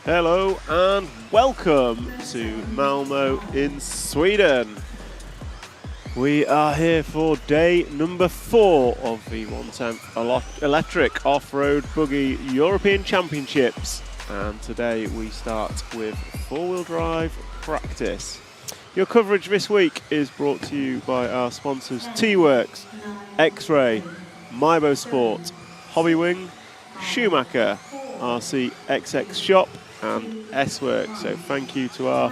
Hello and welcome to Malmo in Sweden. We are here for day number 4 of the 110th Electric Off-Road Buggy European Championships. And today we start with four-wheel drive practice. Your coverage this week is brought to you by our sponsors T-Works, X-Ray, Malmo Sport, Hobbywing, Schumacher, RC XX Shop and S-Works. So thank you to our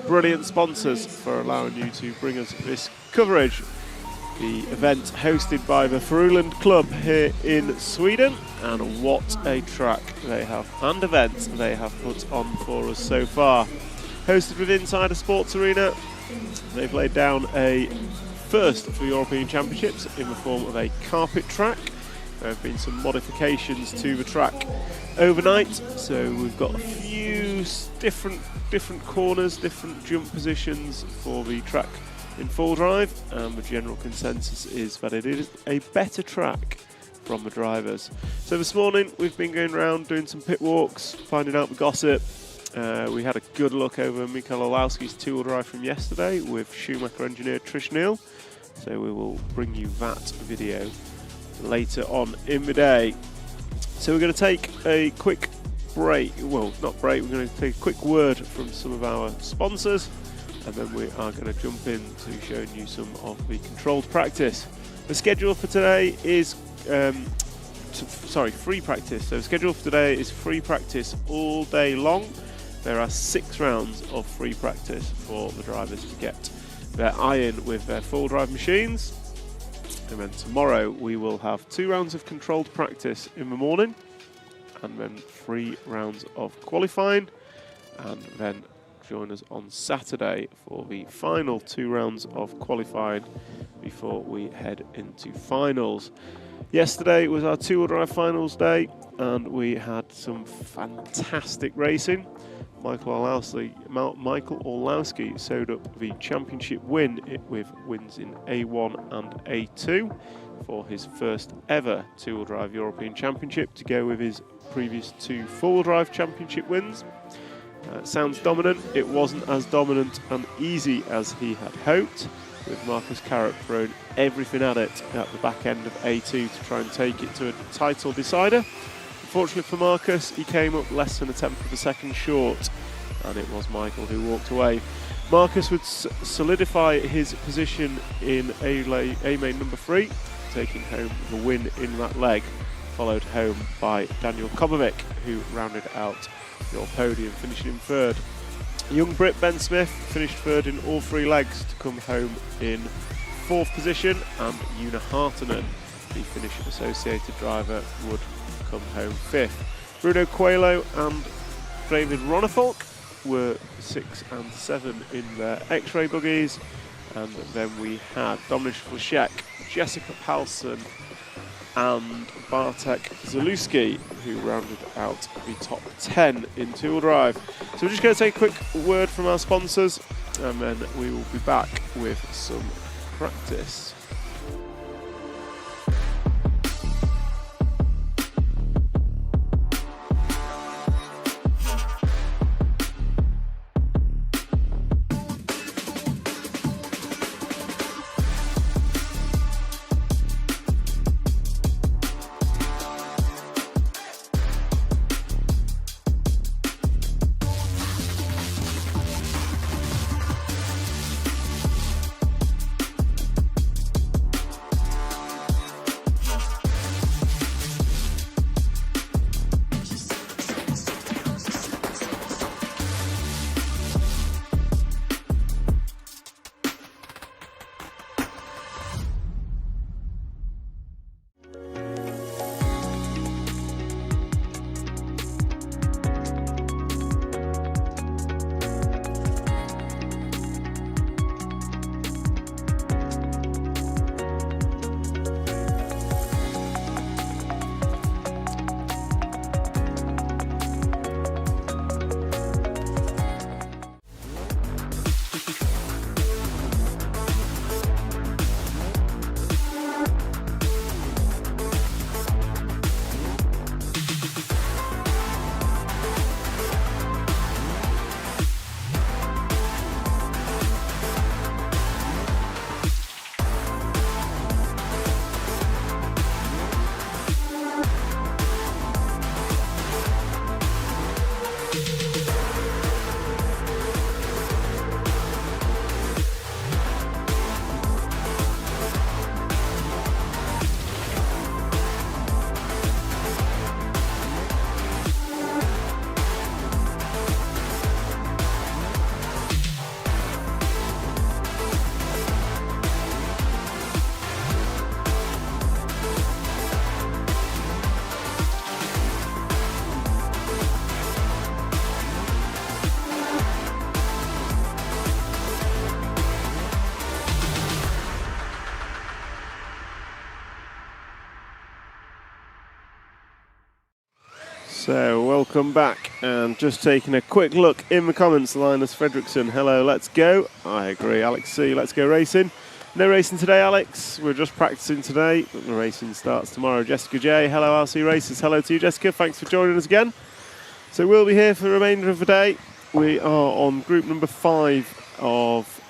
brilliant sponsors for allowing you to bring us this coverage. The event hosted by the Fruland Club here in Sweden, and what a track they have and event they have put on for us so far. Hosted with Insider Sports Arena, they've laid down a first for European Championships in the form of a carpet track. There have been some modifications to the track overnight, so we've got a few different corners, different jump positions for the track in full drive, and the general consensus is that it is a better track from the drivers. So this morning we've been going around doing some pit walks, finding out the gossip. We had a good look over Mikael Olowski's two-wheel drive from yesterday with Schumacher engineer Trish Neal, so we will bring you that video later on in the day. So we're going to take a quick break, well not break, we're going to take a quick word from some of our sponsors, and then we are going to jump into showing you some of the controlled practice. The schedule for today is free practice. So the schedule for today is free practice all day long. There are 6 rounds of free practice for the drivers to get their eye in with their full drive machines. And then tomorrow we will have 2 rounds of controlled practice in the morning, and then 3 rounds of qualifying, and then join us on Saturday for the final 2 rounds of qualifying before we head into finals. Yesterday was our two-wheel drive finals day, and we had some fantastic racing. Michael Olowski sewed up the championship win with wins in A1 and A2 for his first ever two-wheel drive European Championship, to go with his previous 2 four-wheel drive championship wins. Sounds dominant. It wasn't as dominant and easy as he had hoped, with Marcus Carrot throwing everything at it at the back end of A2 to try and take it to a title decider. Unfortunately for Marcus, he came up less than a tenth of a second short, and it was Michael who walked away. Marcus would solidify his position in A main number 3, taking home the win in that leg, followed home by Daniel Kobovic, who rounded out your podium, finishing in 3rd. Young Brit Ben Smith finished 3rd in all 3 legs to come home in 4th position, and Una Hartonen, the Finnish associated driver, would come home 5th. Bruno Coelho and David Ronnefolk were 6 and 7 in their X-Ray buggies, and then we had Dominik Fleszek, Jessica Palsson and Bartek Zaluski, who rounded out the top 10 in two-wheel drive. So we're just going to take a quick word from our sponsors, and then we will be back with some practice. So, welcome back, and just taking a quick look in the comments. Linus Fredrickson, hello, let's go. I agree, Alex C, let's go racing. No racing today, Alex. We're just practicing today, but the racing starts tomorrow. Jessica J, hello, RC Racers. Hello to you, Jessica. Thanks for joining us again. So, we'll be here for the remainder of the day. We are on group number 5 of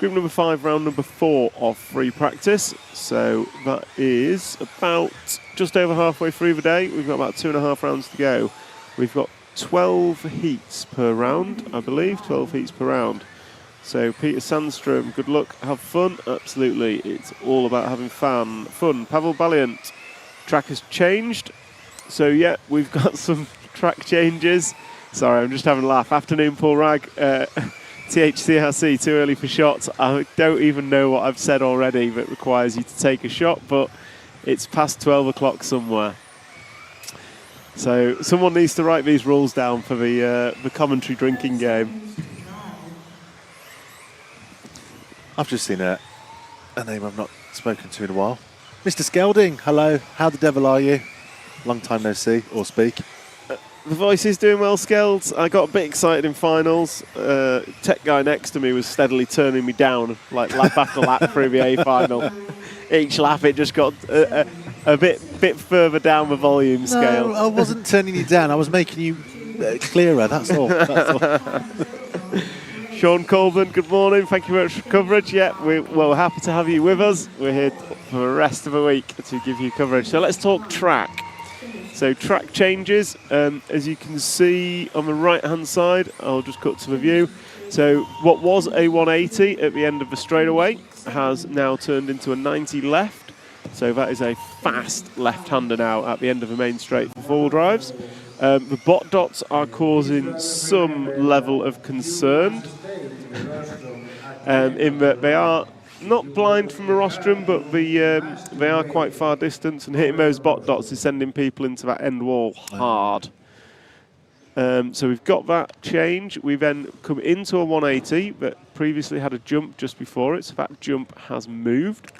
round number 4 of free practice. So that is about just over halfway through the day. We've got about 2.5 rounds to go. We've got 12 heats per round, I believe, 12 heats per round. So Peter Sandstrom, good luck, have fun. Absolutely, it's all about having fun. Pavel Valiant, track has changed. So yeah, we've got some track changes. Sorry, I'm just having a laugh. Afternoon, Paul Ragg. THCRC, too early for shots. I don't even know what I've said already that requires you to take a shot, but it's past 12 o'clock somewhere. So someone needs to write these rules down for the commentary drinking game. I've just seen a name I've not spoken to in a while. Mr. Skelding, hello. How the devil are you? Long time no see or speak. The voice is doing well, Skells. I got a bit excited in finals. Tech guy next to me was steadily turning me down, like lap after lap through the A final. Each lap it just got a bit further down the volume scale. No, I wasn't turning you down. I was making you clearer. That's all. Sean Colburn, good morning. Thank you very much for coverage. Yeah, we're happy to have you with us. We're here for the rest of the week to give you coverage. So let's talk track. So track changes, as you can see on the right-hand side, I'll just cut to the view. So what was a 180 at the end of the straightaway has now turned into a 90 left. So that is a fast left-hander now at the end of the main straight for four-wheel drives. The bot dots are causing some level of concern in that they are not blind from the rostrum, but they are quite far distance, and hitting those bot dots is sending people into that end wall hard. So we've got that change. We then come into a 180 that previously had a jump just before it, so that jump has moved.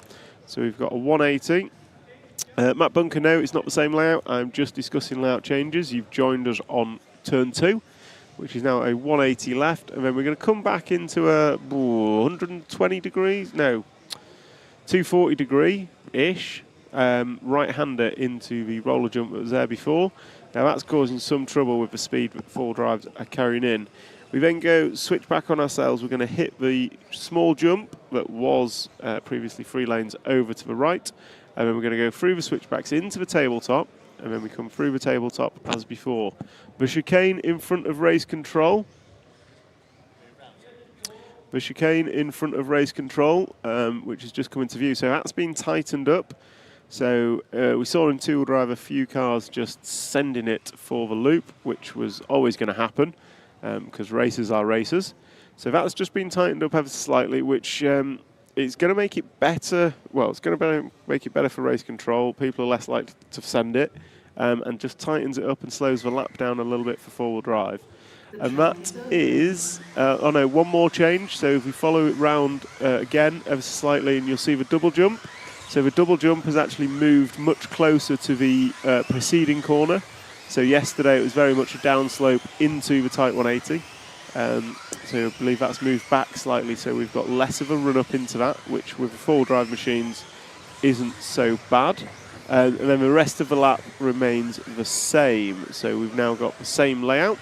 So we've got a 180. Matt Bunker, no, it's not the same layout. I'm just discussing layout changes. You've joined us on turn 2, which is now a 180 left, and then we're going to come back into a 120 degrees, no, 240 degree-ish right-hander into the roller jump that was there before. Now that's causing some trouble with the speed that four drives are carrying in. We then go switch back on ourselves. We're going to hit the small jump that was previously 3 lanes over to the right, and then we're going to go through the switchbacks into the tabletop, and then we come through the tabletop as before. The chicane in front of race control. The chicane in front of race control, which has just come into view. So that's been tightened up. So we saw in two-wheel drive a few cars just sending it for the loop, which was always going to happen because racers are racers. So that's just been tightened up ever so slightly, which is going to make it better. Well, it's going to make it better for race control. People are less likely to send it. And just tightens it up and slows the lap down a little bit for four-wheel drive. And that is, one more change. So if we follow it round again ever so slightly, and you'll see the double jump. So the double jump has actually moved much closer to the preceding corner. So yesterday it was very much a downslope into the tight 180. So I believe that's moved back slightly, so we've got less of a run-up into that, which with the four-wheel drive machines isn't so bad. And then the rest of the lap remains the same. So we've now got the same layout.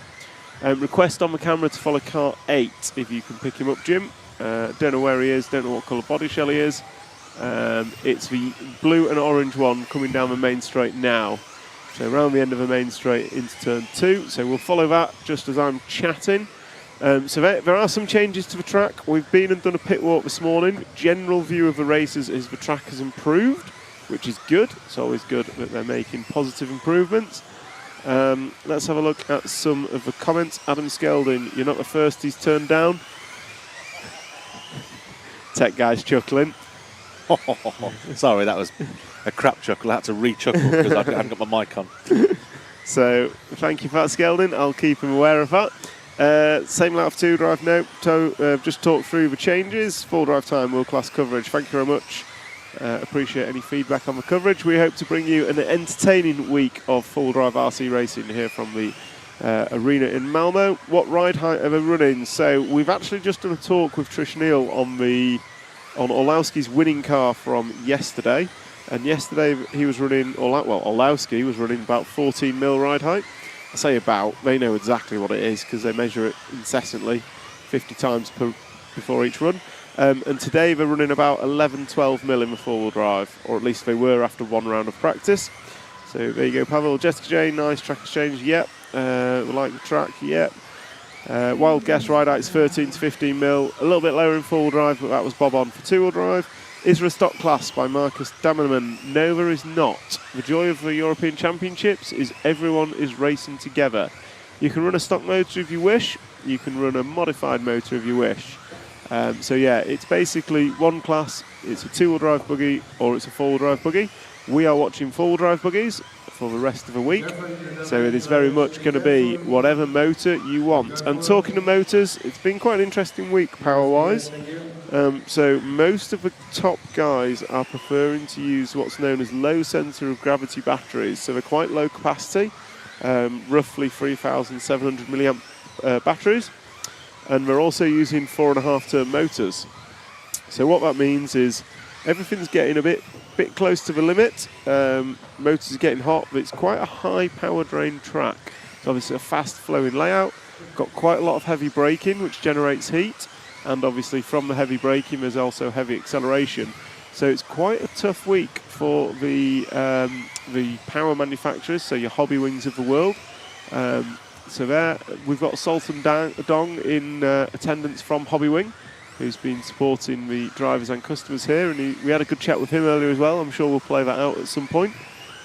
Request on the camera to follow car 8, if you can pick him up, Jim. Don't know where he is, don't know what colour body shell he is. It's the blue and orange one coming down the main straight now. So around the end of the main straight into turn 2. So we'll follow that just as I'm chatting. So there are some changes to the track. We've been and done a pit walk this morning. General view of the races is the track has improved, which is good. It's always good that they're making positive improvements. Let's have a look at some of the comments. Adam Skelding, you're not the first he's turned down. Tech guy's chuckling. Sorry, that was a crap chuckle. I had to re-chuckle because I hadn't got my mic on. So thank you for that, Skelding. I'll keep him aware of that. Same layout of two drive now. Just talk through the changes. Full drive time, world class coverage. Thank you very much. appreciate any feedback on the coverage. We hope to bring you an entertaining week of full drive RC racing here from the arena in Malmo. What ride height are they running? So we've actually just done a talk with Trish Neal on Orlowski's winning car from yesterday. And yesterday he was running, Orlowski was running about 14 mil ride height. I say about, they know exactly what it is because they measure it incessantly, 50 times before each run. And today they're running about 11, 12 mil in the four-wheel drive, or at least they were after one round of practice. So there you go, Pavel. Jet exchange, nice track exchange, yep. We like the track, yep. Wild guess ride height is 13 to 15 mil, a little bit lower in four-wheel drive, but that was bob on for two-wheel drive. Is there a stock class by Marcus Damerman? No, there is not. The joy of the European Championships is everyone is racing together. You can run a stock motor if you wish. You can run a modified motor if you wish. So yeah, it's basically one class. It's a two-wheel drive buggy or it's a four-wheel drive buggy. We are watching four-wheel drive buggies for the rest of the week. So it is very much going to be whatever motor you want. And talking to motors, it's been quite an interesting week power-wise. So most of the top guys are preferring to use what's known as low centre of gravity batteries. So they're quite low capacity, roughly 3,700 milliamp batteries. And we're also using 4.5 turn motors. So what that means is everything's getting a bit close to the limit. Motors are getting hot, but it's quite a high power drain track. So obviously a fast flowing layout, got quite a lot of heavy braking which generates heat. And obviously from the heavy braking there's also heavy acceleration. So it's quite a tough week for the power manufacturers, so your hobby wings of the world. So there we've got Sultan Dong in attendance from Hobby Wing, who's been supporting the drivers and customers here, and we had a good chat with him earlier as well. I'm sure we'll play that out at some point.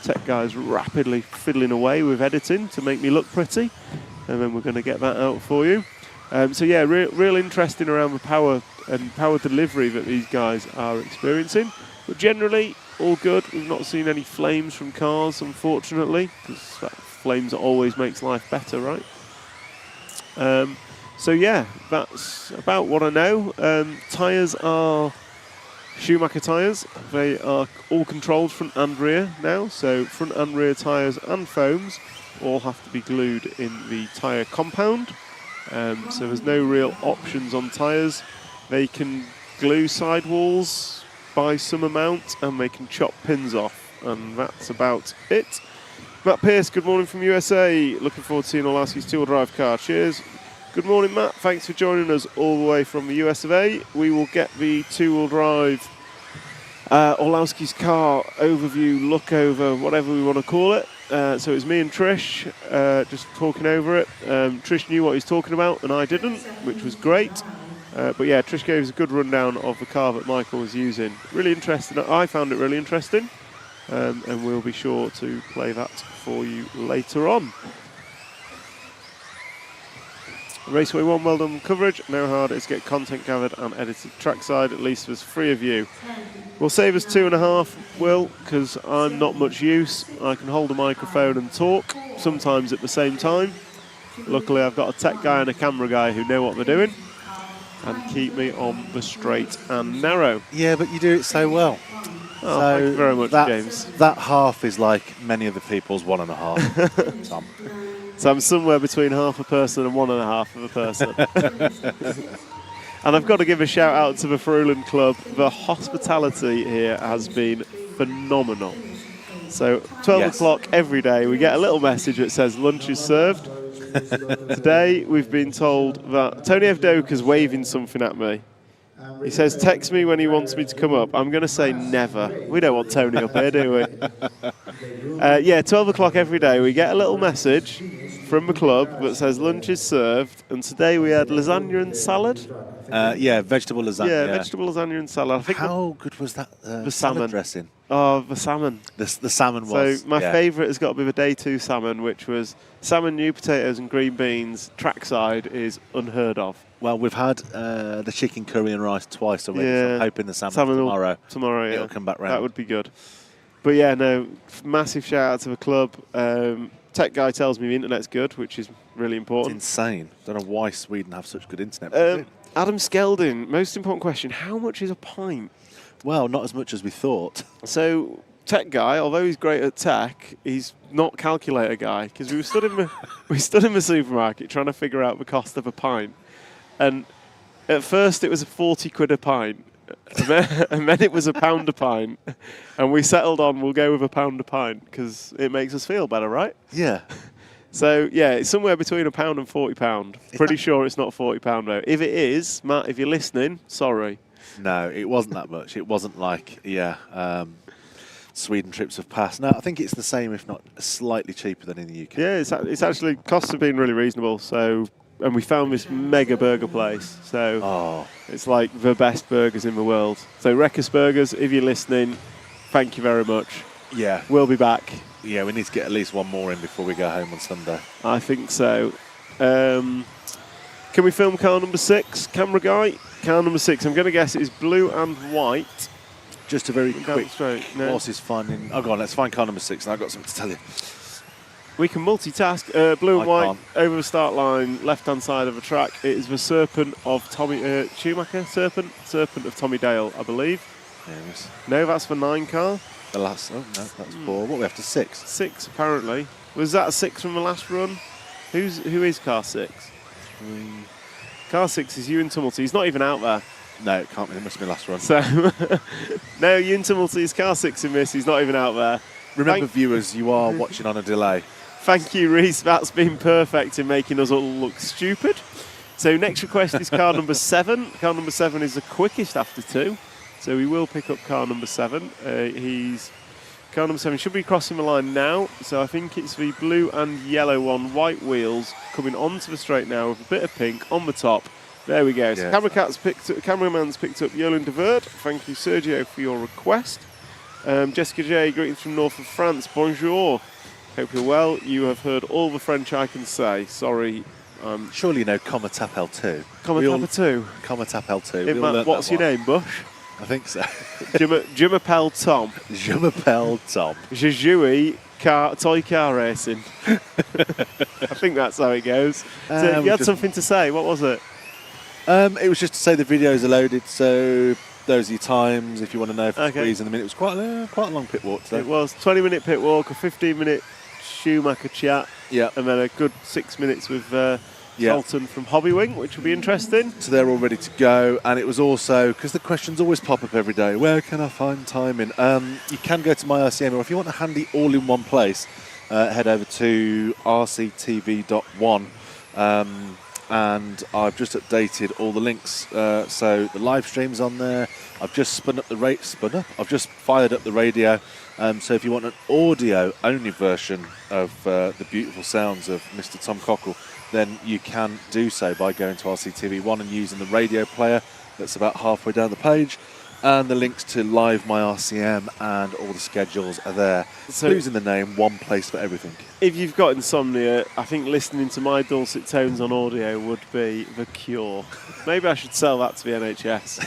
Tech guy's rapidly fiddling away with editing to make me look pretty, and then we're going to get that out for you. So yeah, real interesting around the power and power delivery that these guys are experiencing. But generally, all good. We've not seen any flames from cars, unfortunately, because flames always makes life better, right? So yeah, that's about what I know. Tyres are Schumacher tyres. They are all controlled front and rear now. So front and rear tyres and foams all have to be glued in the tyre compound. So there's no real options on tyres. They can glue sidewalls by some amount and they can chop pins off, and that's about it. Matt Pearce, good morning from USA. Looking forward to seeing Orlowski's two-wheel drive car. Cheers. Good morning, Matt. Thanks for joining us all the way from the US of A. We will get the two-wheel drive Orlowski's car overview, look over, whatever we want to call it. So it was me and Trish just talking over it. Trish knew what he was talking about and I didn't, which was great. But yeah, Trish gave us a good rundown of the car that Michael was using. Really interesting. I found it really interesting. And we'll be sure to play that for you later on. Raceway 1, well done coverage. Now hard is get content gathered and edited trackside. At least there's 3 of you. We'll save us 2.5, Will, because I'm not much use. I can hold a microphone and talk, sometimes at the same time. Luckily, I've got a tech guy and a camera guy who know what they're doing and keep me on the straight and narrow. Yeah, but you do it so well. Oh, thank you very much, James. That half is like many of the people's 1.5. Tom. So I'm somewhere between half a person and 1.5 of a person. And I've got to give a shout out to the Farulan Club. The hospitality here has been phenomenal. So 12 o'clock every day, we get a little message that says lunch is served. Today we've been told that Tony Evdoka's waving something at me. He says, text me when he wants me to come up. I'm going to say never. We don't want Tony up here, do we? Yeah, 12 o'clock every day, we get a little message from the club that says lunch is served. And today we had lasagna and salad. Yeah, vegetable lasagna. Yeah, vegetable lasagna and salad. I think how good was that the salad dressing? Oh, the salmon. The salmon was. So my favourite has got to be the day 2 salmon, which was salmon, new potatoes and green beans. Trackside is unheard of. Well, we've had the chicken curry and rice twice already, so I'm hoping the salmon tomorrow it'll come back round. That would be good. But yeah, no, massive shout out to the club. Tech guy tells me the internet's good, which is really It's important. insane. Don't know why Sweden have such good internet. but they do. Adam Skelding, most important question, how much is a pint? Well, not as much as we thought. So, tech guy, although he's great at tech, he's not calculator guy, because we stood in the supermarket trying to figure out the cost of a pint. And at first it was 40 quid a pint, and then it was £1 a pint, and we settled on we'll go with £1 a pint because it makes us feel better, right? Yeah. So yeah, it's somewhere between £1 and £40. Pretty sure it's not £40 though. If it is, Matt, if you're listening, sorry. No, it wasn't that much. It wasn't like, Sweden trips have passed. No, I think it's the same, if not slightly cheaper than in the UK. Yeah, it's actually, costs have been really reasonable. So, and we found this mega burger place. So it's like the best burgers in the world. So Wreckers Burgers, if you're listening, thank you very much. Yeah. We'll be back. Yeah, we need to get at least one more in before we go home on Sunday. I think so. Can we film car number 6, camera guy? Car number 6, I'm going to guess it is blue and white. Just a very quick, No. whilst he's finding... Oh, go on, let's find car number 6, and I've got something to tell you. We can multitask. Blue and I white, can't. over the start line, left-hand side of the track. It is the Serpent of Tommy... Schumacher? Serpent of Tommy Dale, I believe. Yes. No, that's the 9 car. The last... Oh, no, that's 4. What are we after, 6? 6, apparently. Was that a 6 from the last run? Who is car 6? Car 6 is Ewan Tumulty. He's not even out there. No, it can't be. It must be last run. So, no, Ewan Tumulty is car 6 in this. He's not even out there. Remember, viewers, you are watching on a delay. Thank you, Reese. That's been perfect in making us all look stupid. So next request is car number 7. Car number 7 is the quickest after 2. So we will pick up car number 7. Car number 7 should be crossing the line now. So I think it's the blue and yellow one, white wheels, coming onto the straight now with a bit of pink on the top. There we go. So cameraman's picked up Yolande de Verde. Thank you, Sergio, for your request. Jessica J, greetings from north of France. Bonjour. Hope you're well. You have heard all the French I can say. Sorry. Surely you know Comma Tap L2. Comma Tap 2. Comma Tap L2. What's your name, Bush? I think so. Je m'appelle Tom. Je m'appelle Tom. Je joue toy car racing. I think that's how it goes. So you had something to say. What was it? It was just to say the videos are loaded, so those are your times if you want to know if it's squeeze in the minute. It was quite a long pit walk today. It was 20-minute pit walk, a 15-minute Schumacher chat, and then a good 6 minutes with Dalton from Hobbywing, which will be interesting. So they're all ready to go, and it was also, because the questions always pop up every day, where can I find timing? You can go to my RCM, or if you want a handy all-in-one place, head over to rctv.one. And I've just updated all the links, so the live stream's on there. I've just I've just fired up the radio. So if you want an audio-only version of the beautiful sounds of Mr. Tom Cockle, then you can do so by going to RCTV1 and using the radio player that's about halfway down the page. And the links to Live My RCM and all the schedules are there. So, losing the name, one place for everything. If you've got insomnia, I think listening to my dulcet tones on audio would be the cure. Maybe I should sell that to the NHS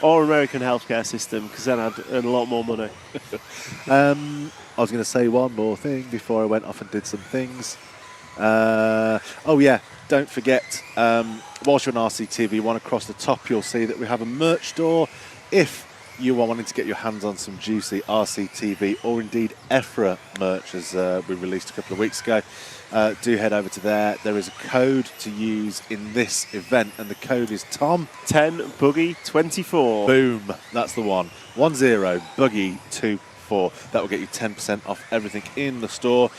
or American healthcare system, because then I'd earn a lot more money. I was going to say one more thing before I went off and did some things. Don't forget, whilst you're on RCTV1, across the top you'll see that we have a merch store. If you are wanting to get your hands on some juicy RCTV or indeed EFRA merch, as we released a couple of weeks ago, do head over to there. There is a code to use in this event, and the code is Tom 10 Buggy 24. Boom, that's the one. 10 Buggy 24. That will get you 10% off everything in the store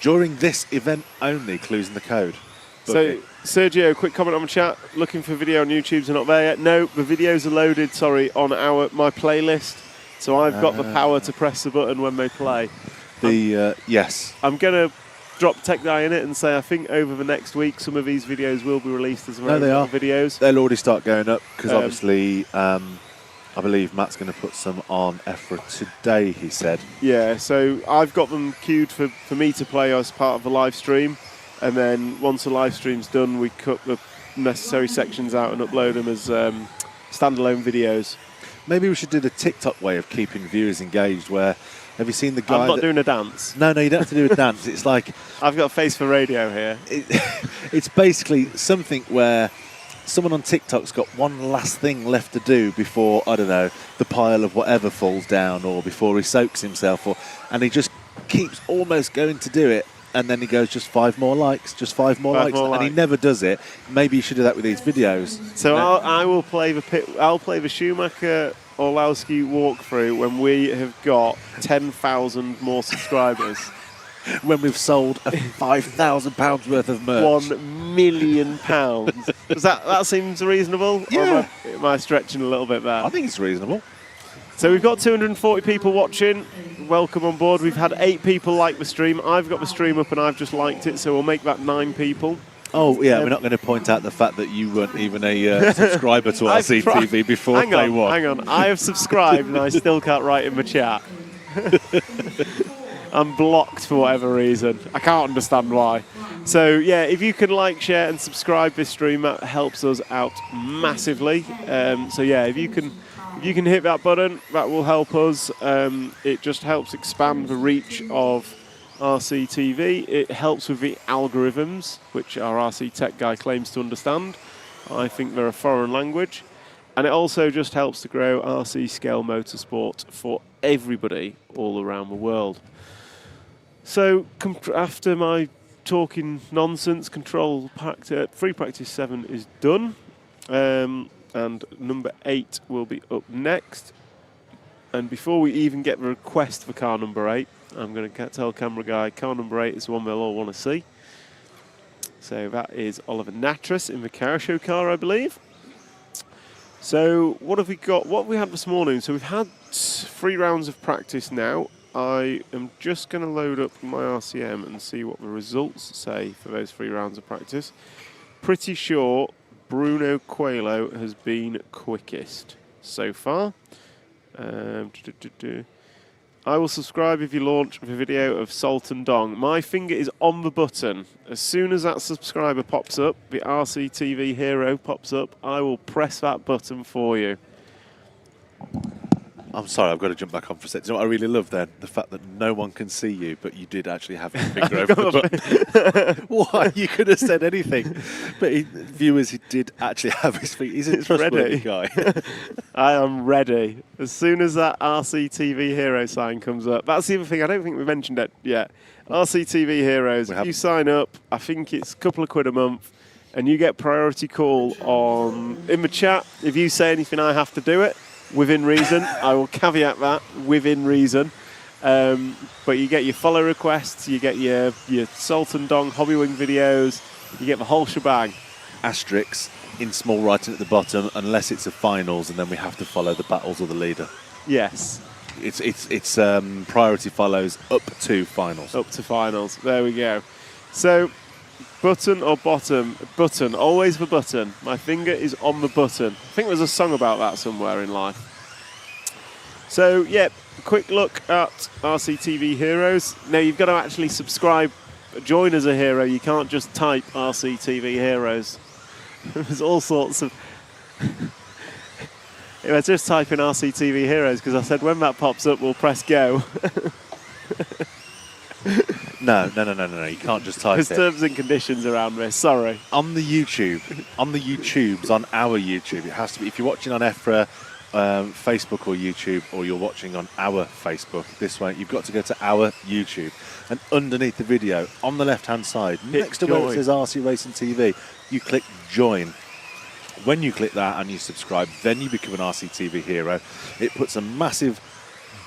during this event only. Clues in the code. So, Sergio, quick comment on the chat. Looking for video on YouTube's are not there yet. No, the videos are loaded, on my playlist. So I've got the power to press the button when they play. Yes. I'm going to drop Tech Guy in it and say I think over the next week some of these videos will be released as well. No, they are. Videos. They'll already start going up because obviously I believe Matt's going to put some on EFRA today, he said. Yeah, so I've got them queued for me to play as part of the live stream. And then once the live stream's done, we cut the necessary sections out and upload them as standalone videos. Maybe we should do the TikTok way of keeping viewers engaged, where Have you seen the guy? I'm not doing a dance. No, you don't have to do a dance. It's like I've got a face for radio here. It's basically something where someone on TikTok's got one last thing left to do before, I don't know, the pile of whatever falls down or before he soaks himself, and he just keeps almost going to do it, and then he goes, just 5 more likes, just 5 more likes, and he never does it. Maybe you should do that with these videos. So I will play I'll play the Schumacher Orlowski walkthrough when we have got 10,000 more subscribers. When we've sold £5,000 worth of merch. £1 million. Does that seems reasonable? Yeah. Or am I stretching a little bit there? I think it's reasonable. So we've got 240 people watching. Welcome on board. We've had 8 people like the stream. I've got the stream up and I've just liked it, so we'll make that 9 people. Oh, yeah, we're not going to point out the fact that you weren't even a subscriber to RCTV before day one. Hang on. I have subscribed and I still can't write in the chat. I'm blocked for whatever reason. I can't understand why. So, yeah, if you can like, share and subscribe this stream, that helps us out massively. So, yeah, if you can hit that button, that will help us. It just helps expand the reach of RCTV. It helps with the algorithms, which our RC tech guy claims to understand. I think they're a foreign language. And it also just helps to grow RC scale motorsport for everybody all around the world. So after my talking nonsense, free practice 7 is done. And number 8 will be up next. And before we even get the request for car number 8, I'm going to tell camera guy car number 8 is the one they'll all want to see. So that is Oliver Natras in the Car Show car, I believe. So what have we got? What have we had this morning? So we've had 3 rounds of practice now. I am just going to load up my RCM and see what the results say for those 3 rounds of practice. Pretty sure Bruno Coelho has been quickest so far. I will subscribe if you launch the video of Sultan Dong. My finger is on the button. As soon as that subscriber pops up, the RCTV hero pops up, I will press that button for you. I'm sorry, I've got to jump back on for a second. You know what I really love then? The fact that no one can see you, but you did actually have your finger over the button. Why? You could have said anything. But viewers, he did actually have his feet. He's a trustworthy guy. I am ready. As soon as that RCTV hero sign comes up. That's the other thing, I don't think we mentioned it yet. RCTV heroes, if you sign up, I think it's a couple of quid a month, and you get priority call in the chat. If you say anything, I have to do it. Within reason. I will caveat that, within reason. But you get your follow requests, you get your Sultan Dong Hobbywing videos, you get the whole shebang. Asterix in small writing at the bottom, unless it's a finals, and then we have to follow the battles of the leader. Yes. It's priority follows up to finals. Up to finals. There we go. So, button or bottom? Button. Always the button. My finger is on the button. I think there's a song about that somewhere in life. So, yeah, quick look at RCTV Heroes. Now, you've got to actually subscribe, join as a hero. You can't just type RCTV Heroes. There's all sorts of... I was just typing RCTV Heroes because I said when that pops up, we'll press go. No. You can't just type it. There's terms and conditions around this. Sorry. On the YouTubes, on our YouTube, it has to be. If you're watching on EFRA, Facebook or YouTube, or you're watching on our Facebook, this way, you've got to go to our YouTube. And underneath the video, on the left-hand side, next to where it says RC Racing TV, you click join. When you click that and you subscribe, then you become an RCTV hero. It puts a massive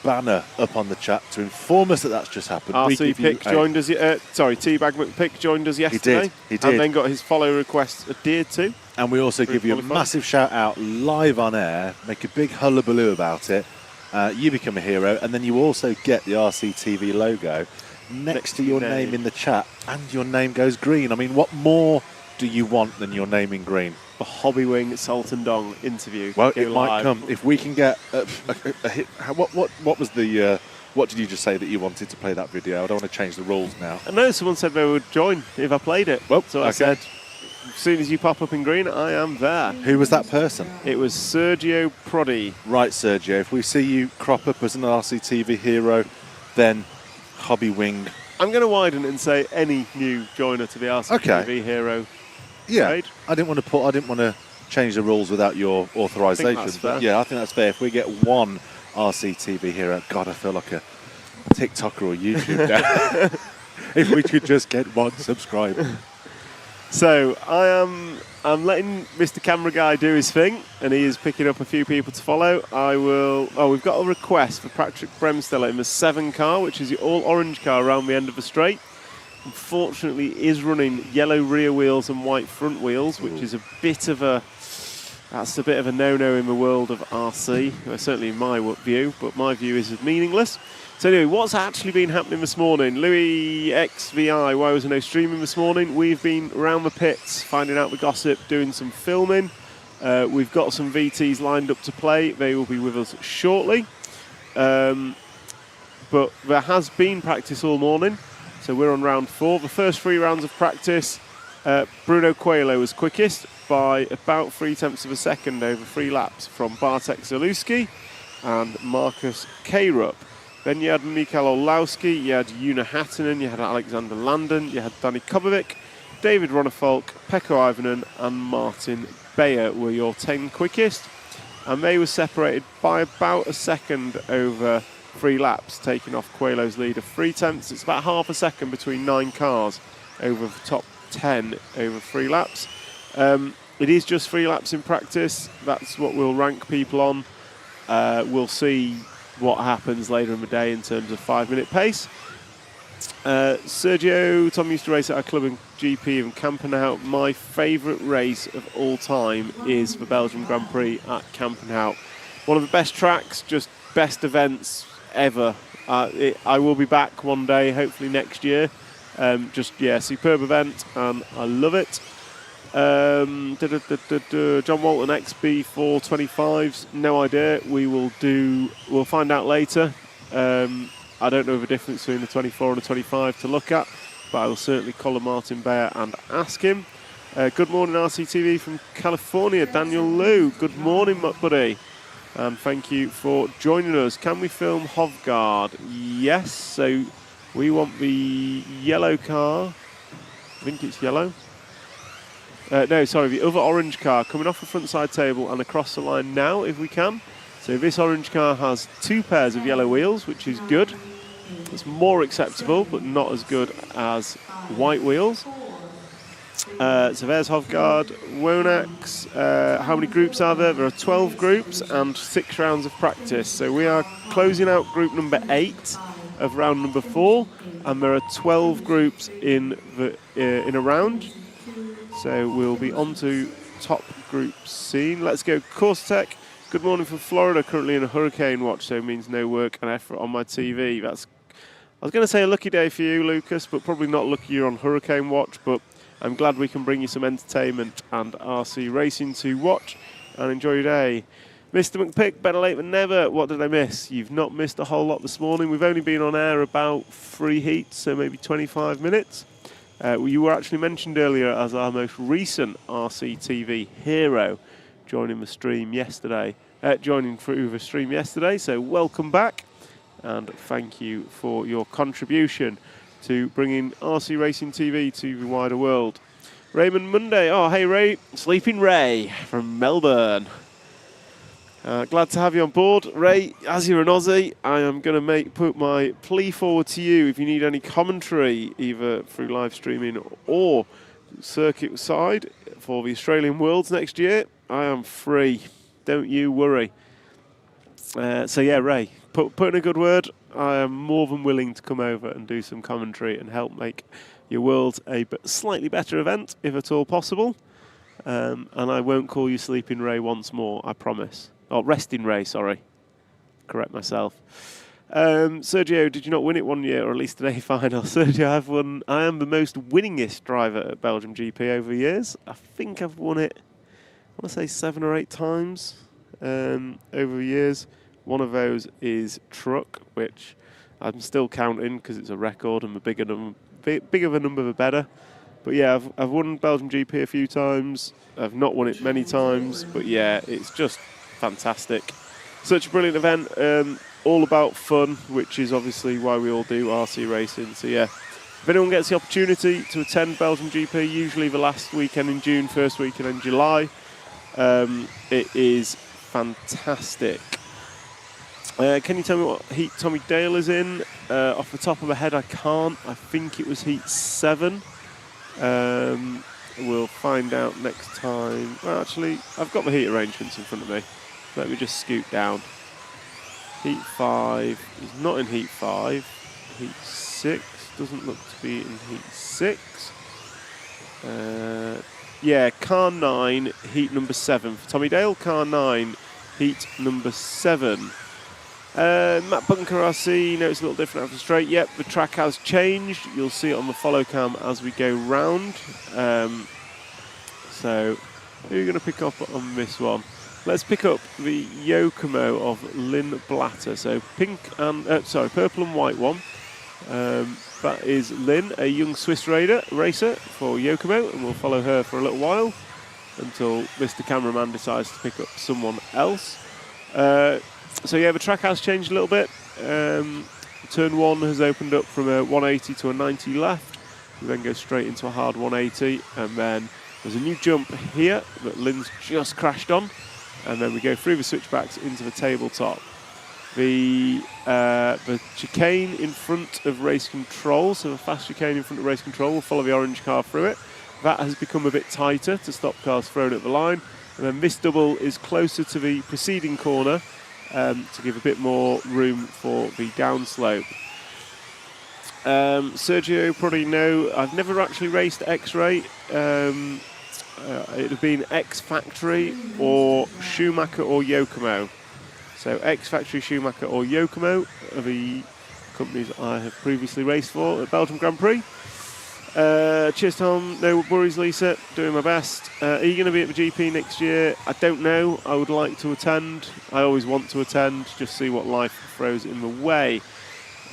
banner up on the chat to inform us that that's just happened. RC Pick joined us. Teabag McPick joined us yesterday. He did. And then got his follow request adhered to. And we also give you a massive shout out live on air. Make a big hullabaloo about it. You become a hero, and then you also get the RCTV logo next to your name in the chat, and your name goes green. I mean, what more do you want than your name in green? The Hobbywing Sultan Dong interview. Well, it might come if we can get a hit. What was the? What did you just say that you wanted to play that video? I don't want to change the rules now. I know someone said they would join if I played it. Well, so I said, as soon as you pop up in green, I am there. Who was that person? It was Sergio Prodi. Right, Sergio. If we see you crop up as an RCTV hero then hobby wing. I'm going to widen it and say any new joiner to the RCTV Hero. Yeah, trade. I didn't want to change the rules without your authorization. that's fair. But yeah, I think that's fair. If we get one RCTV Hero, God, I feel like a TikToker or YouTube now. If we could just get one subscriber. So I'm letting Mr. Camera Guy do his thing, and he is picking up a few people to follow. We've got a request for Patrick Bremsteller in the 7 car, which is the all-orange car around the end of the straight. Unfortunately, is running yellow rear wheels and white front wheels, which is a bit of a no-no in the world of RC. Well, certainly in my view, but my view is meaningless. So anyway, what's actually been happening this morning? Louis XVI, why was there no streaming this morning? We've been around the pits, finding out the gossip, doing some filming. We've got some VTs lined up to play. They will be with us shortly. But there has been practice all morning. So we're on round 4. The first 3 rounds of practice, Bruno Coelho was quickest by about 0.3 of a second over 3 laps from Bartek Zalewski and Marcus Krupp. Then you had Mikael Olowski, you had Una Hattinen, you had Alexander Landon, you had Danny Kobovic, David Ronnefolk, Pekko Ivanen and Martin Beyer were your 10 quickest. And they were separated by about a second over 3 laps, taking off Coelho's lead of 0.3. It's about half a second between 9 cars over the top 10 over 3 laps. It is just 3 laps in practice. That's what we'll rank people on. We'll see what happens later in the day in terms of 5-minute pace. Sergio, Tom used to race at our club in GP in Campenhout. My favourite race of all time is the Belgian Grand Prix at Campenhout. One of the best tracks, just best events ever. I will be back one day, hopefully next year. Superb event, and I love it. John Walton XB425s, no idea. We'll find out later. I don't know the difference between the 24 and the 25 to look at, but I will certainly call Martin Beyer and ask him. Good morning, RCTV from California, Daniel Liu. Good morning, buddy. And thank you for joining us. Can we film Hovgaard? Yes, so we want the yellow car. I think it's yellow. The other orange car coming off the front side table and across the line now, if we can. So this orange car has 2 pairs of yellow wheels, which is good. It's more acceptable, but not as good as white wheels. So there's Hovgaard, Wonax. How many groups are there? There are 12 groups and 6 rounds of practice. So we are closing out group number 8 of round number 4, and there are 12 groups in a round. So we'll be on to top group scene. Let's go Course Tech. Good morning from Florida, currently in a hurricane watch, so it means no work and effort on my TV. I was going to say a lucky day for you, Lucas, but probably not lucky you're on hurricane watch, but I'm glad we can bring you some entertainment and RC racing to watch and enjoy your day. Mr. McPick, better late than never. What did I miss? You've not missed a whole lot this morning. We've only been on air about 3 heats, so maybe 25 minutes. You were actually mentioned earlier as our most recent RCTV hero, joining through the stream yesterday. So welcome back, and thank you for your contribution to bringing RC Racing TV to the wider world. Raymond Monday. Oh, hey Ray, Sleeping Ray from Melbourne. Glad to have you on board, Ray. As you're an Aussie, I am going to put my plea forward to you. If you need any commentary, either through live streaming or circuit side for the Australian Worlds next year, I am free. Don't you worry. Ray, put in a good word. I am more than willing to come over and do some commentary and help make your Worlds a slightly better event, if at all possible. And I won't call you Sleeping Ray once more, I promise. Oh, Resting Ray, sorry. Correct myself. Sergio, did you not win it one year, or at least an A final? Sergio, I've won. I am the most winningest driver at Belgium GP over the years. I think I've won it, I want to say 7 or 8 times over the years. One of those is Truck, which I'm still counting because it's a record, and the bigger the number, the better. But yeah, I've won Belgium GP a few times. I've not won it many times, but yeah, it's just fantastic. Such a brilliant event. all about fun, which is obviously why we all do RC racing. So yeah, if anyone gets the opportunity to attend Belgium GP, usually the last weekend in June, first weekend in July, it is fantastic. Can you tell me what heat Tommy Dale is in? Off the top of my head, I can't. I think it was heat 7. We'll find out next time. Well, actually, I've got the heat arrangements in front of me. Let me just scoot down. Heat 5 is not in heat 5. Heat 6 doesn't look to be in heat 6. Yeah, car 9, heat number 7 for Tommy Dale. Car 9, heat number 7. Matt Bunker RC, no, it's a little different after straight. Yep, the track has changed. You'll see it on the follow cam as we go round. So, who are you going to pick up on this one? Let's pick up the Yokomo of Lynn Blatter. So, purple and white one. That is Lynn, a young Swiss racer for Yokomo, and we'll follow her for a little while until Mr. Cameraman decides to pick up someone else. So yeah, the track has changed a little bit. Turn 1 has opened up from a 180 to a 90 left. We then go straight into a hard 180, and then there's a new jump here that Lynn's just crashed on, and then we go through the switchbacks into the tabletop. The chicane in front of race control, so the fast chicane in front of race control, will follow the orange car through it. That has become a bit tighter to stop cars thrown at the line, and then this double is closer to the preceding corner to give a bit more room for the downslope. Sergio probably know, I've never actually raced X-Ray. It would have been X-Factory or Schumacher or Yokomo. So X-Factory, Schumacher or Yokomo are the companies I have previously raced for at Belgium Grand Prix. Cheers Tom, no worries Lisa, doing my best. Are you going to be at the GP next year? I don't know, I would like to attend. I always want to attend, just see what life throws in the way.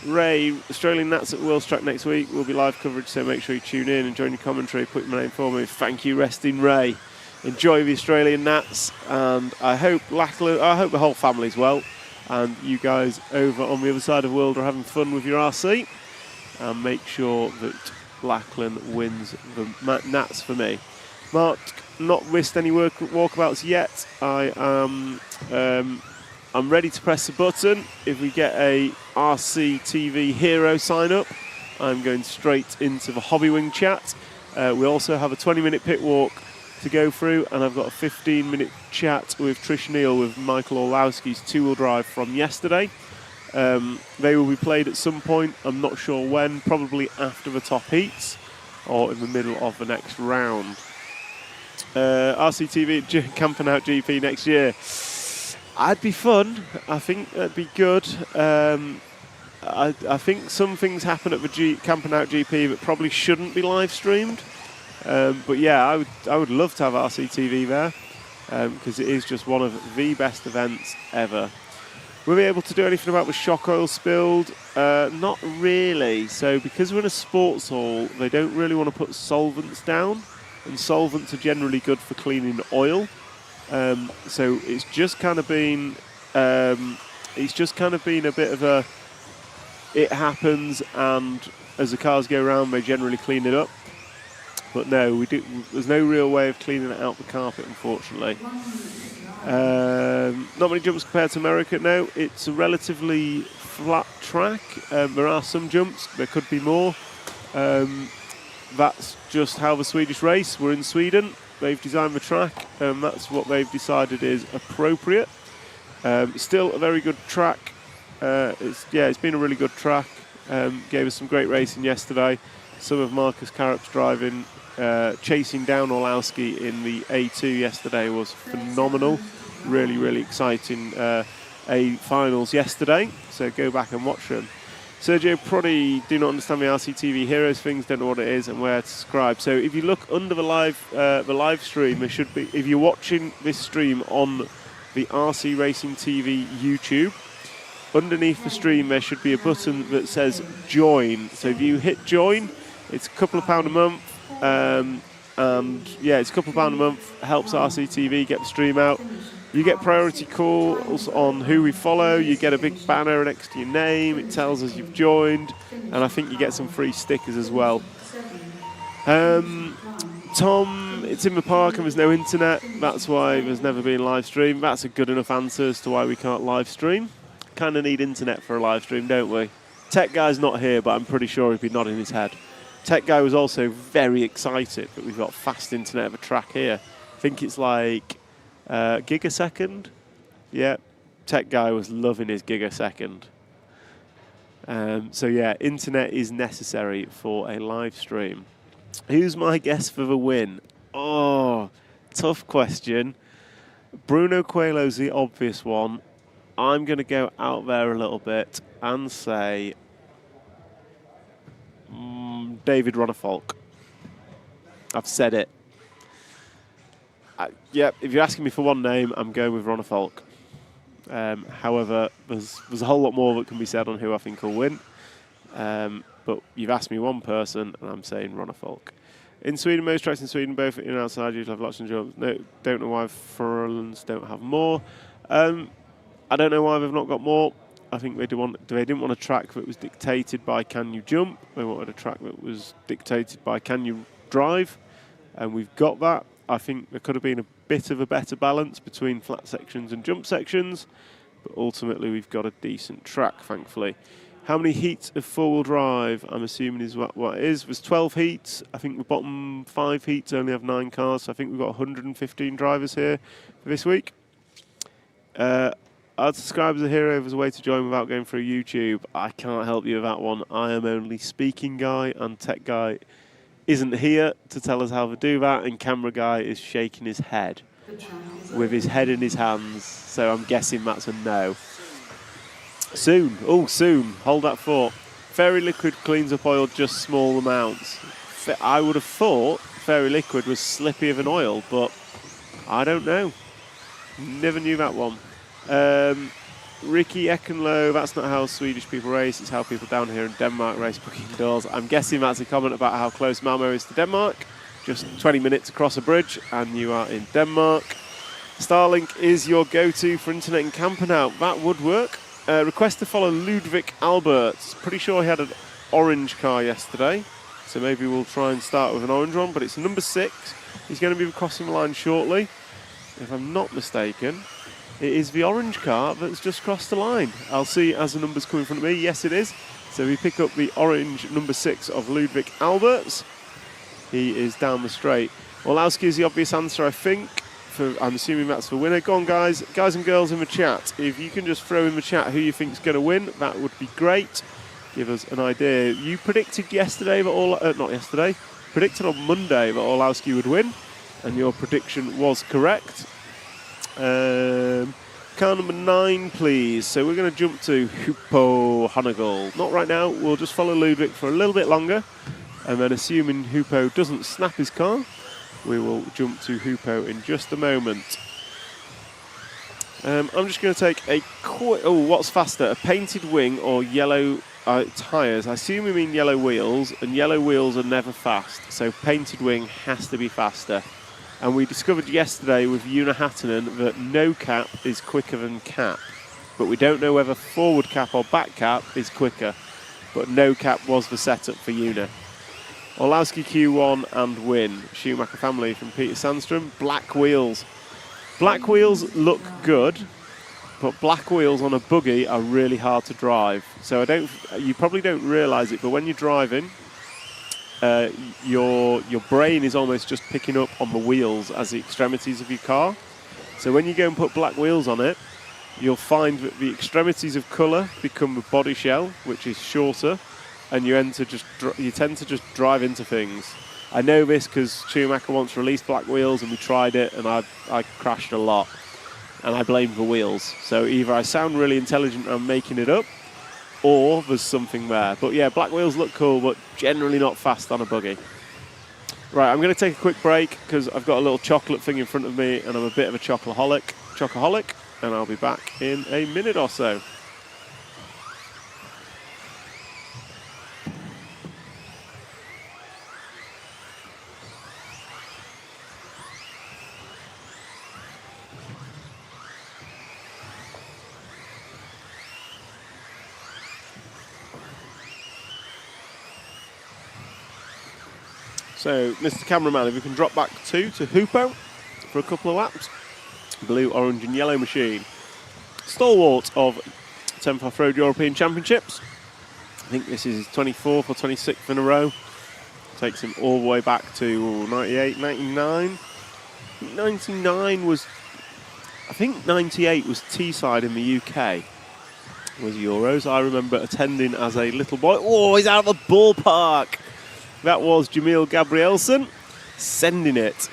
Ray, Australian Nats at World's Track next week will be live coverage, so make sure you tune in and join your commentary. Put my name for me. Thank you, Resting Ray. Enjoy the Australian Nats, and I hope the whole family's well, and you guys over on the other side of the world are having fun with your RC, and make sure that Lackland wins the Nats for me. Mark, not missed any walkabouts yet. I'm ready to press the button. If we get a RC TV hero sign up, I'm going straight into the Hobby Wing chat. We also have a 20-minute pit walk to go through, and I've got a 15-minute chat with Trish Neal with Michael Orlowski's two-wheel drive from yesterday. They will be played at some point, I'm not sure when, probably after the top heats or in the middle of the next round. RCTV camping out GP next year. I'd be fun. I think that'd be good. I think some things happen at the camping out GP that probably shouldn't be live streamed. But yeah, I would love to have RCTV there because it is just one of the best events ever. Were we able to do anything about the shock oil spilled? Not really. So because we're in a sports hall, they don't really want to put solvents down, and solvents are generally good for cleaning oil. So it's just kind of been a bit of a, it happens, and as the cars go around, they generally clean it up. But no, there's no real way of cleaning it out the carpet, unfortunately. Not many jumps compared to America. No, it's a relatively flat track. There are some jumps. There could be more. That's just how the Swedish race. We're in Sweden. They've designed the track, and that's what they've decided is appropriate. Still a very good track. It's been a really good track. Gave us some great racing yesterday. Some of Marcus Carup's driving, chasing down Orlowski in the A2 yesterday was phenomenal. Really, really exciting A finals yesterday. So go back and watch them. Sergio probably do not understand the RCTV Heroes things, don't know what it is and where to subscribe. So if you look under the live stream, there should be, if you're watching this stream on the RC Racing TV YouTube, underneath the stream there should be a button that says join. So if you hit join, it's a couple of £1 a month, and yeah, it's a couple of £1 a month, helps RCTV get the stream out. You get priority calls on who we follow. You get a big banner next to your name. It tells us you've joined. And I think you get some free stickers as well. Tom, it's in the park and there's no internet. That's why there's never been live stream. That's a good enough answer as to why we can't live stream. Kind of need internet for a live stream, don't we? Tech Guy's not here, but I'm pretty sure he'd be nodding his head. Tech Guy was also very excited that we've got fast internet of a track here. I think it's like gigasecond. Yeah, Tech Guy was loving his gigasecond. So yeah, internet is necessary for a live stream. Who's my guess for the win? Oh, tough question. Bruno Coelho's the obvious one. I'm going to go out there a little bit and say David Ronnefalk. I've said it. Yep, if you're asking me for one name, I'm going with Ronnefalk. However, there's a whole lot more that can be said on who I think will win. But you've asked me one person, and I'm saying Ronnefalk. In Sweden, most tracks in Sweden, both in and outside, usually have lots of jumps. No, don't know why Furlands don't have more. I don't know why they've not got more. I think they didn't want a track that was dictated by can you jump. They wanted a track that was dictated by can you drive. And we've got that. I think there could have been a bit of a better balance between flat sections and jump sections. But ultimately, we've got a decent track, thankfully. How many heats of four-wheel drive, I'm assuming, is what it is. There's 12 heats. I think the bottom 5 heats only have 9 cars. So I think we've got 115 drivers here for this week. I'd subscribe as a hero if there's a way to join without going through YouTube. I can't help you with that one. I am only speaking guy, and tech guy isn't here to tell us how to do that, and camera guy is shaking his head with his head in his hands. So I'm guessing that's a no. Soon. Oh, soon. Hold that thought. Fairy Liquid cleans up oil just small amounts. I would have thought Fairy Liquid was slippier than oil, but I don't know. Never knew that one. Ricky Ekenlo, that's not how Swedish people race, it's how people down here in Denmark race booking doors. I'm guessing that's a comment about how close Malmo is to Denmark. Just 20 minutes across a bridge and you are in Denmark. Starlink is your go-to for internet and camper now. That would work. Request to follow Ludwig Alberts. Pretty sure he had an orange car yesterday, so maybe we'll try and start with an orange one, but it's number 6. He's going to be crossing the line shortly. If I'm not mistaken, it is the orange car that's just crossed the line. I'll see as the numbers come in front of me. Yes, it is. So we pick up the orange number 6 of Ludwig Alberts. He is down the straight. Orlowski is the obvious answer, I think. I'm assuming that's the winner. Go on, guys and girls in the chat. If you can just throw in the chat who you think is going to win, that would be great. Give us an idea. You predicted yesterday that predicted on Monday that Orlowski would win, and your prediction was correct. Car number 9, please. So we're going to jump to Hupo Honegel. Not right now. We'll just follow Ludwig for a little bit longer, and then assuming Hupo doesn't snap his car, we will jump to Hupo in just a moment. I'm just going to take a quick... Oh, what's faster, a painted wing or yellow tyres? I assume we mean yellow wheels, and yellow wheels are never fast, so painted wing has to be faster. And we discovered yesterday with Una Hattonen that no cap is quicker than cap, but we don't know whether forward cap or back cap is quicker, but no cap was the setup for Una. Orlowski Q1 and win. Schumacher family from Peter Sandstrom. Black wheels. Black wheels look good, but black wheels on a buggy are really hard to drive. So you probably don't realise it, but when you're driving, your brain is almost just picking up on the wheels as the extremities of your car. So when you go and put black wheels on it, you'll find that the extremities of colour become the body shell, which is shorter, and you tend to just drive into things. I know this because Schumacher once released black wheels and we tried it, and I crashed a lot, and I blame the wheels. So either I sound really intelligent and I'm making it up, or there's something there. But yeah, black wheels look cool, but generally not fast on a buggy. Right, I'm going to take a quick break because I've got a little chocolate thing in front of me, and I'm a bit of a chocoholic, and I'll be back in a minute or so. So, Mr. Cameraman, if we can drop back to Hoopo for a couple of laps. Blue, orange and yellow machine. Stalwart of 10th Off-Road European Championships. I think this is his 24th or 26th in a row. Takes him all the way back to 98, 99. 99 was... I think 98 was Teesside in the UK. Was Euros. I remember attending as a little boy. Oh, he's out of the ballpark. That was Jamil Gabrielsen sending it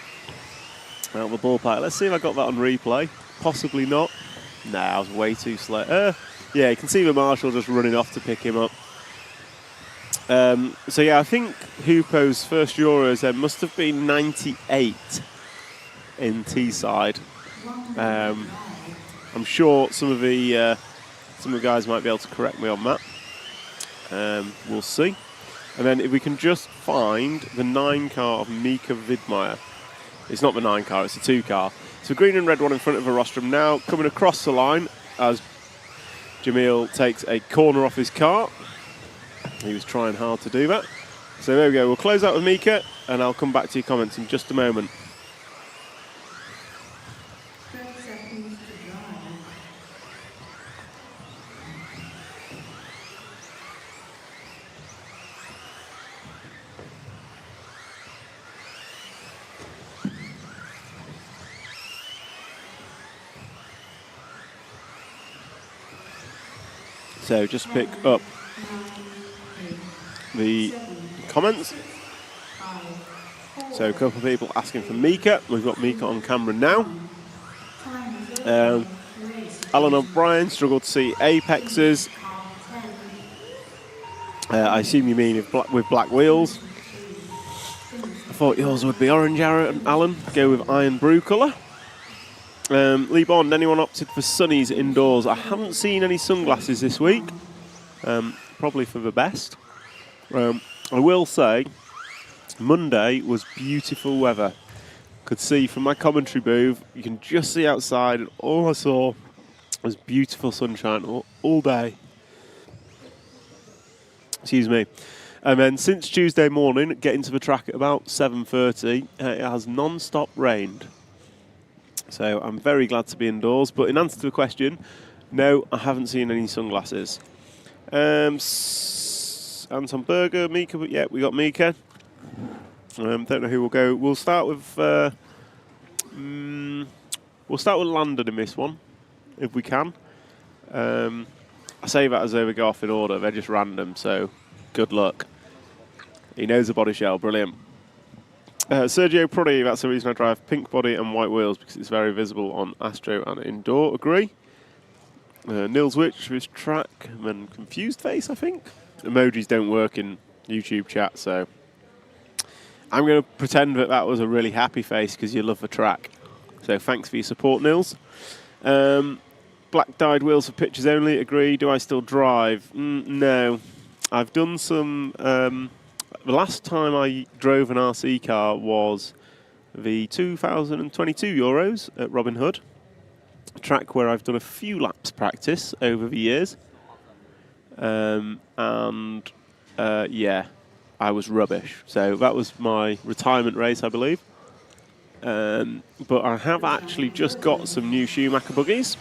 out of the ballpark. Let's see if I got that on replay. Possibly not. Nah, I was way too slow. Yeah, you can see the marshal just running off to pick him up. So yeah, I think Hoopo's first Euros then must have been 98 in Teesside. I'm sure some of the guys might be able to correct me on that. We'll see. And then if we can just find the 9 car of Mika Vidmeyer. It's not the 9 car, it's the 2 car. So green and red one in front of the rostrum now, coming across the line as Jamil takes a corner off his car. He was trying hard to do that. So there we go, we'll close out with Mika and I'll come back to your comments in just a moment. So just pick up the comments. So a couple of people asking for Mika. We've got Mika on camera now. Alan O'Brien struggled to see apexes. I assume you mean with black wheels. I thought yours would be orange, Alan. Go with iron brew colour. Lee Bond, anyone opted for sunnies indoors? I haven't seen any sunglasses this week. Probably for the best. I will say, Monday was beautiful weather. Could see from my commentary booth, you can just see outside, and all I saw was beautiful sunshine all day. Excuse me. And then since Tuesday morning, getting to the track at about 7:30, it has non-stop rained. So I'm very glad to be indoors. But in answer to the question, no, I haven't seen any sunglasses. Anton Berger, Mika, yeah, we got Mika. Don't know who will go. We'll start with Landon in this one, if we can. I say that as though we go off in order. They're just random, so good luck. He knows the body shell, brilliant. Sergio Prodi, that's the reason I drive pink body and white wheels, because it's very visible on Astro and indoor, agree. Nils Witch with track and then confused face, I think. Emojis don't work in YouTube chat, so I'm going to pretend that was a really happy face because you love the track. So thanks for your support, Nils. Black dyed wheels for pictures only, agree. Do I still drive? No. I've done some... the last time I drove an RC car was the 2022 Euros at Robin Hood, a track where I've done a few laps practice over the years. Yeah, I was rubbish. So that was my retirement race, I believe. But I have actually just got some new Schumacher buggies,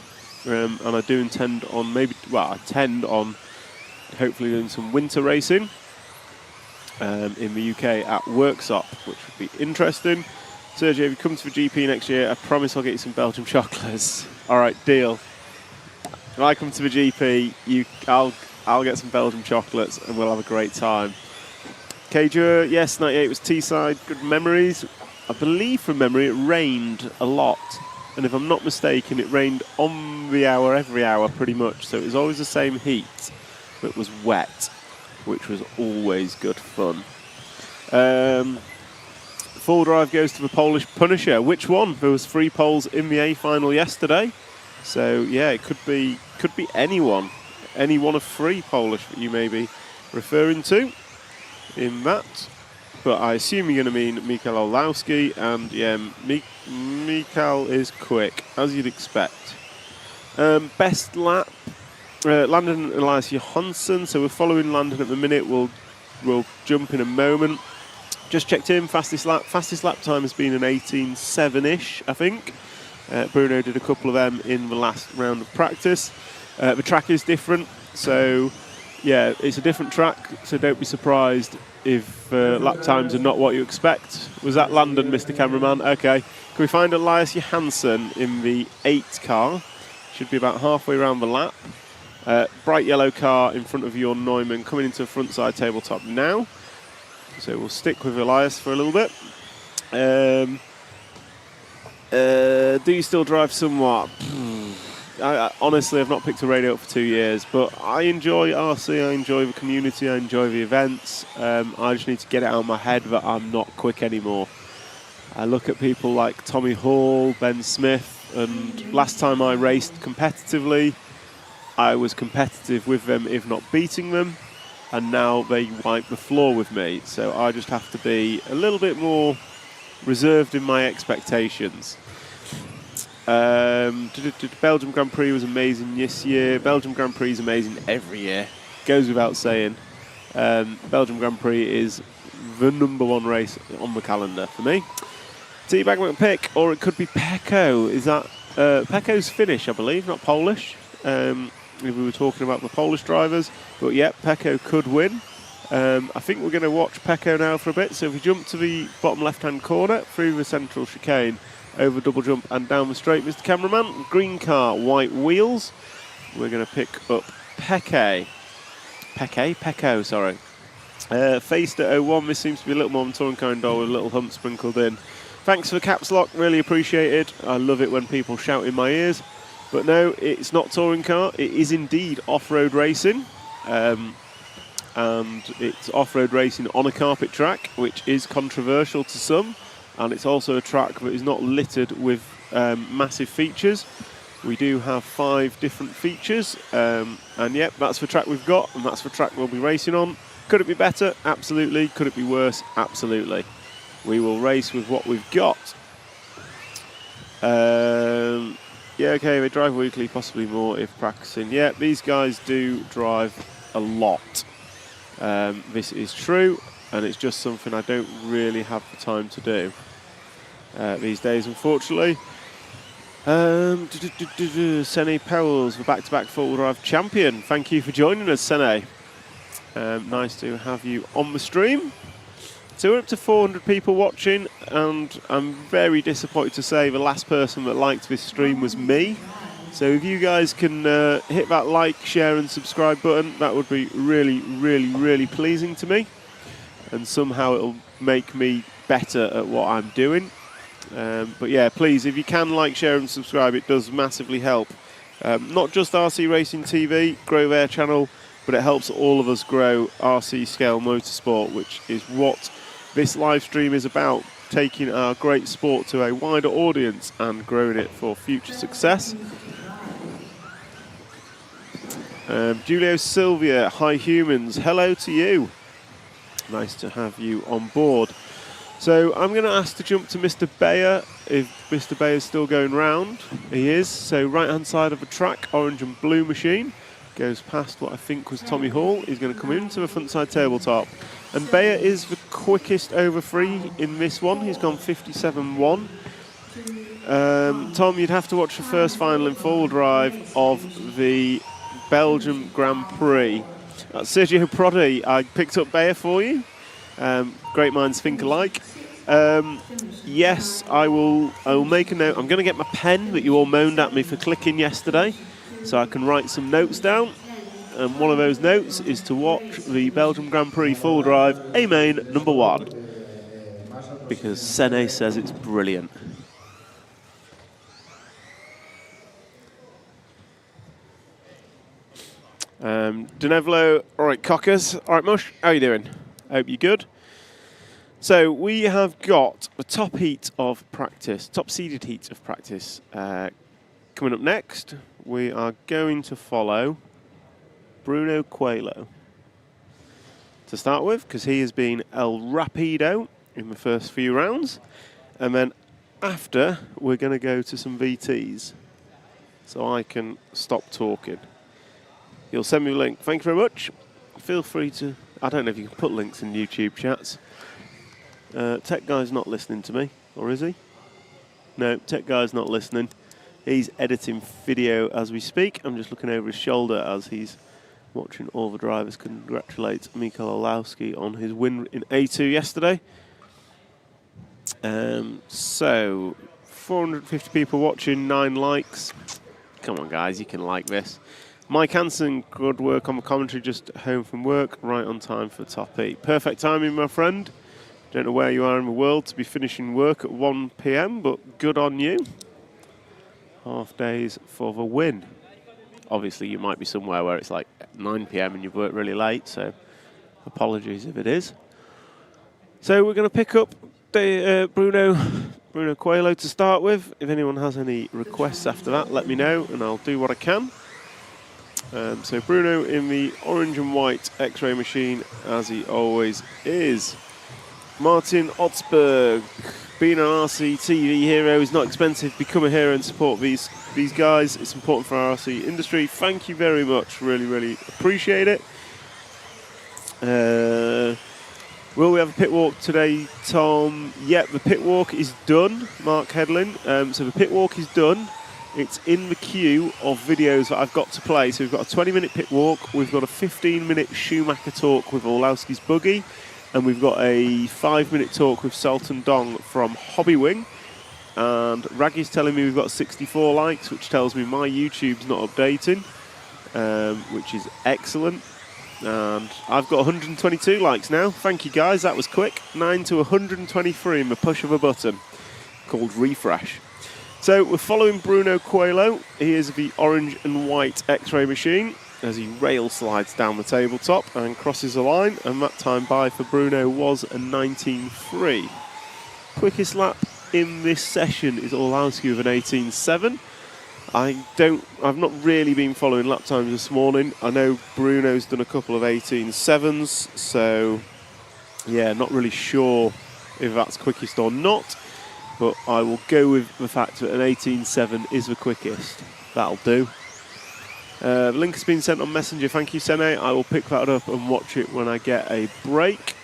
and I do intend on hopefully doing some winter racing in the UK at Worksop, which would be interesting. Sergio, if you come to the GP next year, I promise I'll get you some Belgian chocolates. All right, deal. If I come to the GP, I'll get some Belgian chocolates and we'll have a great time. Cajur, yes, 98 was Teesside. Good memories. I believe from memory it rained a lot. And if I'm not mistaken, it rained on the hour, every hour pretty much. So it was always the same heat, but it was wet, which was always good fun. Full drive goes to the Polish Punisher. Which one? There was 3 poles in the A final yesterday. So yeah, it could be anyone. Any one of 3 Polish that you may be referring to in that. But I assume you're going to mean Mikael Olowski, and yeah, Mikael is quick, as you'd expect. Best lap, Landon and Elias Johansson. So we're following Landon at the minute. We'll jump in a moment. Just checked in, fastest lap. Fastest lap time has been an 18.7-ish, I think. Bruno did a couple of them in the last round of practice. The track is different, so yeah, it's a different track, so don't be surprised if lap times are not what you expect. Was that Landon, Mr. Cameraman? Okay. Can we find Elias Johansson in the 8 car? Should be about halfway around the lap. Bright yellow car in front of your Neumann coming into a front side tabletop now. So we'll stick with Elias for a little bit. Do you still drive somewhat? Honestly, I've not picked a radio up for 2 years, but I enjoy RC, I enjoy the community, I enjoy the events. I just need to get it out of my head that I'm not quick anymore. I look at people like Tommy Hall, Ben Smith, and last time I raced competitively, I was competitive with them, if not beating them, and now they wipe the floor with me. So I just have to be a little bit more reserved in my expectations. Belgium Grand Prix was amazing this year. Belgium Grand Prix is amazing every year. Goes without saying. Belgium Grand Prix is the #1 race on the calendar for me. Teabag McPick, or it could be Pecco. Is that Pecco's Finnish, I believe, not Polish. We were talking about the Polish drivers, but yeah, Pecco could win. I think we're going to watch Pecco now for a bit. So if we jump to the bottom left-hand corner, through the central chicane, over double jump and down the straight, Mr. Cameraman. Green car, white wheels. We're going to pick up Pecco, sorry. Faced at 01, this seems to be a little more on touring car indoor with a little hump sprinkled in. Thanks for the caps lock, really appreciated. I love it when people shout in my ears. But no, it's not touring car, it is indeed off-road racing. And it's off-road racing on a carpet track, which is controversial to some. And it's also a track that is not littered with massive features. We do have 5 different features, and yep, that's the track we've got, and that's the track we'll be racing on. Could it be better? Absolutely. Could it be worse? Absolutely. We will race with what we've got. Yeah, okay, they drive weekly, possibly more if practicing. Yeah, these guys do drive a lot. This is true, and it's just something I don't really have the time to do these days, unfortunately. Sene Powells, the back-to-back four-wheel drive champion. Thank you for joining us, Sene. Nice to have you on the stream. So we're up to 400 people watching, and I'm very disappointed to say the last person that liked this stream was me. So if you guys can hit that like, share and subscribe button, that would be really, really, really pleasing to me. And somehow it'll make me better at what I'm doing. But yeah, please, if you can like, share and subscribe, it does massively help. Not just RC Racing TV, grow their channel, but it helps all of us grow RC Scale Motorsport, which is what this live stream is about, taking our great sport to a wider audience and growing it for future success. Julio Sylvia, hi humans, hello to you. Nice to have you on board. So I'm going to ask to jump to Mr. Bayer, if Mr. Bayer's still going round. He is. So right hand side of the track, orange and blue machine. Goes past what I think was Tommy Hall. He's going to come into the front side tabletop. And Bayer is the quickest over 3 in this one. He's gone 57.1. Tom, you'd have to watch the first final in full drive of the Belgium Grand Prix. That's Sergio Prodi. I picked up Bayer for you. Great minds think alike. Yes, I will make a note. I'm going to get my pen that you all moaned at me for clicking yesterday, so I can write some notes down. And one of those notes is to watch the Belgium Grand Prix full drive A-Main #1, because Sene says it's brilliant. Denevlo, all right, Cockers. All right, Mush, how are you doing? I hope you're good. So we have got the top heat of practice, top seeded heat of practice coming up next. We are going to follow Bruno Coelho to start with, because he has been El Rapido in the first few rounds. And then after, we're going to go to some VTs, so I can stop talking. You'll send me a link. Thank you very much. Feel free to... I don't know if you can put links in YouTube chats. Tech Guy's not listening to me, or is he? No, Tech Guy's not listening. He's editing video as we speak. I'm just looking over his shoulder as he's watching all the drivers congratulate Mikael Olowski on his win in A2 yesterday. So, 450 people watching, 9 likes. Come on, guys, you can like this. Mike Hansen, good work on the commentary, just home from work, right on time for top 8. Perfect timing, my friend. Don't know where you are in the world to be finishing work at 1 p.m, but good on you. Half days for the win. Obviously, you might be somewhere where it's like 9 p.m. and you've worked really late, so apologies if it is. So we're going to pick up Bruno Coelho to start with. If anyone has any requests after that, let me know and I'll do what I can. So Bruno in the orange and white X-ray machine, as he always is. Martin Otzberg, being an RC TV hero is not expensive. Become a hero and support these guys. It's important for our RC industry. Thank you very much. Really, really appreciate it. Will we have a pit walk today, Tom? Yep, the pit walk is done, Mark Headland. So the pit walk is done. It's in the queue of videos that I've got to play. So we've got a 20-minute pit walk. We've got a 15-minute Schumacher talk with Orlowski's Buggy. And we've got a 5-minute talk with Sultan Dong from Hobbywing. And Raggy's telling me we've got 64 likes, which tells me my YouTube's not updating, which is excellent. And I've got 122 likes now. Thank you, guys. That was quick. 9 to 123 in the push of a button called refresh. So we're following Bruno Coelho. He is the orange and white X-ray machine as he rail slides down the tabletop and crosses the line. And that time by for Bruno was a 19.3. Quickest lap in this session is Orlowski with an 18.7. I've not really been following lap times this morning. I know Bruno's done a couple of 18.7s, so yeah, not really sure if that's quickest or not, but I will go with the fact that an 18.7 is the quickest. That'll do. The link has been sent on Messenger. Thank you, Sene. I will pick that up and watch it when I get a break.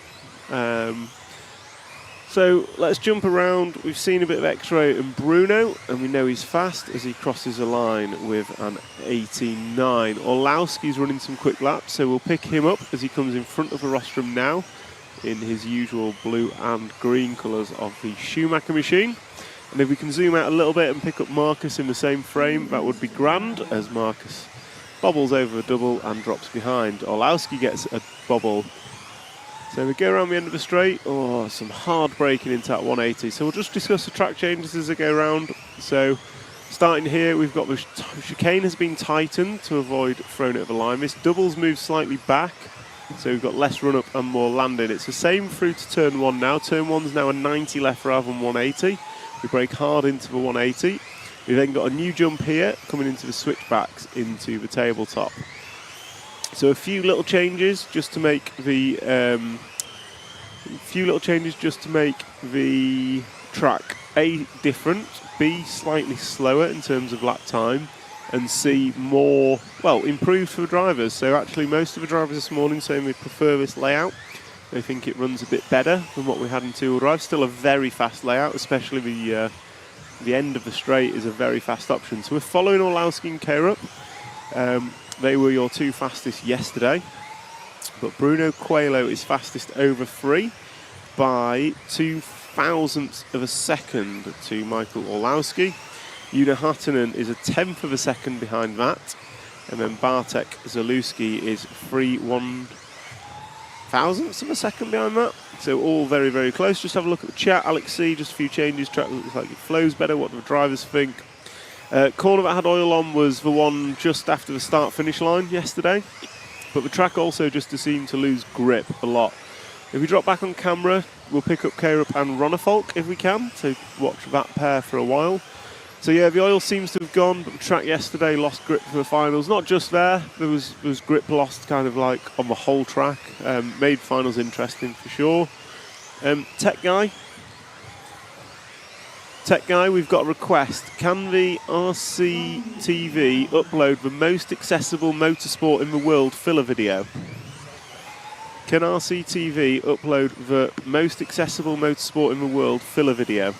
So let's jump around. We've seen a bit of X-ray and Bruno, and we know he's fast as he crosses the line with an 18.9. Orlowski's running some quick laps, so we'll pick him up as he comes in front of the rostrum now in his usual blue and green colours of the Schumacher machine. And if we can zoom out a little bit and pick up Marcus in the same frame, that would be grand, as Marcus bobbles over a double and drops behind. Orlowski gets a bobble. So we go around the end of the straight. Oh, some hard braking into that 180. So we'll just discuss the track changes as they go around. So starting here, we've got the chicane has been tightened to avoid throwing it over the line. This doubles move slightly back. So we've got less run up and more landing. It's the same through to turn 1 now. Turn 1's now a 90 left rather than 180. We brake hard into the 180. We've then got a new jump here coming into the switchbacks into the tabletop. So a few little changes just to make the track A different, B slightly slower in terms of lap time, and C more improved for the drivers. So actually most of the drivers this morning saying they prefer this layout. They think it runs a bit better than what we had in two-wheel drive. Still a very fast layout, especially the end of the straight is a very fast option. So we're following Orlowski and K-Rup. They were your two fastest yesterday, but Bruno Coelho is fastest over 3 by 0.02 of a second to Michael Orlowski. Una Hatanen is a 1/10 of a second behind that, and then Bartek Zalewski is 3/1000 of a second behind that. So all very, very close. Just have a look at the chat. Alex C, just a few changes. Track looks like it flows better. What do the drivers think? Corner that had oil on was the one just after the start-finish line yesterday, but the track also just seemed to lose grip a lot. If we drop back on camera, we'll pick up K-Rup and Ronnefolk if we can, so watch that pair for a while. So yeah, the oil seems to have gone, but the track yesterday lost grip for the finals. Not just there was grip lost kind of like on the whole track. Made finals interesting for sure. Tech Guy, we've got a request. Can the RCTV upload the most accessible motorsport in the world filler video? Can RCTV upload the most accessible motorsport in the world filler video?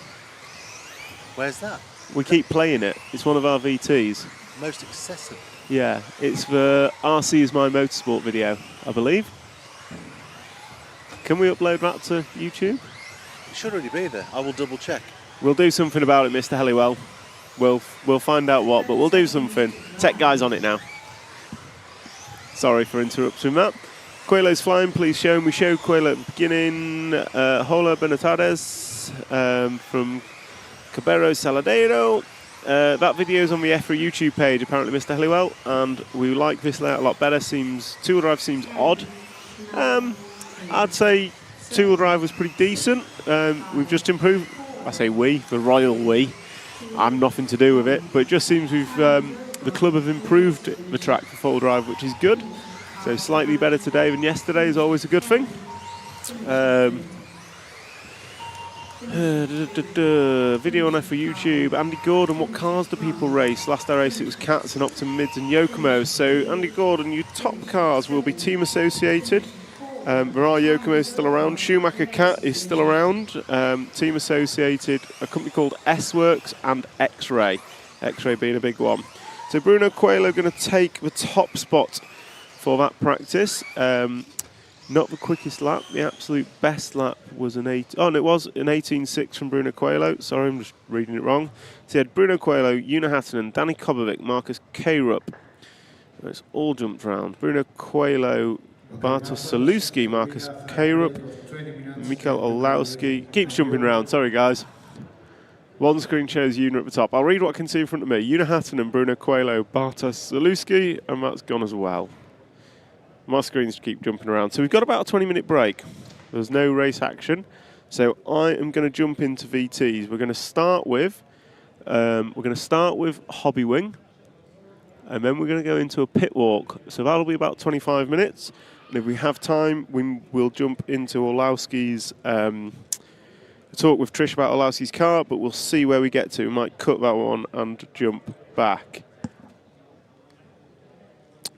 Where's that? We keep playing it. It's one of our VTs. Most accessible. Yeah, it's the RC is my motorsport video, I believe. Can we upload that to YouTube? It should already be there. I will double check. We'll do something about it, Mr. Helliwell. We'll find out what, but we'll do something. Tech guy's on it now. Sorry for interrupting that. Coelho's flying, please show him. We showed Coelho at the beginning. Hola Benitades from Cabero Saladero. That video's on the EFRA YouTube page, apparently, Mr. Helliwell, and we like this layout a lot better. Two-wheel drive seems odd. I'd say two-wheel drive was pretty decent. We've just improved. I say we, the royal we. I'm nothing to do with it, but it just seems the club have improved the track for four-wheel drive, which is good. So slightly better today than yesterday is always a good thing. Video on for YouTube. Andy Gordon, what cars do people race? Last I raced it was Cats and Optum Mids and Yokomos. So Andy Gordon, your top cars will be team associated. There are Yokomos still around. Schumacher Cat is still around. Team associated, a company called S-Works and X-Ray. X-Ray being a big one. So Bruno Coelho going to take the top spot for that practice. Not the quickest lap. The absolute best lap was an 18.6 from Bruno Coelho. Sorry, I'm just reading it wrong. So he had Bruno Coelho, Una Hattonen, Danny Kobovic, Marcus Krupp. It's all jumped round. Bruno Coelho, Bartosz Salewski, Marcus Krupp, Mikael Olowski. Keeps jumping round. Sorry, guys. One screen shows Una at the top. I'll read what I can see in front of me. Una Hattonen, Bruno Coelho, Bartosz Salewski, and that's gone as well. My screens keep jumping around. So we've got about a 20-minute break. There's no race action. So I am going to jump into VTs. We're going to start with Hobby Wing, and then we're going to go into a pit walk. So that'll be about 25 minutes. And if we have time, we'll jump into Olowski's talk with Trish about Olowski's car, but we'll see where we get to. We might cut that one and jump back.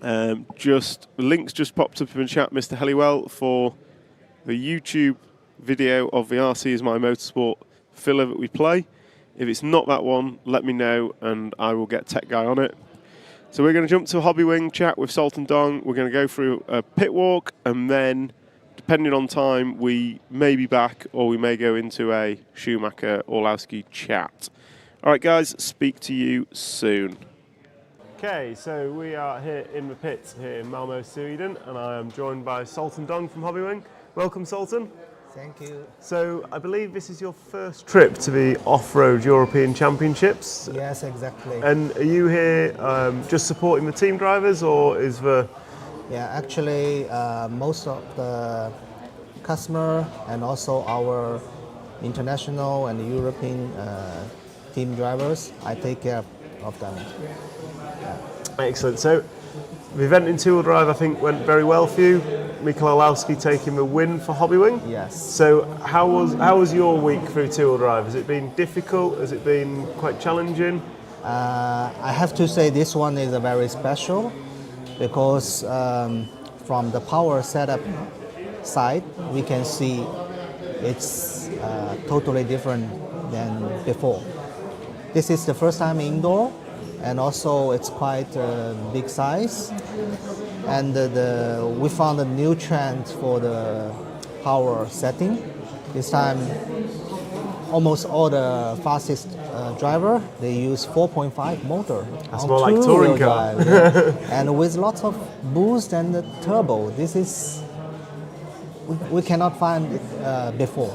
Links just popped up in the chat, Mr. Helliwell, for the YouTube video of the RC is my motorsport filler that we play. If it's not that one, let me know and I will get Tech Guy on it. So we're going to jump to a Hobby Wing chat with Sultan Dong. We're going to go through a pit walk, and then, depending on time, we may be back or we may go into a Schumacher Orlowski chat. All right, guys, speak to you soon. Okay, so we are here in the pits here in Malmo, Sweden, and I am joined by Sultan Dong from Hobby Wing. Welcome, Sultan. Thank you. So I believe this is your first trip to the Off-Road European Championships. Yes, exactly. And are you here just supporting the team drivers, or is the... Yeah, actually, most of the customer and also our international and European team drivers, I take care of them. Excellent. So the event in two-wheel drive, I think, went very well for you. Mikael Olowski taking the win for Hobby Wing. Yes. So how was your week through two-wheel drive? Has it been difficult? Has it been quite challenging? I have to say this one is a very special because from the power setup side, we can see it's totally different than before. This is the first time indoor, and also it's quite a big size. And we found a new trend for the power setting. This time, almost all the fastest driver, they use 4.5 motor. That's more like touring car. Drive, yeah. And with lots of boost and the turbo. This is, we cannot find it before.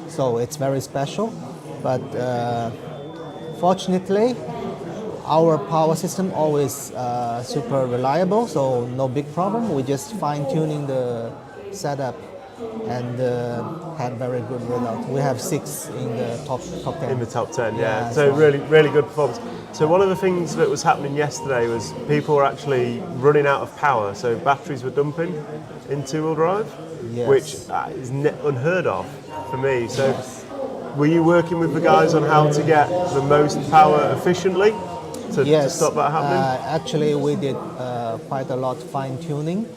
So it's very special. But fortunately, our power system always super reliable, so no big problem. We just fine-tuning the setup and had very good result. We have 6 in the top 10. In the top 10, yeah. So really good performance. So one of the things that was happening yesterday was people were actually running out of power, so batteries were dumping in two-wheel drive, Yes. which is unheard of for me. So were you working with the guys on how to get the most power efficiently to stop that happening? Actually, we did quite a lot fine-tuning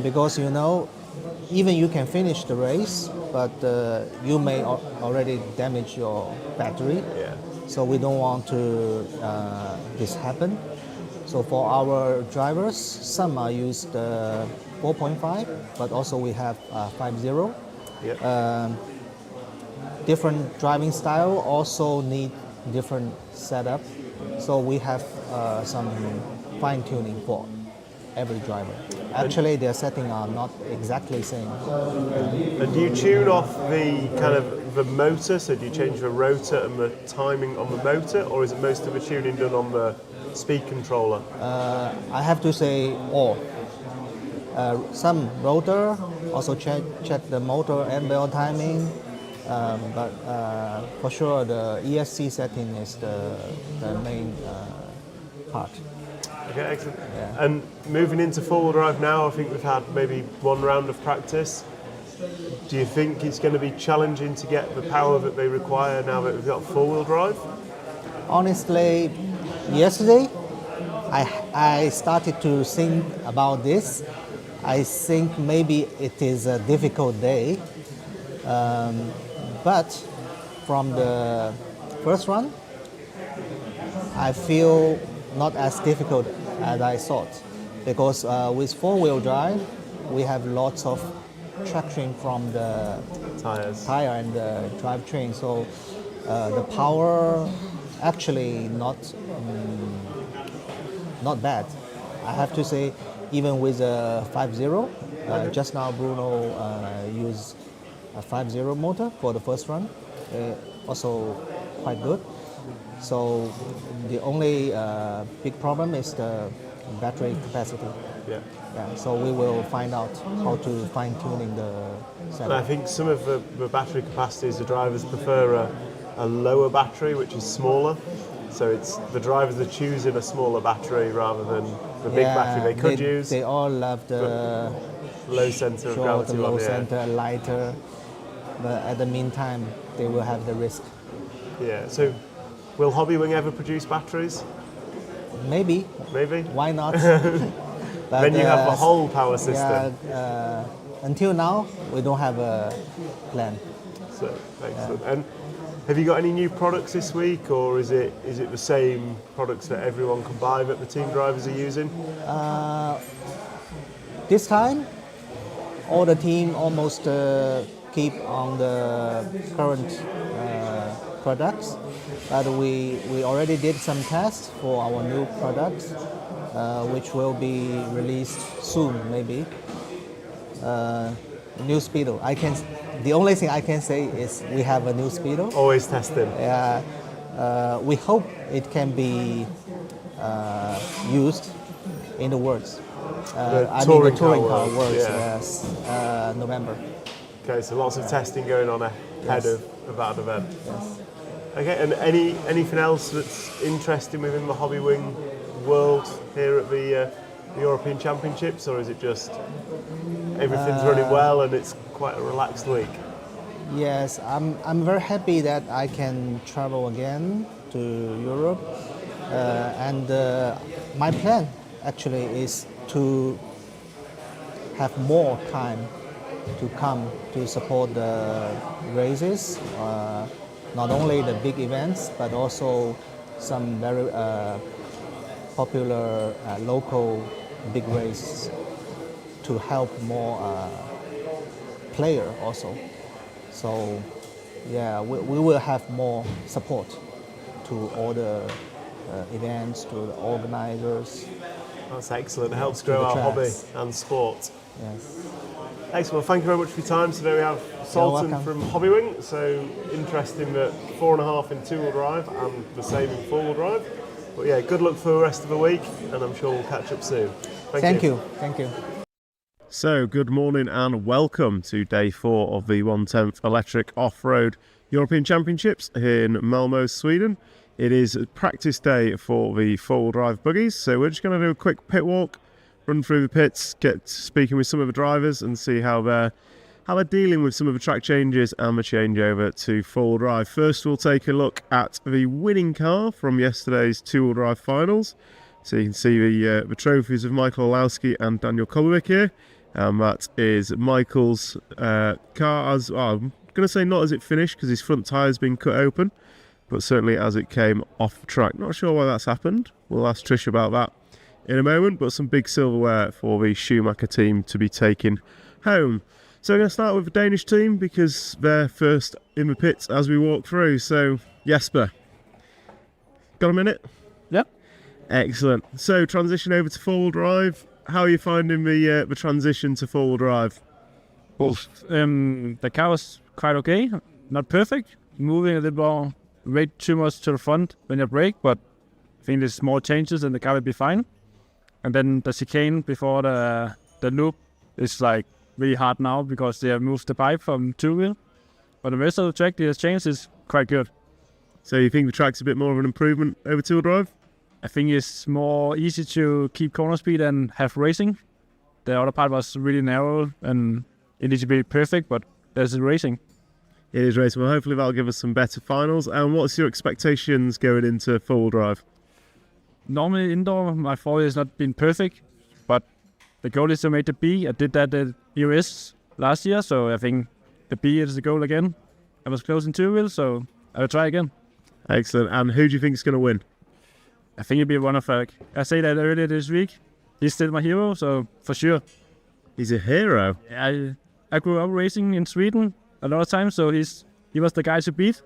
because, you know, even you can finish the race, but you may already damage your battery. Yeah. So we don't want to this happen. So for our drivers, some are used 4.5, but also we have 5.0. Yeah. Different driving style also need different setup. So we have some fine tuning for every driver. Actually, their setting are not exactly same. And do you tune off the kind of the motor? So do you change the rotor and the timing on the motor, or is it most of the tuning done on the speed controller? I have to say all. Some rotor, also check the motor and bell timing, but for sure the ESC setting is the main part. Okay, excellent. Yeah. And moving into four-wheel drive now, I think we've had maybe one round of practice. Do you think it's going to be challenging to get the power that they require now that we've got four-wheel drive? Honestly, yesterday I started to think about this. I think maybe it is a difficult day, but from the first run, I feel not as difficult as I thought, because with four-wheel drive, we have lots of traction from the tire and the drivetrain, so the power actually not bad. I have to say, even with a 5.0, just now Bruno used a 5.0 motor for the first run, also quite good. So the only big problem is the battery capacity. Yeah. Yeah. So we will find out how to fine tuning the setup. And I think some of the battery capacities, the drivers prefer a lower battery, which is smaller. So it's the drivers are choosing a smaller battery rather than the big battery they could use. They all love the low center of gravity the low one, center, lighter. But at the meantime, they will have the risk. Yeah. So will Hobbywing ever produce batteries? Maybe. Maybe. Why not? But, then you have the whole power system. Yeah, until now, we don't have a plan. So excellent. And have you got any new products this week, or is it the same products that everyone can buy that the team drivers are using? This time, all the team almost keep on the current products, but we already did some tests for our new products, which will be released soon, maybe. New Speedo. The only thing I can say is we have a new Speedo. Always testing. We hope it can be used in the Worlds. The touring car Worlds, yes, November. Okay, so lots of testing going on ahead of that event. Yes. Okay, and anything else that's interesting within the Hobbywing world here at the European Championships, or is it just everything's running well and it's quite a relaxed week? Yes, I'm very happy that I can travel again to Europe, and my plan actually is to have more time to come to support the races, not only the big events but also some very popular local big races to help more player also. So yeah, we will have more support to all the events, to the organizers. That's excellent. It helps grow our hobby and sport. Yes. Excellent. Well, thank you very much for your time. So there we have Sultan from Hobbywing. So interesting that 4.5 in two-wheel drive and the same in four-wheel drive. But yeah, good luck for the rest of the week, and I'm sure we'll catch up soon. Thank you. Thank you. So, good morning and welcome to day 4 of the 1/10th Electric Off-Road European Championships here in Malmo, Sweden. It is practice day for the four-wheel drive buggies, so we're just going to do a quick pit walk, run through the pits, get speaking with some of the drivers and see how they're dealing with some of the track changes and the changeover to four-wheel drive. First, we'll take a look at the winning car from yesterday's two-wheel drive finals. So you can see the trophies of Michael Olowski and Daniel Kolowick here. And that is Michael's car. As I'm going to say not as it finished because his front tyre's been cut open, but certainly as it came off the track. Not sure why that's happened. We'll ask Trish about that in a moment, but some big silverware for the Schumacher team to be taken home. So we're going to start with the Danish team because they're first in the pits as we walk through. So Jesper, got a minute? Yep. Excellent. So transition over to four-wheel drive. How are you finding the transition to four-wheel drive? Well, the car was quite okay. Not perfect. Moving a little more, way too much to the front when you brake, but I think there's small changes and the car will be fine. And then the chicane before the loop is like really hard now because they have moved the pipe from two-wheel. But the rest of the track, the change is quite good. So you think the track's a bit more of an improvement over two-wheel drive? I think it's more easy to keep corner speed and have racing. The other part was really narrow and it needs to be perfect, but there's racing. It is racing. Well, hopefully that'll give us some better finals. And what's your expectations going into four-wheel drive? Normally indoor, my four-wheel has not been perfect, but the goal is to make the B. I did that at US last year, so I think the B is the goal again. I was close in two-wheel, so I will try again. Excellent. And who do you think is going to win? I think it'll be one of I say that earlier this week. He's still my hero, so for sure. He's a hero. I grew up racing in Sweden a lot of times, so he was the guy to beat,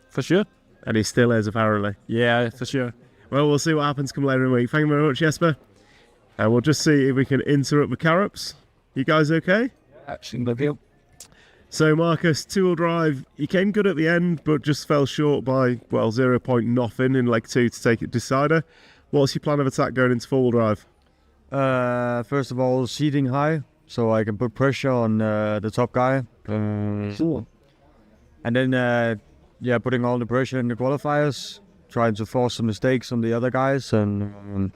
for sure. And he still is, apparently. Yeah, for sure. Well, we'll see what happens come later in the week. Thank you very much, Jesper. And we'll just see if we can interrupt the carrots. You guys okay? Absolutely. So, Marcus, two-wheel drive, you came good at the end, but just fell short by, well, 0 point nothing in leg 2 to take it decider. What's your plan of attack going into four-wheel drive? First of all, seating high, so I can put pressure on the top guy. And then, putting all the pressure in the qualifiers, trying to force some mistakes on the other guys, and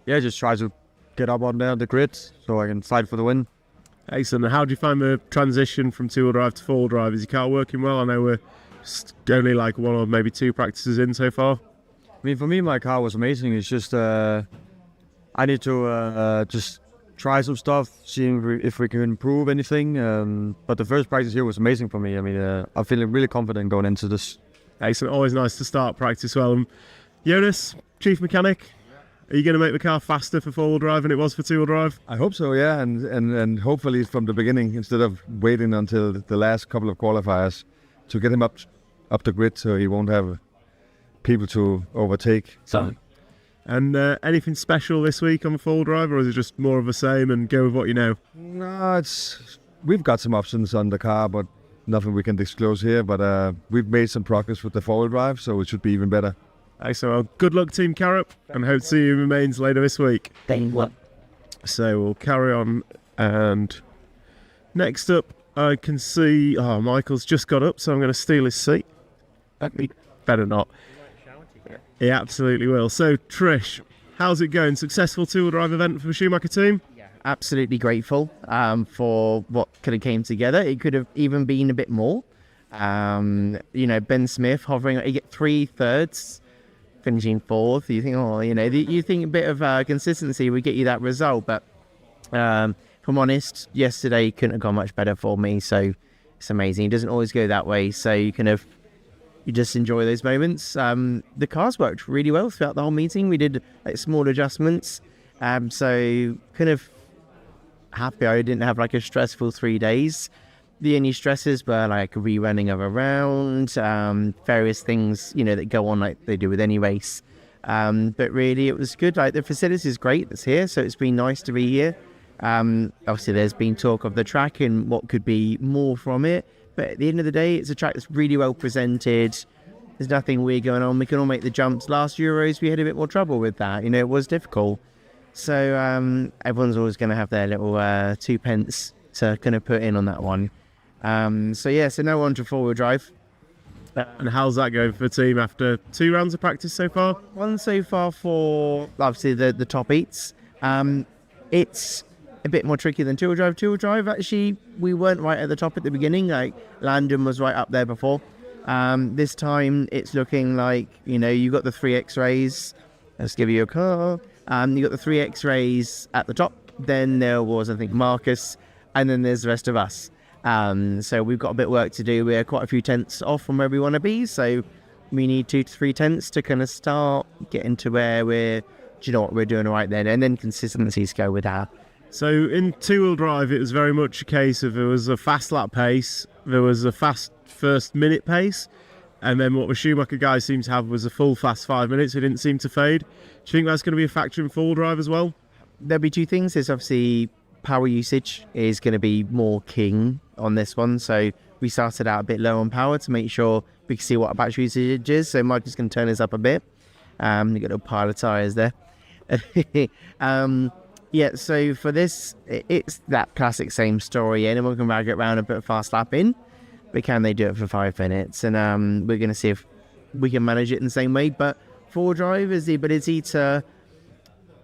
just try to get up on there, the grid, so I can fight for the win. Excellent. And how do you find the transition from two-wheel drive to four-wheel drive? Is your car working well? I know we're only like one or maybe two practices in so far. I mean, for me, my car was amazing. It's just I need to just try some stuff, seeing if we can improve anything. But the first practice here was amazing for me. I mean, I'm feeling really confident going into this. Excellent. Always nice to start practice well. Jonas, chief mechanic, are you going to make the car faster for four-wheel drive than it was for two-wheel drive? I hope so, yeah, and hopefully from the beginning instead of waiting until the last couple of qualifiers to get him up the grid so he won't have people to overtake. And anything special this week on the four-wheel drive, or is it just more of the same and go with what you know? No, we've got some options on the car, but nothing we can disclose here. But we've made some progress with the four-wheel drive, so it should be even better. Excellent. Well, good luck, Team Carrot, and hope to see you in the mains later this week. Thank you. So we'll carry on, and next up I can see Michael's just got up, so I'm going to steal his seat. Better not. He absolutely will. So Trish, how's it going? Successful two-wheel drive event for the Schumacher team? Absolutely grateful for what could have came together. It could have even been a bit more. Ben Smith hovering, you get 3/3, finishing fourth. You think, you think a bit of consistency would get you that result. But if I'm honest, yesterday couldn't have gone much better for me. So it's amazing. It doesn't always go that way. So you just enjoy those moments. The cars worked really well throughout the whole meeting. We did small adjustments. So kind of happy I didn't have a stressful 3 days. The only stresses were rerunning of a round, various things, that go on like they do with any race. But really it was good. The facility is great that's here, so it's been nice to be here. Obviously there's been talk of the track and what could be more from it. But at the end of the day, it's a track that's really well presented. There's nothing weird going on. We can all make the jumps. Last Euros, we had a bit more trouble with that. It was difficult. So everyone's always going to have their little 2 pence to kind of put in on that one. So no one to four-wheel drive. And how's that going for the team after 2 rounds of practice so far? One so far for, obviously, the top eats. It's a bit more tricky than two-wheel drive. Two-wheel drive, actually, we weren't right at the top at the beginning. Landon was right up there before. This time, it's looking like, you got the 3 X-rays. Let's give you a car. You got the 3 X-rays at the top. then there was, I think, Marcus, and then there's the rest of us. So we've got a bit of work to do. We're quite a few tenths off from where we want to be, so we need 2 to 3 tenths to kind of start getting to where we're, do you know what, we're doing all right then, and then consistencies go with that. So in two-wheel drive, it was very much a case of there was a fast lap pace, there was a fast first minute pace, and then what the Schumacher guy seemed to have was a full fast 5 minutes. It didn't seem to fade. Do you think that's going to be a factor in four-wheel drive as well? There'll be 2 things. There's obviously power usage is going to be more king on this one. So we started out a bit low on power to make sure we can see what our battery usage is. So Mike is going to turn this up a bit. You got a little pile of tyres there. Yeah, so for this, it's that classic same story. Anyone can rag it around and put a fast lap in, but can they do it for 5 minutes? And we're going to see if we can manage it in the same way. But four-wheel drive is the ability to,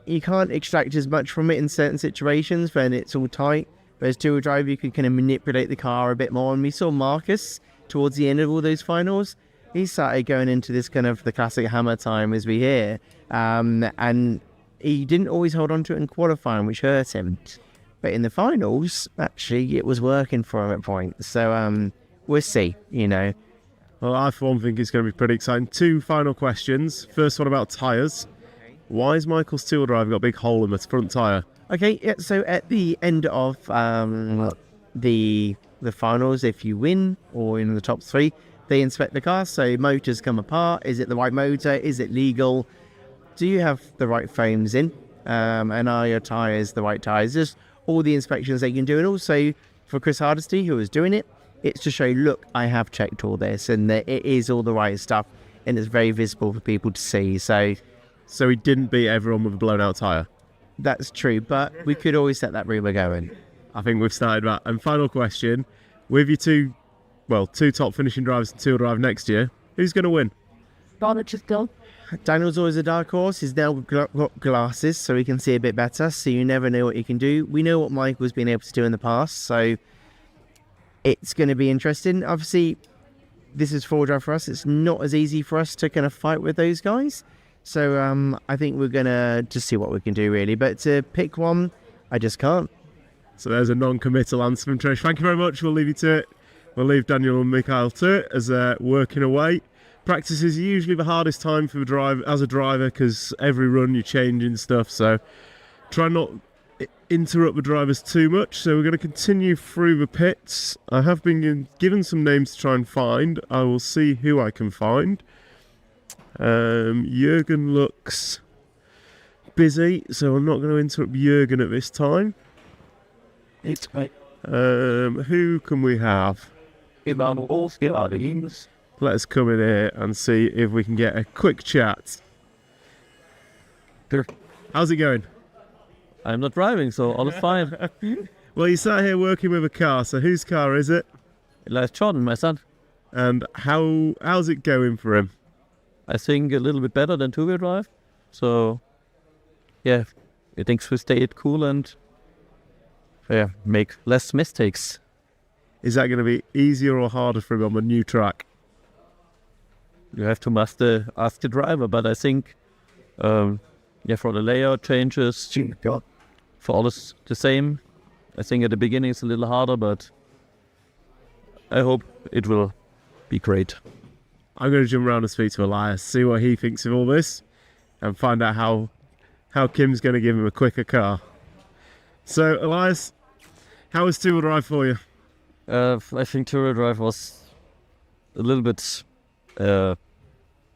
you can't extract as much from it in certain situations when it's all tight. Whereas two-wheel drive, you can kind of manipulate the car a bit more. And we saw Marcus towards the end of all those finals. He started going into this kind of the classic hammer time as we hear. And he didn't always hold on to it in qualifying, which hurt him. But in the finals, actually, it was working for him at points. So we'll see, you know. Well, I for one think it's going to be pretty exciting. 2 final questions. First one about tyres. Why has Michael's two-wheel drive got a big hole in the front tyre? Okay, yeah, so at the end of the finals, if you win or in the top 3, they inspect the car. So motors come apart. Is it the right motor? Is it legal? Do you have the right frames in? And are your tyres the right tyres? Just all the inspections they can do. And also for Chris Hardesty, who was doing it, it's to show, look, I have checked all this and that it is all the right stuff and it's very visible for people to see. So he didn't beat everyone with a blown out tyre? That's true, but we could always set that rumour going. I think we've started that. And final question, with your two top finishing drivers in two-wheel drive next year, who's going to win? Daniel's always a dark horse. He's now got glasses so he can see a bit better, so you never know what he can do. We know what Michael's been able to do in the past, so it's going to be interesting. Obviously, this is four-wheel drive for us. It's not as easy for us to kind of fight with those guys. So I think we're going to just see what we can do, really. But to pick one, I just can't. So there's a non-committal answer from Trish. Thank you very much. We'll leave you to it. We'll leave Daniel and Mikhail to it as they're working away. Practice is usually the hardest time for as a driver because every run you're changing stuff. So try not interrupt the drivers too much. So we're going to continue through the pits. I have been given some names to try and find. I will see who I can find. Jürgen looks busy, so I'm not going to interrupt Jürgen at this time. It's great. Who can we have? Let's come in here and see if we can get a quick chat. How's it going? I'm not driving, so all is fine. Well, you sat here working with a car, so whose car is it? Elias Jordan, my son. And how's it going for him? I think a little bit better than two-wheel drive. So, yeah, I think we stay it cool and make less mistakes. Is that going to be easier or harder for him on the new track? You have to ask the driver, but I think, for the layout changes, for all is the same. I think at the beginning it's a little harder, but I hope it will be great. I'm going to jump around and speak to Elias, see what he thinks of all this, and find out how Kim's going to give him a quicker car. So, Elias, how was two-wheel drive for you? I think two-wheel drive was a little bit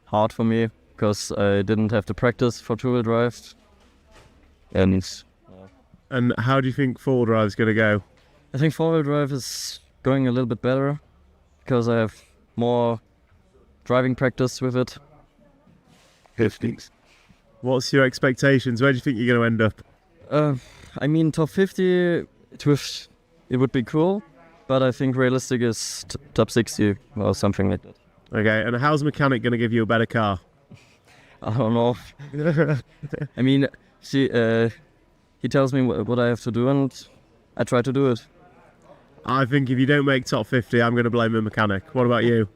hard for me because I didn't have the practice for two-wheel drive. And how do you think four-wheel drive is going to go? I think four-wheel drive is going a little bit better because I have more driving practice with it. What's your expectations? Where do you think you're going to end up? I mean, top 50, it would be cool, but I think realistic is top 60 or something like that. Okay, and how's the mechanic going to give you a better car? I don't know. I mean, he tells me what I have to do and I try to do it. I think if you don't make top 50, I'm going to blame the mechanic. What about you?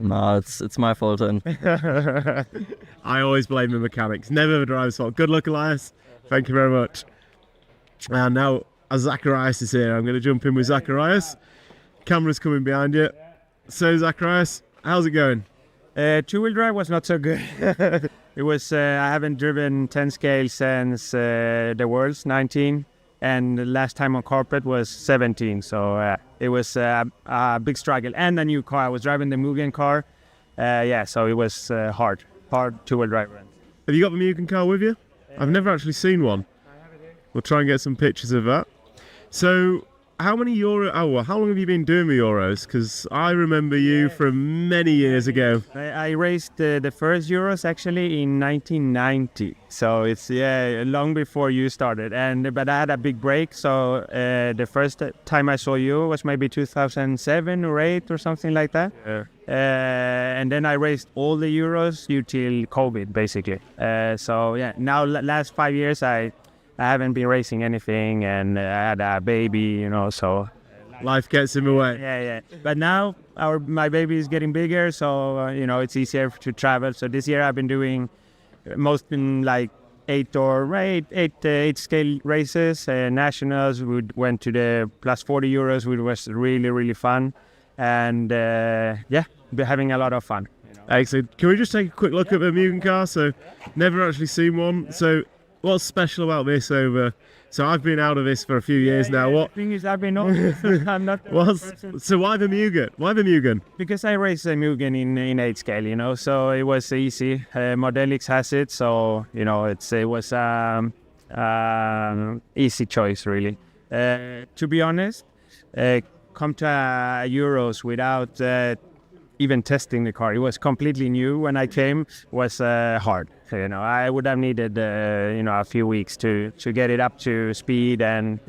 No, it's my fault then. I always blame the mechanics. Never the driver's fault. Good luck, Elias. Thank you very much. And now, as Zacharias is here, I'm going to jump in with Zacharias. Camera's coming behind you. So, Zacharias, how's it going? Two-wheel drive was not so good. It was, I haven't driven 10 scale since the Worlds 19, and the last time on carpet was 17. So it was a big struggle. And a new car. I was driving the Mugen car. So it was hard two-wheel drive. Have you got the Mugen car with you? I've never actually seen one. We'll try and get some pictures of that. So, how many how long have you been doing the Euros? Because I remember you from many years ago. I raced the first Euros actually in 1990, so it's long before you started. But I had a big break, so the first time I saw you was maybe 2007 or 8 or something like that. Yeah. And then I raced all the Euros until COVID, basically. Now last 5 years I haven't been racing anything, and I had a baby, so life gets in the way. Yeah. But now my baby is getting bigger, so it's easier to travel. So this year I've been doing most in like 8 scale races, nationals. We went to the plus 40 Euros, which was really, really fun, and been having a lot of fun. Excellent. Can we just take a quick look at the Mugen car? So, never actually seen one. So, what's special about this so I've been out of this for a few years now. What the thing is, I've been not. I'm not. So why the Mugen? Why the Mugen? Because I raced a Mugen in 8 scale, so it was easy. Modelix has it, so it was easy choice really. To be honest, come to Euros without even testing the car. It was completely new when I came. Was hard. I would have needed a few weeks to get it up to speed, and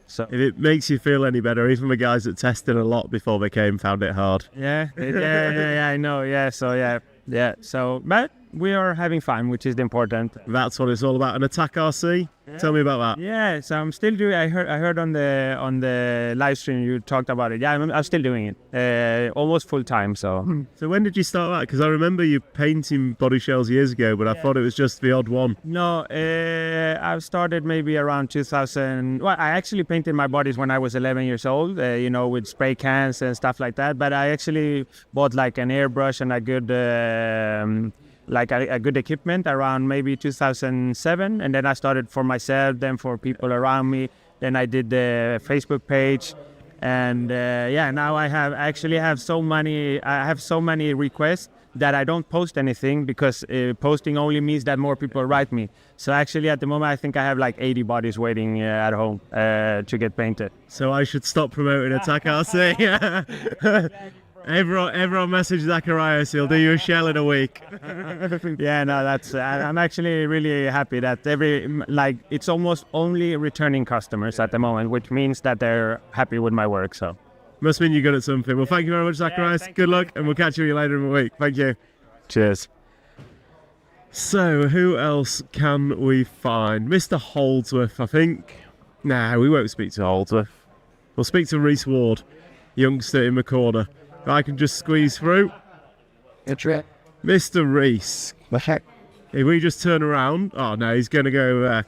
so if it makes you feel any better, even the guys that tested a lot before they came found it hard. Yeah, I know. So but we are having fun, which is important. That's what it's all about. An Attack RC. Yeah. Tell me about that. Yeah, so I'm still doing. I heard on the live stream you talked about it. Yeah, I'm still doing it, almost full time. So. So when did you start that? Because I remember you painting body shells years ago, but I thought it was just the odd one. No, I started maybe around 2000. Well, I actually painted my bodies when I was 11 years old. With spray cans and stuff like that. But I actually bought like an airbrush and a good. A good equipment around maybe 2007, and then I started for myself, then for people around me. Then I did the Facebook page, and now I have so many requests that I don't post anything, because posting only means that more people write me. So actually at the moment I think I have like 80 bodies waiting at home to get painted. So I should stop promoting Attack RC. Everyone message Zacharias, he'll do you a shell in a week. That's I'm actually really happy that it's almost only returning customers at the moment, which means that they're happy with my work. So must mean you're good at something. Well, thank you very much, Zacharias. Good luck, and we'll catch you later in the week. Thank you. Cheers. So who else can we find? Mr. Holdsworth, I think. Nah, we won't speak to Holdsworth. We'll speak to Reese Ward, youngster in the corner. I can just squeeze through. That's right. Mr. Reese. What heck? If we just turn around. Oh no, he's going to go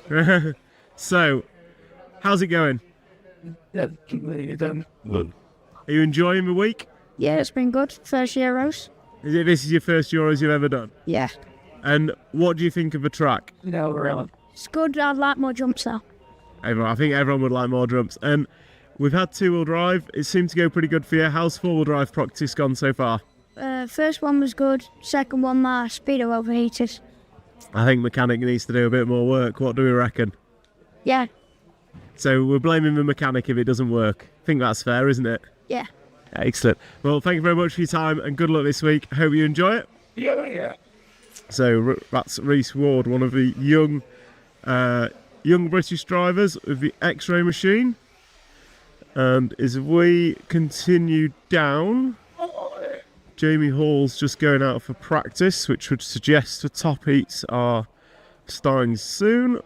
there. So, how's it going? Good. Are you enjoying the week? Yeah, it's been good. First Euros. This is your first Euros you've ever done? Yeah. And what do you think of the track? No, really. It's good. I'd like more jumps though. I think everyone would like more jumps. And we've had 2-wheel drive. It seemed to go pretty good for you. How's 4-wheel drive practice gone so far? First one was good. Second one, my speedo overheated. I think mechanic needs to do a bit more work. What do we reckon? Yeah. So we're blaming the mechanic if it doesn't work. I think that's fair, isn't it? Yeah. Excellent. Well, thank you very much for your time, and good luck this week. Hope you enjoy it. Yeah. So that's Reese Ward, one of the young British drivers of the X-ray machine. And as we continue down, Jamie Hall's just going out for practice, which would suggest the top heats are starting soon.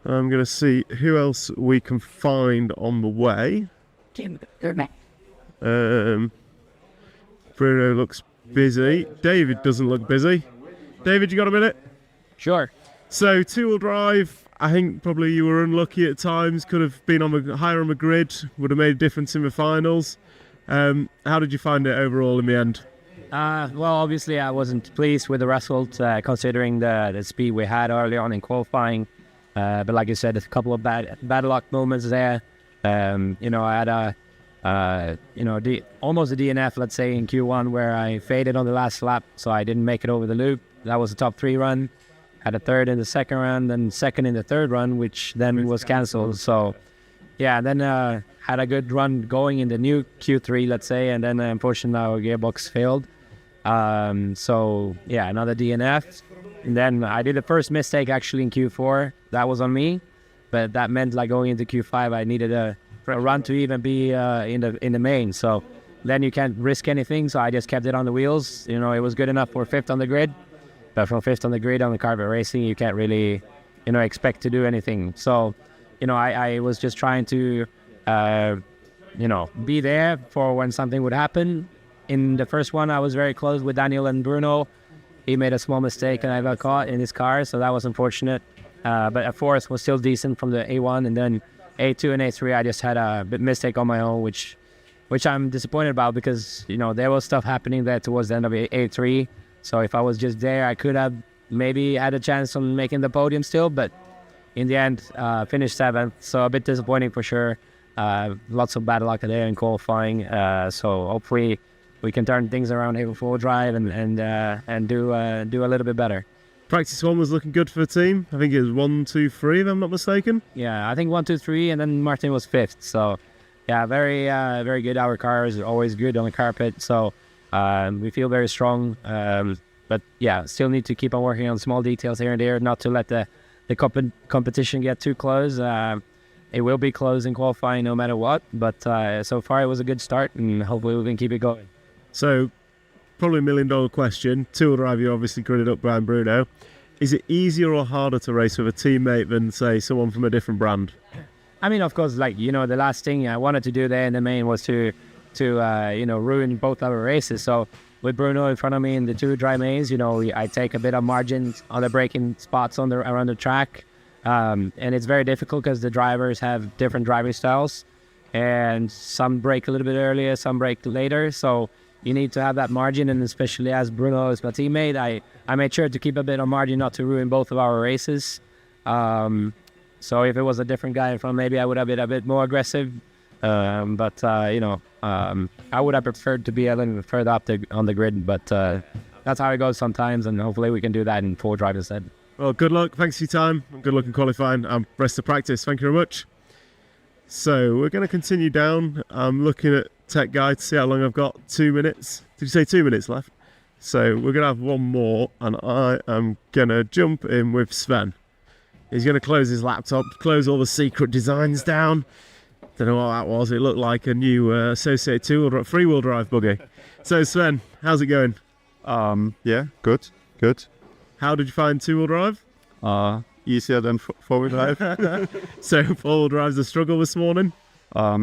I'm going to see who else we can find on the way. Bruno looks busy. David doesn't look busy. David, you got a minute? Sure. So 2-wheel drive, I think probably you were unlucky at times, could have been higher on the grid, would have made a difference in the finals. How did you find it overall in the end? Well, obviously I wasn't pleased with the result considering the speed we had early on in qualifying. But like I said, a couple of bad luck moments there. I had almost a DNF, let's say, in Q1 where I faded on the last lap, so I didn't make it over the loop. That was a top 3 run. Had a third in the second run, then second in the third run, which then was cancelled. So, yeah, then had a good run going in the new Q3, let's say, and then unfortunately our gearbox failed. So, yeah, another DNF. And then I did the first mistake actually in Q4. That was on me, but that meant like going into Q5, I needed a run to even be in the main. So then you can't risk anything. So I just kept it on the wheels. It was good enough for 5th on the grid. But from 5th on the grid on the carpet racing, you can't really, expect to do anything. So, I was just trying to, be there for when something would happen. In the first one, I was very close with Daniel and Bruno. He made a small mistake and I got caught in his car, so that was unfortunate. But a 4th was still decent from the A1, and then A2 and A3, I just had a bit mistake on my own, which I'm disappointed about because, there was stuff happening there towards the end of A3. So if I was just there, I could have maybe had a chance on making the podium still, but in the end, finished 7th. So a bit disappointing for sure. Lots of bad luck there in qualifying. So hopefully we can turn things around here before drive and do a little bit better. Practice 1 was looking good for the team. I think it was 1, 2, 3, if I'm not mistaken. Yeah, I think 1, 2, 3, and then Martin was 5th. So yeah, very very good. Our cars are always good on the carpet. So we feel very strong, but yeah, still need to keep on working on small details here and there, not to let the competition get too close. It will be close in qualifying no matter what, but so far it was a good start, and hopefully we can keep it going. So, probably $1 million question. 2-wheel drive, you obviously gridded up Brian Bruno. Is it easier or harder to race with a teammate than, say, someone from a different brand? I mean, of course, the last thing I wanted to do there in the main was to ruin both our races. So with Bruno in front of me in the 2 dry mains, I take a bit of margins on the braking spots around the track. And it's very difficult because the drivers have different driving styles, and some brake a little bit earlier, some brake later. So you need to have that margin, and especially as Bruno is my teammate, I made sure to keep a bit of margin not to ruin both of our races. So if it was a different guy in front, maybe I would have been a bit more aggressive. I would have preferred to be a little bit further up on the grid, but that's how it goes sometimes, and hopefully we can do that in 4 drive instead. Well, good luck. Thanks for your time, and good luck in qualifying, and rest of practice. Thank you very much. So we're going to continue down. I'm looking at Tech Guy to see how long I've got. 2 minutes. Did you say 2 minutes left? So we're going to have one more, and I am going to jump in with Sven. He's going to close his laptop, close all the secret designs down. Don't know what that was. It looked like a new associated 3-wheel drive buggy. So Sven, how's it going? Yeah, good. How did you find 2-wheel drive? Easier than 4-wheel drive. So 4-wheel drive's a struggle this morning? A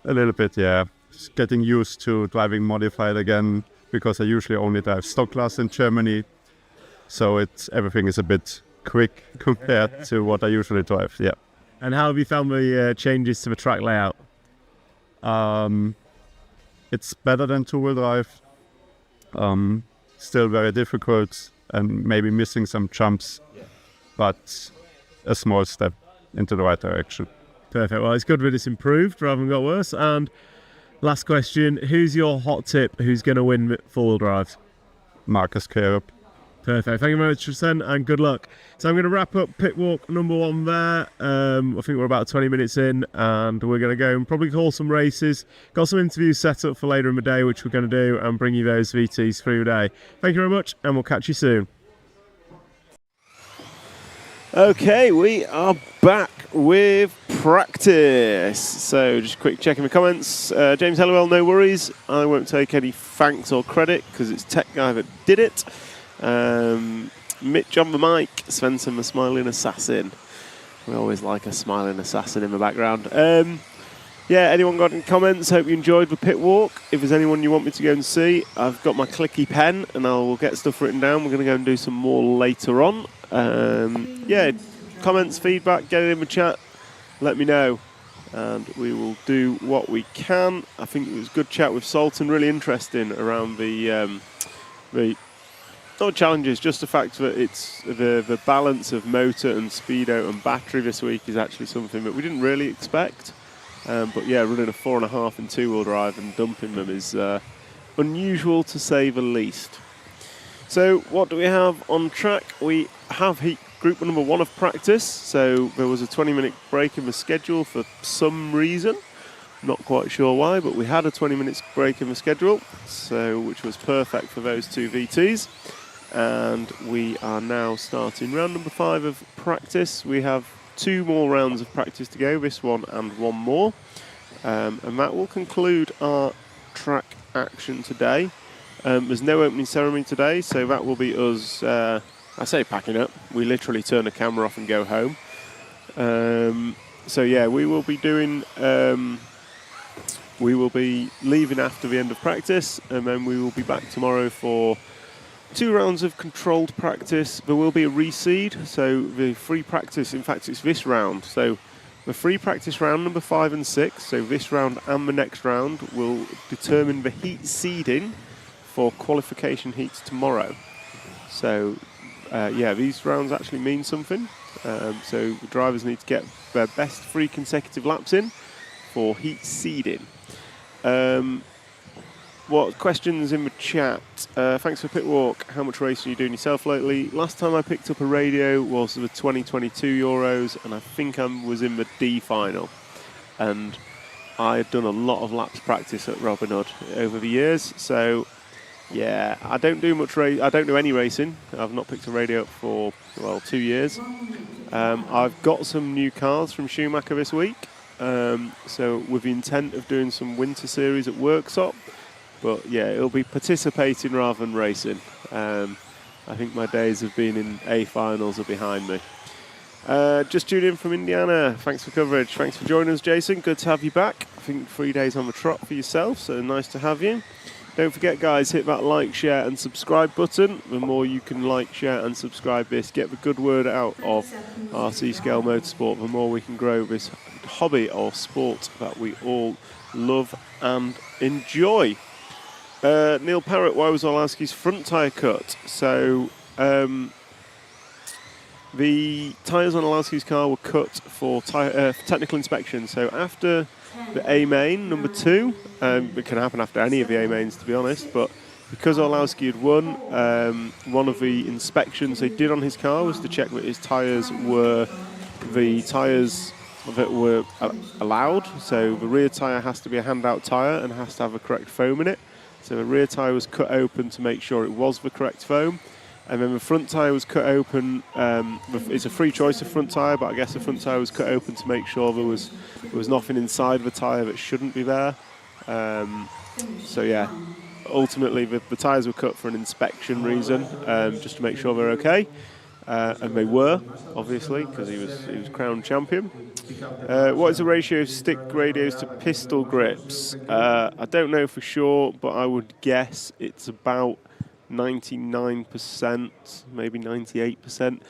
little bit, yeah. Just getting used to driving modified again, because I usually only drive stock class in Germany. So everything is a bit quick compared to what I usually drive, yeah. And how have you found the changes to the track layout? It's better than 2-wheel drive. Still very difficult and maybe missing some jumps, but a small step into the right direction. Perfect. Well, it's good that it's improved rather than got worse. And last question, who's your hot tip? Who's going to win 4-wheel drive? Marcus Kerup. Perfect. Thank you very much, Sen, and good luck. So I'm going to wrap up pit walk number 1 there. I think we're about 20 minutes in, and we're going to go and probably call some races. Got some interviews set up for later in the day, which we're going to do, and bring you those VTs through the day. Thank you very much, and we'll catch you soon. Okay, we are back with practice. So just a quick check in the comments. James Helliwell, no worries. I won't take any thanks or credit because it's Tech Guy that did it. Mitch on the mic, Svensson the smiling assassin. We always like a smiling assassin in the background. Yeah, anyone got any comments? Hope you enjoyed the pit walk. If there's anyone you want me to go and see, I've got my clicky pen and I will get stuff written down. We're going to go and do some more later on. Yeah, comments, feedback, get it in the chat. Let me know, and we will do what we can. I think it was a good chat with Sultan, really interesting around the not challenges, just the fact that it's the balance of motor and speedo and battery this week is actually something that we didn't really expect. But yeah, running a 4.5 in two-wheel drive and dumping them is unusual to say the least. So what do we have on track? We have heat group number 1 of practice. So there was a 20-minute break in the schedule for some reason. Not quite sure why, but we had a 20 minutes break in the schedule, so which was perfect for those two VTs. And we are now starting round number 5 of practice. We have 2 more rounds of practice to go, this one and one more. And that will conclude our track action today. There's no opening ceremony today, so that will be us, I say packing up. We literally turn the camera off and go home. So yeah, we will be doing... we will be leaving after the end of practice, and then we will be back tomorrow for 2 rounds of controlled practice. There will be a reseed, so the free practice, in fact it's this round, so the free practice round number 5 and 6, so this round and the next round will determine the heat seeding for qualification heats tomorrow. So yeah, these rounds actually mean something, so the drivers need to get their best 3 consecutive laps in for heat seeding. What questions in the chat? Thanks for pit walk. How much racing are you doing yourself lately? Last time I picked up a radio was the 2022 Euros, and I think I was in the D final. And I had done a lot of laps practice at Robin Hood over the years. So yeah, I don't do much I don't do any racing. I've not picked a radio up for 2 years. I've got some new cars from Schumacher this week. So with the intent of doing some winter series at Worksop, but yeah, it'll be participating rather than racing. I think my days of being in A finals are behind me. Just tuned in from Indiana. Thanks for coverage. Thanks for joining us, Jason. Good to have you back. I think 3 days on the trot for yourself, so nice to have you. Don't forget, guys, hit that like, share and subscribe button. The more you can like, share and subscribe this, get the good word out of RC Scale Motorsport, the more we can grow this hobby or sport that we all love and enjoy. Neil Parrott, why was Orlowski's front tyre cut? So the tyres on Orlowski's car were cut for technical inspection. So after the A main, number 2, it can happen after any of the A mains, to be honest, but because Orlowski had won, one of the inspections they did on his car was to check that his tyres were the tyres that were allowed. So the rear tyre has to be a handout tyre and has to have the correct foam in it. So the rear tyre was cut open to make sure it was the correct foam. And then the front tyre was cut open. It's a free choice of front tyre, but I guess the front tyre was cut open to make sure there was nothing inside the tyre that shouldn't be there. So yeah, ultimately the tyres were cut for an inspection reason, just to make sure they're okay. And they were, obviously, because he was crowned champion. What is the ratio of stick radios to pistol grips? I don't know for sure, but I would guess it's about 99%, maybe 98%.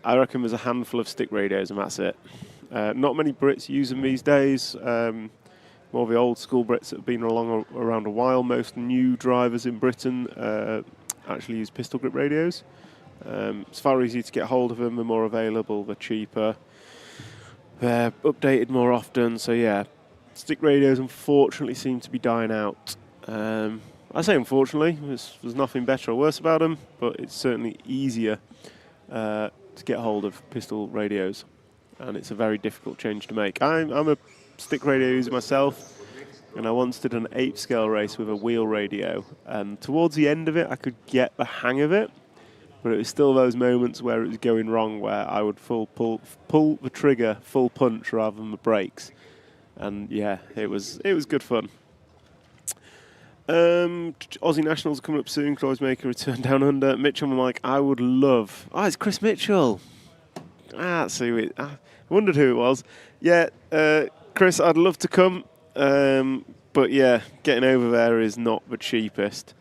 I reckon there's a handful of stick radios and that's it. Not many Brits use them these days. More of the old school Brits that have been around a while. Most new drivers in Britain actually use pistol grip radios. It's far easier to get hold of them, they're more available, they're cheaper, they're updated more often, so yeah, stick radios unfortunately seem to be dying out. I say unfortunately, there's nothing better or worse about them, but it's certainly easier to get hold of pistol radios, and it's a very difficult change to make. I'm a stick radio user myself, and I once did an 8 scale race with a wheel radio, and towards the end of it I could get the hang of it. But it was still those moments where it was going wrong, where I would pull the trigger full punch rather than the brakes, and yeah, it was good fun. Aussie Nationals are coming up soon. Could always make a return down under. Mitchell and Mike, I would love. Oh, it's Chris Mitchell. See, I wondered who it was. Yeah, Chris, I'd love to come, but yeah, getting over there is not the cheapest.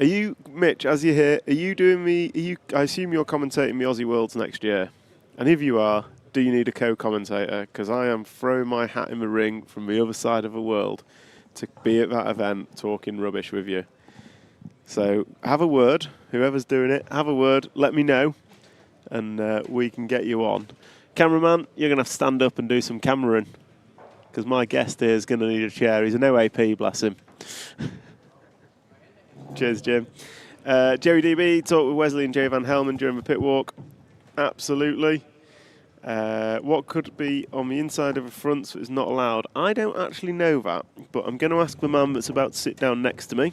Are you, Mitch, as you're here, are you doing I assume you're commentating the Aussie Worlds next year? And if you are, do you need a co-commentator? Because I am throwing my hat in the ring from the other side of the world to be at that event talking rubbish with you. So have a word, whoever's doing it, have a word, let me know, and we can get you on. Cameraman, you're going to have to stand up and do some cameraing, because my guest here is going to need a chair. He's an OAP, bless him. Cheers, Jim. Jerry DB talked with Wesley and Jay Van Helmen during the pit walk. Absolutely. What could be on the inside of the fronts that is not allowed? I don't actually know that, but I'm going to ask the man that's about to sit down next to me,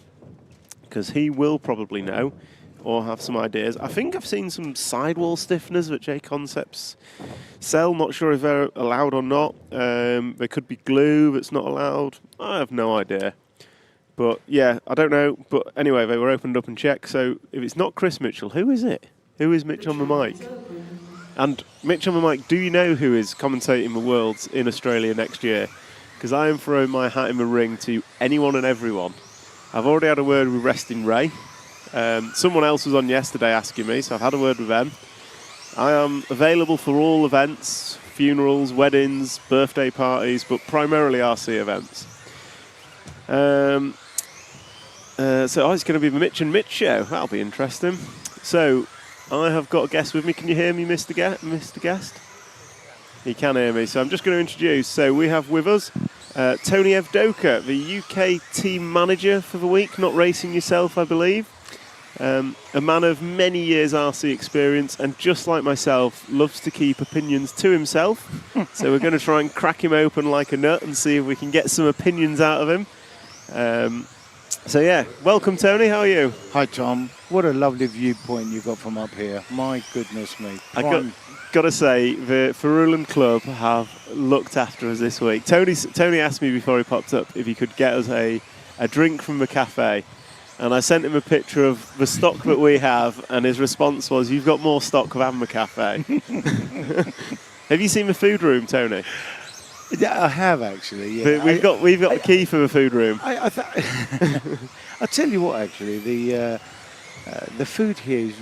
because he will probably know or have some ideas. I think I've seen some sidewall stiffeners that J Concepts sell. Not sure if they're allowed or not. There could be glue that's not allowed. I have no idea. But yeah, I don't know. But anyway, they were opened up and checked. So if it's not Chris Mitchell, who is it? Who is Mitch on the mic? And Mitch on the mic, do you know who is commentating the Worlds in Australia next year? Because I am throwing my hat in the ring to anyone and everyone. I've already had a word with Resting Ray. Someone else was on yesterday asking me, so I've had a word with them. I am available for all events, funerals, weddings, birthday parties, but primarily RC events. So it's going to be the Mitch and Mitch show. That'll be interesting. So I have got a guest with me. Can you hear me, Mr. Guest? He can hear me. So I'm just going to introduce. So we have with us Tony Evdoka, the UK team manager for the week. Not racing yourself, I believe. A man of many years RC experience, and just like myself, loves to keep opinions to himself. So we're going to try and crack him open like a nut and see if we can get some opinions out of him. So yeah, welcome Tony, how are you? Hi Tom, what a lovely viewpoint you got from up here. My goodness me. I got to say, the Farulan Club have looked after us this week. Tony asked me before he popped up if he could get us a drink from the cafe. And I sent him a picture of the stock that we have, and his response was, "You've got more stock than the cafe." Have you seen the food room, Tony? Yeah, I have actually. Yeah. We've got the key for the food room. I'll tell you what, actually, the food here is,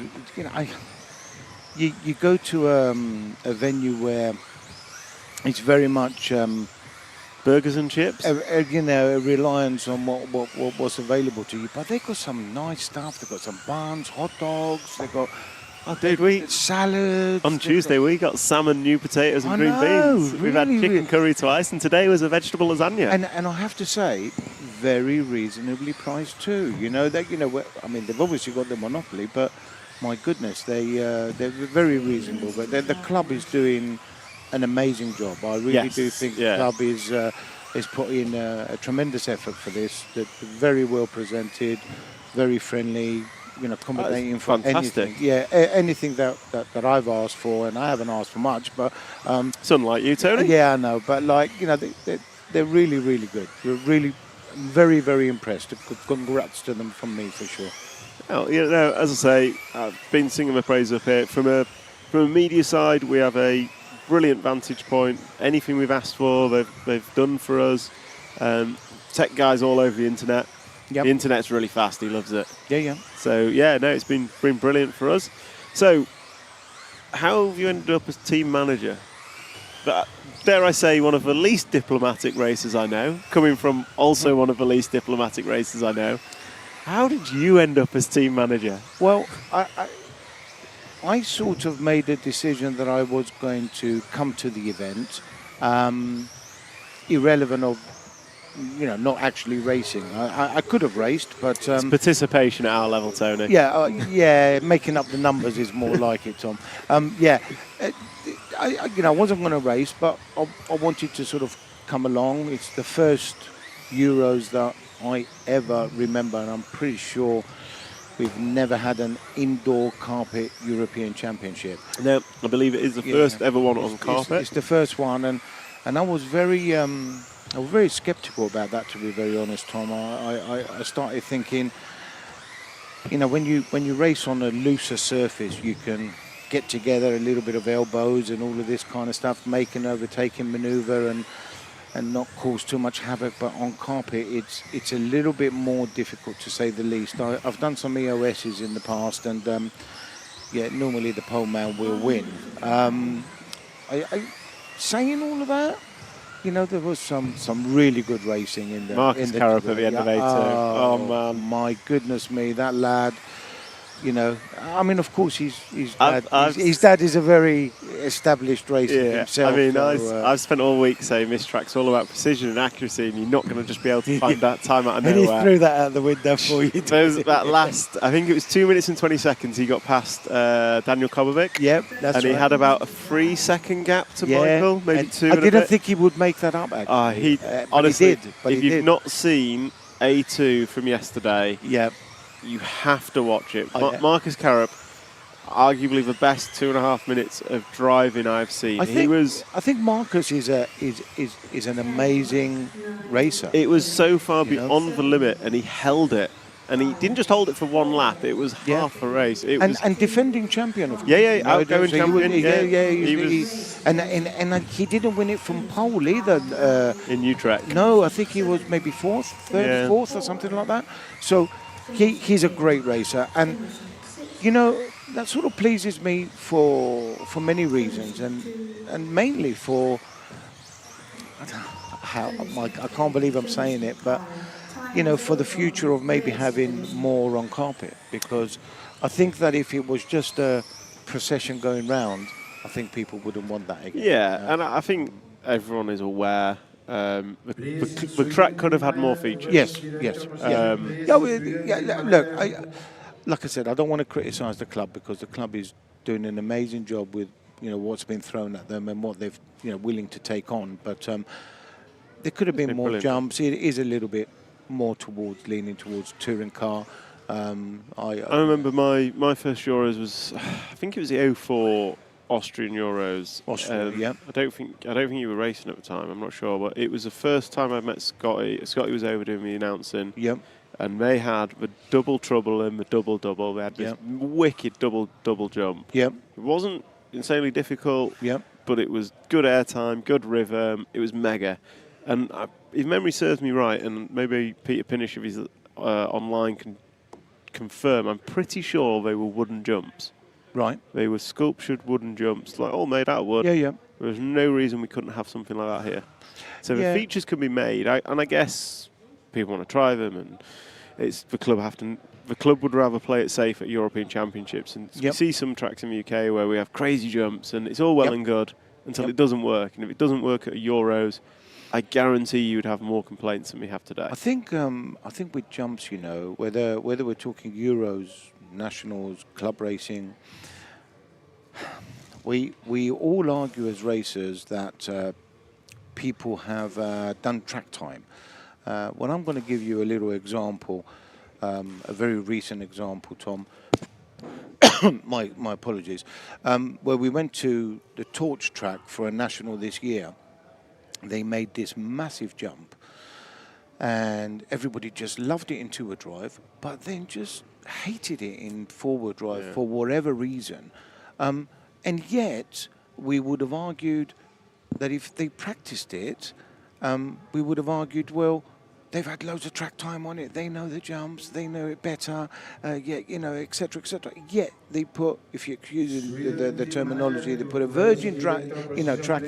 you go to a venue where it's very much burgers and chips, a reliance on what's available to you. But they've got some nice stuff. They've got some buns, hot dogs. They've got salads. On Tuesday we got salmon, new potatoes, and green beans. We've had chicken curry twice, and today was a vegetable lasagna. And I have to say, very reasonably priced too. I mean, they've obviously got the monopoly, but my goodness, they're very reasonable. But the club is doing an amazing job. I really do think the club is put in a tremendous effort for this. They're very well presented, very friendly. Accommodating for anything. Yeah, anything that I've asked for, and I haven't asked for much, but it's unlike you, Tony. Yeah, I know, but they're really, really good. We're really very, very impressed. Congrats to them from me for sure. Well, as I say, I've been singing the praise up here. From a media side, we have a brilliant vantage point. Anything we've asked for, they've done for us. Tech guys all over the internet. Yep. The internet's really fast. He loves it. Yeah. So it's been brilliant for us. So, how have you ended up as team manager? Dare I say, one of the least diplomatic racers I know, coming from also one of the least diplomatic racers I know. How did you end up as team manager? Well, I sort of made a decision that I was going to come to the event, irrelevant of, not actually racing. I could have raced, but it's participation at our level, Tony. Yeah, making up the numbers is more like it, Tom. I wasn't going to race, but I wanted to sort of come along. It's the first Euros that I ever remember, and I'm pretty sure we've never had an indoor carpet European Championship. No, I believe it is the first ever one on carpet. It's the first one, and I was very sceptical about that, to be very honest, Tom. I started thinking, when you race on a looser surface, you can get together a little bit of elbows and all of this kind of stuff, make an overtaking manoeuvre and not cause too much havoc. But on carpet, it's a little bit more difficult, to say the least. I've done some EOSs in the past, and normally the pole man will win. Saying all of that, there was some really good racing in the Marcus Carrup at the end of A2. Oh man, my goodness me, that lad. Of course, his dad is a very established racer himself. I've spent all week saying this track's all about precision and accuracy, and you're not going to just be able to find that time out of nowhere. And he threw that out the window for you. That last, I think it was 2 minutes and 20 seconds, he got past Daniel Kobovic. Yep, that's and right. he had about a 3-second gap to Michael, maybe and 2. I didn't think he would make that up, actually. Honestly, but if you've not seen A2 from yesterday, you have to watch it. Marcus Carrup, arguably the best 2.5 minutes of driving I've seen. I think Marcus is an amazing racer. It was so far beyond the limit, and he held it. And he didn't just hold it for one lap; it was half a race. And defending champion, of course. Outgoing champion. And he didn't win it from pole either. In Utrecht. No, I think he was maybe third, fourth, or something like that. So he's a great racer, and that sort of pleases me for many reasons, and mainly for I can't believe I'm saying it, but for the future of maybe having more on carpet, because I think that if it was just a procession going round, I think people wouldn't want that again. Yeah, and I think everyone is aware. The track could have had more features. Yes. Look, like I said, I don't want to criticise the club, because the club is doing an amazing job with what's been thrown at them and what they've willing to take on. But there could have been more jumps. It is a little bit more leaning towards touring car. I remember my first Euros was, I think it was the 04 Austrian Euros. I don't think you were racing at the time. I'm not sure, but it was the first time I met Scotty. Scotty was over doing the announcing. Yep. And they had the double trouble and the double. They had this wicked double jump. Yep. It wasn't insanely difficult. Yep. But it was good airtime, good rhythm. It was mega. And if memory serves me right, and maybe Peter Pinish, if he's online, can confirm, I'm pretty sure they were wooden jumps. Right. They were sculptured wooden jumps, like all made out of wood. Yeah. There was no reason we couldn't have something like that here. So the features can be made, and I guess people want to try them, and it's the club would rather play it safe at European Championships. And you see some tracks in the UK where we have crazy jumps, and it's all well and good until it doesn't work. And if it doesn't work at Euros, I guarantee you would have more complaints than we have today. I think with jumps, whether we're talking Euros, nationals, club racing, we all argue as racers that people have done track time. Well, I'm going to give you a little example, a very recent example, Tom. my apologies. Where we went to the Torch track for a national this year. They made this massive jump, and everybody just loved it in two-wheel drive, but then just hated it in four-wheel drive for whatever reason. And yet, we would have argued that if they practiced it, we would have argued, well, they've had loads of track time on it. They know the jumps. They know it better. Et cetera, et cetera. Yet they put, if you excuse the terminology, they put a virgin track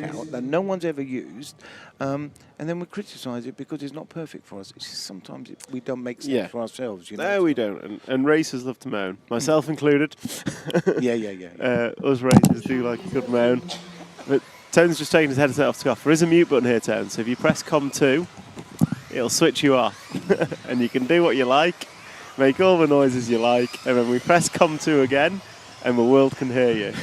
out that no one's ever used, and then we criticise it because it's not perfect for us. It's just sometimes we don't make sense for ourselves. No, we don't. And racers love to moan, myself included. Yeah. Us racers do like a good moan. But Tone's just taking his headset off. There is a mute button here, Tone. So if you press COM2, it'll switch you off, and you can do what you like, make all the noises you like, and then we press COM2 again, and the world can hear you.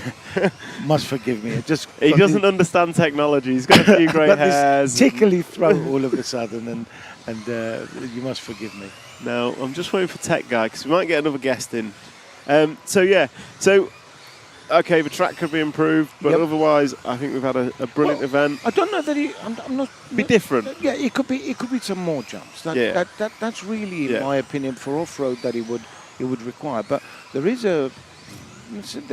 Must forgive me. He doesn't understand technology. He's got a few grey hairs. Tickly throat all of a sudden, and you must forgive me. No, I'm just waiting for Tech Guy, because we might get another guest in. Okay, the track could be improved, but otherwise, I think we've had a brilliant event. I don't know that I'm not. Be different. Yeah, it could be some more jumps. That's really, in my opinion, for off-road that it would require. But there's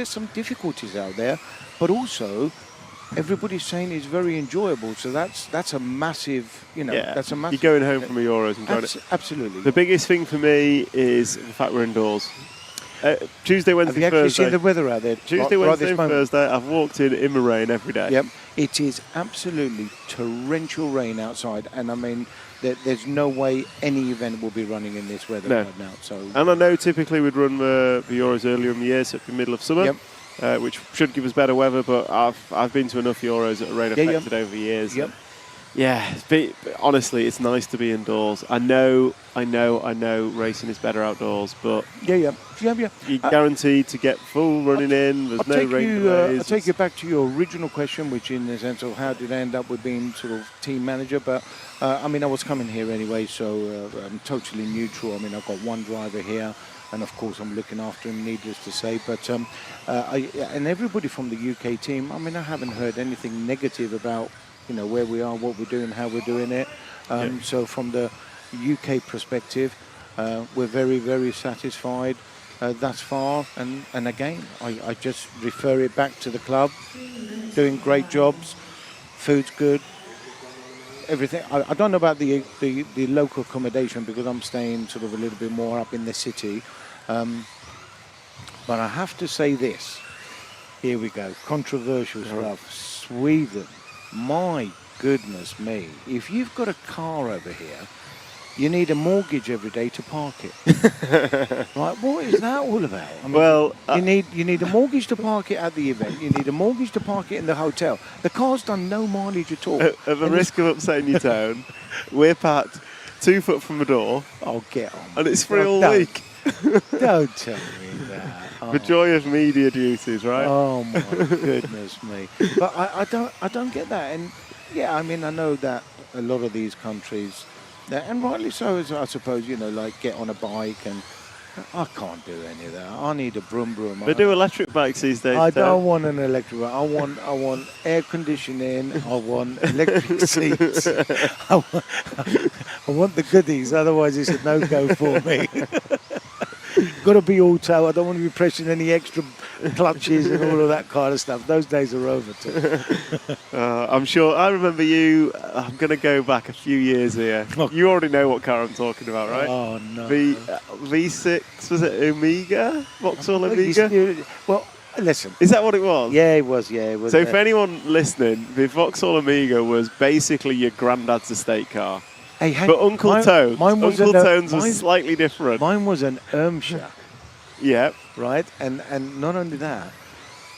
some difficulties out there, but also everybody's saying it's very enjoyable. So that's a massive, that's a massive. You're going home from a Euros and going absolutely. The biggest thing for me is the fact we're indoors. Tuesday, Have Wednesday, you actually Thursday. seen the weather out there? Tuesday, right Wednesday, this and moment? Thursday. I've walked in the rain every day. Yep, it is absolutely torrential rain outside, and I mean, there's no way any event will be running in this weather No. right now. So, And I know typically we'd run the Euros earlier in the year, so it'd be middle of summer, which should give us better weather. But I've been to enough Euros that are rain affected over the years. Yep. Yeah, honestly, it's nice to be indoors. I know, racing is better outdoors, but yeah. you're guaranteed to get full running in. There's no rain delays. I'll take you back to your original question, which in the sense of how did I end up with being sort of team manager. But I mean, I was coming here anyway, so I'm totally neutral. I mean, I've got one driver here, and of course I'm looking after him, needless to say. But and everybody from the UK team, I mean, I haven't heard anything negative about where we are, what we're doing, how we're doing it. So from the UK perspective, we're very, very satisfied thus far. And again, I just refer it back to the club, doing great jobs, food's good, everything. I don't know about the local accommodation because I'm staying sort of a little bit more up in the city. But I have to say this. Here we go. Controversial stuff. Sweden. My goodness me. If you've got a car over here, you need a mortgage every day to park it. Right? What is that all about? I mean, you need a mortgage to park it at the event. You need a mortgage to park it in the hotel. The car's done no mileage at all. At the risk of upsetting your tone, we're parked 2 foot from the door. Oh, get on. And it's free all week. Don't tell me that. Oh. The joy of media duties, right? Oh my goodness me! But I don't get that. And yeah, I mean, I know that a lot of these countries, and rightly so, I suppose, like get on a bike, and I can't do any of that. I need a broom. They do electric bikes these days. I don't want an electric bike. I want air conditioning. I want electric seats. I want the goodies. Otherwise, it's a no-go for me. Got to be auto. I don't want to be pressing any extra clutches and all of that kind of stuff. Those days are over too. I'm sure. I remember you. I'm going to go back a few years here. You already know what car I'm talking about, right? Oh no. V6 was it Omega? Vauxhall Omega? Well, listen. Is that what it was? Yeah, it was. Yeah, it was. So for anyone listening, the Vauxhall Omega was basically your granddad's estate car. Hey, but Uncle Tone's was slightly different. Mine was an Irmscher. Yeah. Right? And not only that.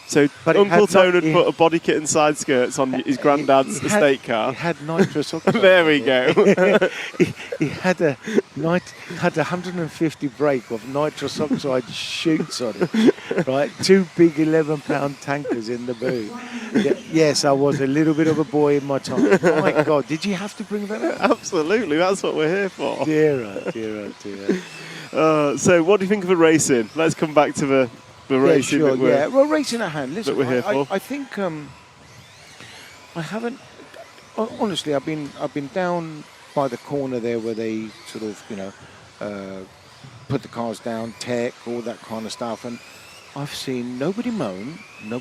So Uncle Tone had put a body kit and side skirts on his granddad's estate car. It had nitrous oxide. There we go. He had a 150 brake of nitrous oxide chutes on it. Right? 2 big 11-pound tankers in the boot. Yes, I was a little bit of a boy in my time. Oh my God, did you have to bring that up? Absolutely, that's what we're here for. Dear. So what do you think of the racing? Let's come back to the racing. Sure, well, racing at hand. Listen, that we're here for. I think I haven't. Honestly, I've been down by the corner there where they sort of put the cars down, tech, all that kind of stuff, and I've seen nobody moan, no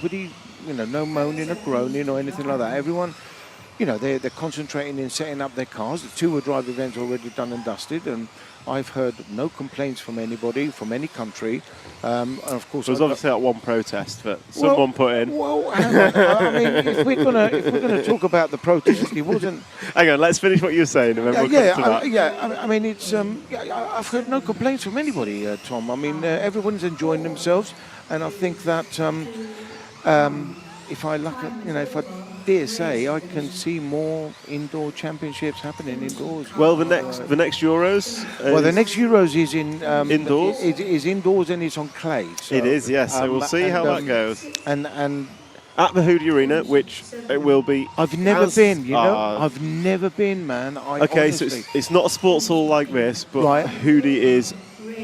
moaning or groaning or anything like that. Everyone, they're concentrating in setting up their cars. The 2-wheel drive event's already done and dusted, and I've heard no complaints from anybody, from any country. And of course, there was obviously that one protest that someone put in. Well, hang on. I mean, if we're gonna talk about the protest, it wasn't. Hang on, let's finish what you're saying, and then we'll come to that. I mean, it's. I've heard no complaints from anybody, Tom. I mean, everyone's enjoying themselves, and I think that if I dare say, I can see more indoor championships happening indoors. Well, the next Euros. The next Euros is in indoors. It is indoors and it's on clay. So, it is, yes. So we'll see how that goes. And at the Hoodie Arena, which it will be. I've never been. I've never been, man. Okay, so it's not a sports hall like this, but Hoodie is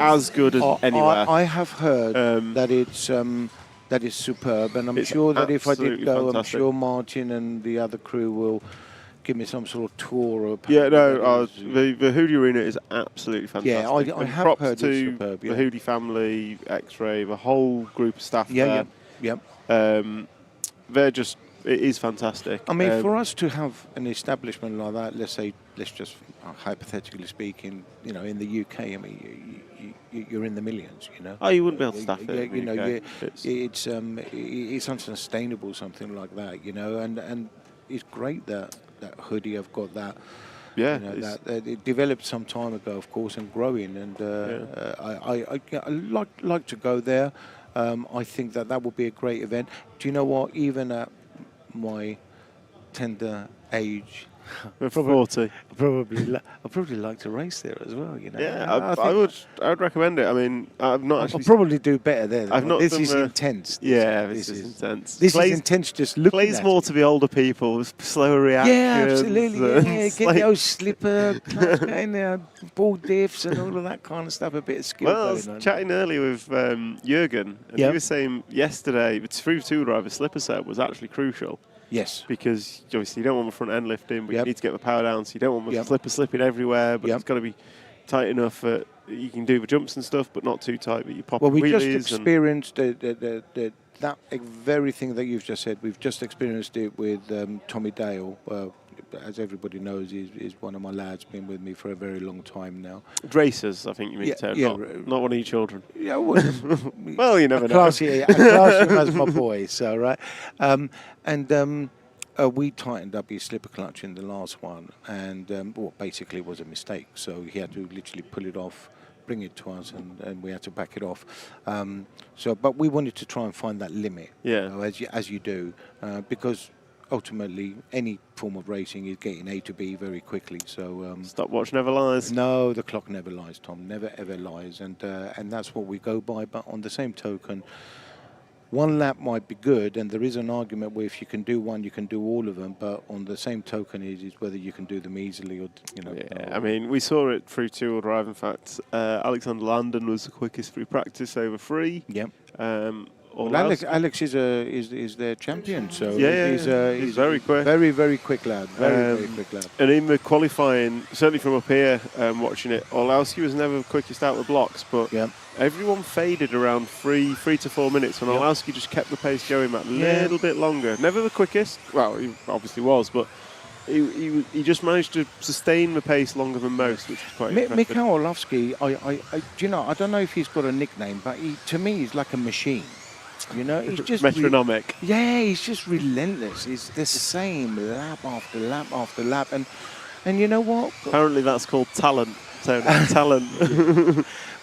as good as anywhere. I have heard that is superb, and I'm sure that if I did go, fantastic. I'm sure Martin and the other crew will give me some sort of tour. Or the Hoodie Arena is absolutely fantastic. Yeah, I have props heard to it's superb. Yeah. the Hoodie family, X-Ray, the whole group of staff there. They're just, it is fantastic. I mean, for us to have an establishment like that, let's just hypothetically speaking, in the UK, I mean, you're in the millions. You know. Oh, you wouldn't be able to staff it. You know, Okay. it's unsustainable, something like that. You know, and it's great that hoodie have got that. Yeah, You know, that it developed some time ago, of course, and growing. And I like to go there. I think that would be a great event. Do you know what? Even at my tender age, We're 40. I'd probably like to race there as well. You know. Yeah, I would recommend it. I mean, I've not I'll actually. probably do better there. I've not. This done is the- intense. Yeah, this is intense. This is intense. Just looking Plays at more it. to the older people, with slower reactions. Yeah, absolutely. Yeah, and get like- those slipper, clutch going there, ball diffs, and all of that kind of stuff. A bit of skill Well, I was going on. chatting earlier with Jürgen, and Yeah. he was saying yesterday the through two driver slipper set was actually crucial. Yes. Because obviously you don't want the front end lifting, but you Yep. need to get the power down, so you don't want the Yep. slipper slipping everywhere, but Yep. it's got to be tight enough that you can do the jumps and stuff, but not too tight that you pop Well, we just wheelies. and experienced that very thing that you've just said. We've just experienced it with Tommy Dale. As everybody knows, is one of my lads. Been with me for a very long time now. racers, I think you mean, Yeah, Ted, yeah, not one of your children. Yeah, well, Well, you never I know. class him as my boy. So right, we tightened up his slipper clutch in the last one, and basically it was a mistake. So he had to literally pull it off, bring it to us, and we had to back it off. But we wanted to try and find that limit. Yeah. You know, as you do, because ultimately any form of racing is getting A to B very quickly. So Stopwatch never lies. No, the clock never lies, Tom. Never ever lies, and that's what we go by. But on the same token, one lap might be good, and there is an argument where if you can do one, you can do all of them. But on the same token, is whether you can do them easily or Yeah, I mean, we saw it through two-wheel drive. In fact, Alexander Landon was the quickest through practice over 3. Yep. Well, Alex is their champion, so he's very quick. Very, very quick lad. Very quick lad. And in the qualifying, certainly from up here, watching it, Olowski was never the quickest out of the blocks, but everyone faded around 3 to 4 minutes, and Olowski just kept the pace going that little bit longer. Never the quickest. Well, he obviously was, but he just managed to sustain the pace longer than most, which is quite impressive. Mikhail Olowski, I don't know if he's got a nickname, but to me, he's like a machine. You know, he's just metronomic. He's just relentless. He's the same lap after lap after lap, and you know what? Apparently, that's called talent. So talent.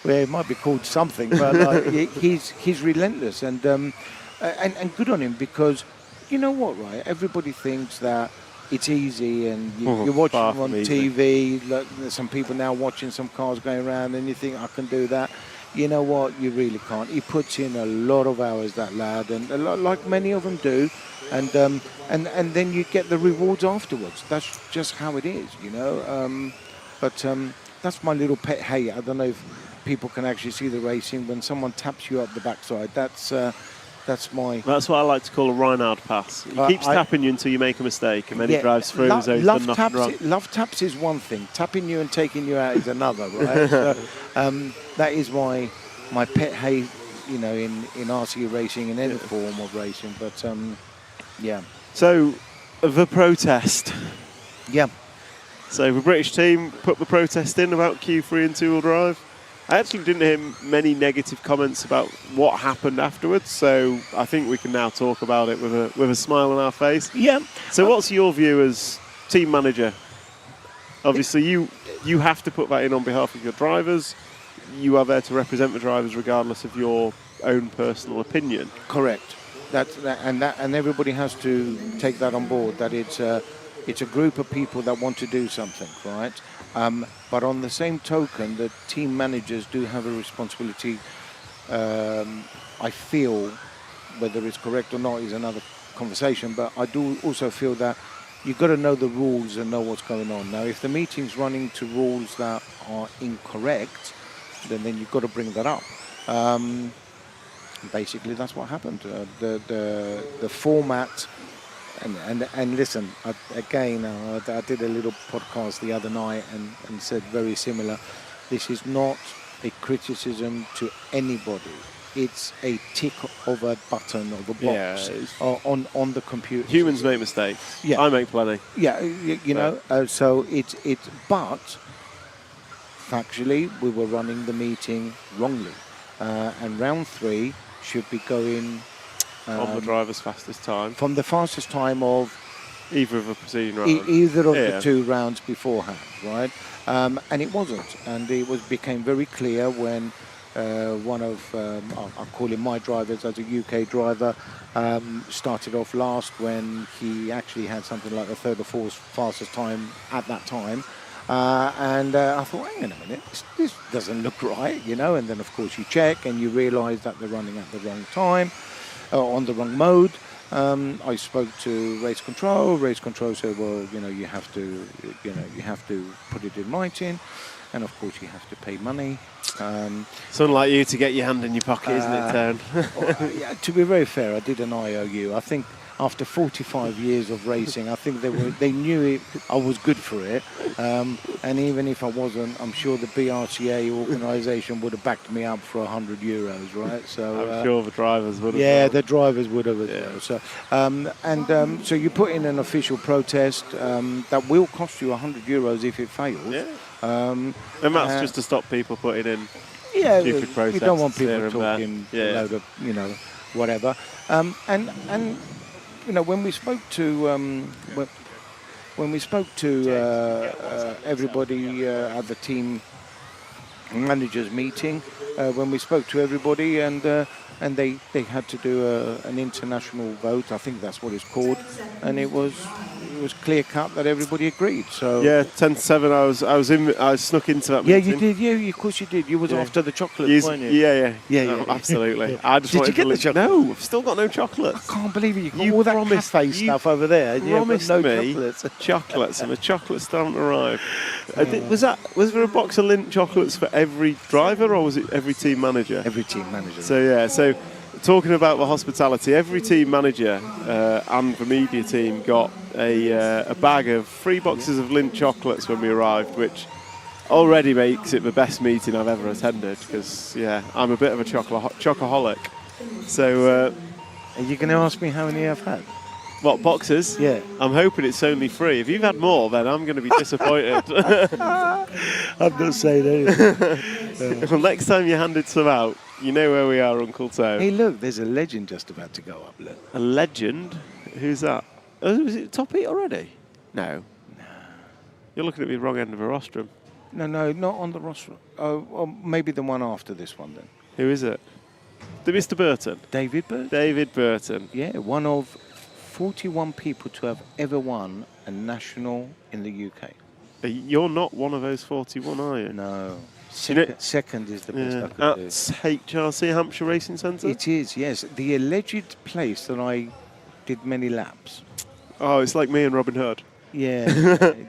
Well, it might be called something, but he's relentless, and good on him, because you know what, right? Everybody thinks that it's easy, and you're watching far them on from easy. TV. Look, there's some people now watching some cars going around, and you think, I can do that. You know what? You really can't. He puts in a lot of hours, that lad, and a lot, like many of them do, and then you get the rewards afterwards. That's just how it is, you know. But that's my little pet hate. I don't know if people can actually see the racing when someone taps you up the backside. That's my. That's what I like to call a Reinhard pass. He keeps tapping you until you make a mistake, and then he drives through as though he's done nothing wrong. Love taps is one thing. Tapping you and taking you out is another, right? So, that is my pet hate, you know, in RC racing, in any form of racing. But yeah. So the protest. Yeah. So the British team put the protest in about Q3 and two-wheel drive. I actually didn't hear many negative comments about what happened afterwards, so I think we can now talk about it with a smile on our face. Yeah. So what's your view as team manager? Obviously, you have to put that in on behalf of your drivers. You are there to represent the drivers regardless of your own personal opinion. Correct. And everybody has to take that on board, that it's a group of people that want to do something, right? But on the same token, the team managers do have a responsibility. I feel, whether it's correct or not is another conversation, but I do also feel that you've got to know the rules and know what's going on. Now, if the meeting's running to rules that are incorrect, then you've got to bring that up. Basically, that's what happened. The format, and listen, I did a little podcast the other night and said very similar. This is not a criticism to anybody. It's a tick of a button of a box on the computer. Humans make mistakes. Yeah. I make plenty. Yeah, you know. So it's but factually, we were running the meeting wrongly. And round 3 should be going... on the driver's fastest time. From the fastest time of... Either of the preceding rounds. Either of the 2 rounds beforehand, right? And it wasn't. And it became very clear when one of, I'll call him my drivers as a UK driver, started off last when he actually had something like the 3rd or 4th fastest time at that time. And I thought, hang on a minute, this doesn't look right, you know. And then, of course, you check and you realise that they're running at the wrong time, on the wrong mode. I spoke to race control. Race control said, well, you know, you have to put it in writing, and of course you have to pay money. It's unlike you to get your hand in your pocket, isn't it, Tone? Yeah, to be very fair, I did an IOU. I think after 45 years of racing, I think they knew I was good for it. And even if I wasn't, I'm sure the BRCA organisation would have backed me up for €100, right? So I'm sure the drivers would have. Yeah, the drivers would have as well. So, so you put in an official protest that will cost you €100 if it fails. Yeah. And that's just to stop people putting in stupid protests. You don't want people talking a load of, you know, whatever. And you know, when we spoke to everybody at the team managers meeting, when we spoke to everybody, and they had to do an international vote. I think that's what it's called, and it was clear cut that everybody agreed. So yeah, 10-7. I snuck into that. Yeah, meeting. you did. Yeah, of course you did. You was after the chocolate, weren't you? Yeah. Yeah. Absolutely. I just Did you get the chocolate? No, I've still got no chocolate. I can't believe it. You got all that cafe stuff over there. You promised me chocolates, and the chocolates still haven't arrived. Was there a box of Lindt chocolates for every driver, or was it every team manager? Every team manager. So yeah, so talking about the hospitality, every team manager and the media team got a bag of 3 boxes of Lindt chocolates when we arrived, which already makes it the best meeting I've ever attended, because I'm a bit of a chocoholic. So are you going to ask me how many I've had? What, boxes? Yeah. I'm hoping it's only 3. If you've had more, then I'm going to be disappointed. I'm not saying anything. Well, next time you handed some out, you know where we are, Uncle Tone. Hey, look, there's a legend just about to go up. Look. A legend? Who's that? Oh, was it top 8 already? No. You're looking at me wrong end of a rostrum. No, not on the rostrum. Oh, maybe the one after this one then. Who is it? Mr. Burton? David Burton. David Burton. Yeah, one of 41 people to have ever won a national in the UK. You're not one of those 41, are you? No. Second is the best I could do. That's HRC, Hampshire Racing Centre? It is, yes. The alleged place that I did many laps. Oh, it's like me and Robin Hood. Yeah.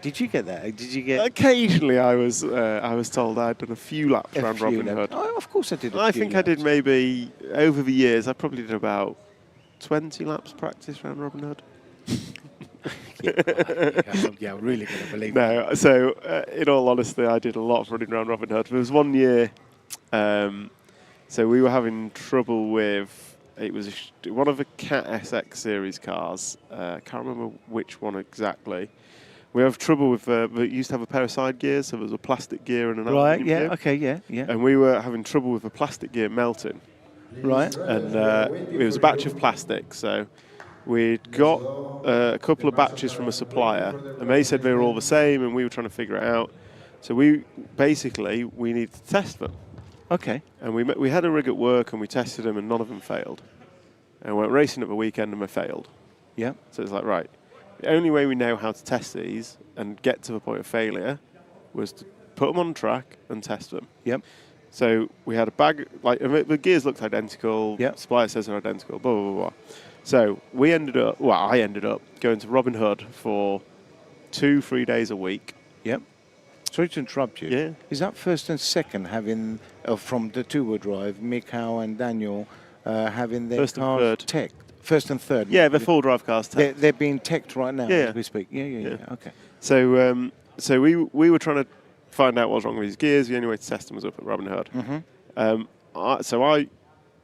Did you get that? Did you get? Occasionally, I was told I'd done a few laps around Robin Hood. Oh, of course I did. I think I did maybe over the years. I probably did about 20 laps practice around Robin Hood. Yeah, I'm really going to believe No, so in all honesty, I did a lot of running around Robin Hood. There was one year, so we were having trouble with. It was one of the Cat SX series cars. I can't remember which one exactly. We have trouble with. We used to have a pair of side gears, so there was a plastic gear and an aluminium gear. Okay, yeah. And we were having trouble with the plastic gear melting. Right. And it was a batch of plastic, so we'd got a couple of batches from a supplier, and they said they were all the same, and we were trying to figure it out. So we needed to test them. Okay. And we had a rig at work, and we tested them, and none of them failed. And we went racing at the weekend, and they failed. Yeah. So it's like, right, the only way we know how to test these and get to the point of failure was to put them on track and test them. Yep. So we had a bag, like the gears looked identical. Yep. Supplier says they're identical. Blah blah blah. So I ended up going to Robin Hood for 2-3 days a week. Yep. Sorry to interrupt you. Yeah. Is that first and second having from the two-wheel drive, Mikhail and Daniel having their First and cars third. teched? First and third. Yeah, the full drive cars. They're being teched right now Yeah. as we speak. Yeah. Okay. So we were trying to find out what was wrong with his gears. The only way to test them was up at Robin Hood. Mm-hmm. So I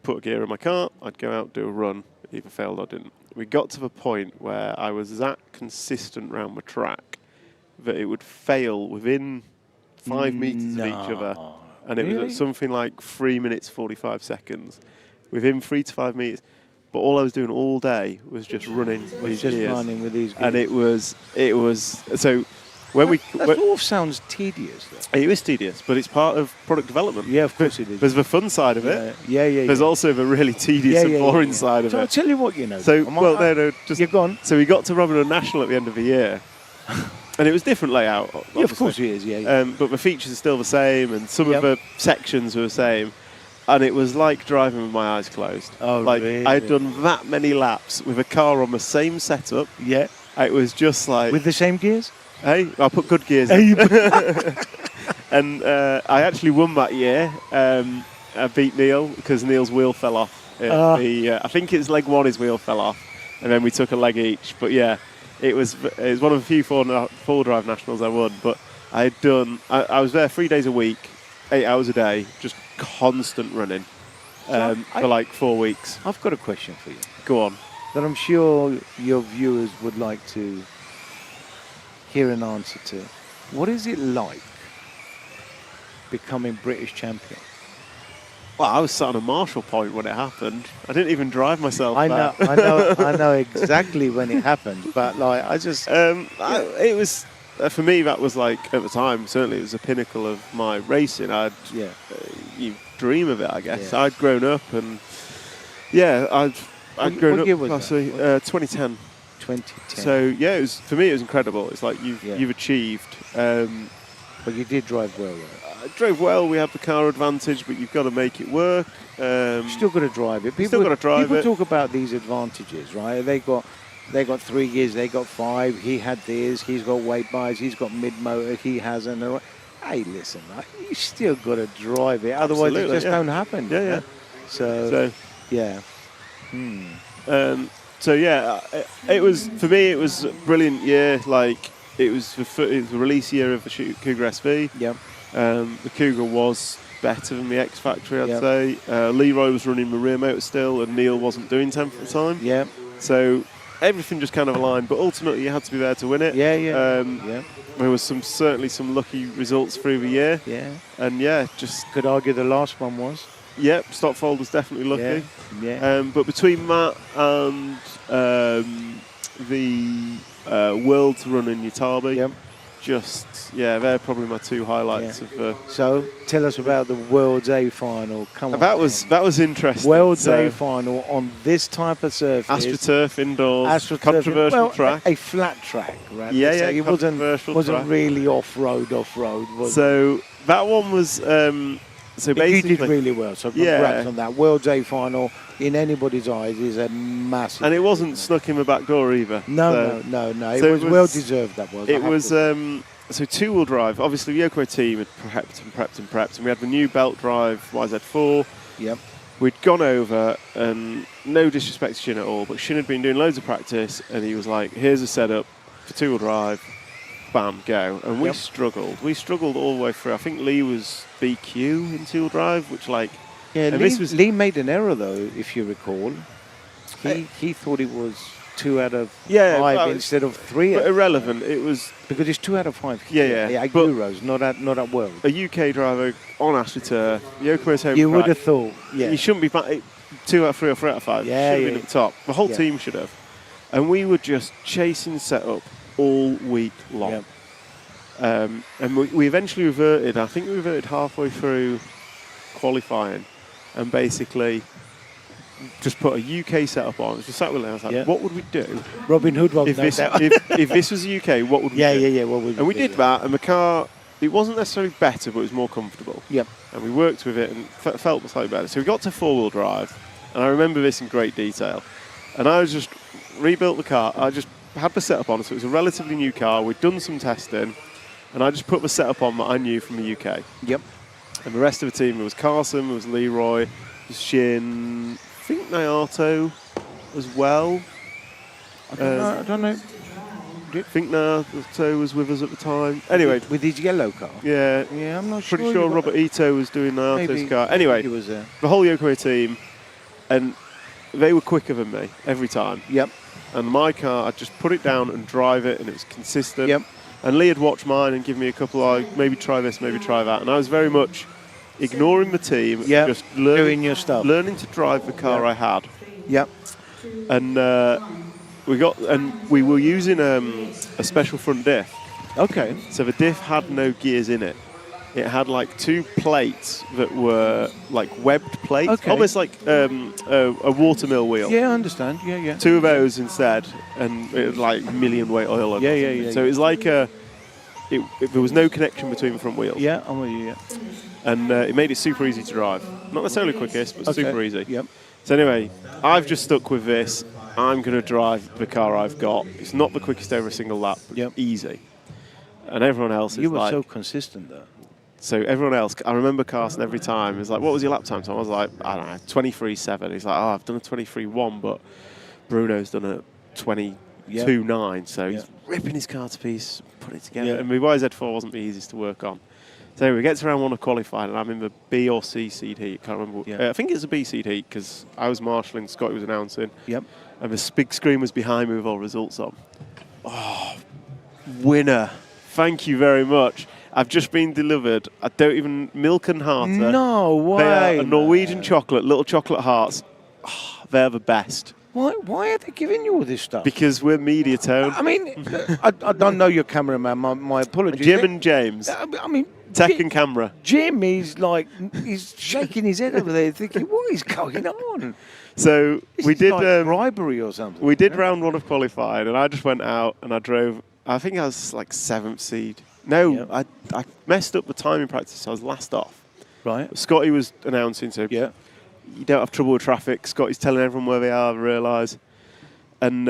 put a gear in my car. I'd go out, do a run. Either failed or didn't. We got to the point where I was that consistent round the track that it would fail within 5 meters of each other, and it was Really? at something like 3 minutes 45 seconds, within 3 to 5 meters. But all I was doing all day was just running these just gears. running with these And gears. it was so when we That all sounds tedious, though. it is tedious, but it's part of product development. Yeah, of course it is. There's the fun side of it. Yeah. There's also the really tedious and boring side of So I'll it. tell you what, So just you're gone. So we got to Robin National at the end of the year, and it was different layout. Yeah, of course it is. Yeah. But the features are still the same, and some of the sections were the same. And it was like driving with my eyes closed. Oh, like really? I'd done that many laps with a car on the same setup. Yeah. It was just like With the same gears? Hey, I put good gears in. And I actually won that year. I beat Neil because Neil's wheel fell off. I think it's leg one, his wheel fell off. And then we took a leg each. But yeah, it was one of the few four drive nationals I won. But I was there 3 days a week, 8 hours a day, just constant running for like 4 weeks. I've got a question for you. Go on. That I'm sure your viewers would like to hear an answer to. What is it like becoming British champion? Well, I was sat on a Marshall point when it happened. I didn't even drive myself. I back. know exactly when it happened, but like I just, it was for me. That was like at the time. Certainly, it was the pinnacle of my racing. You dream of it, I guess. Yeah. I'd grown up, and I'd grown what up. year was that? 2010. 2010. So yeah, it was for me. It was incredible. It's like you've achieved. But you did drive well, though. I drove well. We had the car advantage, but you've got to make it work. Still got to drive it. Still got to drive people it. talk about these advantages, right? They got 3 years. They got 5. He had this. He's got weight bars. He's got mid motor. He hasn't. Hey, listen, right? You still got to drive it. Otherwise, Absolutely, it just don't happen. Yeah. So yeah. So yeah, it was for me. It was a brilliant year. Like it was the release year of the Cougar SV. Yep. The Cougar was better than the X Factory, I'd say. Leroy was running the rear motor still, and Neil wasn't doing 10th at the time. Yeah. So everything just kind of aligned, but ultimately you had to be there to win it. Yeah. There was certainly some lucky results through the year. Yeah. And just could argue the last one was. Yep, Stockfold was definitely lucky. Yeah. But between that and the Worlds run in Utabi, they're probably my two highlights of the. So tell us about the Worlds A final. Come on. That was interesting. Worlds A final on this type of surface. AstroTurf indoors. Controversial track. A flat track, right? Yeah. It wasn't really off-road, was so it? that one was. So basically, you did really well. So congrats on that. Worlds A final, in anybody's eyes, is a massive. And it wasn't snuck in the back door either. No. It was well deserved. That was. It was. So two-wheel drive. Obviously, the Yoko team had prepped, and we had the new belt drive YZ4. Yep. We'd gone over, and no disrespect to Shin at all, but Shin had been doing loads of practice, and he was like, "Here's a setup for two-wheel drive." Bam, go. And we struggled. We struggled all the way through. I think Lee was BQ in two-wheel drive, which Lee made an error though, if you recall. He thought it was 2 out of 5 instead of 3. But irrelevant. It was because it's 2 out of 5. Yeah. At Euros, not at World. A UK driver on AstroTurf, Yoko's home. You track, would have thought. Yeah. You shouldn't be 2 out of 3 or 3 out of 5. Yeah, should have been at the top. The whole team should have. And we were just chasing setup all week long. And we eventually reverted. I think we reverted halfway through qualifying, and basically just put a UK setup on. Just sat with them. I was like, what would we do? Robin Hood if this was the UK, what would we do? Yeah. What would and we did that, and the car, it wasn't necessarily better, but it was more comfortable. Yep. And we worked with it and felt slightly better. So we got to four-wheel drive, and I remember this in great detail. And I was just rebuilt the car. I just had the setup on, so it was a relatively new car. We'd done some testing, and I just put the setup on that I knew from the UK. Yep. And the rest of the team, there was Carson, there was Leroy, there was Shin, I think Nayato as well. I don't know. I think Nayato was with us at the time. Anyway. With his yellow car? Yeah. Yeah, I'm not sure. Pretty sure Robert Ito was doing Nayato's car. Anyway, he was there. The whole Yokohama team, and they were quicker than me every time. Yep. And my car, I'd just put it down and drive it, and it was consistent. Yep. And Lee had watched mine and given me a couple of, maybe try this, maybe try that. And I was very much ignoring the team, just doing your stuff, learning to drive the car I had. Yep. And we were using a special front diff. Okay. So the diff had no gears in it. It had like 2 plates that were like webbed plates, almost like a watermill wheel. Yeah, I understand. Yeah. 2 of those instead, and it had like million weight oil on it. Yeah. So it was like there was no connection between the front wheels. Yeah, I'm with you, yeah. And it made it super easy to drive. Not necessarily quickest, but super easy. Yep. So anyway, I've just stuck with this. I'm going to drive the car I've got. It's not the quickest over a single lap, but easy. And everyone else is You were like... so consistent, though. So everyone else, I remember Carson every time, he's like, what was your lap time? So I was like, I don't know, 23.7. He's like, oh, I've done a 23.1, but Bruno's done a 22.9. So he's ripping his car to pieces, putting it together. Yeah. And my YZ4 wasn't the easiest to work on. So anyway, we get to round 1 of qualifying, and I'm in the B or C seed heat. Can't remember. I think it's a B seed heat, because I was marshalling, Scotty was announcing. Yep. And the big screen was behind me with all results on. Oh, winner. Thank you very much. I've just been delivered. I don't even... Milk and Harter. No way. They are a Norwegian chocolate, little chocolate hearts. Oh, they're the best. Why are they giving you all this stuff? Because we're media tone. I mean, I don't know your cameraman. My apologies. Jim and James. I mean... Tech and camera. Jim is like... He's shaking his head over there thinking, what is going on? So we did... like bribery or something. We did round 1 of qualifying, and I just went out and I drove... I think I was like 7th seed. No, I messed up the timing practice, so I was last off. Right. Scotty was announcing, so you don't have trouble with traffic. Scotty's telling everyone where they are, I realise. And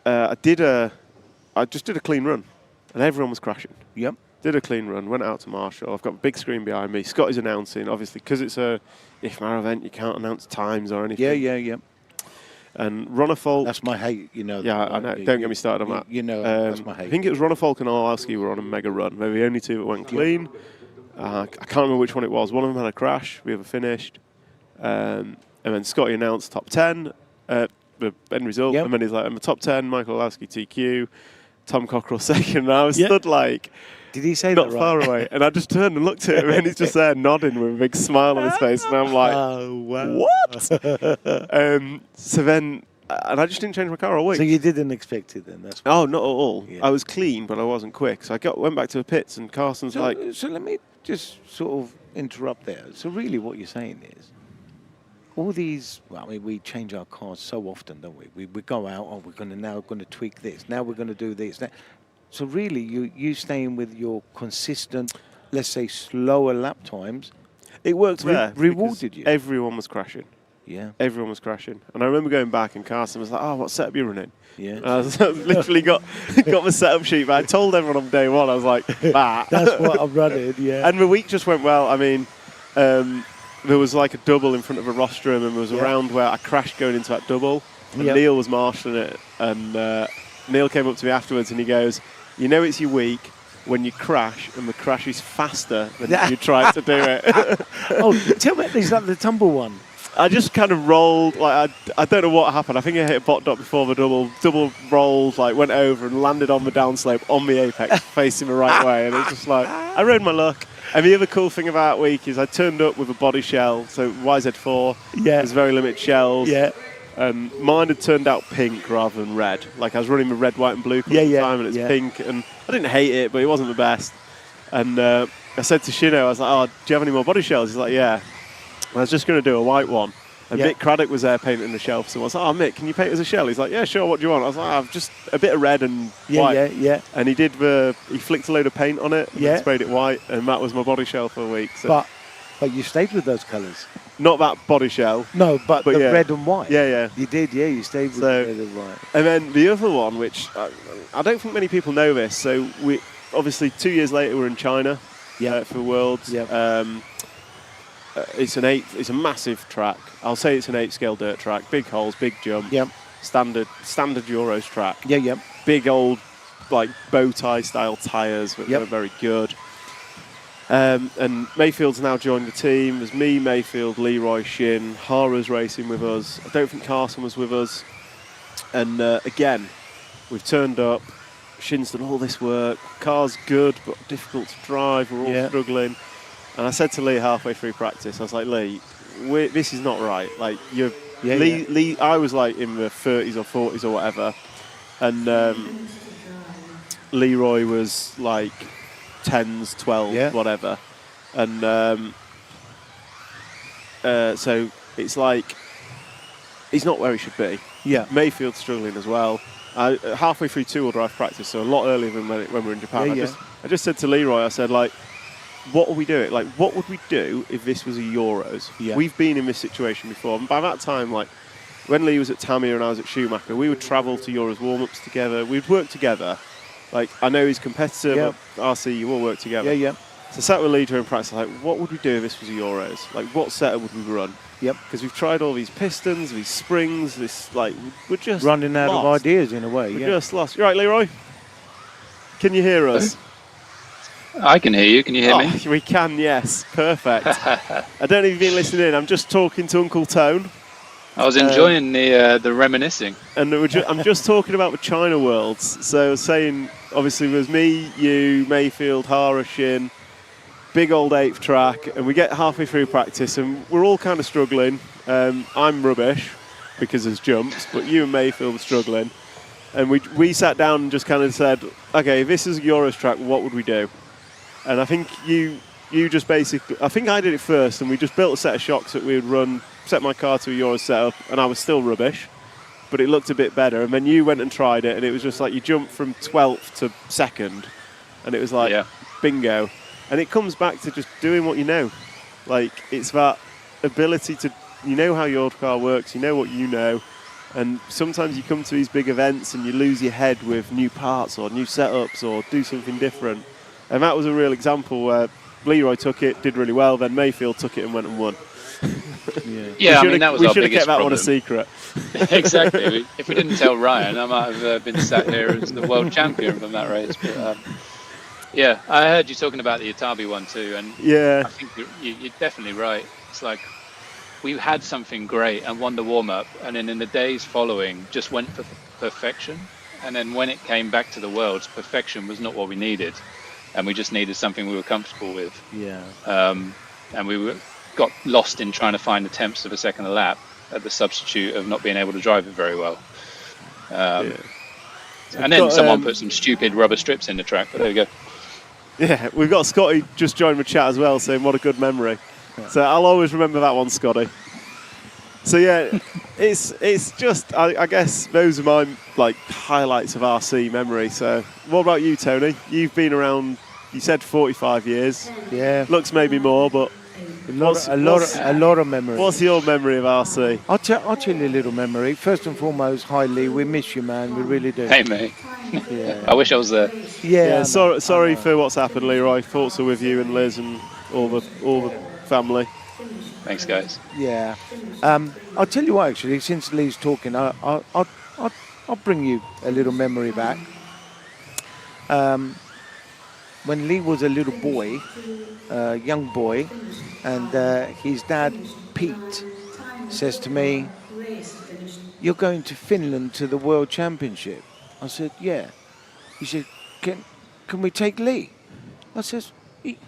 I just did a clean run, and everyone was crashing. Yep. Did a clean run, went out to Marshall. I've got a big screen behind me. Scotty's announcing, obviously, because it's a EFRA event, you can't announce times or anything. Yeah. And Ronnefolk... That's my hate, you know. Yeah, I know. Don't get me started on that. You know, that's my hate. I think it was Ronnefolk and Orlowski were on a mega run. They were the only 2 that went clean. I can't remember which one it was. One of them had a crash. The other finished. And then Scotty announced top 10, the end result. And then he's like, I'm a top 10, Michael Orlowski TQ, Tom Cockrell second. And I was stood like... Did he say not that right? far away? And I just turned and looked at him, and he's just there nodding with a big smile on his face, and I'm like, oh, wow. What? So then, and I just didn't change my car all week. So you didn't expect it then? That's not at all. Yeah. I was clean, but I wasn't quick. So I went back to the pits, and Carson's like... So let me just sort of interrupt there. So really what you're saying is, all these, well, I mean, we change our cars so often, don't we? We go out, oh, we're now going to tweak this. Now we're going to do this. So really, you staying with your consistent, let's say, slower lap times. It worked there. Rewarded you. Everyone was crashing. Yeah. Everyone was crashing. And I remember going back and Carson was like, oh, what setup are you running? Yeah. And I was literally got the setup sheet, but I told everyone on day 1, I was like, that. That's what I'm running, yeah. And the week just went well. I mean, there was like a double in front of a rostrum, and there was a round where I crashed going into that double. And Neil was marshalling it. And Neil came up to me afterwards and he goes, you know it's your week when you crash and the crash is faster than you tried to do it. Oh, tell me, is that the tumble one? I just kind of rolled, like, I don't know what happened. I think I hit a bot dot before the double rolled, like, went over and landed on the downslope on the apex, facing the right way. And it's just like, I rode my luck. And the other cool thing about that week is I turned up with a body shell, so YZ4, there's very limited shells. Yeah. Mine had turned out pink rather than red. Like I was running with red, white and blue at the time, and it's pink. And I didn't hate it, but it wasn't the best. And I said to Shino, I was like, oh, do you have any more body shells? He's like, yeah. And I was just going to do a white one. And Mick Craddock was there painting the shelf. So I was like, oh, Mick, can you paint as a shell? He's like, yeah, sure, what do you want? I was like, I've just a bit of red and white. Yeah. And he flicked a load of paint on it and sprayed it white. And that was my body shell for a week. So. But you stayed with those colours. Not that body shell. No, but the red and white. Yeah. You did, you stayed with the red and white. And then the other one, which I don't think many people know this, so we obviously 2 years later we're in China for Worlds. Yeah. It's a massive track. I'll say it's an 8-scale dirt track. Big holes, big jump. Yep. Standard Euros track. Yeah. Big old, like, bow tie style tyres that are very good. And Mayfield's now joined the team. There's me, Mayfield, Leroy, Shin. Hara's racing with us. I don't think Carson was with us. And again, we've turned up. Shin's done all this work. Car's good, but difficult to drive. We're all struggling. And I said to Lee halfway through practice, I was like, Lee, this is not right. Like, Lee, I was like in the 30s or 40s or whatever. And Leroy was like 10s, 12, whatever. And so it's like, he's not where he should be. Yeah. Mayfield's struggling as well. Halfway through two-wheel drive practice, so a lot earlier than when we were in Japan. I just said to Leroy, I said, like, what are we doing? Like, what would we do if this was a Euros? Yeah. We've been in this situation before. And by that time, like, when Lee was at Tamiya and I was at Schumacher, we would travel to Euros warm-ups together. We'd work together. Like, I know he's competitor, but RC, you all work together. Yeah. So I sat with Lee during practice, like, what would we do if this was a Euros? Like, what setup would we run? Yep. Because we've tried all these pistons, these springs, this, like, we're just running out of ideas in a way. We're just lost. You right, Leroy? Can you hear us? I can hear you. Can you hear me? We can, yes. Perfect. I don't know if you've been listening in. I'm just talking to Uncle Tone. I was enjoying the reminiscing. And I'm just talking about the China Worlds. So I was saying, obviously, it was me, you, Mayfield, Hara, Shin, big old 8th track, and we get halfway through practice, and we're all kind of struggling. I'm rubbish because there's jumps, but you and Mayfield are struggling. And we sat down and just kind of said, okay, if this is a Euros track, what would we do? And I think you just basically, I think I did it first, and we just built a set of shocks that we would run, set my car to a Euros setup, and I was still rubbish, but it looked a bit better. And then you went and tried it, and it was just like you jumped from 12th to 2nd, and it was like, bingo. And it comes back to just doing what you know. Like, it's that ability to, you know how your car works, you know what you know, and sometimes you come to these big events and you lose your head with new parts or new setups or do something different. And that was a real example where Leroy took it, did really well, then Mayfield took it and went and won. Yeah, I mean, that was our biggest problem. We should have kept that one a secret. Exactly. If we didn't tell Ryan, I might have been sat here as the world champion from that race. But yeah, I heard you talking about the Itabi one too, and I think you're definitely right. It's like we had something great and won the warm-up, and then in the days following just went for perfection, and then when it came back to the Worlds, perfection was not what we needed, and we just needed something we were comfortable with. Yeah. And we got lost in trying to find the tenths of a second a lap at the substitute of not being able to drive it very well. And then someone put some stupid rubber strips in the track, but there you go. Yeah, we've got Scotty just joined the chat as well, saying what a good memory. So I'll always remember that one, Scotty. So yeah, it's just I guess those are my like highlights of RC memory. So what about you, Tony? You've been around. You said 45 years. Yeah. Looks maybe more, but a lot of memory. What's your memory of RC? I'll tell you a little memory. First and foremost, hi Lee, we miss you, man. We really do. Hey mate. Yeah. I wish I was there. Yeah. Sorry for what's happened, Leroy. Thoughts are with you and Liz and all the family. Thanks, guys. Yeah. I'll tell you what, actually, since Lee's talking, I'll bring you a little memory back. When Lee was a little boy, young boy, and his dad, Pete, says to me, "You're going to Finland to the World Championship." I said, "Yeah." He said, "Can we take Lee?" I says, "He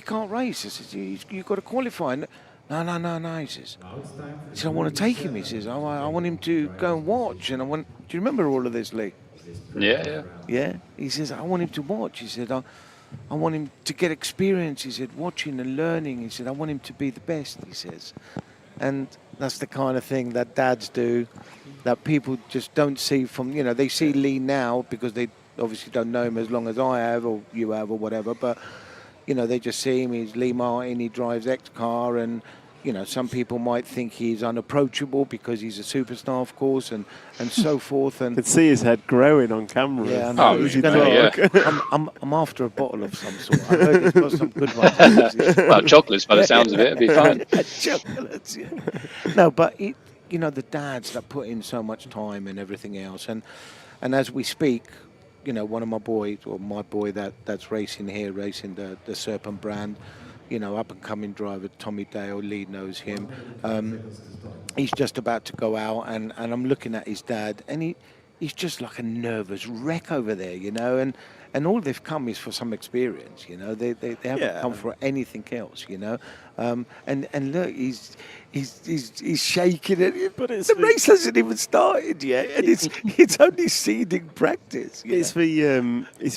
can't race." I said, "You've got to qualify." No, he says. He said, "I want to take him." He says, "I want him to go and watch." And do you remember all of this, Lee? Yeah. Yeah. He says, "I want him to watch." He said, I want him to get experience. He said, watching and learning. He said, "I want him to be the best," he says. And that's the kind of thing that dads do that people just don't see from, they see Lee now because they obviously don't know him as long as I have or you have or whatever, but they just see him, he's Lee Martin, he drives X car, and some people might think he's unapproachable because he's a superstar, of course, and so forth. And I could see his head growing on camera. Yeah, I know. I'm after a bottle of some sort. I heard he's got some good ones. Well, chocolates, by the sounds of it, it'd be fine. Chocolates, yeah. No, but the dads that put in so much time and everything else, and as we speak, one of my boys, or my boy that's racing the Serpent brand, up and coming driver, Tommy Dale, Lee knows him. He's just about to go out, and I'm looking at his dad, and he's just like a nervous wreck over there, you know, and all they've come is for some experience, you know. They haven't come for anything else, you know. And look, he's shaking it, but the race hasn't even started yet, and it's only seeding practice. It's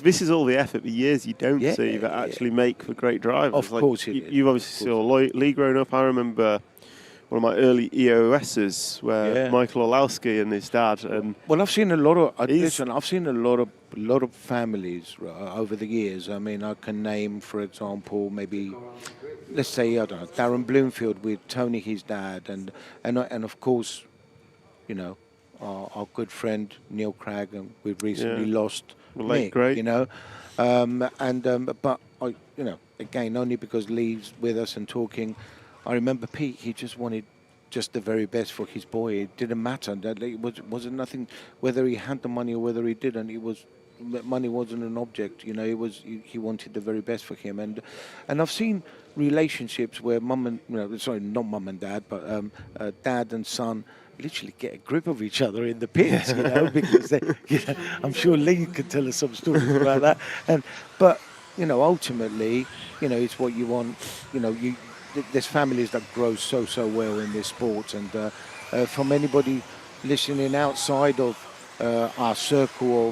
this is all the effort, the years you don't see that actually make for great drivers. Of course, you obviously saw Lee growing up. I remember one of my early EOSs where Michael Olowski and his dad. And well, I've seen a lot of I've seen a lot of families over the years. I mean, I can name, for example, maybe let's say I don't know, Darren Bloomfield with Tony, his dad, and of course, you know, our good friend Neil Cragg, and we've recently lost Nick, great. You know, but I, you know, again, only because Lee's with us and talking. I remember Pete, he just wanted just the very best for his boy. It didn't matter. It wasn't nothing, whether he had the money or whether he didn't. Money wasn't an object, you know. He wanted the very best for him. And I've seen relationships where not mum and dad, but dad and son literally get a grip of each other in the pits, you know, because I'm sure Lee could tell us some stories about that. But you know, ultimately, you know, it's what you want. You know, there's families that grow so well in this sport, and from anybody listening outside of our circle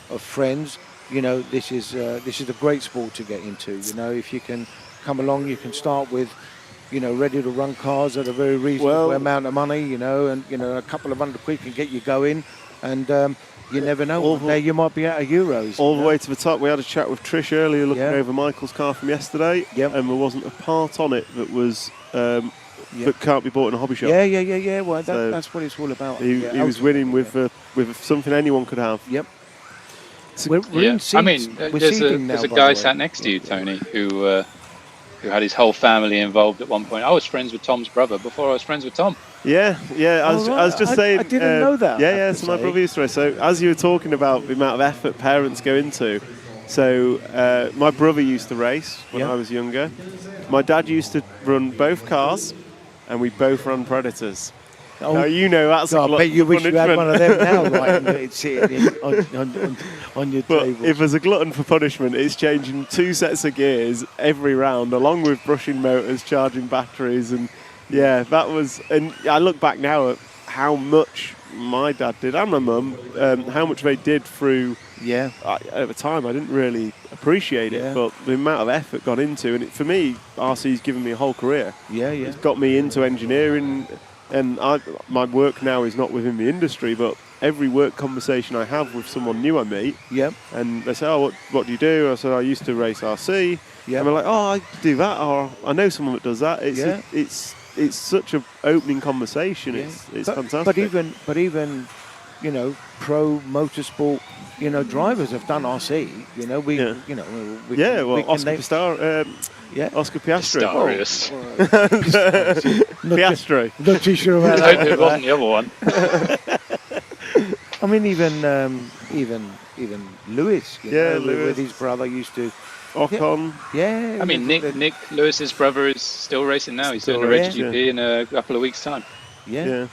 of friends, you know, this is a great sport to get into. You know, if you can come along, you can start with, you know, ready to run cars at a very reasonable amount of money, you know, and you know, a couple of £100 can get you going, and you never know. One day you might be out of euros. All the way to the top. We had a chat with Trish earlier looking over Michael's car from yesterday, and there wasn't a part on it that was that can't be bought in a hobby shop. Yeah. Well, that's what it's all about. He was winning with something anyone could have. Yep. We're in seats. I mean, there's a guy sat next to you, Tony, who had his whole family involved at one point. I was friends with Tom's brother before I was friends with Tom. Yeah. I was just saying. I didn't know that. Yeah. So my brother used to race. So as you were talking about the amount of effort parents go into, so my brother used to race when I was younger. My dad used to run both cars, and we both ran Predators. Oh, now, you know that's I bet you wish you had one of them now, right? It's sitting on your table. If there's a glutton for punishment, it's changing 2 sets of gears every round, along with brushing motors, charging batteries, and that was. And I look back now at how much my dad did and my mum, how much they did through. Yeah. At the time, I didn't really appreciate it, but the amount of effort got into, and for me, RC's given me a whole career. Yeah. It's got me into engineering. And my work now is not within the industry, but every work conversation I have with someone new I meet, and they say, "Oh, what do you do?" I said, "I used to race RC." And they're like, "Oh, I do that," or "I know someone that does that." It's such an opening conversation. It's fantastic. But even you know, pro motorsport, you know, drivers have done RC. You know, Oscar Oscar Piastri. Piastri. Not too sure about that. It wasn't the other one. I mean, even Lewis. Lewis with his brother used to. Ocon. Yeah. I mean, Nick Lewis's brother is still racing now. He's doing a race GP in a couple of weeks' time. Yeah.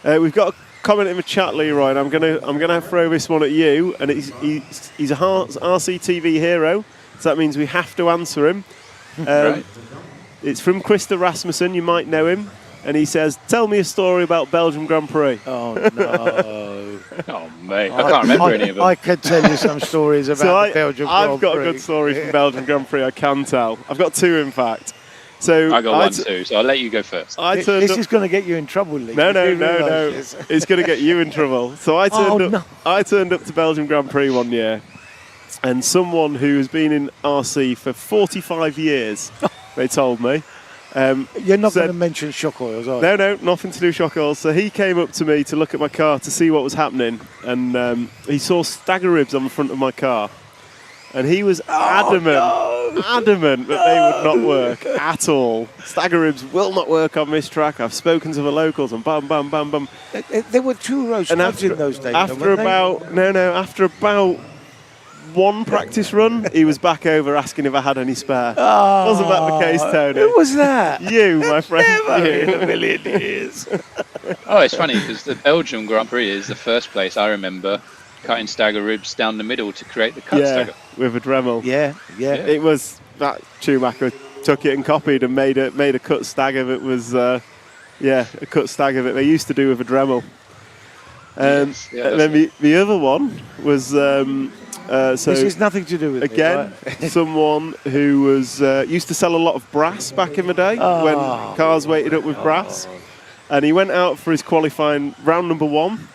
We've got a comment in the chat, Leroy, and I'm gonna throw this one at you. And he's a RCTV hero, so that means we have to answer him. Right. It's from Krista Rasmussen. You might know him, and he says, "Tell me a story about Belgium Grand Prix." Oh no! Oh mate, I can't remember any of them. I could tell you some stories about the Belgium Grand Prix. I've got a good story from Belgium Grand Prix. I can tell. I've got two, in fact. So I got one too, so I'll let you go first. This is going to get you in trouble, Lee. No. It's going to get you in trouble. So I turned up to Belgium Grand Prix one year, and someone who has been in RC for 45 years, they told me. You're not going to mention shock oils, are you? No, nothing to do with shock oils. So he came up to me to look at my car to see what was happening, and he saw stagger ribs on the front of my car. And he was adamant that they would not work at all. Stagger ribs will not work on this track. I've spoken to the locals, and bam, bam, bam, bam. There were two rows in those days. After about one practice run, he was back over asking if I had any spare. Oh, Wasn't that the case, Tony? Who was that? You, my friend. Never you. in a million years. Oh, it's funny because the Belgium Grand Prix is the first place I remember cutting stagger ribs down the middle to create the cut stagger. With a Dremel. Yeah. It was that Schumacher took it and copied and made a cut stagger that was, a cut stagger that they used to do with a Dremel. And then the other one was so this has nothing to do with again me, right? someone who was used to sell a lot of brass back in the day when cars weighted up with brass, and he went out for his qualifying round number 1,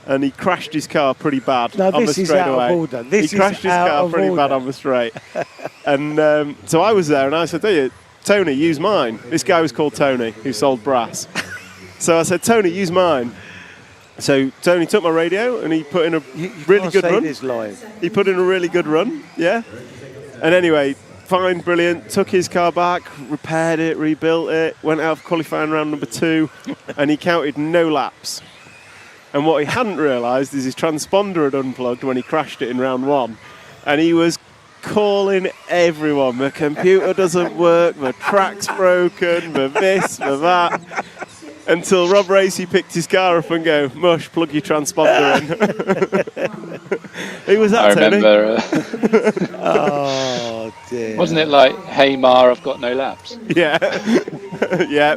and he crashed his car pretty bad No, on this the is out straightaway. of order. This He crashed is his out car of pretty order. bad on the straight, and so I was there, and I said, "Hey, Tony, use mine." This guy was called Tony, who sold brass. So I said, "Tony, use mine." So Tony took my radio and he put in a really good run. This live. He put in a really good run, yeah. And anyway, fine, brilliant. Took his car back, repaired it, rebuilt it, went out for qualifying round number 2, and he counted no laps. And what he hadn't realised is his transponder had unplugged when he crashed it in round 1, and he was calling everyone. The computer doesn't work, the track's broken, the this, the that. Until Rob Racy picked his car up and go, "Mush, plug your transponder in." Who was that, I Tony? remember. Oh dear. Wasn't it like, "Hey Mar, I've got no laps"? Yeah. Yeah.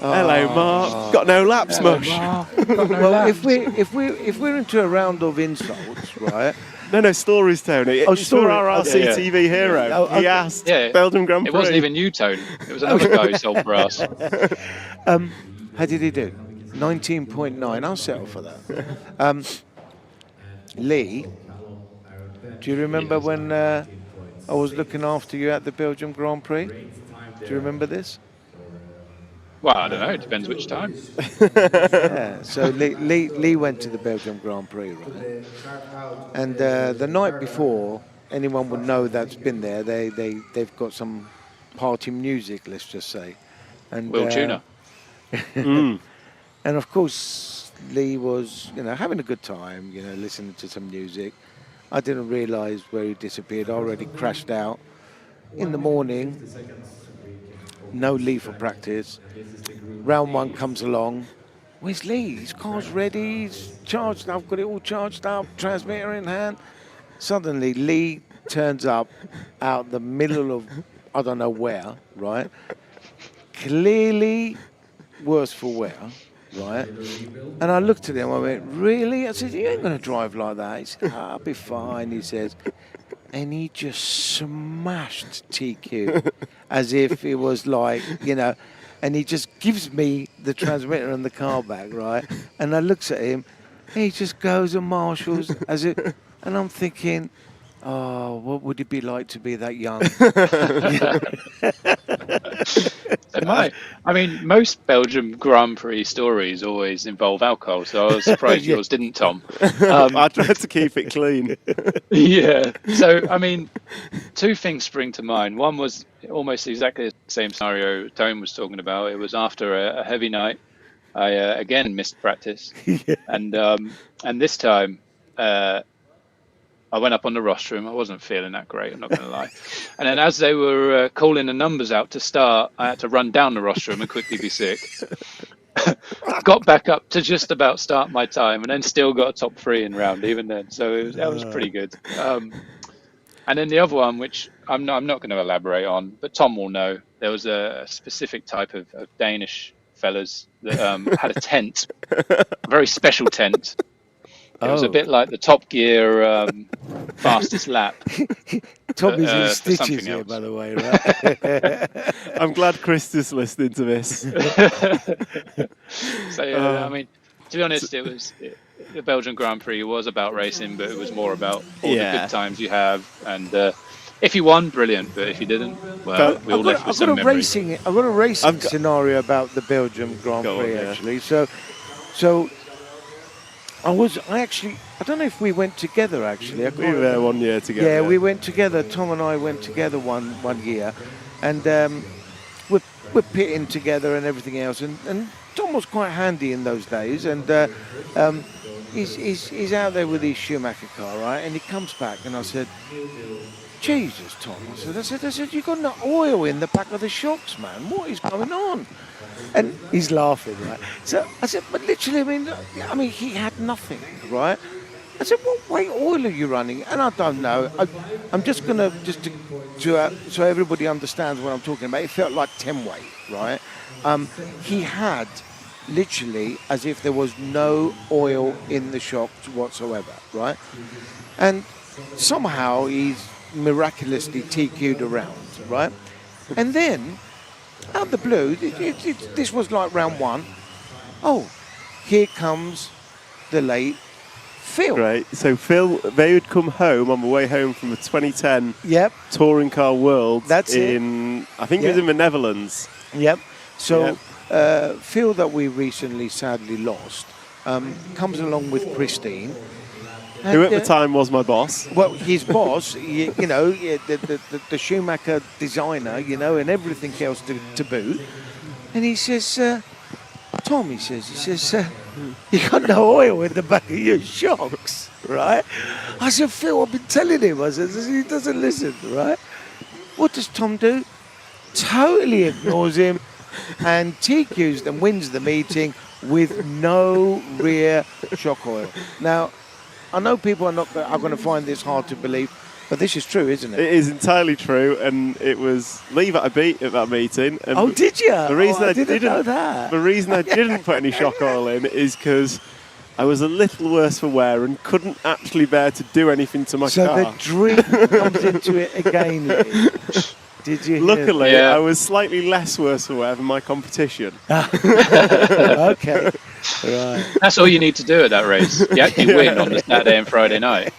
Hello, Mark. Got no laps, Mush. Well, if we're into a round of insults, right? No, stories, Tony. Oh, It's for story. our RC TV hero. Oh, He okay. asked Yeah. Belgium Grand Prix. It wasn't even you, Tony. It was another guy who sold brass. How did he do? 19.9. I'll settle for that. Lee, do you remember when I was looking after you at the Belgium Grand Prix? Do you remember this? Well, I don't know. It depends which time. Yeah. So Lee went to the Belgium Grand Prix, right? And the night before, anyone would know that's been there. They've got some party music, let's just say. And Will Tuner. And of course, Lee was, having a good time, listening to some music. I didn't realise where he disappeared. I already crashed out. In the morning, no Lee for practice. Round 1 comes along. Where's Lee? His car's ready. He's charged. I've got it all charged up. Transmitter in hand. Suddenly, Lee turns up out the middle of, I don't know where, right? Clearly worse for wear, right? And I looked at him, I went, "Really?" I said, "You ain't going to drive like that." He said, "I'll be fine," he says. And he just smashed TQ as if it was like, and he just gives me the transmitter and the car back, right? And I looks at him, he just goes and marshals as if, and I'm thinking, oh, what would it be like to be that young? I mean, most Belgium Grand Prix stories always involve alcohol, so I was surprised yours didn't, Tom. I tried to keep it clean. Yeah. So, I mean, 2 things spring to mind. One was almost exactly the same scenario Tone was talking about. It was after a heavy night. I again missed practice, and this time I went up on the rostrum. I wasn't feeling that great, I'm not going to lie. And then as they were calling the numbers out to start, I had to run down the rostrum and quickly be sick. Got back up to just about start my time, and then still got a top 3 in round even then. So that was pretty good. And then the other one, which I'm not going to elaborate on, but Tom will know, there was a specific type of Danish fellas that had a tent, a very special tent. It was a bit like the Top Gear fastest lap. Tommy's in stitches here, by the way, right? I'm glad Chris is listening to this. So, I mean, to be honest, the Belgian Grand Prix was about racing, but it was more about all the good times you have. And if you won, brilliant. But if you didn't, well, we all left with some memories. I've got a racing scenario about the Belgium Grand Prix, actually. So I don't know if we went together, actually. We were there 1 year together. Yeah, we went together. Tom and I went together one year. And we're pitting together and everything else. And Tom was quite handy in those days. And he's out there with his Schumacher car, right? And he comes back, and I said, Jesus, Tom. I said, you've got no oil in the back of the shocks, man. What is going on? And he's laughing, right? So I said, but literally, I mean, he had nothing, right? I said, what weight oil are you running? And I don't know. I'm just going to, so everybody understands what I'm talking about. It felt like 10 weight, right? He had literally as if there was no oil in the shocks whatsoever, right? And somehow he's miraculously TQ'd around, right? And then, out of the blue, this was like round one. Oh, here comes the late Phil. Right, so Phil, they would come home on the way home from the 2010 Touring Car World. That's in, I think it was in the Netherlands. Yep. So Phil, that we recently sadly lost, comes along with Christine. Who at the time was my boss. Well, his boss, the Schumacher designer, and everything else to boot. And he says, Tom, he says, you got no oil in the back of your shocks, right? I said, Phil, I've been telling him. I said, he doesn't listen, right? What does Tom do? Totally ignores him and TQs and wins the meeting with no rear shock oil. Now, I know people are going to find this hard to believe, but this is true, isn't it? It is entirely true, and it was Lee that I beat at that meeting. And oh, did you? The reason I didn't know that. The reason I didn't put any shock oil in is because I was a little worse for wear and couldn't actually bear to do anything to my car. So the dream comes into it again, Lee. Did you? Luckily, I was slightly less worse for wear than my competition. Okay. Right. That's all you need to do at that race. You actually win on the Saturday and Friday night.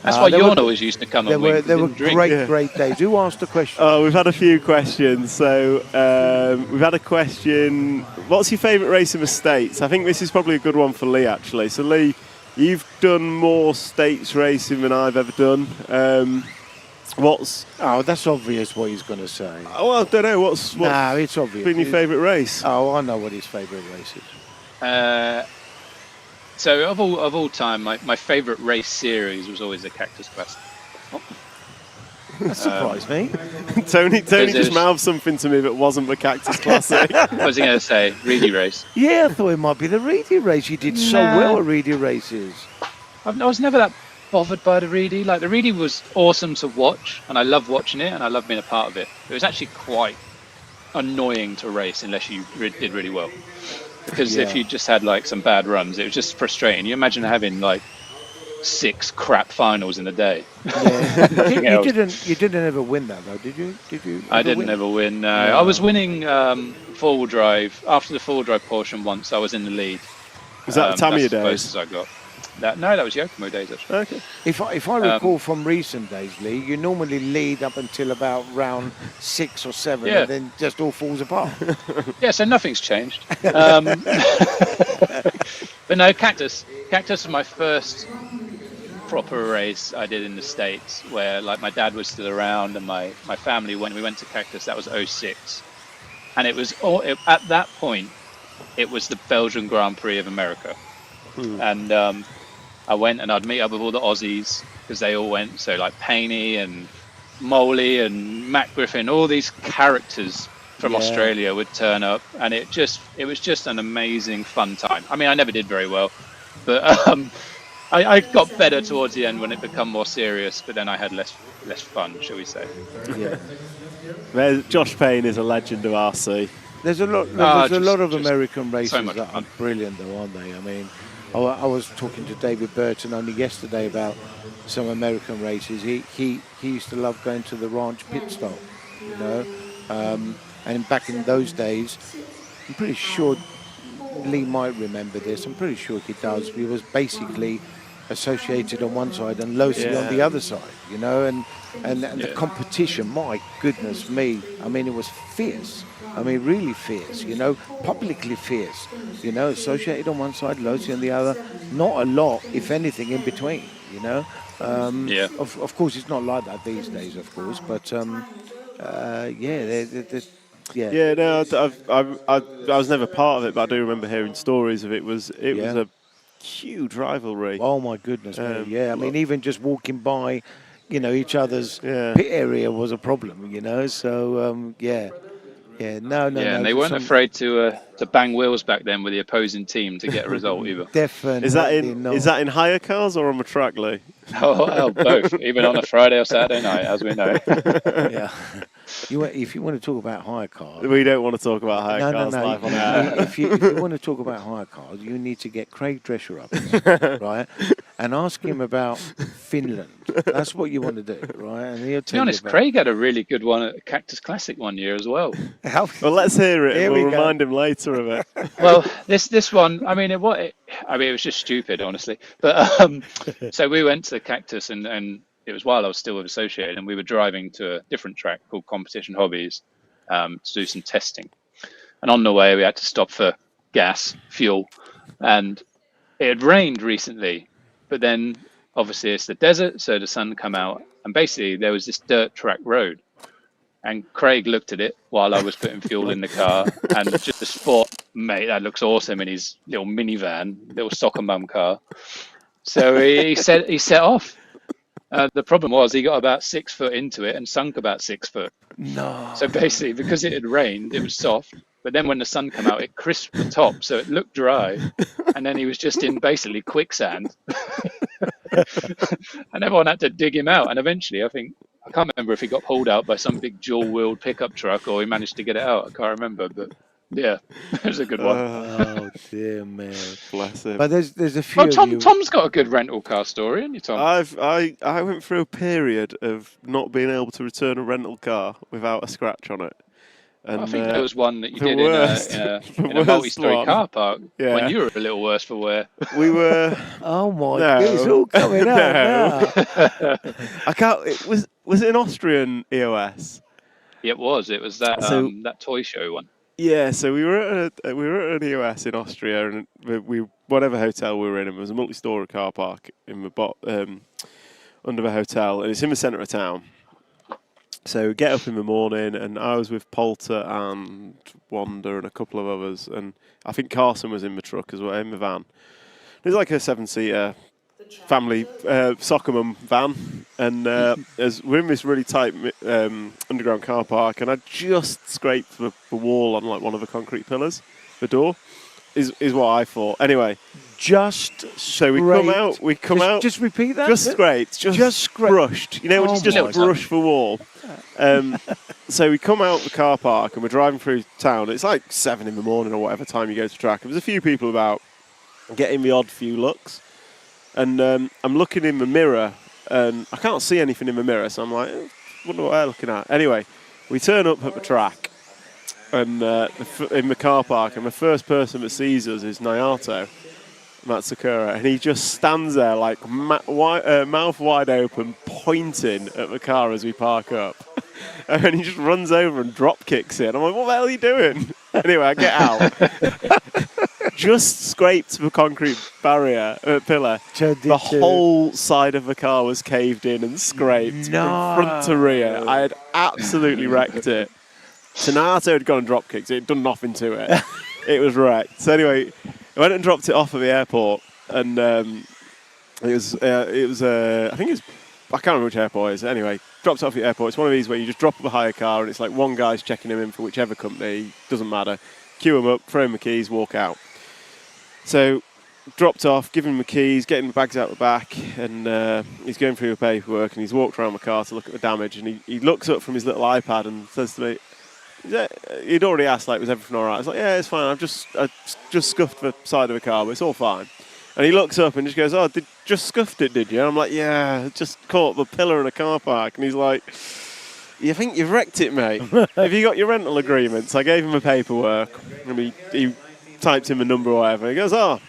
That's why Jon always used to come and win. There were great days. Who asked the question? Oh, we've had a few questions. So we've had a question. What's your favourite race in the States? I think this is probably a good one for Lee, actually. So Lee, you've done more States racing than I've ever done. Oh, that's obvious what he's going to say. Oh, well, I don't know. What's no, it's obvious. Been your favourite race? Oh, I know what his favourite race is. So of all time, my favourite race series was always the Cactus Classic. Oh. That surprised me. Tony just mouthed something to me that wasn't the Cactus Classic. What was he going to say? Reedy race. Yeah, I thought it might be the Reedy race. You did so well at Reedy races. I was never that bothered by the Reedy. Like, the Reedy was awesome to watch, and I love watching it, and I love being a part of it. It was actually quite annoying to race unless you did really well. Because if you just had like some bad runs, it was just frustrating. You imagine having like 6 crap finals in a day. Yeah. You didn't ever win that though, did you? I didn't ever win. No. I was winning four-wheel drive after the four-wheel drive portion once. I was in the lead. Was that the Tamiya days? As close as I got. That was Yokomo days actually. Okay. If I recall from recent days, Lee, you normally lead up until about round 6 or 7, and then just all falls apart. Yeah, so nothing's changed. But no, Cactus was my first proper race I did in the States, where like my dad was still around and my family, when we went to Cactus, that was 06, and it was at that point it was the Belgian Grand Prix of America. And I went and I'd meet up with all the Aussies because they all went. So like Paney and Moley and Matt Griffin, all these characters from Australia would turn up, and it was just an amazing fun time. I mean, I never did very well, but I got better towards the end when it became more serious. But then I had less fun, shall we say? Yeah. Josh Payne is a legend of RC. There's a lot of American races that are brilliant, though, aren't they? I mean, I was talking to David Burton only yesterday about some American races. He used to love going to the ranch pit stop, you know. And back in those days, I'm pretty sure Lee might remember this. I'm pretty sure he does. He was basically associated on one side and Losi on the other side, you know. And the competition, my goodness me, I mean, it was fierce. I mean, really fierce, you know, publicly fierce, you know, associated on one side, Losi on the other. Not a lot, if anything, in between, you know. Of course, it's not like that these days, of course, but Yeah, no, I was never part of it, but I do remember hearing stories of it. It was huge rivalry. Oh my goodness, mate. Yeah, I mean, even just walking by, each other's pit area was a problem, So, yeah. No. And they weren't afraid to bang wheels back then with the opposing team to get a result either. Definitely Is that in higher cars or on a track, Lee? Oh, both. Even on a Friday or Saturday night, as we know. Yeah. If you want to talk about hire cars, we don't want to talk about hire cars live on air. If you want to talk about hire cars, you need to get Craig Drescher up, right, and ask him about Finland. That's what you want to do, right? And he'll to be honest, Craig had a really good one at Cactus Classic one year as well. Well, let's hear it. We'll remind him later of it. Well, this one, I mean, it was just stupid, honestly. But so we went to the Cactus, and it was while I was still with Associated, and we were driving to a different track called Competition Hobbies to do some testing. And on the way, we had to stop for gas, fuel, and it had rained recently. But then, obviously, it's the desert, so the sun come out, and basically there was this dirt track road. And Craig looked at it while I was putting fuel in the car, and just thought, "Mate, that looks awesome in his little minivan, little soccer mum car." So he set off. The problem was he got about 6 foot into it and sunk about 6 foot. No. So basically, because it had rained, it was soft. But then when the sun came out, it crisped the top, so it looked dry. And then he was just in basically quicksand. And everyone had to dig him out. And eventually, I can't remember if he got pulled out by some big dual-wheeled pickup truck or he managed to get it out. I can't remember, but yeah, it was a good one. Oh dear, man, bless him. But there's a few. Tom's got a good rental car story, hasn't you, Tom? I went through a period of not being able to return a rental car without a scratch on it. And, I think there was one that you did in a multi-story car park when you were a little worse for wear. We were. Oh my God, it's all coming out now. I can't. Was it an Austrian EOS? It was. It was that that toy show one. Yeah, so we were at an EOS in Austria, and we whatever hotel we were in, it was a multi-story car park in the under the hotel, and it's in the centre of town. So we get up in the morning, and I was with Poulter and Wanda and a couple of others, and I think Carson was in the truck as well, in the van. It was like a 7-seater family soccer mum van, and as we're in this really tight underground car park, and I just scraped the wall on like one of the concrete pillars. The door is what I thought. Anyway, so we come out. Just repeat that. Just scraped. Just brushed. You know, when you just brush the wall. So we come out the car park and we're driving through town. It's like 7 in the morning or whatever time you go to track. There's a few people about getting the odd few looks. And I'm looking in the mirror, and I can't see anything in the mirror, so I'm like, wonder what they're looking at. Anyway, we turn up at the track, and in the car park, and the first person that sees us is Nayato Matsukura, and he just stands there like mouth wide open, pointing at the car as we park up. And he just runs over and drop kicks it. I'm like, what the hell are you doing? Anyway, I get out. Just scraped the concrete barrier pillar. The whole side of the car was caved in and scraped from front to rear. I had absolutely wrecked it. So Naruto had gone and drop kicked it. It done nothing to it. It was wrecked. So anyway, I went and dropped it off at the airport, and I think it was. I can't remember which airport it is. Anyway, dropped it off at the airport. It's one of these where you just drop up a hire car, and it's like one guy's checking him in for whichever company. Doesn't matter. Queue him up, throw him the keys, walk out. So, dropped off, give him the keys, getting the bags out the back, and he's going through the paperwork, and he's walked around the car to look at the damage, and he looks up from his little iPad and says to me, he'd already asked, like, was everything all right? I was like, yeah, it's fine. I just scuffed the side of the car, but it's all fine. And he looks up and just goes, oh, just scuffed it, did you? And I'm like, yeah, just caught the pillar in a car park. And he's like, you think you've wrecked it, mate? Have you got your rental agreements? I gave him the paperwork, and he typed in the number or whatever. He goes, oh,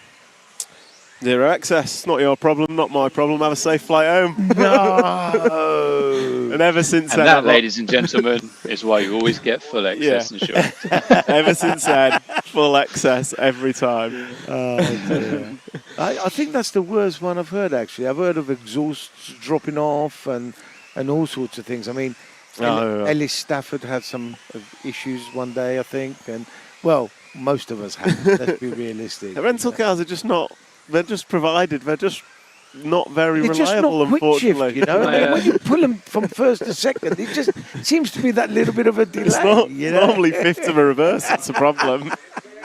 0 excess, not your problem, not my problem. Have a safe flight home. No. And ever since then, that, ladies and gentlemen, is why you always get full excess insurance. Ever since then, full excess every time. Oh dear. I think that's the worst one I've heard. Actually, I've heard of exhausts dropping off and all sorts of things. I mean, Ellis Stafford had some issues one day, I think, and well, most of us have. Let's be realistic. The rental cars are just not they're just provided. They're just not very It's just reliable, not quick unfortunately. shift, you know. When you pull them from first to second, it just seems to be that little bit of a delay. It's not you know? normally fifth to the reverse. It's a problem.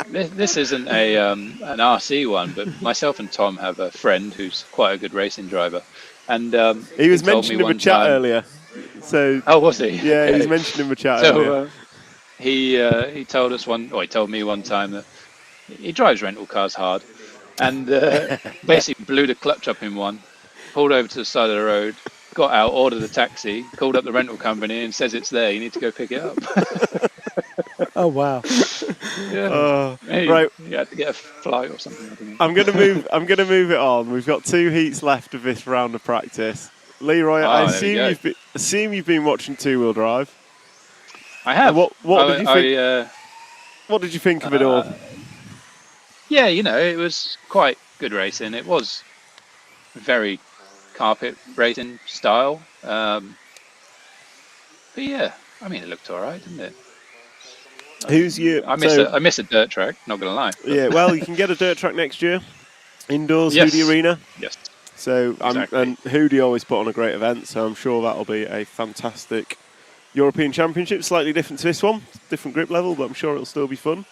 This isn't an RC one, but myself and Tom have a friend who's quite a good racing driver, and he was told me mentioned in the one chat time- earlier. So Oh, was he? Yeah, Okay. he's mentioned in the chat earlier. So he told us he told me one time that he drives rental cars hard, and basically blew the clutch up in one, pulled over to the side of the road, got out, ordered a taxi, called up the rental company, and says it's there. You need to go pick it up. Oh wow! Yeah. Right. You had to get a flight or something. I don't know. I'm gonna move it on. We've got 2 heats left of this round of practice. Leroy, I assume you've been watching two-wheel drive. I have. What did you think? What did you think of it all? Yeah, it was quite good racing. It was very carpet racing style. But yeah, it looked all right, didn't it? Who's you? I miss a dirt track, not gonna lie. But. Yeah, well, you can get a dirt track next year, indoors, Yes. Hoodie Arena. Yes. So, Exactly. and Hoodie always put on a great event, so I'm sure that'll be a fantastic European Championship. Slightly different to this one, different grip level, but I'm sure it'll still be fun.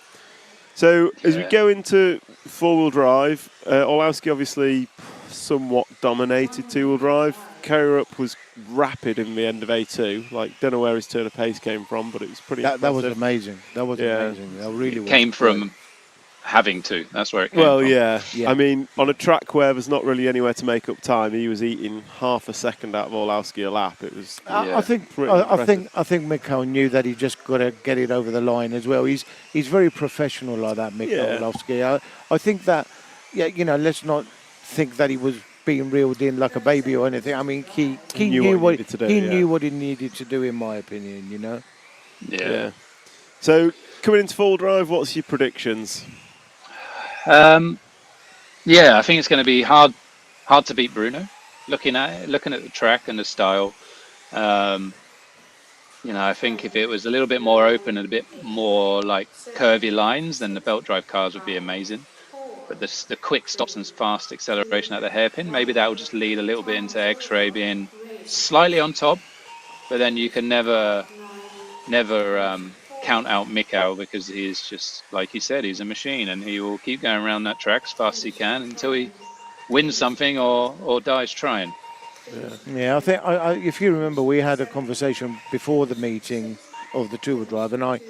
So, as we go into four-wheel drive, Orlowski obviously somewhat dominated two-wheel drive. Korup was rapid in the end of A2. Don't know where his turn of pace came from, but it was pretty That was impressive. amazing. That was amazing. That really was. Came from having to. That's where it came Well, from. yeah. On a track where there's not really anywhere to make up time, he was eating half a second out of Orlowski a lap. It was. I think pretty I think Mikhail knew that he just got to get it over the line as well. He's very professional like that, Mikhail Yeah. Orlovsky. I think that let's not think that he was being reeled in like a baby or anything. He knew what he knew what he needed to do, in my opinion. Yeah. So coming into full drive, what's your predictions? Yeah, I think it's going to be hard to beat Bruno. Looking at the track and the style, I think if it was a little bit more open and a bit more like curvy lines, then the belt drive cars would be amazing. But the quick stops and fast acceleration at the hairpin, maybe that will just lead a little bit into X-Ray being slightly on top. But then you can never count out Mikhail, because he's just, like you said, he's a machine, and he will keep going around that track as fast as he can until he wins something or dies trying. Yeah, I think if you remember, we had a conversation before the meeting of the two-wheel drive, and I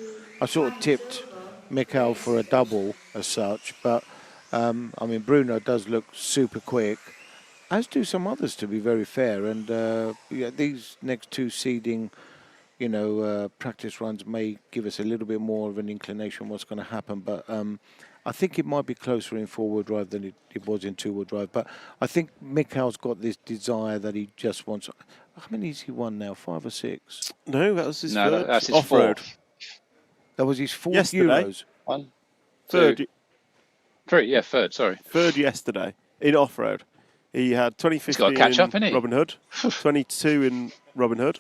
sort of tipped Mikhail for a double as such, but Bruno does look super quick, as do some others, to be very fair, and these next two seeding practice runs may give us a little bit more of an inclination what's going to happen, but I think it might be closer in four-wheel drive than it was in two-wheel drive. But I think Mikhail's got this desire that he just wants. How many has he won now? 5 or 6? No, that was his third. That's his off-road. fourth. That was his fourth Yesterday. Euros. One, Third. two, three. Yeah, third. Sorry. Third yesterday in off-road. He had 2015 He's got to catch up, in innit? Robin Hood, 22 in Robin Hood,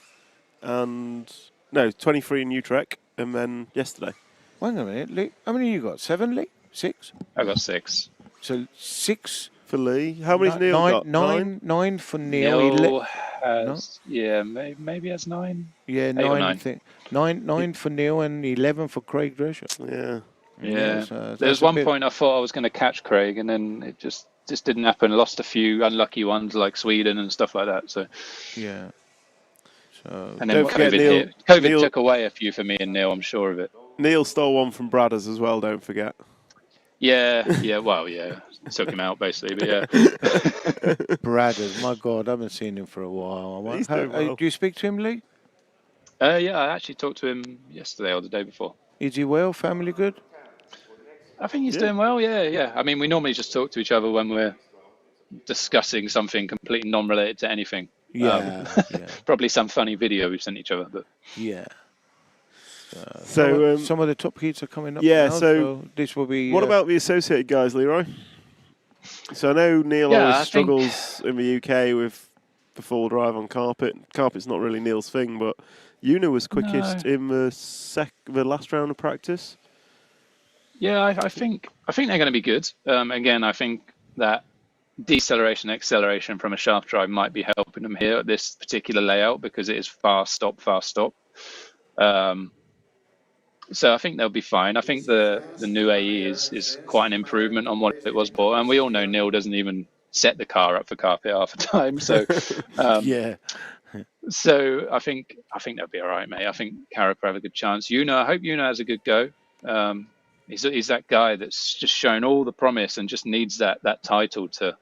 and 23 in Utrecht, and then yesterday. Wait a minute, Lee. How many you got? 7, Lee? 6? I got 6. So 6 for Lee. How many's Neil got? 9 for Neil. Neil has, maybe has 9. Yeah, 9. I think 9 for Neil and 11 for Craig Drescher. Yeah. So There's one point I thought I was going to catch Craig, and then it just didn't happen. Lost a few unlucky ones like Sweden and stuff like that. So yeah. So and then COVID hit. COVID took away a few for me and Neil. I'm sure of it. Neil stole one from Bradders as well. Don't forget. Yeah. Well, yeah. Took him out basically, but yeah. Bradders, my God, I haven't seen him for a while. He's doing well. Do you speak to him, Lee? Yeah, I actually talked to him yesterday or the day before. Is he well? Family good? I think he's doing well. Yeah. We normally just talk to each other when we're discussing something completely non-related to anything. Yeah. Probably some funny video we've sent each other, but yeah. So some of the top heats are coming up. Yeah. Now, So this will be. What about the associated guys, Leroy? So I know Neil always struggles in the UK with the full drive on carpet. Carpet's not really Neil's thing, but Una was quickest in the last round of practice. Yeah, I think they're going to be good. Again, I think that deceleration, acceleration from a shaft drive might be helping them here at this particular layout because it is fast stop, fast stop. So I think they'll be fine. I think the new AE is quite an improvement on what it was before, and we all know Neil doesn't even set the car up for carpet half the time. So Yeah. So I think they'll be all right, mate. I think Carrick will have a good chance. I hope has a good go. He's that guy that's just shown all the promise and just needs that title to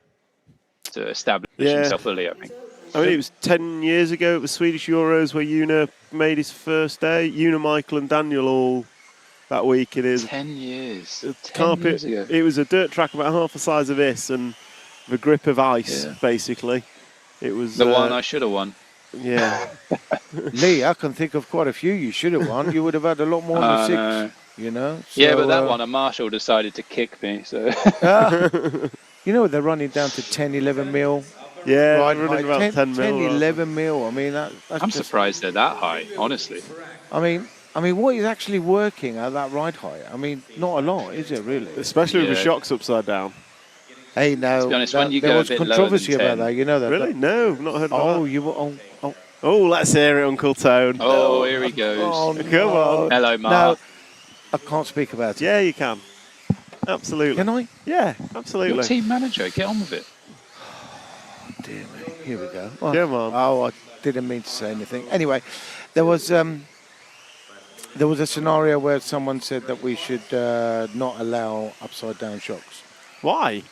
establish himself fully, I think. I mean, it was 10 years ago at the Swedish Euros where Una made his first day. Una, Michael and Daniel all that week. It is 10 years. 10 years ago. It was a dirt track about half the size of this and the grip of ice, basically. It was the one I should have won. Yeah. Lee, I can think of quite a few you should have won. You would have had a lot more than 6, you know. So, yeah, but that one, a marshal decided to kick me. So you know, they're running down to 10, 11 mil. Yeah, right, running about 10 mil. 11 mil. I mean, that's I'm surprised they're that high, honestly. I mean, what is actually working at that ride height? I mean, not a lot, is it really? Especially with the shocks upside down. Hey, now, to be honest, when you there go was a bit controversy lower than about 10. that. You know that? Really? No, I've not heard about that. Oh, let's hear it, Uncle Tone. Oh, here he goes. Come on. Hello, Mark. No, I can't speak about it. Yeah, you can. Absolutely. Can I? Yeah, absolutely. You're team manager. Get on with it. Dear me. Here we go. Oh, Come on. Oh, I didn't mean to say anything. Anyway, there was a scenario where someone said that we should not allow upside down shocks. Why?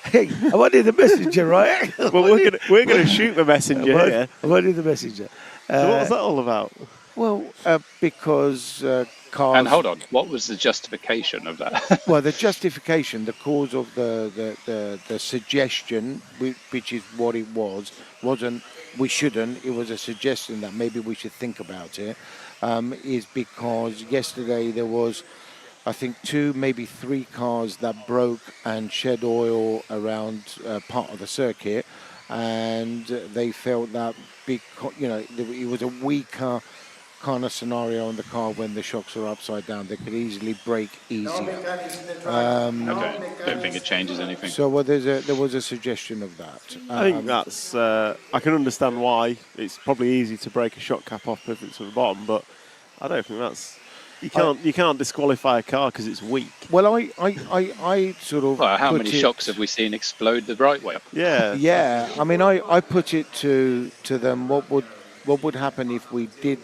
Hey, I wanted the messenger, right? Well, we're gonna shoot the messenger here. I wanted the messenger. So what was that all about? Well, because cars. And hold on, what was the justification of that? Well, the justification, the cause of the suggestion, which is what it wasn't. We shouldn't. It was a suggestion that maybe we should think about it. Is because yesterday there was, I think, 2, maybe 3 cars that broke and shed oil around part of the circuit, and they felt that because it was a weaker kind of scenario on the car when the shocks are upside down, they could easily break easier. Okay, don't think it changes anything. So there was a suggestion of that. I think that's. I can understand why it's probably easy to break a shock cap off if it's at the bottom, but I don't think that's. You can't disqualify a car because it's weak. Well, I sort of. Well, how many shocks have we seen explode the right way up? Yeah. Yeah. I mean, I put it to them. What would happen if we did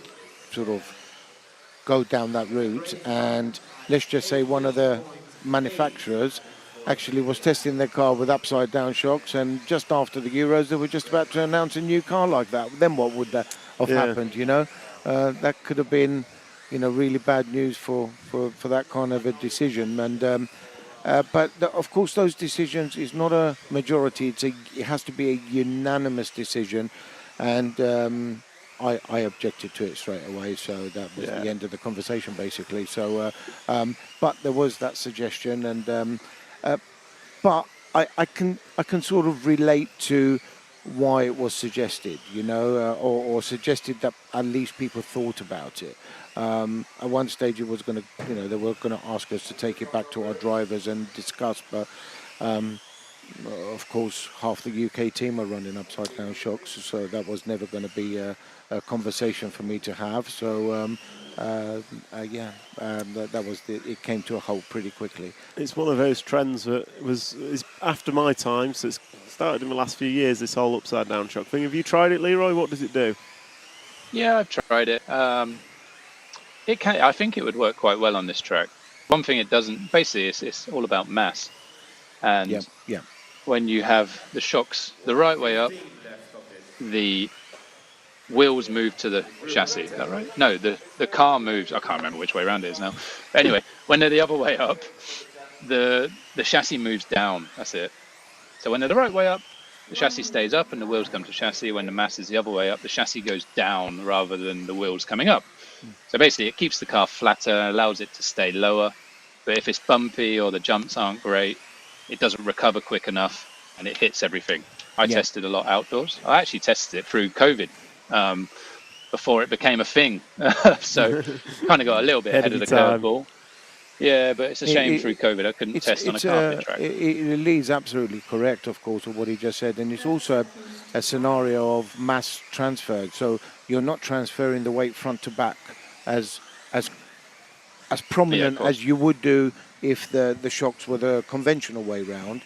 sort of go down that route, and let's just say one of the manufacturers actually was testing their car with upside down shocks, and just after the Euros they were just about to announce a new car like that. Then what would that have happened? That could have been really bad news for that kind of a decision. And but of course those decisions is not a majority. It has to be a unanimous decision, and I objected to it straight away, so that was the end of the conversation, basically. So, but there was that suggestion, and but I can sort of relate to why it was suggested, or suggested that at least people thought about it. At one stage, it was going to, they were going to ask us to take it back to our drivers and discuss, but. Of course, half the UK team are running upside down shocks, so that was never going to be a conversation for me to have. So, that was it came to a halt pretty quickly. It's one of those trends that is after my time, so it's started in the last few years, this whole upside down shock thing. Have you tried it, Leroy? What does it do? Yeah, I've tried it. I think it would work quite well on this track. One thing it doesn't, basically, it's all about mass. And when you have the shocks the right way up, the wheels move to the chassis. Is that right? No, the car moves. I can't remember which way around it is now. But anyway, when they're the other way up, the chassis moves down. That's it. So when they're the right way up, the chassis stays up and the wheels come to chassis. When the mass is the other way up, the chassis goes down rather than the wheels coming up. So basically, it keeps the car flatter, allows it to stay lower. But if it's bumpy or the jumps aren't great, it doesn't recover quick enough and it hits everything. I tested a lot outdoors. I actually tested it through COVID before it became a thing. So kind of got a little bit ahead of the curveball. Yeah, but it's a shame It- through COVID I couldn't test on a carpet track. Lee's absolutely correct, of course, of what he just said, and it's also a scenario of mass transfer. So you're not transferring the weight front to back as as prominent course. as you would do if the shocks were the conventional way round.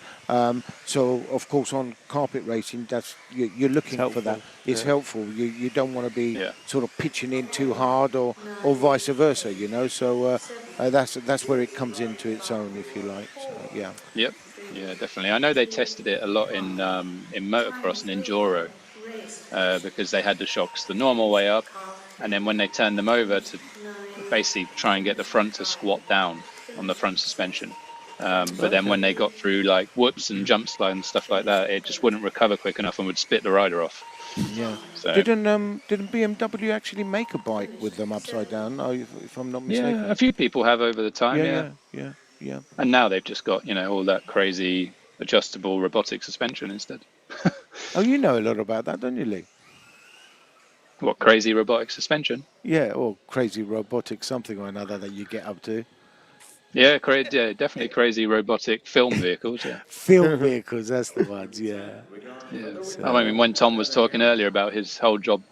So of course on carpet racing, that's you're looking for that. It's helpful. You don't want to be sort of pitching in too hard or vice versa. You know. So that's where it comes into its own, if you like. So, yeah. Yep. Yeah, definitely. I know they tested it a lot in motocross and enduro because they had the shocks the normal way up, and then when they turned them over to basically try and get the front to squat down on the front suspension. But then when they got through like whoops and jump slide and stuff like that, it just wouldn't recover quick enough and would spit the rider off. Yeah. So, didn't BMW actually make a bike with them upside down? If I'm not mistaken. yeah, a few people have over the time. Yeah. And now they've just got all that crazy adjustable robotic suspension instead. Oh, you know a lot about that, don't you, Lee? What, crazy robotic suspension? Yeah, or crazy robotic something or another that you get up to. Yeah, definitely crazy robotic film vehicles. Yeah, film vehicles, that's the ones. Yeah. So, I mean, when Tom was talking earlier about his whole job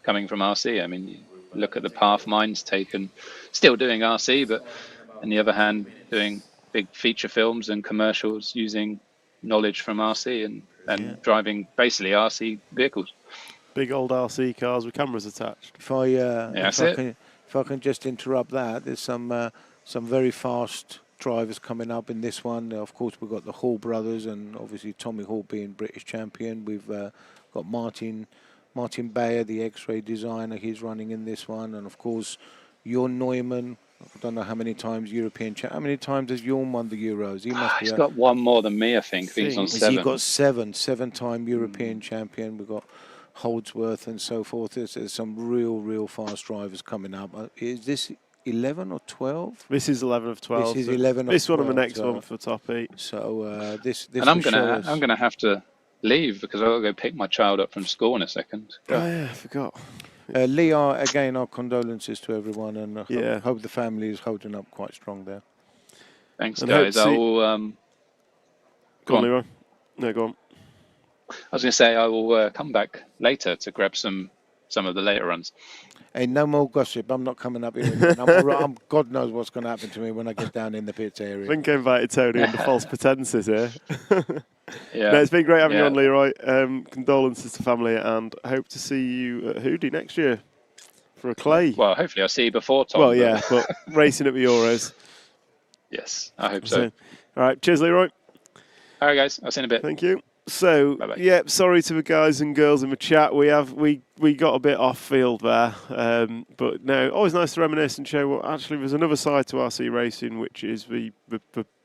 coming from RC, I mean, you look at the path mine's taken, still doing RC, but on the other hand, doing big feature films and commercials using knowledge from RC and driving basically RC vehicles. Big old RC cars with cameras attached. If I can just interrupt that, there's some very fast drivers coming up in this one. Of course, we've got the Hall brothers, and obviously Tommy Hall being British champion. We've got Martin Bayer, the X-ray designer. He's running in this one, and of course, Jorn Neumann. I don't know how many times European champion. How many times has Jorn won the Euros? He must be. He's got one more than me, I think. He's on 7. He's got seven-time European champion. We've got Holdsworth and so forth. There's some real fast drivers coming up. Is this 11 or 12? This is 11 of 12. This is 11 This of 12. one and the next one for top 8. So this and I'm gonna have to leave because I'll go pick my child up from school in a second. Oh yeah, I forgot. Lee, again, our condolences to everyone, and hope the family is holding up quite strong there. Thanks, guys. I will. Go on, Leroy. No, go on. I was going to say I will come back later to grab some of the later runs. Hey, no more gossip. I'm not coming up here again. God knows what's going to happen to me when I get down in the pits area. I think I invited Tony under false pretenses here. Yeah. No, it's been great having you on, Leroy. Condolences to family, and I hope to see you at Hoodie next year for a clay. Well, hopefully I'll see you before Tom. Well, yeah, but racing at the Euros. Yes, I hope so. All right, cheers, Leroy. All right, guys. I'll see you in a bit. Thank you. So, Bye-bye. Sorry to the guys and girls in the chat. We got a bit off field there, but no, always nice to reminisce and show what actually there's another side to RC racing, which is the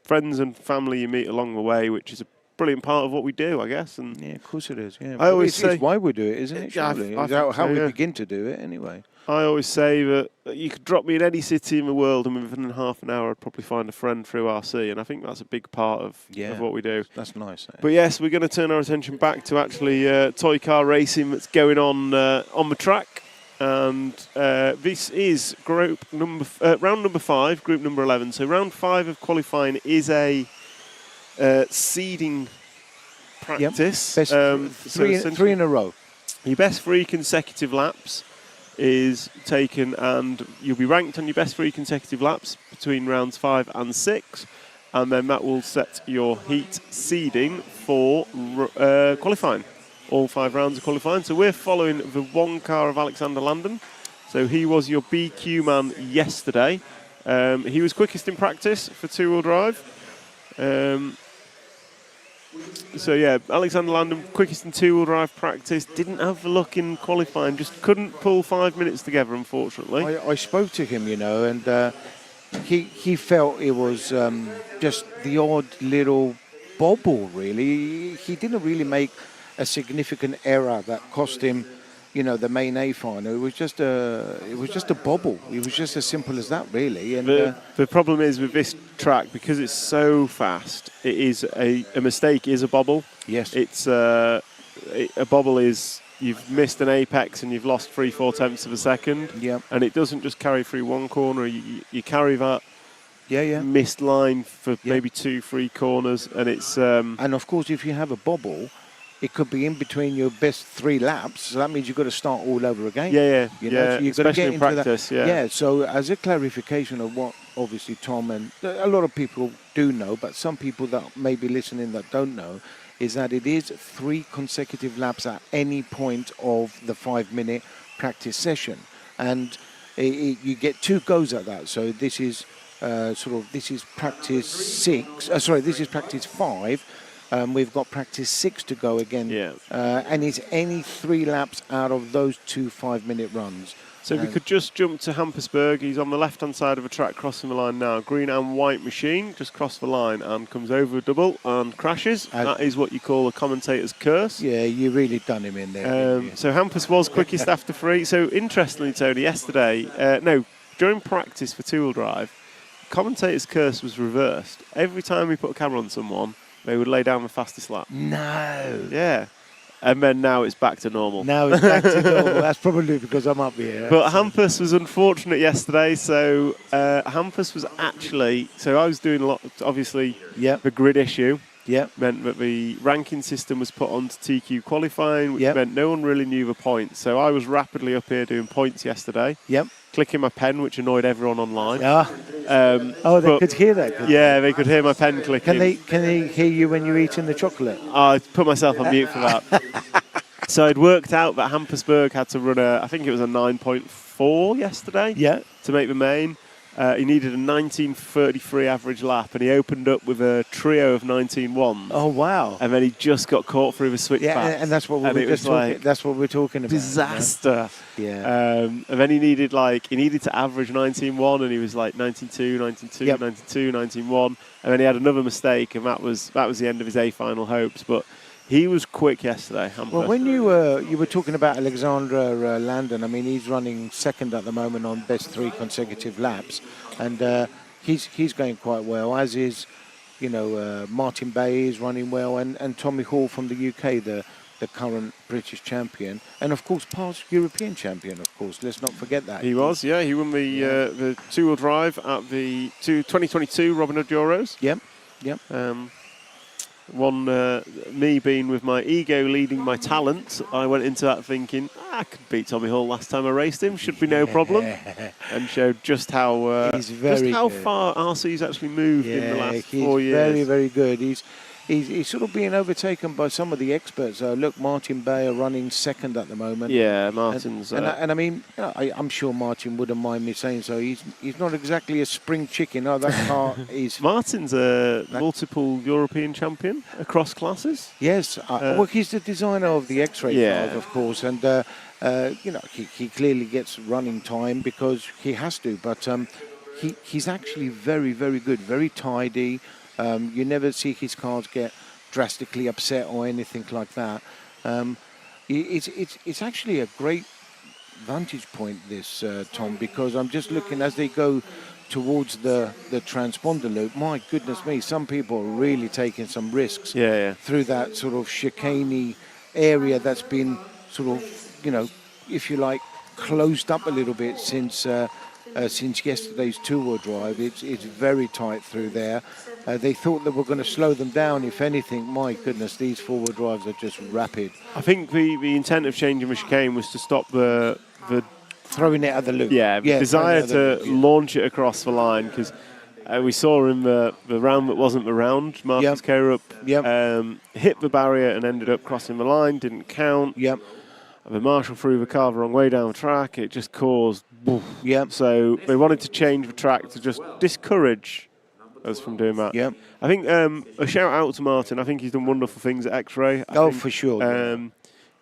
friends and family you meet along the way, which is a brilliant part of what we do, I guess. And yeah, of course it is. Yeah, I always say it's why we do it, isn't it? Surely? I It's how we yeah. begin to do it, anyway. I always say that you could drop me in any city in the world, and within half an hour, I'd probably find a friend through RC, and I think that's a big part of what we do. That's nice. But yes, we're going to turn our attention back to actually toy car racing that's going on the track, and this is round number 5, group number 11. So round 5 of qualifying is a seeding practice. Yep. Three in a row. Your best 3 consecutive laps is taken, and you'll be ranked on your best 3 consecutive laps between rounds 5 and 6, and then that will set your heat seeding for qualifying. All 5 rounds of qualifying. So we're following the 1 car of Alexander Landon. So he was your BQ man yesterday. He was quickest in practice for 2-wheel drive. So yeah, Alexander Landon, quickest in 2-wheel drive practice, didn't have the luck in qualifying, just couldn't pull 5 minutes together, unfortunately. I spoke to him, and he felt it was just the odd little bobble, really. He didn't really make a significant error that cost him, the main A final. It was just a bobble. It was just as simple as that, really. And the problem is with this track, because it's so fast, it is a mistake is a bobble. Yes. It's a bobble is you've missed an apex and you've lost 3/4 tenths of a second. Yep. And it doesn't just carry through one corner. You carry that missed line for maybe 2-3 corners, and it's and of course if you have a bobble, it could be in between your best 3 laps, so that means you've got to start all over again. Yeah, you know, so you've got to especially get in into practice. that. So as a clarification of what obviously Tom and a lot of people do know, but some people that may be listening that don't know, is that it is 3 consecutive laps at any point of the 5-minute practice session, and you get 2 goes at that. So this is this is practice 6. This is practice 5. We've got practice 6 to go again. And it's any 3 laps out of those 2 5-minute runs. So we could just jump to Hampersburg. He's on the left-hand side of a track crossing the line now. Green and white machine just crossed the line and comes over a double and crashes. That is what you call a commentator's curse. Yeah, you really done him in there. So Hampus was quickest after 3. So interestingly, Tony, during practice for two-wheel drive, commentator's curse was reversed. Every time we put a camera on someone, they would lay down the fastest lap. No. Yeah. And then now it's back to normal. Now it's back to normal. That's probably because I'm up here. But Hampus was unfortunate yesterday. So Hampus was actually... So I was doing a lot, obviously, the grid issue. Meant that the ranking system was put onto TQ qualifying, which meant no one really knew the points. So I was rapidly up here doing points yesterday. Clicking my pen, which annoyed everyone online. They could hear that. They could hear my pen clicking. Can they hear you when you're eating the chocolate? I put myself on mute for that. So I'd worked out that Hampersburg had to run I think it was a 9.4 yesterday. To make the main. He needed a 19.33 average lap, and he opened up with a trio of 19.1s. Oh wow! And then he just got caught through the switchback. And that's what that's what we're talking about. Disaster. And then he needed to average 19.1, and he was like 19.2, 19.2, 19.2, 19.1, and then he had another mistake, and that was the end of his A final hopes. But he was quick yesterday. Well, when you were talking about Alexander Landon, I mean, he's running second at the moment on best 3 consecutive laps, and he's going quite well. As is, Martin Bay is running well, and Tommy Hall from the UK, the current British champion, and of course past European champion. Of course, let's not forget that he was. Yeah, he won the two-wheel drive at the 2022 Robin Hood Euros. Yep. Me being with my ego leading my talent, I went into that thinking, I could beat Tommy Hall last time I raced him, should be no problem, and showed just how far RC's actually moved in the last 4 years. Very, very good. He's sort of being overtaken by some of the experts. Look, Martin Bay are running second at the moment. Yeah, Martin's... And I mean, I'm sure Martin wouldn't mind me saying so. He's not exactly a spring chicken. No, that car is... Martin's a multiple European champion across classes. Yes. Well, he's the designer of the X-Ray cars, of course. And, he clearly gets running time because he has to. But he's actually very, very good, very tidy. You never see his cars get drastically upset or anything like that. It's actually a great vantage point, this, Tom, because I'm just looking as they go towards the transponder loop. My goodness me, some people are really taking some risks through that sort of chicane area that's been sort of, if you like, closed up a little bit since yesterday's two-wheel drive. It's very tight through there. They thought they were going to slow them down. If anything, my goodness, these four-wheel drives are just rapid. I think the intent of changing the chicane was to stop the throwing it at the loop. Yeah, the desire to launch it across the line, because we saw in the round that wasn't the round, Marcus Carup hit the barrier and ended up crossing the line, didn't count. The marshal threw the car the wrong way down the track. It just caused... So they wanted to change the track to just discourage us from doing that. I think a shout out to Martin. I think he's done wonderful things at X-Ray. For sure.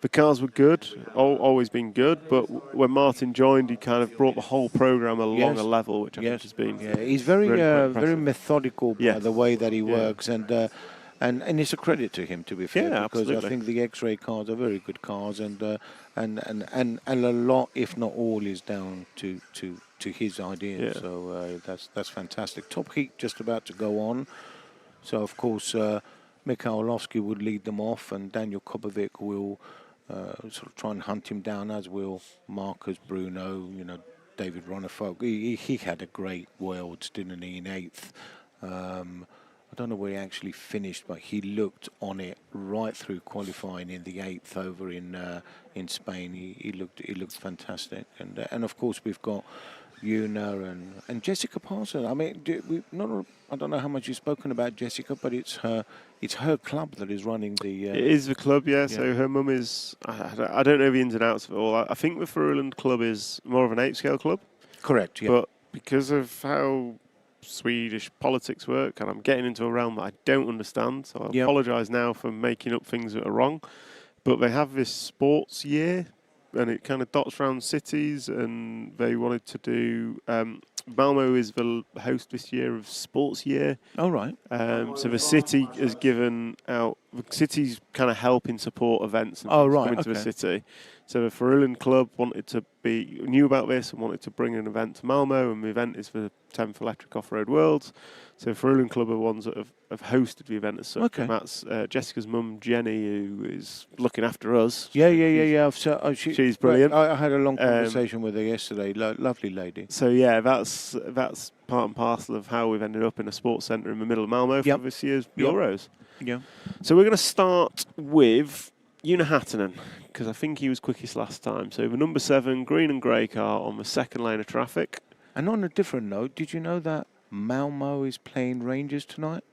The cars were good, always been good, but when Martin joined, he kind of brought the whole program along a level, which I think has been he's very very methodical by the way that he works, and it's a credit to him, to be fair, because absolutely. I think the X-Ray cars are very good cars, and a lot, if not all, is down to his ideas. So that's fantastic. Top Heat just about to go on, so of course Mikhail Orlovsky would lead them off, and Daniel Kobovic will sort of try and hunt him down, as will Marcus, Bruno, David Ronnefalk. He had a great Worlds, didn't he, in 8th. I don't know where he actually finished, but he looked on it right through qualifying in the 8th over in Spain. He looked fantastic, and of course we've got Una and Jessica Parson. I mean, I don't know how much you've spoken about Jessica, but it's her club that is running the. It is the club, yeah. So her mum is. I don't know the ins and outs of it all. I think the Furland club is more of an 8-scale club. Correct. Yeah. But because of how Swedish politics work, and I'm getting into a realm that I don't understand, so I apologise now for making up things that are wrong. But they have this sports year, and it kind of dots around cities, and they wanted to do. Malmo is the host this year of Sports Year. Oh, right. So the city has given out. The city's kind of helping support events and coming to the city. So the Furland club knew about this and wanted to bring an event to Malmo, and the event is for the 10th Electric Off-Road Worlds. So Furland club are ones that have hosted the event as such. Okay. And that's Jessica's mum, Jenny, who is looking after us. Yeah. She's brilliant. I had a long conversation with her yesterday. Lovely lady. So yeah, that's part and parcel of how we've ended up in a sports centre in the middle of Malmo for this year's Euros. Yeah. So we're going to start with Una Hattunen, because I think he was quickest last time. So the number 7 green and grey car on the second lane of traffic. And on a different note, did you know that Malmo is playing Rangers tonight?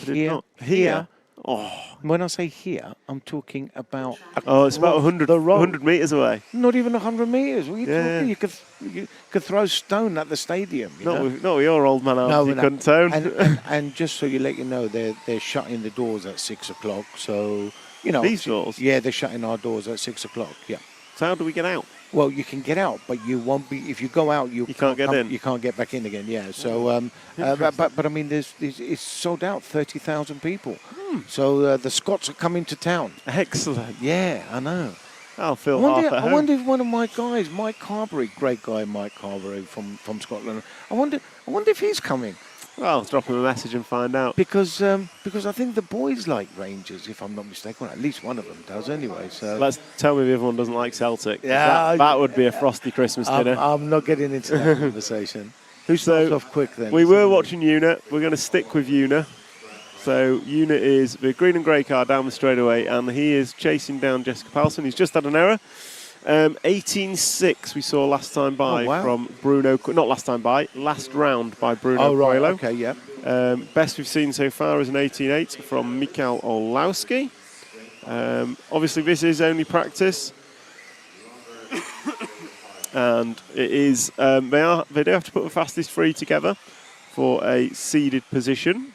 I did not. Here? Oh. When I say here, I'm talking about... it's about 100 metres away. Not even 100 metres. What are you Yeah. talking? You could throw stone at the stadium. Not with your old man out, you couldn't tone. And just so you know, they're shutting the doors at 6 o'clock. So, These doors? Yeah, they're shutting our doors at 6 o'clock, yeah. So how do we get out? Well, you can get out, but you won't be. If you go out, you can't get in. You can't get back in again. Yeah. So, but I mean, it's sold out. 30,000 people. So the Scots are coming to town. Excellent. Yeah, I know. I'll feel half at home. I wonder if one of my guys, Mike Carberry, great guy, Mike Carberry from Scotland. I wonder if he's coming. Well, drop him a message and find out. Because I think the boys like Rangers, if I'm not mistaken. Well, at least one of them does anyway. So let's tell me the other one doesn't like Celtic. Yeah, that would be a frosty Christmas dinner. I'm not getting into that conversation. Who starts off quick then? We were watching Una. We're going to stick with Una. So Una is the green and grey car down the straightaway, and he is chasing down Jessica Palsson. He's just had an error. 18.6 we saw last time by from Bruno. Not last time by, last round by Bruno Coelho. Okay, yeah. Best we've seen so far is an 18.8 from Mikael Olowski. Obviously, this is only practice. And it is they do have to put the fastest 3 together for a seeded position.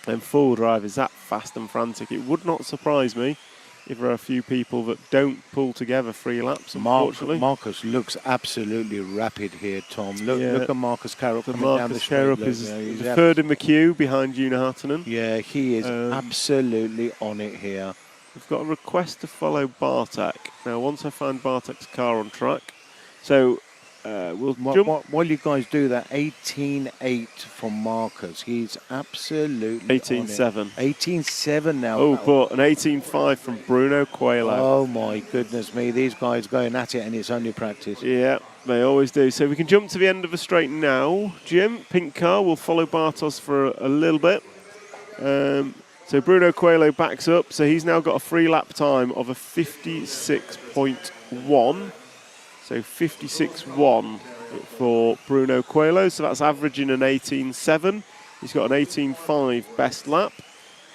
And full drive is that fast and frantic. It would not surprise me if there are a few people that don't pull together 3 laps, unfortunately. Marcus looks absolutely rapid here, Tom. Look at Marcus Carroll coming down the straight. Marcus Carroll is the third in the queue behind Una Hattunen. Yeah, he is absolutely on it here. We've got a request to follow Bartek. Now, once I find Bartek's car on track, so we'll jump. While you guys do that, 18.8 from Marcus. He's absolutely 18.7. 18.7 now. Oh, but an 18.5 from Bruno Coelho. Oh, my goodness me. These guys going at it, and it's only practice. Yeah, they always do. So we can jump to the end of the straight now. Jim, pink car, will follow Bartos for a little bit. So Bruno Coelho backs up. So he's now got a 3 lap time of a 56.1. So 56.1 for Bruno Coelho. So that's averaging an 18.7. He's got an 18.5 best lap.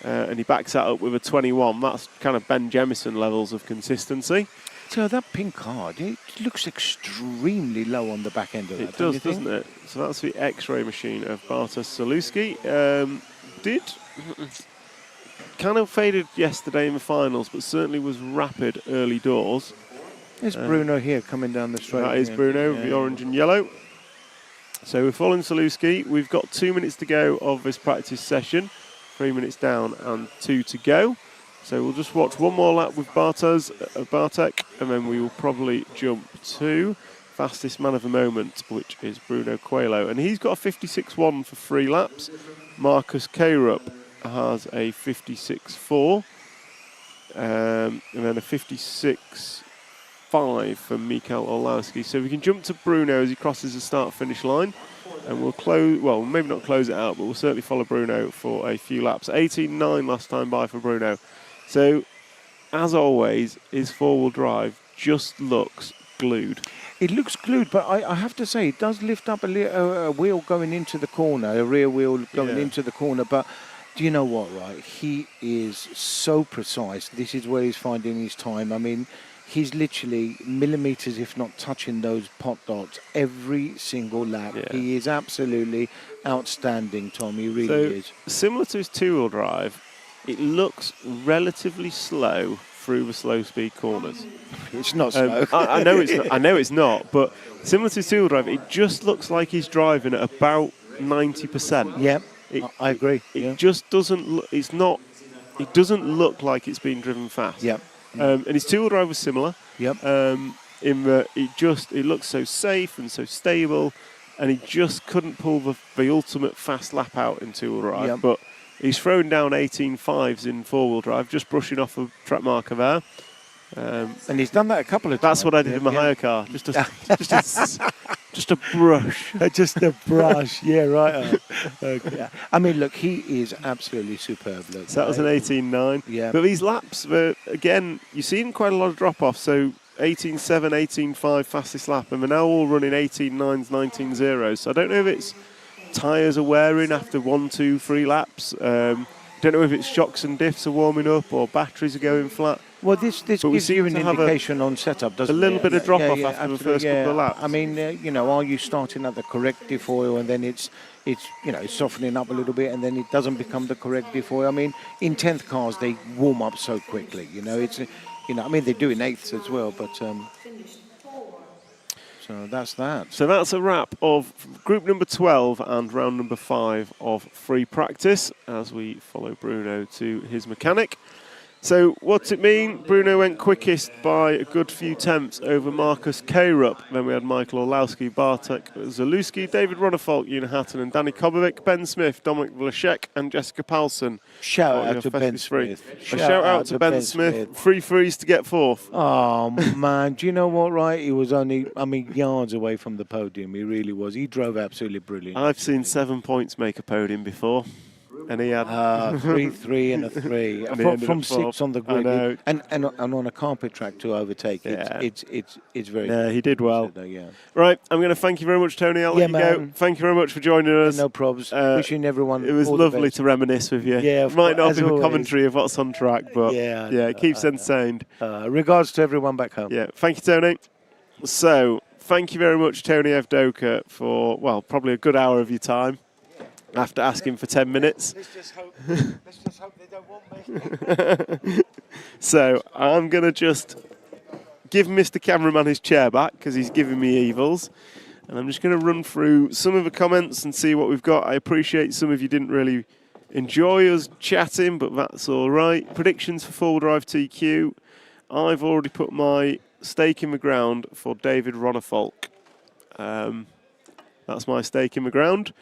And he backs that up with a 21. That's kind of Ben Jemison levels of consistency. So that pink card, it looks extremely low on the back end of that. It does, doesn't it? So that's the X-ray machine of Bartosz Zaluski. Kind of faded yesterday in the finals, but certainly was rapid early doors. There's Bruno here coming down the straight. That is Bruno, the orange and yellow. So we're following Zaluski. We've got 2 minutes to go of this practice session. 3 minutes down and 2 to go. So we'll just watch one more lap with Bartek, and then we will probably jump to fastest man of the moment, which is Bruno Coelho. And he's got a 56.1 for 3 laps. Marcus Krupp has a 56.4. And then a 56.5 5 for Mikael Orlowski. So we can jump to Bruno as he crosses the start-finish line. And we'll close, well, maybe not close it out, but we'll certainly follow Bruno for a few laps. 18.9 last time by for Bruno. So, as always, his four-wheel drive just looks glued. It looks glued, but I have to say, it does lift up a wheel going into the corner, a rear wheel going into the corner. But do you know what, right? He is so precise. This is where he's finding his time. I mean, he's literally millimetres, if not touching those pot dots, every single lap. Yeah. He is absolutely outstanding, Tom. He really is. Similar to his two-wheel drive, it looks relatively slow through the slow-speed corners. It's not slow. I know it's not. I know it's not. But similar to his two-wheel drive, it just looks like he's driving at about 90%. Yeah, I agree. It just doesn't. It's not. It doesn't look like it's being driven fast. Yep. And his two-wheel drive was similar. Yep. In that it looks so safe and so stable, and he just couldn't pull the ultimate fast lap out in two-wheel drive. Yep. But he's thrown down 18.5s in four-wheel drive, just brushing off a track marker there. And he's done that a couple of times. That's what I did in my hire car. Just a brush. Just a brush. Yeah, right. Okay. I mean, look, he is absolutely superb. Look, So that was an 18.9. Yeah. But these laps, again, you've seen quite a lot of drop-off. So 18.7, 18.5 fastest lap, and we're now all running 18.9s, 19.0s. So I don't know if it's tyres are wearing after 1, 2, 3 laps. Don't know if it's shocks and diffs are warming up or batteries are going flat. Well, this gives you an indication on setup, doesn't it? A little bit of drop-off after the first couple of laps. I mean, are you starting at the correct diff oil and then it's softening up a little bit and then it doesn't become the correct diff oil? I mean, in 10th cars, they warm up so quickly, I mean, they do in 8ths as well, but... So that's that. So that's a wrap of group number 12 and round number 5 of free practice as we follow Bruno to his mechanic. So what's it mean? Bruno went quickest by a good few tenths over Marcus Krupp. Then we had Michael Orlowski, Bartek Zalewski, David Ronnefalk, Una Hatton and Danny Kobovic, Ben Smith, Dominic Vlašek and Jessica Paulson. Shout out to Ben Smith. Shout out to Ben Smith. 3 threes to get fourth. Oh, man. Do you know what, right? He was only, yards away from the podium. He really was. He drove absolutely brilliant. I've seen 7 points make a podium before. And he had 3, 3 and a 3 from 6 on the grid, and on a carpet track to overtake. It's very. Yeah, he did well. Yeah. Right, I'm going to thank you very much, Tony. I'll let you go. Thank you very much for joining us. No probs. Wishing everyone. It was all lovely the best. to reminisce with you. Yeah, it might not be the always. commentary of what's on track, but it keeps entertained. Regards to everyone back home. Yeah, thank you, Tony. So, thank you very much, Tony Evdoka, for probably a good hour of your time. After asking for 10 minutes. Let's just hope they don't want me. So I'm going to just give Mr. Cameraman his chair back because he's giving me evils. And I'm just going to run through some of the comments and see what we've got. I appreciate some of you didn't really enjoy us chatting, but that's all right. Predictions for four-wheel drive TQ. I've already put my stake in the ground for David Ronnefalk. That's my stake in the ground.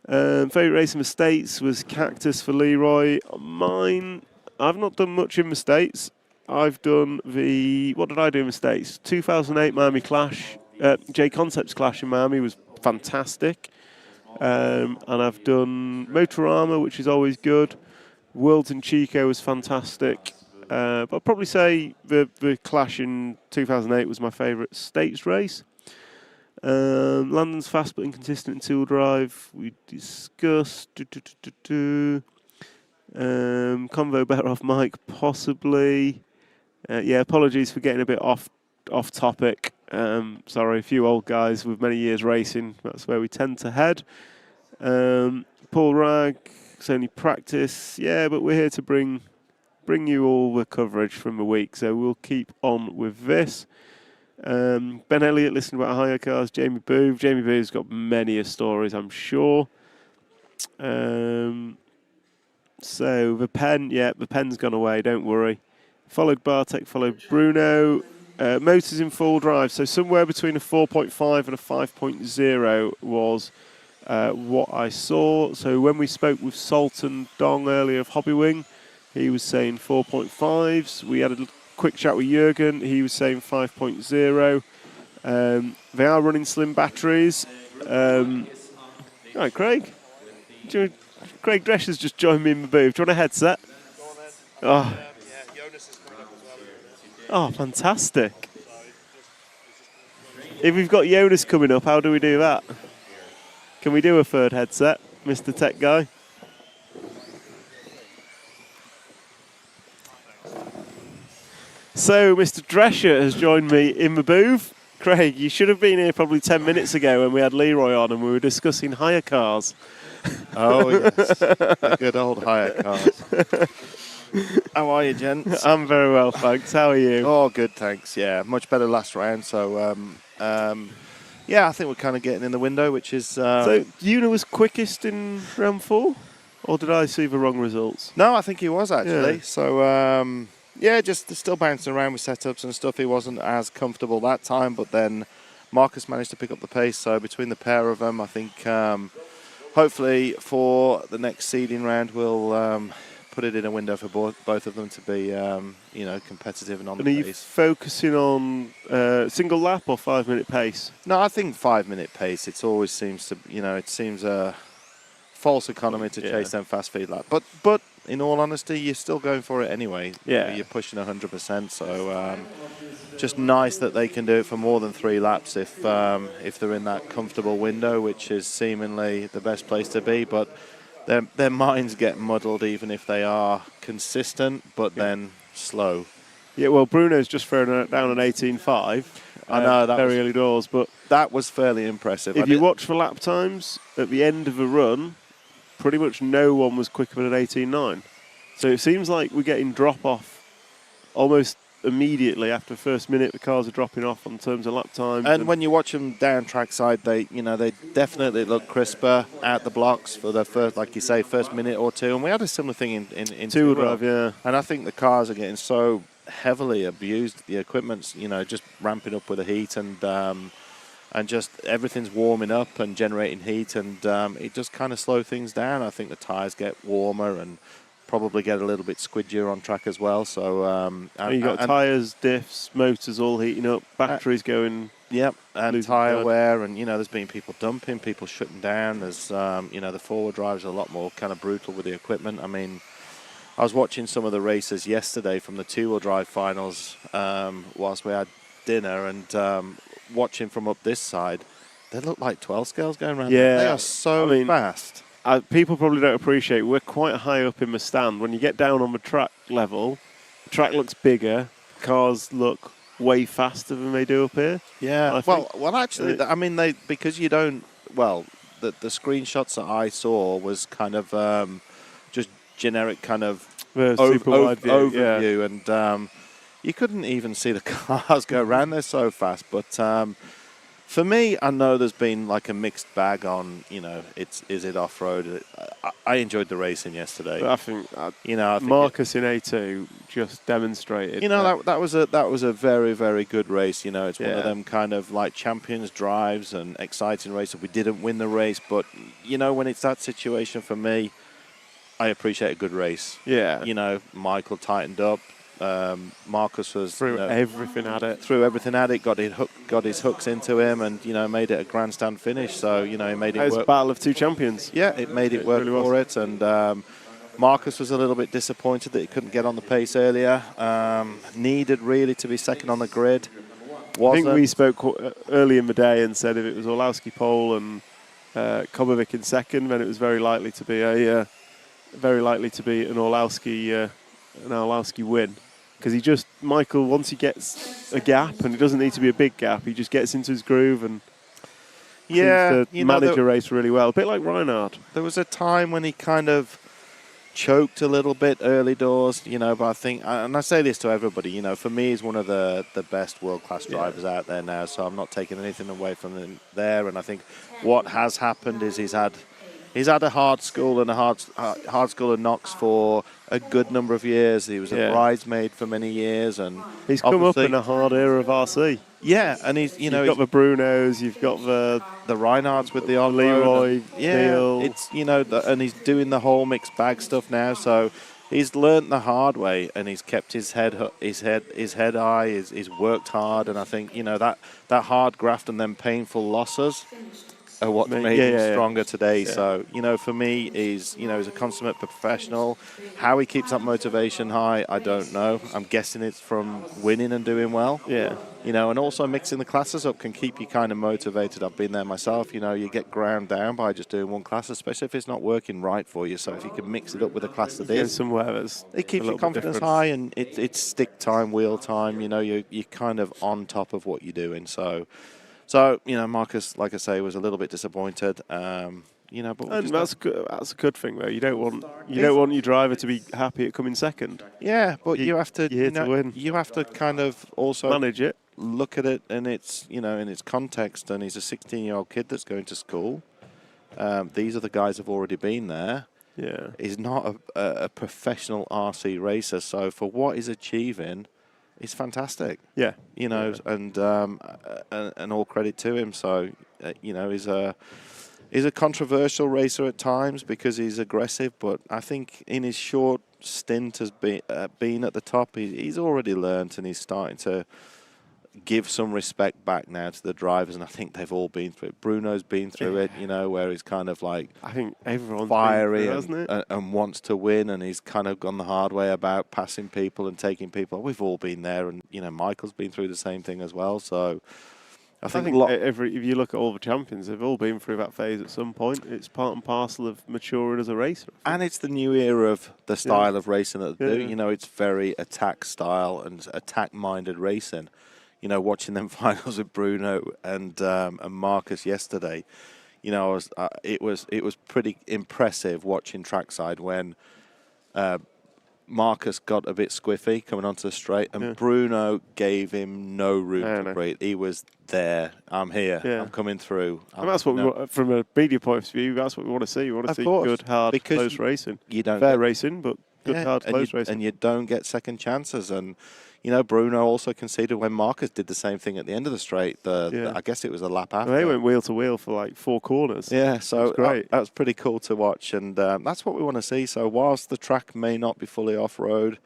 Favourite race in the States was Cactus for Leroy. Mine, I've not done much in the States. I've done what did I do in the States? 2008 Miami Clash. J Concepts Clash in Miami was fantastic. And I've done Motorama, which is always good. Worlds in Chico was fantastic. But I'd probably say the Clash in 2008 was my favourite States race. Landon's fast but inconsistent in two-wheel drive. We discussed. Convo better off mic, possibly. Apologies for getting a bit off topic. Sorry, a few old guys with many years racing. That's where we tend to head. Paul Ragg, it's only practice. Yeah, but we're here to bring you all the coverage from the week. So we'll keep on with this. Ben Elliott listened about hire cars. Jamie Booth. Jamie Booth's got many stories, I'm sure. So the pen's gone away, don't worry. Followed Bartek, followed Bruno. Motors in full drive, so somewhere between a 4.5 and a 5.0 was what I saw. So when we spoke with Sultan Dong earlier of Hobbywing, he was saying 4.5s. We had quick chat with Jürgen. He was saying 5.0. They are running slim batteries. All right, Craig. Craig Drescher's just joined me in the booth. Do you want a headset? Oh, fantastic. If we've got Jonas coming up, how do we do that? Can we do a third headset, Mr. Tech Guy? So, Mr. Drescher has joined me in the booth. Craig, you should have been here probably 10 minutes ago when we had Leroy on and we were discussing hire cars. Oh, yes. The good old hire cars. How are you, gents? I'm very well, thanks. How are you? Oh, good, thanks. Yeah, much better last round. So, yeah, I think we're kind of getting in the window, which is... So, Una was quickest in round 4? Or did I see the wrong results? No, I think he was, actually. Yeah. So, yeah, just still bouncing around with setups and stuff. He wasn't as comfortable that time, but then Marcus managed to pick up the pace. So, between the pair of them, I think hopefully for the next seeding round, we'll... put it in a window for both of them to be, competitive and on the pace. Are you focusing on single lap or 5-minute pace? No, I think 5-minute pace. It always seems to, it seems a false economy to chase them fast feed lap. But in all honesty, you're still going for it anyway. Yeah. You're pushing 100%. So just nice that they can do it for more than 3 laps if they're in that comfortable window, which is seemingly the best place to be. But their minds get muddled even if they are consistent, but then slow. Yeah, well, Bruno's just thrown down an 18.5. I know, that very was, early doors, but that was fairly impressive. If you watch for lap times at the end of a run, pretty much no one was quicker than an 18.9. So it seems like we're getting drop off almost immediately after the first minute. The cars are dropping off on terms of lap times. And when you watch them down trackside, they definitely look crisper out the blocks for the first, like you say, first minute or two. And we had a similar thing in two-wheel drive, yeah. And I think the cars are getting so heavily abused. The equipment's, just ramping up with the heat and just everything's warming up and generating heat, and it just kind of slows things down. I think the tyres get warmer and probably get a little bit squidgier on track as well. So you've got tyres, diffs, motors all heating up, batteries going. Yep, and tyre wear, and there's been people dumping, people shutting down. There's the forward drives are a lot more kind of brutal with the equipment. I mean, I was watching some of the races yesterday from the two-wheel drive finals whilst we had dinner, and watching from up this side, they look like 12 scales going around. Yeah, they are so fast. People probably don't appreciate we're quite high up in the stand. When you get down on the track level, the track looks bigger. Cars look way faster than they do up here. Yeah. Well, actually, I mean, because you don't. Well, the screenshots that I saw was kind of just generic kind of super wide view, overview, and you couldn't even see the cars go around. They're so fast, but. For me, I know there's been like a mixed bag on, is it off-road? I enjoyed the racing yesterday. I think, I think Marcus in A2 just demonstrated. That was a very, very good race. It's one of them kind of like champions drives and exciting races. We didn't win the race, but when it's that situation for me, I appreciate a good race. Yeah. Michael tightened up. Marcus was threw everything at it. Got his hooks into him, and made it a grandstand finish. So he made it work. Battle of two champions. Yeah, it made it work really for it. And Marcus was a little bit disappointed that he couldn't get on the pace earlier. Needed really to be second on the grid. I think we spoke early in the day and said if it was Orlowski pole and Kobovic in second, then it was very likely to be an Orlowski win. Because Michael, once he gets a gap, and it doesn't need to be a big gap, he just gets into his groove and seems to manage a race really well. A bit like Reinhard. There was a time when he kind of choked a little bit early doors, but I think, and I say this to everybody, for me he's one of the best world-class drivers out there now, so I'm not taking anything away from him there. And I think what has happened is he's had a hard school and a hard school in Knox for a good number of years. He was a bridesmaid for many years, and he's come up in a hard era of RC. Yeah, and you've got the Brunos, you've got the Reinhards with the on-road. Leroy, yeah, Neil. it's and he's doing the whole mixed bag stuff now. So he's learnt the hard way, and he's kept his head high. He's worked hard, and I think that hard graft and then painful losses are what made him stronger today. Yeah. So for me, he's a consummate professional. How he keeps that motivation high, I don't know. I'm guessing it's from winning and doing well. Yeah. And also mixing the classes up can keep you kind of motivated. I've been there myself. You get ground down by just doing one class, especially if it's not working right for you. So if you can mix it up with a class that is, somewhere it keeps your confidence high, and it's stick time, wheel time. You're kind of on top of what you're doing. So Marcus, like I say, was a little bit disappointed. But that's good. That's a good thing, though. You don't want your driver to be happy at coming second. Yeah, but you have to. To win. You have to kind of also manage it. Look at it in its in its context. And he's a 16-year-old kid that's going to school. These are the guys who've already been there. Yeah, he's not a professional RC racer. So for what he's achieving, it's fantastic. Yeah, and all credit to him. So he's a controversial racer at times because he's aggressive, but I think in his short stint as being at the top, he's already learnt, and he's starting to give some respect back now to the drivers, and I think they've all been through it. Bruno's been through it, where he's kind of like, I think everyone's fiery been through, hasn't it? and wants to win, and he's kind of gone the hard way about passing people and taking people. We've all been there, and Michael's been through the same thing as well. So I think if you look at all the champions, they've all been through that phase at some point. It's part and parcel of maturing as a racer. And it's the new era of the style of racing that they do. It's very attack style and attack-minded racing. Watching them finals with Bruno and Marcus yesterday, it was pretty impressive watching trackside when Marcus got a bit squiffy coming onto the straight, and Bruno gave him no room to breathe. He was there. I'm here. I'm coming through. And that's what we want, from a media point of view. That's what we want to see. We want to see good, hard, close racing. You don't fair racing, but good, hard, close racing. And you don't get second chances. And Bruno also conceded when Marcus did the same thing at the end of the straight. I guess it was a lap after. They went wheel to wheel for like 4 corners. Yeah, so was great. That was pretty cool to watch, and that's what we want to see. So whilst the track may not be fully off-road,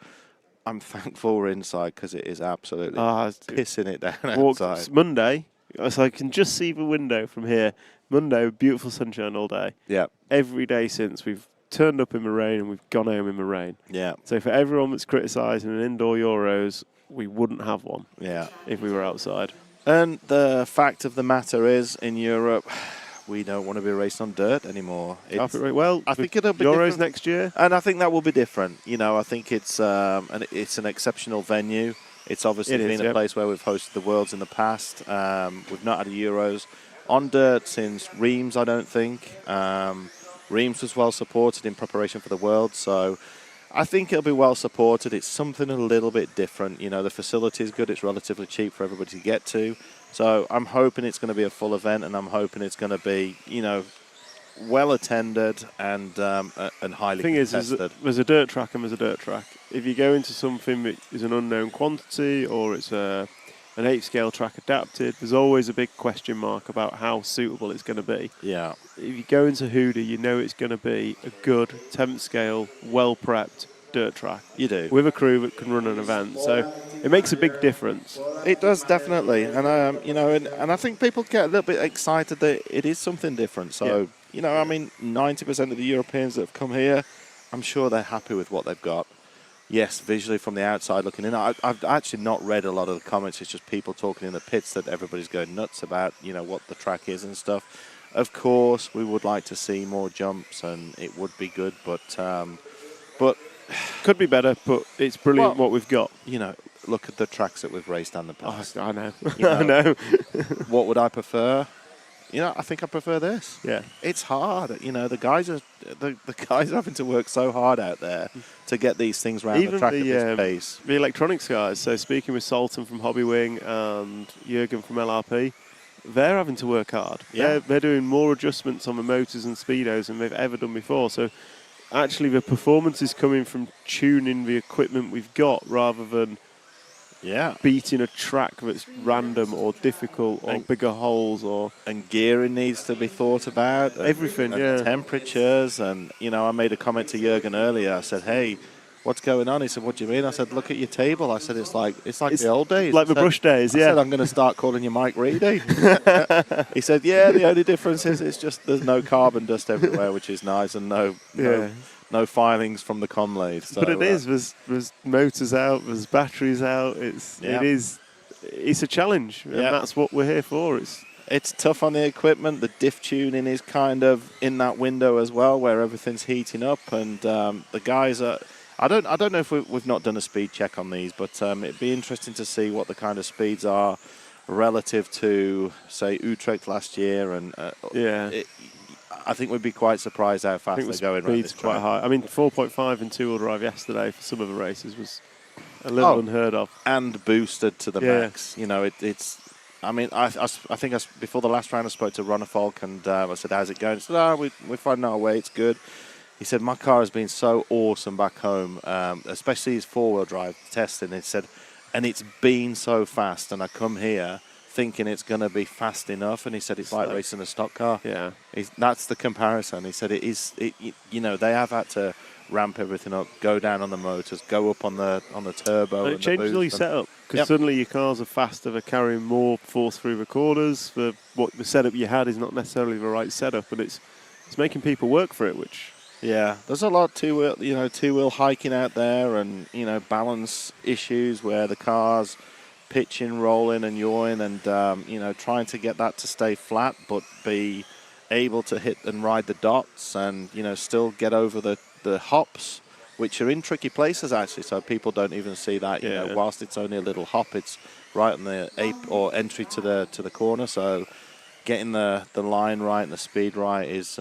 I'm thankful we're inside because it is absolutely pissing it down outside. It's Monday, so I can just see the window from here. Monday, beautiful sunshine all day. Yeah. Every day since we've turned up in the rain and we've gone home in the rain. Yeah. So for everyone that's criticising an indoor Euros, we wouldn't have one. Yeah. If we were outside. And the fact of the matter is, in Europe, we don't want to be raced on dirt anymore. I think it'll be Euros different next year, and I think that will be different. I think it's an exceptional venue. It's obviously been a place where we've hosted the Worlds in the past. We've not had a Euros on dirt since Reims, I don't think. Reims was well supported in preparation for the World, so I think it'll be well supported. It's something a little bit different. The facility is good. It's relatively cheap for everybody to get to. So I'm hoping it's going to be a full event, and I'm hoping it's going to be, well attended and highly contested. There's a dirt track and there's a dirt track. If you go into something that is an unknown quantity or it's an 8-scale track adapted, there's always a big question mark about how suitable it's going to be. Yeah. If you go into Hooda, you know it's going to be a good 10th scale, well-prepped dirt track. You do. With a crew that can run an event. So it makes a big difference. It does, definitely. And, and I think people get a little bit excited that it is something different. So, 90% of the Europeans that have come here, I'm sure they're happy with what they've got. Yes, visually from the outside looking in. I've actually not read a lot of the comments. It's just people talking in the pits that everybody's going nuts about, what the track is and stuff. Of course, we would like to see more jumps, and it would be good, but could be better. But it's brilliant what we've got. Look at the tracks that we've raced in the past. I know. I know. What would I prefer? I think I prefer this. Yeah. It's hard. The guys are having to work so hard out there to get these things around the track at this pace. The electronics guys, so speaking with Sultan from Hobbywing and Jürgen from LRP, they're having to work hard. Yeah. They're doing more adjustments on the motors and speedos than they've ever done before. So actually the performance is coming from tuning the equipment we've got rather than beating a track that's random or difficult or bigger holes and gearing needs to be thought about. Everything, and temperatures, and I made a comment to Jürgen earlier. I said, hey, what's going on? He said, what do you mean? I said, look at your table. I said, it's like the old days. Like the brush days, I yeah. said, I'm going to start calling you Mike Reedy. He said, yeah, the only difference is it's just there's no carbon dust everywhere, which is nice, and no filings from the com lathe. So, but it is. There's motors out. There's batteries out. It's a challenge, and that's what we're here for. It's tough on the equipment. The diff tuning is kind of in that window as well, where everything's heating up, and the guys are. I don't know if we've not done a speed check on these, but it'd be interesting to see what the kind of speeds are relative to, say, Utrecht last year, and I think we'd be quite surprised how fast they're going. Speed's quite high. I mean, 4.5 in two-wheel drive yesterday for some of the races was a little unheard of, and boosted to the max. You know, it's. I mean, I think before the last round I spoke to Ronner Falk, and I said, how's it going? He said, we're finding our way, it's good. He said, my car has been so awesome back home, especially his four-wheel drive testing. He said, and it's been so fast, and I come here thinking it's going to be fast enough, and he said, it's like racing a stock car. Yeah. That's the comparison. He said, you know, they have had to ramp everything up, go down on the motors, go up on the turbo. And it changes all your setup, because suddenly your cars are faster, they're carrying more force through the corners. The setup you had is not necessarily the right setup, and it's making people work for it, which... Yeah, there's a lot two-wheel hiking out there, and balance issues where the car's pitching, rolling, and yawing, and trying to get that to stay flat, but be able to hit and ride the dots, and still get over the hops, which are in tricky places actually. So people don't even see that. Whilst it's only a little hop, it's right on the entry to the corner. So getting the line right and the speed right is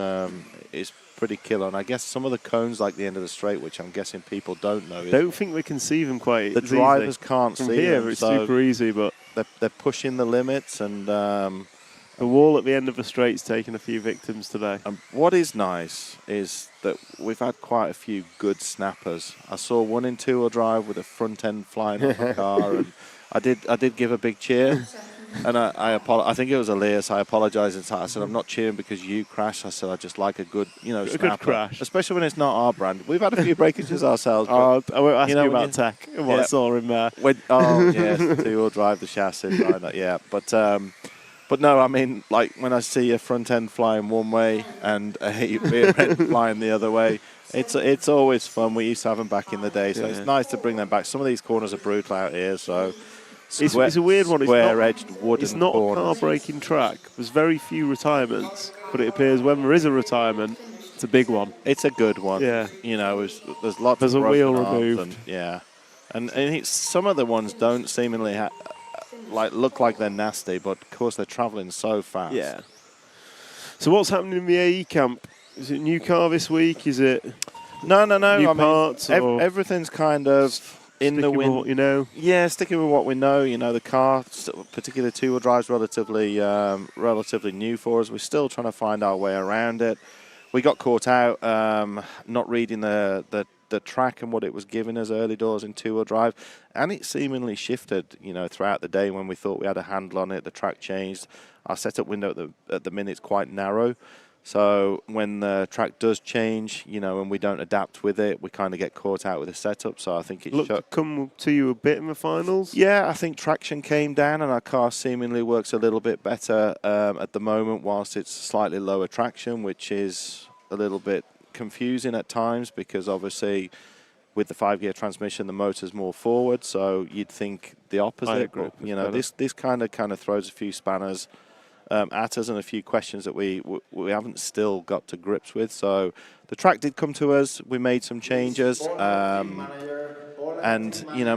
pretty killer. And I guess some of the cones, like the end of the straight, which I'm guessing people don't know. Don't think we can see them quite. The drivers can't From see here, them. it's super easy, but they're pushing the limits, and the wall at the end of the straight's taken a few victims today. And what is nice is that we've had quite a few good snappers. I saw one in two-wheel drive with a front end flying off the car, and I did give a big cheer. And I think it was Elias. I apologised. I said, I'm not cheering because you crashed. I said, I just like a good, snapper. Good crash. Especially when it's not our brand. We've had a few breakages ourselves. I won't ask you about tech and what I saw in there. Yes, two-wheel drive, the chassis, right? Yeah, but no, I mean, like when I see a front end flying one way and a rear end flying the other way, it's always fun. We used to have them back in the day, so it's nice to bring them back. Some of these corners are brutal out here, so... It's a weird one. Square-edged wooden. It's not corners. a car-breaking track. There's very few retirements, but it appears when there is a retirement, it's a big one. It's a good one. Yeah. There's lots. There's of a wheel broken arms removed. And some of the ones don't seemingly look like they're nasty, but of course they're travelling so fast. Yeah. So what's happening in the AE camp? Is it new car this week? Is it no? New parts? Everything's kind of in the wind. What you know? Yeah, sticking with what we know. The car, particularly two-wheel drive, is relatively new for us. We're still trying to find our way around it. We got caught out not reading the track and what it was giving us early doors in two-wheel drive, and it seemingly shifted, throughout the day. When we thought we had a handle on it, the track changed. Our setup window at the minute is quite narrow. So when the track does change, and we don't adapt with it, we kind of get caught out with the setup. So I think it come to you a bit in the finals. Yeah, I think traction came down, and our car seemingly works a little bit better at the moment, whilst it's slightly lower traction, which is a little bit confusing at times because obviously with the 5-gear transmission, the motor's more forward. So you'd think the opposite. This kind of throws a few spanners at us and a few questions that we haven't still got to grips with. So the track did come to us. We made some changes, and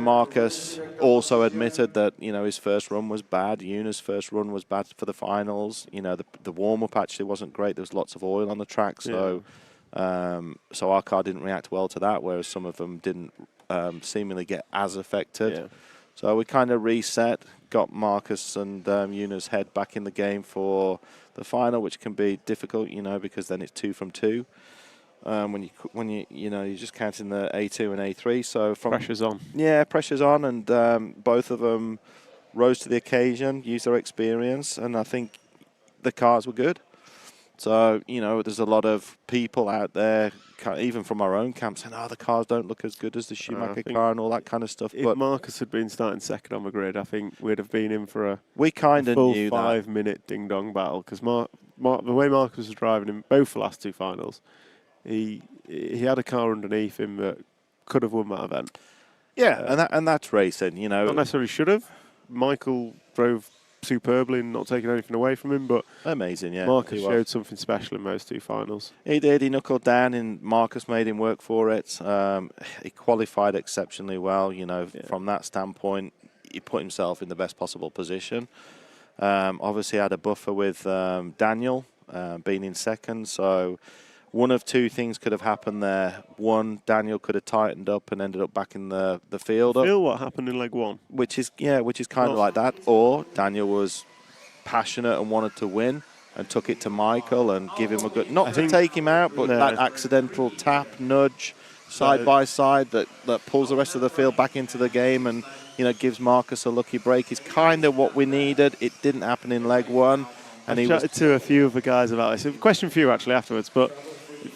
Marcus also admitted that his first run was bad. Yuna's first run was bad for the finals. The warm up actually wasn't great. There was lots of oil on the track, so so our car didn't react well to that, whereas some of them didn't seemingly get as affected. Yeah. So we kind of reset, got Marcus and Yuna's head back in the game for the final, which can be difficult, because then it's 2 from 2. When you're just counting the A2 and A3. So pressure's on. Yeah, pressure's on, and both of them rose to the occasion, used their experience, and I think the cars were good. So, there's a lot of people out there, even from our own camp, saying, the cars don't look as good as the Schumacher car and all that kind of stuff. If But Marcus had been starting second on the grid, I think we'd have been in for a full knew 5-minute ding-dong battle, because the way Marcus was driving in both the last two finals, he had a car underneath him that could have won that event. Yeah, and that's racing, Not necessarily should have. Michael drove superbly and not taking anything away from him, but amazing, yeah. Marcus showed something special in those two finals. He did. He knuckled down, and Marcus made him work for it. He qualified exceptionally well. From that standpoint, he put himself in the best possible position. Obviously, had a buffer with Daniel being in second, so one of two things could have happened there. One, Daniel could have tightened up and ended up back in the field. Feel what happened in leg one, which is kind of like that. Or Daniel was passionate and wanted to win and took it to Michael and give him a good, not to take him out, but that accidental tap, nudge, side by side that pulls the rest of the field back into the game and gives Marcus a lucky break is kind of what we needed. It didn't happen in leg one. And I've chatted to a few of the guys about this. A question for you actually afterwards, but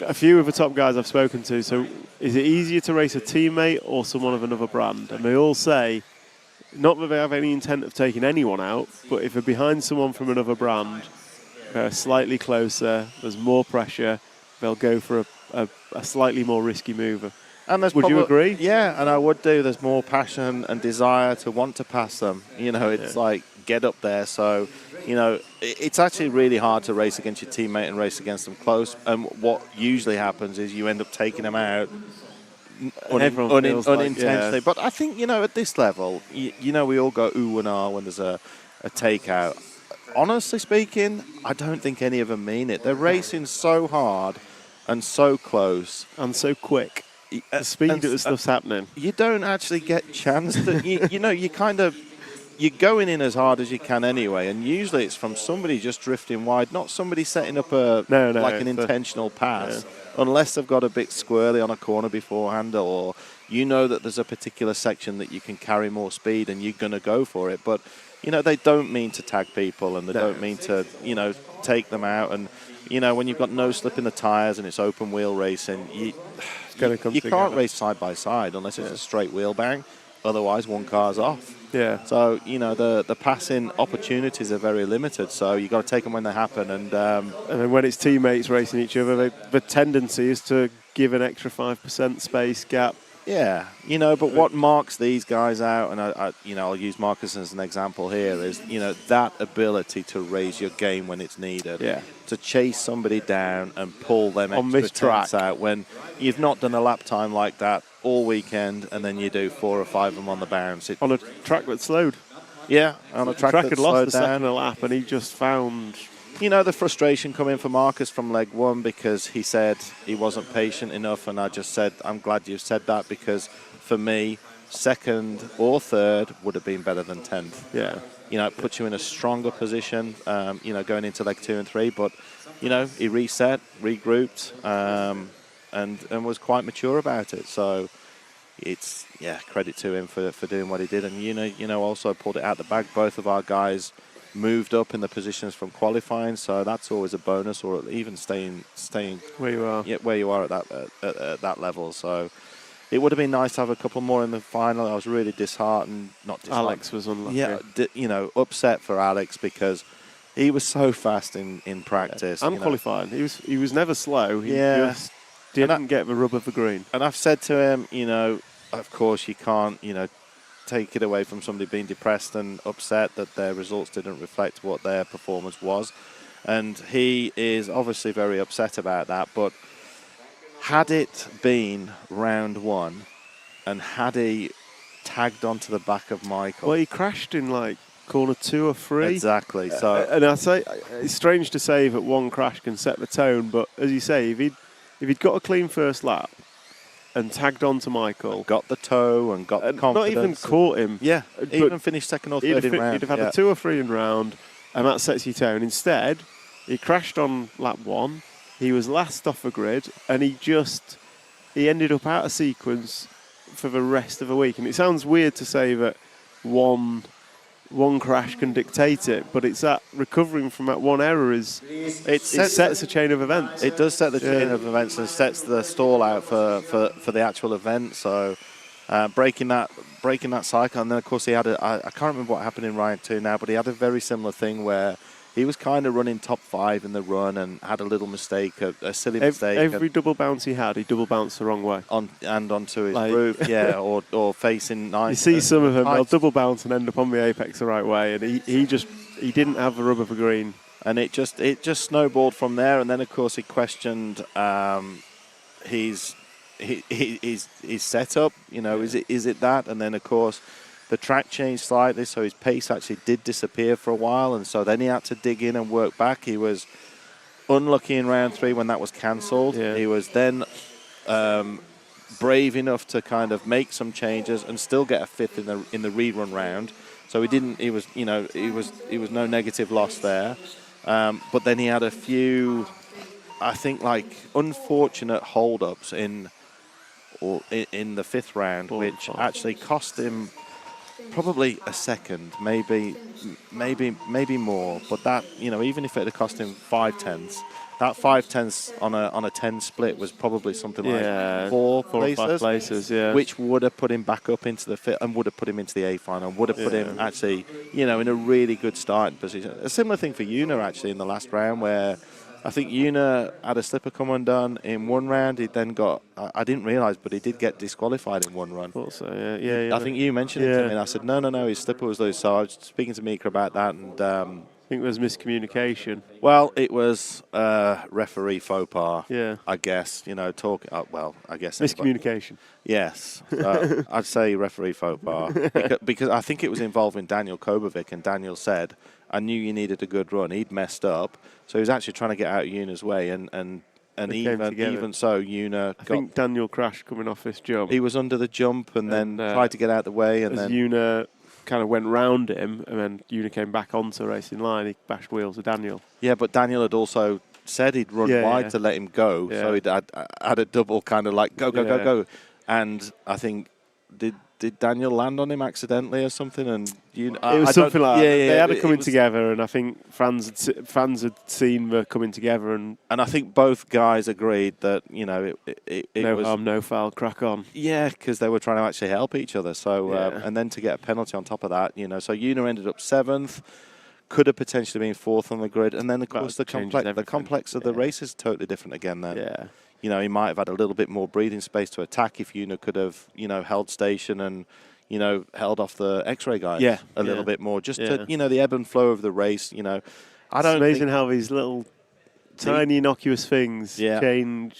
a few of the top guys I've spoken to. So, is it easier to race a teammate or someone of another brand? And they all say, not that they have any intent of taking anyone out, but if they're behind someone from another brand, they're slightly closer, there's more pressure, they'll go for a slightly more risky move. And would you agree? Yeah, and I would do. There's more passion and desire to want to pass them. It's like get up there. So, it's actually really hard to race against your teammate and race against them close. And what usually happens is you end up taking them out unintentionally. But I think, at this level, we all go ooh and ah when there's a takeout. Honestly speaking, I don't think any of them mean it. They're racing so hard and so close. And so quick. The speed that the stuff's happening. You don't actually get chance to, you're going in as hard as you can anyway, and usually it's from somebody just drifting wide, not somebody setting up an intentional pass, unless they've got a bit squirrely on a corner beforehand, or that there's a particular section that you can carry more speed and you're going to go for it. But, they don't mean to tag people, and they don't mean to, take them out. And, when you've got no slip in the tyres and it's open wheel racing, you can't race side by side unless it's a straight wheel bang. Otherwise, one car's off. Yeah. So, the passing opportunities are very limited. So you've got to take them when they happen. And then when it's teammates racing each other, the tendency is to give an extra 5% space gap. Yeah, but what marks these guys out, and I'll use Marcus as an example here, is, that ability to raise your game when it's needed. Yeah. To chase somebody down and pull them extra tenths out when you've not done a lap time like that all weekend, and then you do 4 or 5 of them on the bounce. On a track that slowed. Yeah, on a track that had slowed lost the down. second a lap, and he just found... The frustration coming for Marcus from leg one, because he said he wasn't patient enough, and I just said, I'm glad you said that, because for me, second or third would have been better than 10th. Yeah. It puts you in a stronger position, going into leg 2 and 3, but, he reset, regrouped, and was quite mature about it. So it's, credit to him for doing what he did. And, also pulled it out the bag. Both of our guys moved up in the positions from qualifying, so that's always a bonus, or even staying where you are. Yeah, where you are at that level. So it would have been nice to have a couple more in the final. I was really disheartened. Alex was unlucky. Yeah, upset for Alex, because he was so fast in practice. And qualifying. He was never slow. He just didn't get the rub of the green. And I've said to him, of course you can't, take it away from somebody being depressed and upset that their results didn't reflect what their performance was. And he is obviously very upset about that. But had it been round one and had he tagged onto the back of Michael... Well, he crashed in corner 2 or 3. Exactly. So, and I say it's strange to say that one crash can set the tone, but as you say, if he'd got a clean first lap and tagged on to Michael, got the toe and got the confidence, not even caught him. Yeah, even finished second or third in round. He'd have had a 2 or 3 in round, and that sets your tone. Instead, he crashed on lap 1. He was last off the grid, and he ended up out of sequence for the rest of the week. And it sounds weird to say that one one crash can dictate it, but it's that recovering from that one error it sets a chain of events. It does set the chain of events and sets the stall out for the actual event. So breaking that cycle, and then of course he had I can't remember what happened in Ryan 2 now, but he had a very similar thing where he was kind of running top 5 in the run and had a little mistake, a silly mistake. Every double bounce he double bounced the wrong way. Onto his roof, yeah, or facing nice. You see some of them, they'll double bounce and end up on the apex the right way, and he didn't have the rubber for green. And it just snowballed from there, and then of course he questioned his setup. Is it that? And then of course the track changed slightly, so his pace actually did disappear for a while, and so then he had to dig in and work back. He was unlucky in round 3 when that was cancelled. Yeah. He was then brave enough to kind of make some changes and still get a 5th in the rerun round. So he was no negative loss there. But then he had a few, I think, like unfortunate hold-ups in the 5th round, which actually cost him probably a second, maybe more. But that, even if it had cost him 5/10, that 5/10 on a 10 split was probably something like 4 places, or 5 places, yeah, which would have put him back up into the 5th and would have put him into the A final, would have put him actually, in a really good starting position. A similar thing for Una actually in the last round, where I think Una had a slipper come undone in one round. He then got, I didn't realise, but he did get disqualified in one run. Also, yeah. I think you mentioned it to me, and I said, no, his slipper was loose. So I was speaking to Mika about that, and I think it was miscommunication. Well, it was referee faux pas. Yeah, I guess I guess miscommunication. Yes, I'd say referee faux pas because I think it was involving Daniel Kobovic, and Daniel said, "I knew you needed a good run." He'd messed up, so he was actually trying to get out of Una's way, and even so, Una. I think Daniel crashed coming off this jump. He was under the jump and then tried to get out of the way, and then Una kind of went round him, and then Una came back onto the racing line. He bashed wheels with Daniel. Yeah, but Daniel had also said he'd run wide to let him go, so he'd had a double kind of like go. And I think, did Daniel land on him accidentally or something? And it was something like that. They had it coming together, and I think fans had seen the coming together, and I think both guys agreed that it no was harm, no foul, crack on. Yeah, because they were trying to actually help each other. So and then to get a penalty on top of that, so Una ended up 7th. Could have potentially been 4th on the grid, and then of course the complex of the race is totally different again. Then he might have had a little bit more breathing space to attack if Una could have held station and held off the X-ray guys a little bit more, just to the ebb and flow of the race. I don't. It's amazing how these little tiny innocuous things change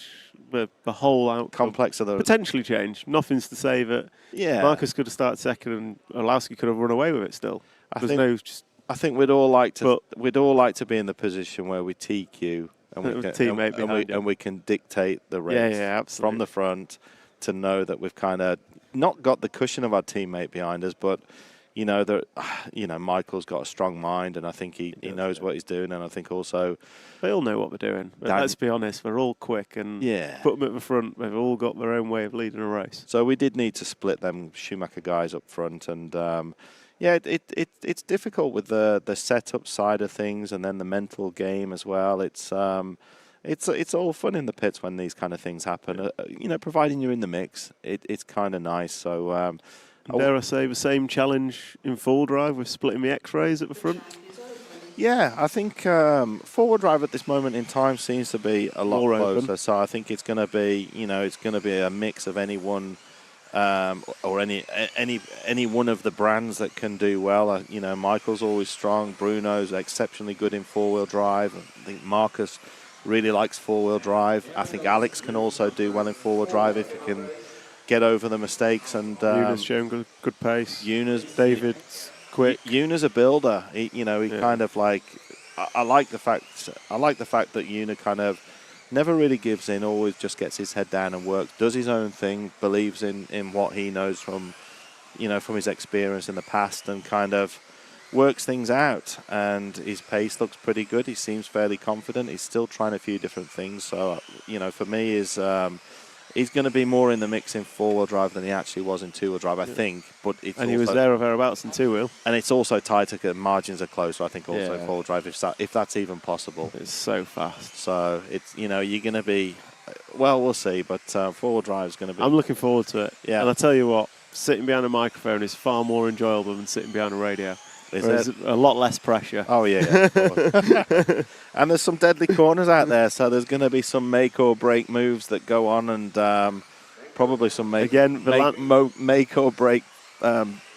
the whole outcome. Complex of the potentially change. Nothing's to say that Marcus could have started second and Orlowski could have run away with it still. I think we'd all like to be in the position where we TQ and we can dictate the race from the front, to know that we've kind of not got the cushion of our teammate behind us, but Michael's got a strong mind, and I think he knows what he's doing, and I think also they all know what they're doing. Let's be honest, they're all quick, and put them at the front. They've all got their own way of leading a race. So we did need to split them Schumacher guys up front, and it's difficult with the setup side of things, and then the mental game as well. It's all fun in the pits when these kind of things happen. Providing you're in the mix, it's kind of nice. So. Dare I say the same challenge in full drive with splitting the X-rays at the front? Yeah, I think forward drive at this moment in time seems to be a lot closer. So I think it's going to be, it's going to be a mix of any one or any one of the brands that can do well. Michael's always strong. Bruno's exceptionally good in four-wheel drive. I think Marcus really likes four-wheel drive. I think Alex can also do well in four-wheel drive if he can get over the mistakes. And Una's shown good pace. David's quick. Una's a builder. He kind of like. I like the fact that Una kind of never really gives in. Always just gets his head down and works. Does his own thing. Believes in what he knows from his experience in the past, and kind of works things out. And his pace looks pretty good. He seems fairly confident. He's still trying a few different things. So for me, He's going to be more in the mix in four-wheel drive than he actually was in two-wheel drive, I think. But it's he was there or thereabouts in two-wheel. And it's also tight. The margins are closer, I think, also Yeah. four-wheel drive, if that's even possible. It's so fast. So it's you're going to be. Well, we'll see. But four-wheel drive is going to be. I'm looking forward to it. Yeah. And I tell you what, sitting behind a microphone is far more enjoyable than sitting behind a radio. There's a lot less pressure. Oh, yeah. And there's some deadly corners out there, so there's going to be some make or break moves that go on, and probably some make or break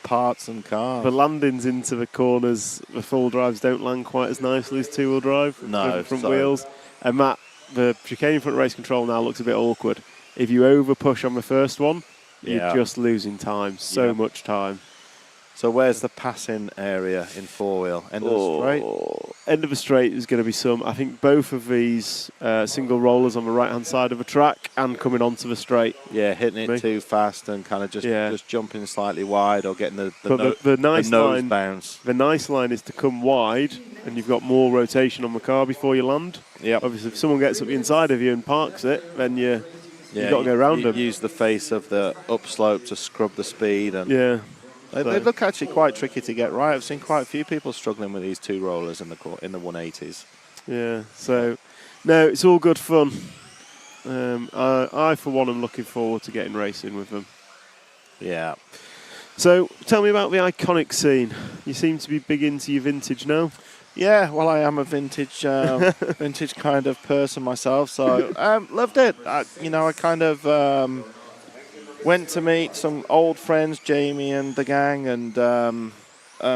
parts and cars. The landings into the corners, the full drives don't land quite as nicely as two-wheel drive. No, with front wheels. And Matt, the chicane front race control now looks a bit awkward. If you over push on the first one, you're just losing time, so much time. So where's the passing area in four-wheel? End of the straight? End of the straight is going to be some. I think both of these single rollers on the right-hand side of the track and coming onto the straight. Yeah, hitting it too fast and kind of just jumping slightly wide or getting the nice nose line, bounce. The nice line is to come wide and you've got more rotation on the car before you land. Yep. Obviously, if someone gets up the inside of you and parks it, then you've got to go around them. Use the face of the upslope to scrub the speed. And they look actually quite tricky to get right. I've seen quite a few people struggling with these two rollers in the 180s. Yeah, so no, it's all good fun. I for one, am looking forward to getting racing with them. Yeah. So tell me about the iconic scene. You seem to be big into your vintage now. Yeah, well, I am a vintage kind of person myself, so loved it. I kind of went to meet some old friends, Jamie and the gang, and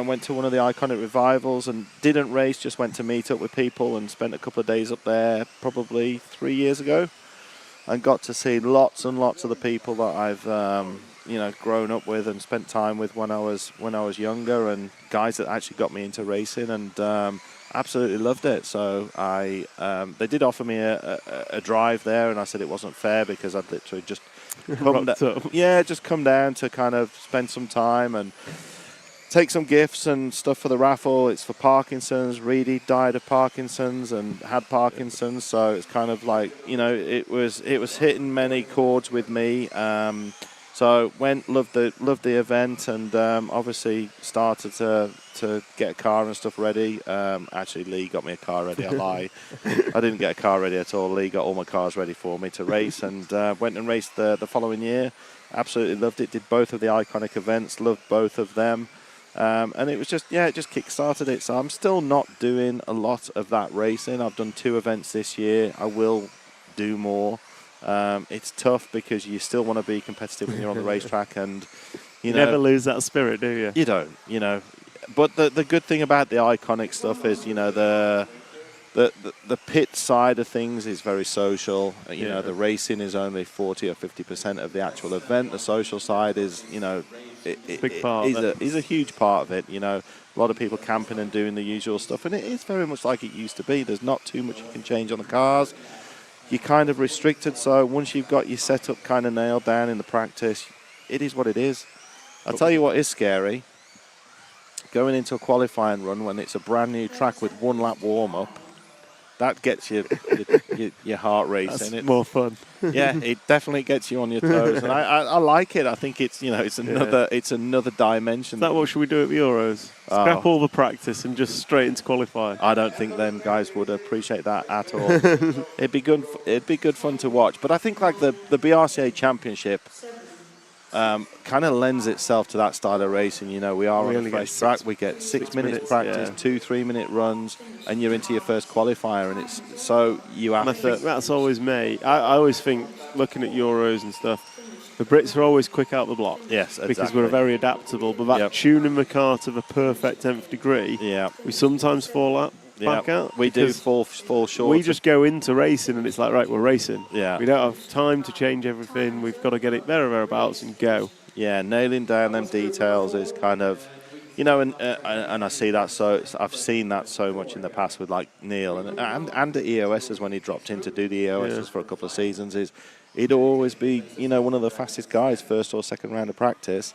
went to one of the iconic revivals and didn't race, just went to meet up with people and spent a couple of days up there probably 3 years ago and got to see lots and lots of the people that I've grown up with and spent time with when I was younger, and guys that actually got me into racing, and absolutely loved it. So they did offer me a drive there, and I said it wasn't fair because I'd literally just come down to kind of spend some time and take some gifts and stuff for the raffle. It's for Parkinson's. Reedy died of Parkinson's and had Parkinson's, so it's kind of like, it was hitting many chords with me. So loved the event, and obviously started to get a car and stuff ready. Actually, Lee got me a car ready. I lie. I didn't get a car ready at all. Lee got all my cars ready for me to race, and went and raced the following year. Absolutely loved it. Did both of the iconic events. Loved both of them. And it was just kick-started it. So I'm still not doing a lot of that racing. I've done 2 events this year. I will do more. It's tough because you still want to be competitive when you're on the racetrack, and you never lose that spirit, do you? You don't, But the good thing about the iconic stuff is, the pit side of things is very social. The racing is only 40 or 50% of the actual event. The social side is, big part is a huge part of it. A lot of people camping and doing the usual stuff, and it is very much like it used to be. There's not too much you can change on the cars. You're kind of restricted, so once you've got your setup kind of nailed down in the practice, it is what it is. I'll tell you what is scary. Going into a qualifying run when it's a brand new track with 1 lap warm-up, that gets your heart racing. It's more fun. Yeah, it definitely gets you on your toes, and I like it. I think it's it's another dimension. Is that what should we do at the Euros? Scrap all the practice and just straight into qualifying. I don't think them guys would appreciate that at all. It'd be good fun to watch. But I think like the BRCA Championship kind of lends itself to that style of racing. We are on a fresh track. We get 6 minutes practice, 2 3-minute runs, and you're into your first qualifier. And it's so you have to. I think that's always me. I always think, looking at Euros and stuff, the Brits are always quick out the block. Yes, exactly. Because we're very adaptable. But that tuning the car to the perfect 10th degree, we sometimes fall out. Back out. We do fall short. We just go into racing and it's like, right, we're racing. Yeah. We don't have time to change everything. We've got to get it there or thereabouts and go. Yeah, nailing down them details is kind of, and I see that. So I've seen that so much in the past with like Neil and the EOSs when he dropped in to do the EOSs for a couple of seasons. He'd always be, one of the fastest guys, first or second round of practice,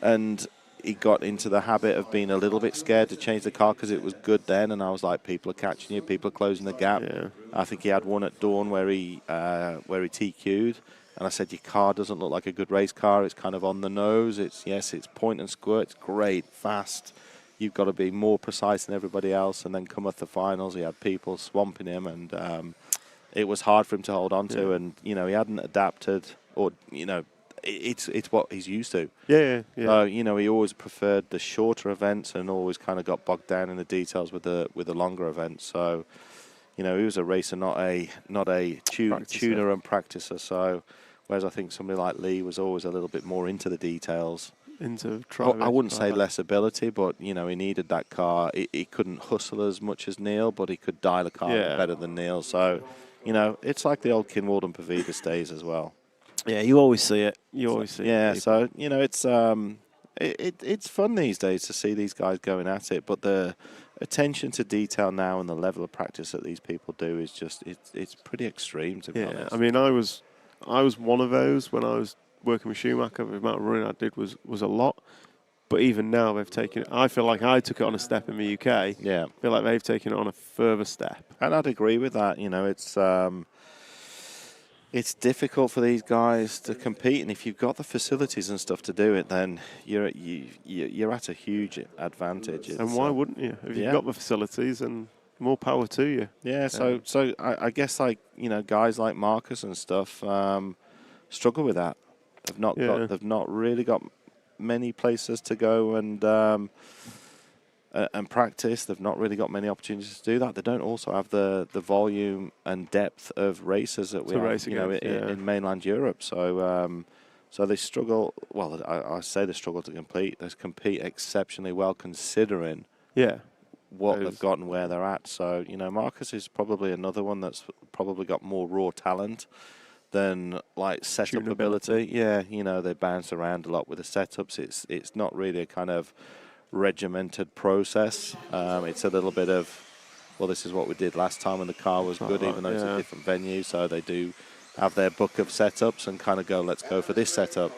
and he got into the habit of being a little bit scared to change the car because it was good then, and I was like, people are catching you, people are closing the gap. Yeah. I think he had one at Dawn where he TQ'd, And I said, your car doesn't look like a good race car. It's kind of on the nose. It's point and squirt. It's great, fast. You've got to be more precise than everybody else. And then come at the finals, he had people swamping him, and it was hard for him to hold on to. Yeah. And, you know, he hadn't adapted, or, you know, it's what he's used to. Yeah. So, you know, he always preferred the shorter events and always kind of got bogged down in the details with the longer events. So, you know, he was a racer, not a tuner and practicer. So, whereas I think somebody like Lee was always a little bit more into the details. I wouldn't say less ability, but, you know, he needed that car. He couldn't hustle as much as Neil, but he could dial a car better than Neil. So, you know, it's like the old Kinwald and Pavida days as well. Yeah, you always see it. Yeah, so, you know, it's it's fun these days to see these guys going at it, but the attention to detail now and the level of practice that these people do is just, it's pretty extreme, to be honest. I mean, I was one of those when I was working with Schumacher. The amount of running I did was a lot. But even now, they've taken it. I feel like I took it on a step in the UK. Yeah. I feel like they've taken it on a further step. And I'd agree with that. You know, it's difficult for these guys to compete, and if you've got the facilities and stuff to do it, then you're at a huge advantage. And why wouldn't you? If you've got the facilities, and more power to you. Yeah. So I guess, like, you know, guys like Marcus and stuff struggle with that. They've not really got many places to go and practice. They've not really got many opportunities to do that. They don't also have the volume and depth of races that we have, you know, in mainland Europe. So so they struggle. Well, I say they struggle to compete. They compete exceptionally well, considering what they've got and where they're at. So, you know, Marcus is probably another one that's probably got more raw talent than, like, setup ability. Yeah, you know, they bounce around a lot with the setups. It's not really a kind of regimented process. It's a little bit of, well, this is what we did last time, and the car was good, even though it's a different venue. So they do have their book of setups and kind of go, let's go for this setup.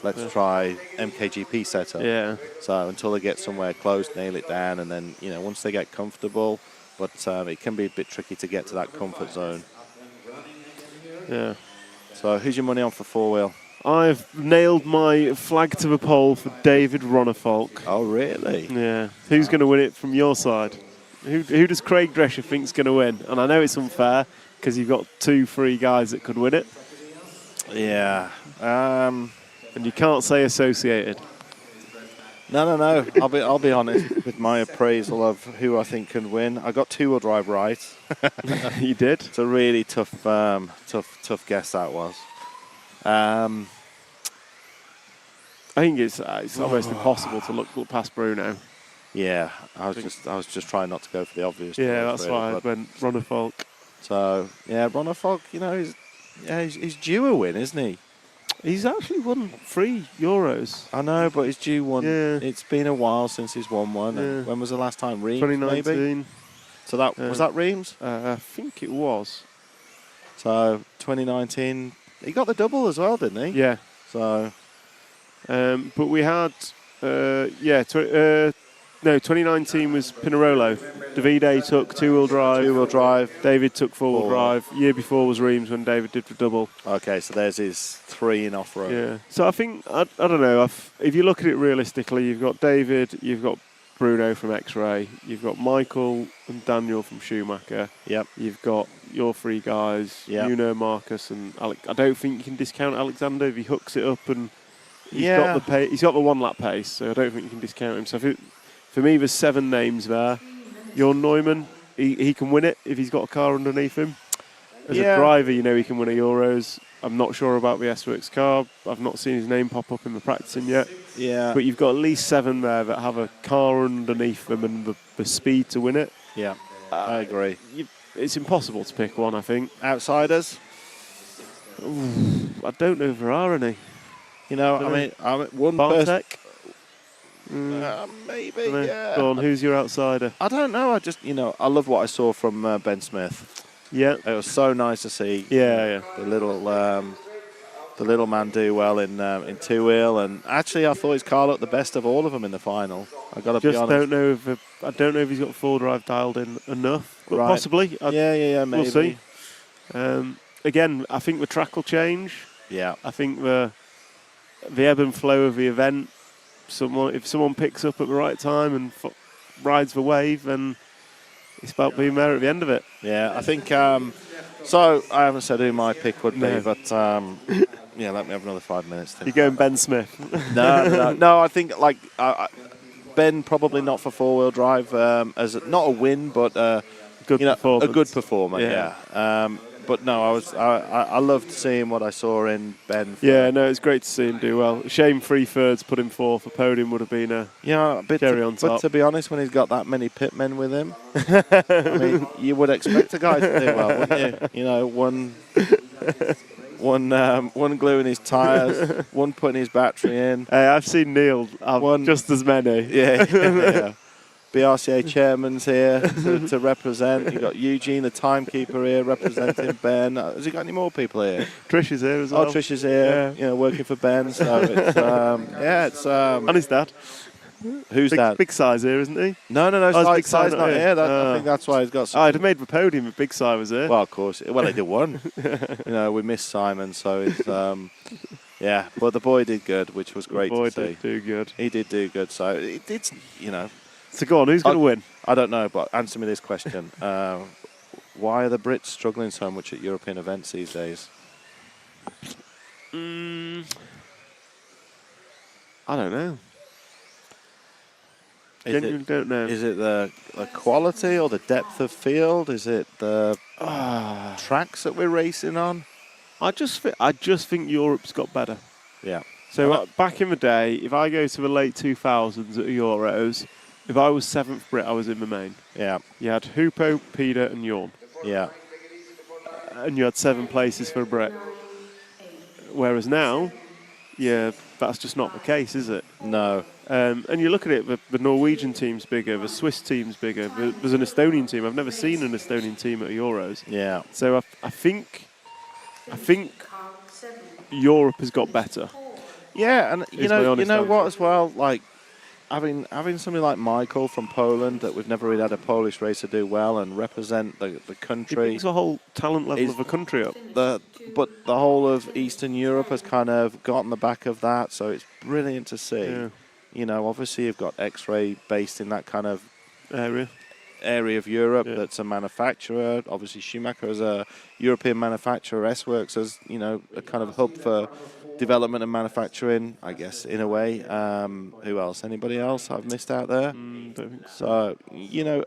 Let's try MKGP setup. Yeah. So until they get somewhere close, nail it down, and then, you know, once they get comfortable, but it can be a bit tricky to get to that comfort zone. Yeah. So who's your money on for four-wheel? I've nailed my flag to the pole for David Ronnefolk. Oh, really? Yeah. Who's going to win it from your side? Who does Craig Drescher think's going to win? And I know it's unfair because you've got 2-3 guys that could win it. Yeah. And you can't say Associated. No. I'll be honest with my appraisal of who I think can win. I got two-wheel drive right. You did. It's a really tough guess that was. I think it's almost impossible to look past Bruno. Yeah, I was just trying not to go for the obvious. Yeah, that's why I went Ronnefolk. So yeah, Ronnefolk, you know, he's due a win, isn't he? He's actually won 3 Euros. I know, but he's due one. Yeah. It's been a while since he's won one. Yeah. When was the last time? Reims, 2019. maybe? So that was that Reims? I think it was. So 2019, he got the double as well, didn't he? Yeah. So, but we had 2019 was Pinarolo. Davide took two-wheel drive. David took four-wheel drive. Year before was Reims when David did the double. Okay, so there's his 3 in off-road. Yeah. So I think, I don't know, if you look at it realistically, you've got David, you've got Bruno from X-Ray, you've got Michael and Daniel from Schumacher. Yep. You've got your 3 guys, Nuno, Marcus, and Alec. I don't think you can discount Alexander if he hooks it up and he's got the pace. He's got the 1-lap pace, so I don't think you can discount him. So for me, there's 7 names there. Your Neumann, he can win it if he's got a car underneath him. As a driver, you know he can win a Euros. I'm not sure about the S-Works car. I've not seen his name pop up in the practicing yet. Yeah. But you've got at least 7 there that have a car underneath them and the speed to win it. Yeah, I agree. It's impossible to pick one, I think. Outsiders? Ooh, I don't know if there are any. You know, I mean one person. Maybe, yeah. Go on, who's your outsider? I don't know. I just, I love what I saw from Ben Smith. Yeah. It was so nice to see. Yeah. The little man do well in 2-wheel, and actually I thought his car looked the best of all of them in the final. I got to be honest. I don't know if he's got 4-drive dialed in enough. But possibly. Yeah, maybe. We'll see. Again, I think the track will change. Yeah. I think the ebb and flow of the event, if someone picks up at the right time and rides the wave, then it's about being there at the end of it. Yeah, I think, so I haven't said who my pick would be, No. but yeah, let me have another 5 minutes. You're going Ben Smith. No, I think like Ben probably not for four-wheel drive as not a win, but a good performer. Yeah. But no, I loved seeing what I saw in Ben. Yeah, no, it's great to see him do well. Shame 3 thirds put him fourth. A podium would have been a cherry on top. But to be honest, when he's got that many pitmen with him, I mean, you would expect a guy to do well, wouldn't you? You know, one gluing his tyres, one putting his battery in. Hey, I've seen Neil have just as many. Yeah. BRCA chairman's here to represent. You've got Eugene, the timekeeper, here representing Ben. Has he got any more people here? Trish is here as well. Oh, Trish is here, working for Ben. So it's and his dad. Who's that? Big Si's here, isn't he? No. Big Si's not here. I think that's why he's got. I'd have made the podium if Big Si was here. Well, of course. Well, he did one. We missed Simon, so it's yeah. But the boy did good, which was great to see. Did do good. He did do good. So it's So go on, who's going to win? I don't know, but answer me this question: why are the Brits struggling so much at European events these days? I don't know. Genuinely don't know. Is it the quality or the depth of field? Is it the tracks that we're racing on? I just think Europe's got better. Yeah. So back in the day, if I go to the late 2000s at the Euros, if I was 7th Brit, I was in the main. Yeah. You had Hupo, Peter and Jorn. Yeah. And you had 7 places for a Brit. Whereas now, that's just not the case, is it? No. And you look at it, the Norwegian team's bigger, the Swiss team's bigger. There's an Estonian team. I've never seen an Estonian team at Euros. Yeah. So I think Europe has got better. Yeah, and you know what as well, like having somebody like Michael from Poland that we've never really had a Polish racer do well and represent the country. It brings the whole talent level of the country up. But the whole of Eastern Europe has kind of got on the back of that, so it's brilliant to see. Yeah. Obviously you've got X-Ray based in that kind of area of Europe that's a manufacturer. Obviously Schumacher is a European manufacturer. S-Works as a kind of hub for development and manufacturing, I guess, in a way. Who else? Anybody else I've missed out there? Don't think so.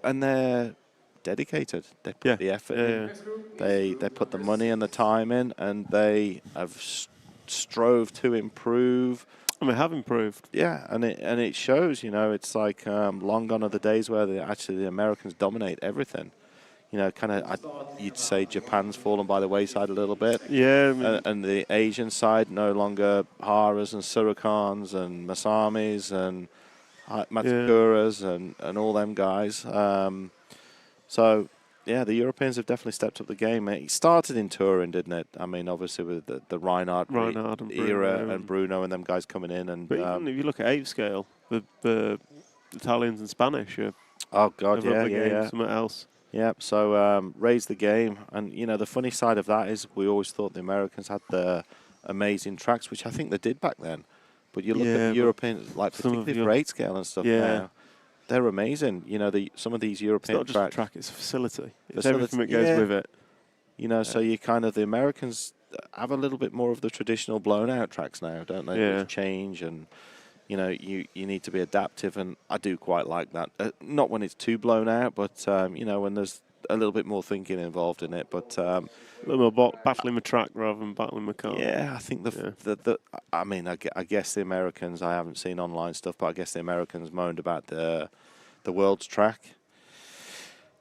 And they're dedicated. They put the effort in. They put the money and the time in, and they have strove to improve. And they have improved. Yeah, and it shows. It's like long gone are the days where the Americans dominate everything. You'd say Japan's fallen by the wayside a little bit. Yeah. And the Asian side no longer Haras and Surikans and Masamis and Matsukuras and all them guys. So, the Europeans have definitely stepped up the game. It started in touring, didn't it? I mean, obviously with the Reinhardt and era and Bruno and them guys coming in. But even if you look at ape scale, the Italians and Spanish are something else. Yeah, so raise the game. And, the funny side of that is we always thought the Americans had the amazing tracks, which I think they did back then. But you look at the Europeans, like particularly for 8 scale and stuff now, they're amazing. Some of these European tracks. It's not just a track, it's a facility. It's everything that goes with it. So you the Americans have a little bit more of the traditional blown out tracks now, don't they? Yeah. Which change and... you need to be adaptive, and I do quite like that. Not when it's too blown out, but when there's a little bit more thinking involved in it. But a little more battling the track rather than battling the car. Yeah, I think I guess the Americans. I haven't seen online stuff, but I guess the Americans moaned about the world's track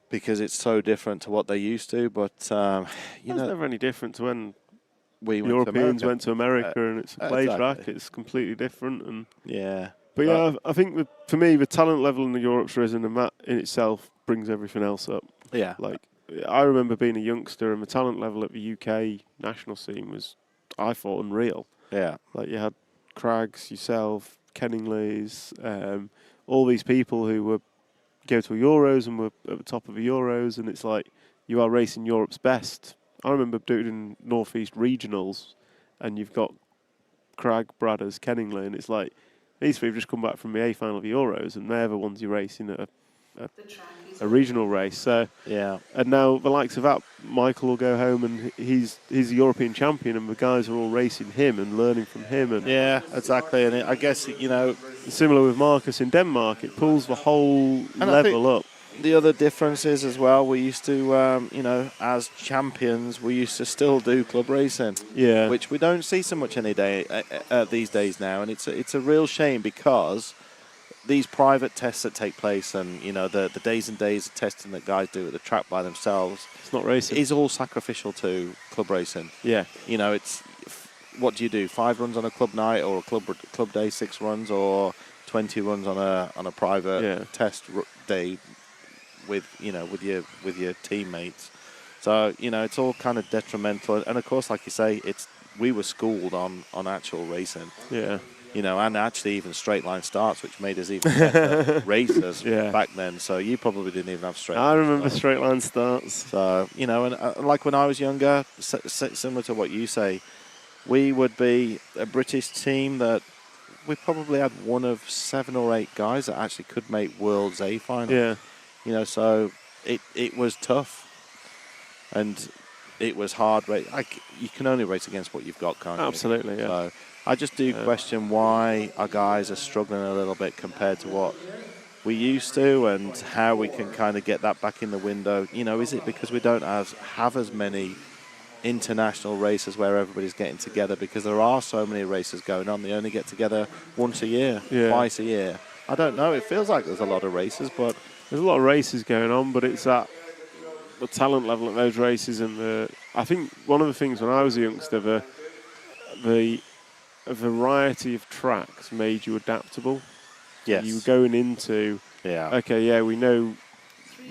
because it's so different to what they used to. But it's never any different to when Europeans went to America and it's a play track. It's completely different. And But I think for me, the talent level in the Europe's risen, and that in itself brings everything else up. Yeah. Like, I remember being a youngster, and the talent level at the UK national scene was, I thought, unreal. Yeah. Like, you had Craggs, yourself, Kenningley's, all these people who were go to Euros and were at the top of the Euros, and it's like, you are racing Europe's best. I remember doing Northeast regionals, and you've got Crag, Bradders, Kenningley, and it's like these three have just come back from the A final of the Euros, and they're the ones you're racing at a regional race. So yeah, and now the likes of that, Michael will go home and he's a European champion, and the guys are all racing him and learning from him. And yeah, exactly. And I guess similar with Marcus in Denmark, it pulls the whole level up. The other difference is as well, we used to, as champions, we used to still do club racing, which we don't see so much any day these days now, and it's a real shame because these private tests that take place, and the days and days of testing that guys do at the track by themselves, it's not racing. Is all sacrificial to club racing. Yeah, it's what do you do? 5 runs on a club night, or a club day, 6 runs, or 20 runs on a private test day with your teammates. So it's all kind of detrimental, and of course, like you say, we were schooled on actual racing. Yeah. And actually even straight line starts, which made us even better racers back then. So you probably didn't even have straight. I remember straight line starts. So and like when I was younger, similar to what you say, we would be a British team that we probably had one of 7 or 8 guys that actually could make World's A final. Yeah. So it was tough, and it was hard. You can only race against what you've got, can't you? Absolutely, yeah. So I just do question why our guys are struggling a little bit compared to what we used to, and how we can kind of get that back in the window. Is it because we don't have as many international races where everybody's getting together, because there are so many races going on? They only get together once a year, twice a year. I don't know. It feels like there's a lot of races, but there's a lot of races going on, but it's at the talent level at those races, and I think one of the things when I was a youngster, the variety of tracks made you adaptable. Yes. You were going into, we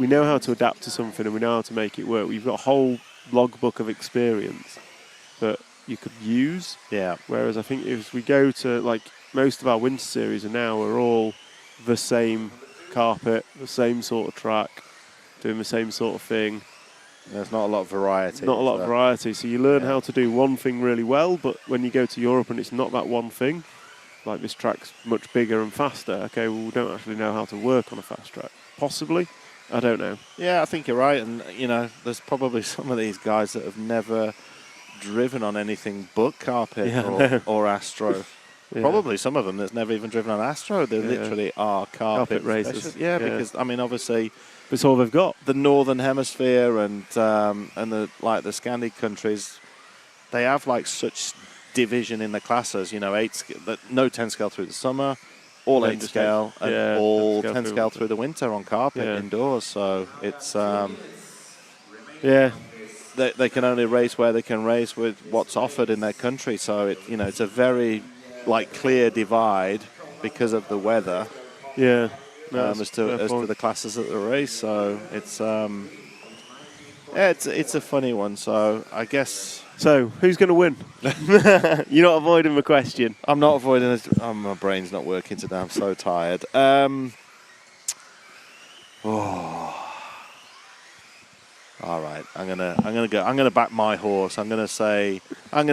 know how to adapt to something, and we know how to make it work. We've got a whole logbook of experience that you could use. Yeah. Whereas I think if we go to, like, most of our winter series are all the same carpet, the same sort of track, doing the same sort of thing. There's not a lot of variety. Not a lot of variety. So you learn how to do one thing really well, but when you go to Europe and it's not that one thing, like this track's much bigger and faster, okay, well, we don't actually know how to work on a fast track. Possibly. I don't know. Yeah, I think you're right. And, there's probably some of these guys that have never driven on anything but carpet or Astro. Yeah. Probably some of them that's never even driven on Astro. They literally are carpet racers. Yeah, because, obviously, it's all they've got. The Northern Hemisphere and the Scandi countries, they have such division in the classes. 8 no 10 scale through the summer, all 8 scale, and all 10 scale through the winter on carpet indoors. So it's they can only race where they can race with what's offered in their country. So it's a very clear divide because of the weather. Yeah. As to the classes at the race, so it's a funny one. So I guess. So who's going to win? You're not avoiding the question. I'm not avoiding it. My brain's not working today. I'm so tired. All right, I'm gonna back my horse. I'm gonna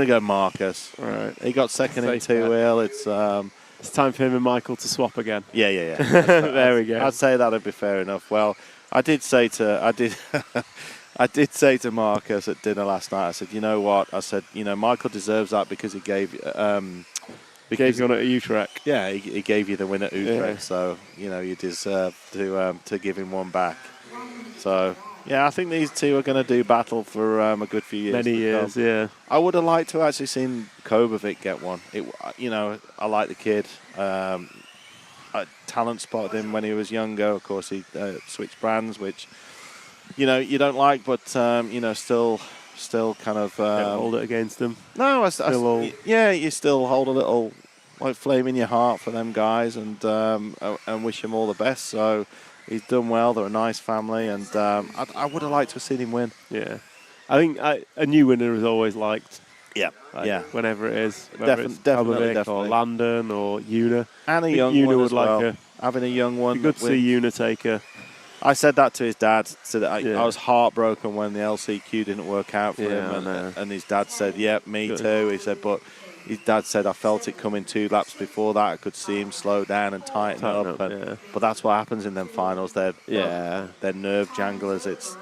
go Marcus. All right, he got second in 2-wheel. It's time for him and Michael to swap again. Yeah. There we go. I'd say that'd be fair enough. Well, I did say to Marcus at dinner last night. I said, you know what? I said, Michael deserves that because he gave. Gave you on at Utrecht. Yeah, he gave you the win at Utrecht. So you deserve to give him one back. So. Yeah, I think these two are going to do battle for a good few years. Many years, yeah. I would have liked to actually seen Kobovic get one. I like the kid. I talent spotted him when he was younger. Of course, he switched brands, which you don't like, but still kind of hold it against them. No, you still hold a little flame in your heart for them guys, and wish them all the best. So. He's done well. They're a nice family, and I would have liked to have seen him win. Yeah, I think a new winner is always liked. Yeah, Whenever it is, definitely, or Landon or Una. And a young one as well. Having a young one. It'd be good to see Una take a I said that to his dad. So that I was heartbroken when the LCQ didn't work out for him, and his dad said, "Yeah, me too." He said, but his dad said, "I felt it coming 2 laps before that. I could see him slow down and tighten up." But that's what happens in them finals. They're nerve janglers. It's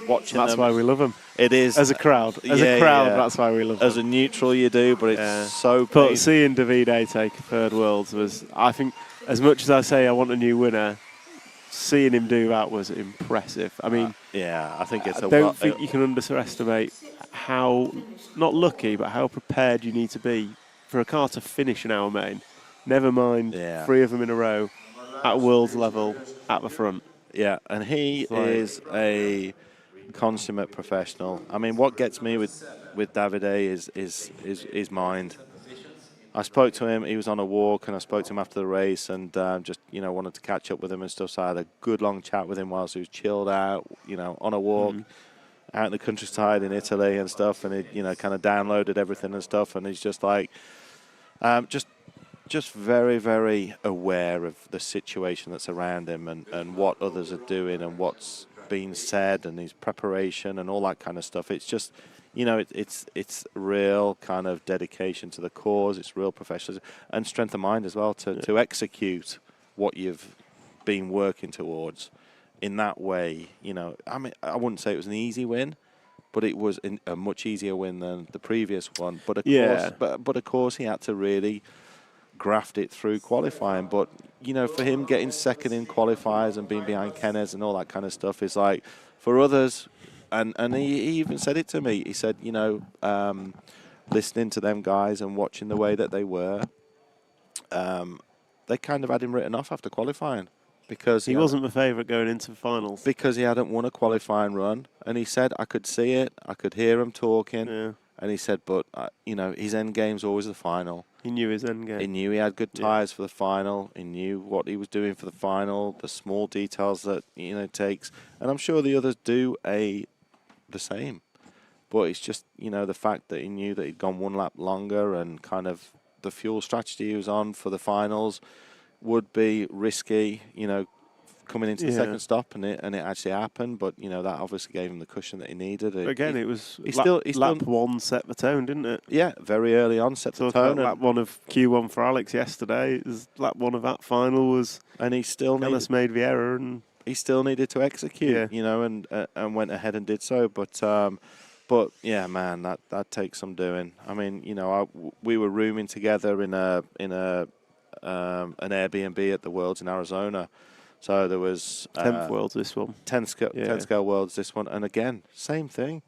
watching. That's them. why we love them. It is as a crowd. That's why we love them. As a neutral, you do, but it's so. But seeing Davide take third worlds was, I think, as much as I say I want a new winner, seeing him do that was impressive. I mean, I think it's. I don't think you can underestimate how not lucky, but how prepared you need to be for a car to finish an hour main. Never mind 3 of them in a row at world level at the front. Yeah, and he is a consummate professional. I mean, what gets me with Davide is his mind. I spoke to him. He was on a walk, and I spoke to him after the race, and just wanted to catch up with him and stuff. So I had a good long chat with him whilst he was chilled out, on a walk out in the countryside in Italy and stuff. And he, kind of downloaded everything and stuff. And he's just like, just very, very aware of the situation that's around him and what others are doing and what's being said and his preparation and all that kind of stuff. It's just. It's real kind of dedication to the cause. It's real professionalism and strength of mind as well to execute what you've been working towards in that way. I mean, I wouldn't say it was an easy win, but it was a much easier win than the previous one. But of course, he had to really graft it through qualifying. But for him getting second in qualifiers and being behind Kenneth and all that kind of stuff is like for others. And he even said it to me. He said, listening to them guys and watching the way that they were, they kind of had him written off after qualifying because he wasn't the favourite going into the finals because he hadn't won a qualifying run. And he said, I could see it, I could hear him talking. Yeah. And he said, but his end game's always the final. He knew his end game. He knew he had good tyres for the final. He knew what he was doing for the final, the small details that takes. And I'm sure the others do the same, but it's just the fact that he knew that he'd gone 1 lap longer and kind of the fuel strategy he was on for the finals would be risky, coming into the second stop, and it actually happened. But that obviously gave him the cushion that he needed. Again, lap 1 set the tone, didn't it? Yeah, very early on set the tone. Lap 1 of Q1 for Alex yesterday. Lap 1 of that final was, and he still made the error and. He still needed to execute, and went ahead and did so. But yeah, man, that takes some doing. I mean, we were rooming together in an Airbnb at the Worlds in Arizona. So there was 10th Worlds this one, 10 scale Worlds this one, and again, same thing.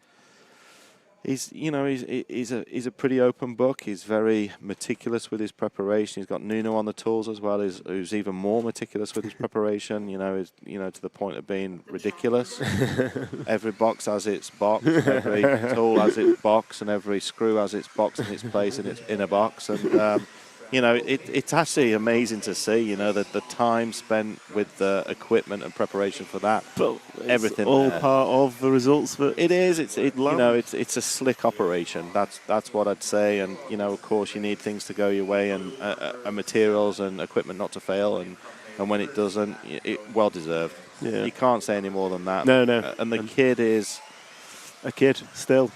He's a pretty open book. He's very meticulous with his preparation. He's got Nuno on the tools as well, who's even more meticulous with his preparation. To the point of being ridiculous. Every box has its box, every tool has its box, and every screw has its box in its place in its inner box. And it's actually amazing to see, the time spent with the equipment and preparation for that. But everything all part of the results. That it is. It's a slick operation. That's what I'd say. And of course, you need things to go your way and materials and equipment not to fail. And when it doesn't, it well deserved. Yeah. You can't say any more than that. No. And the kid is. A kid still.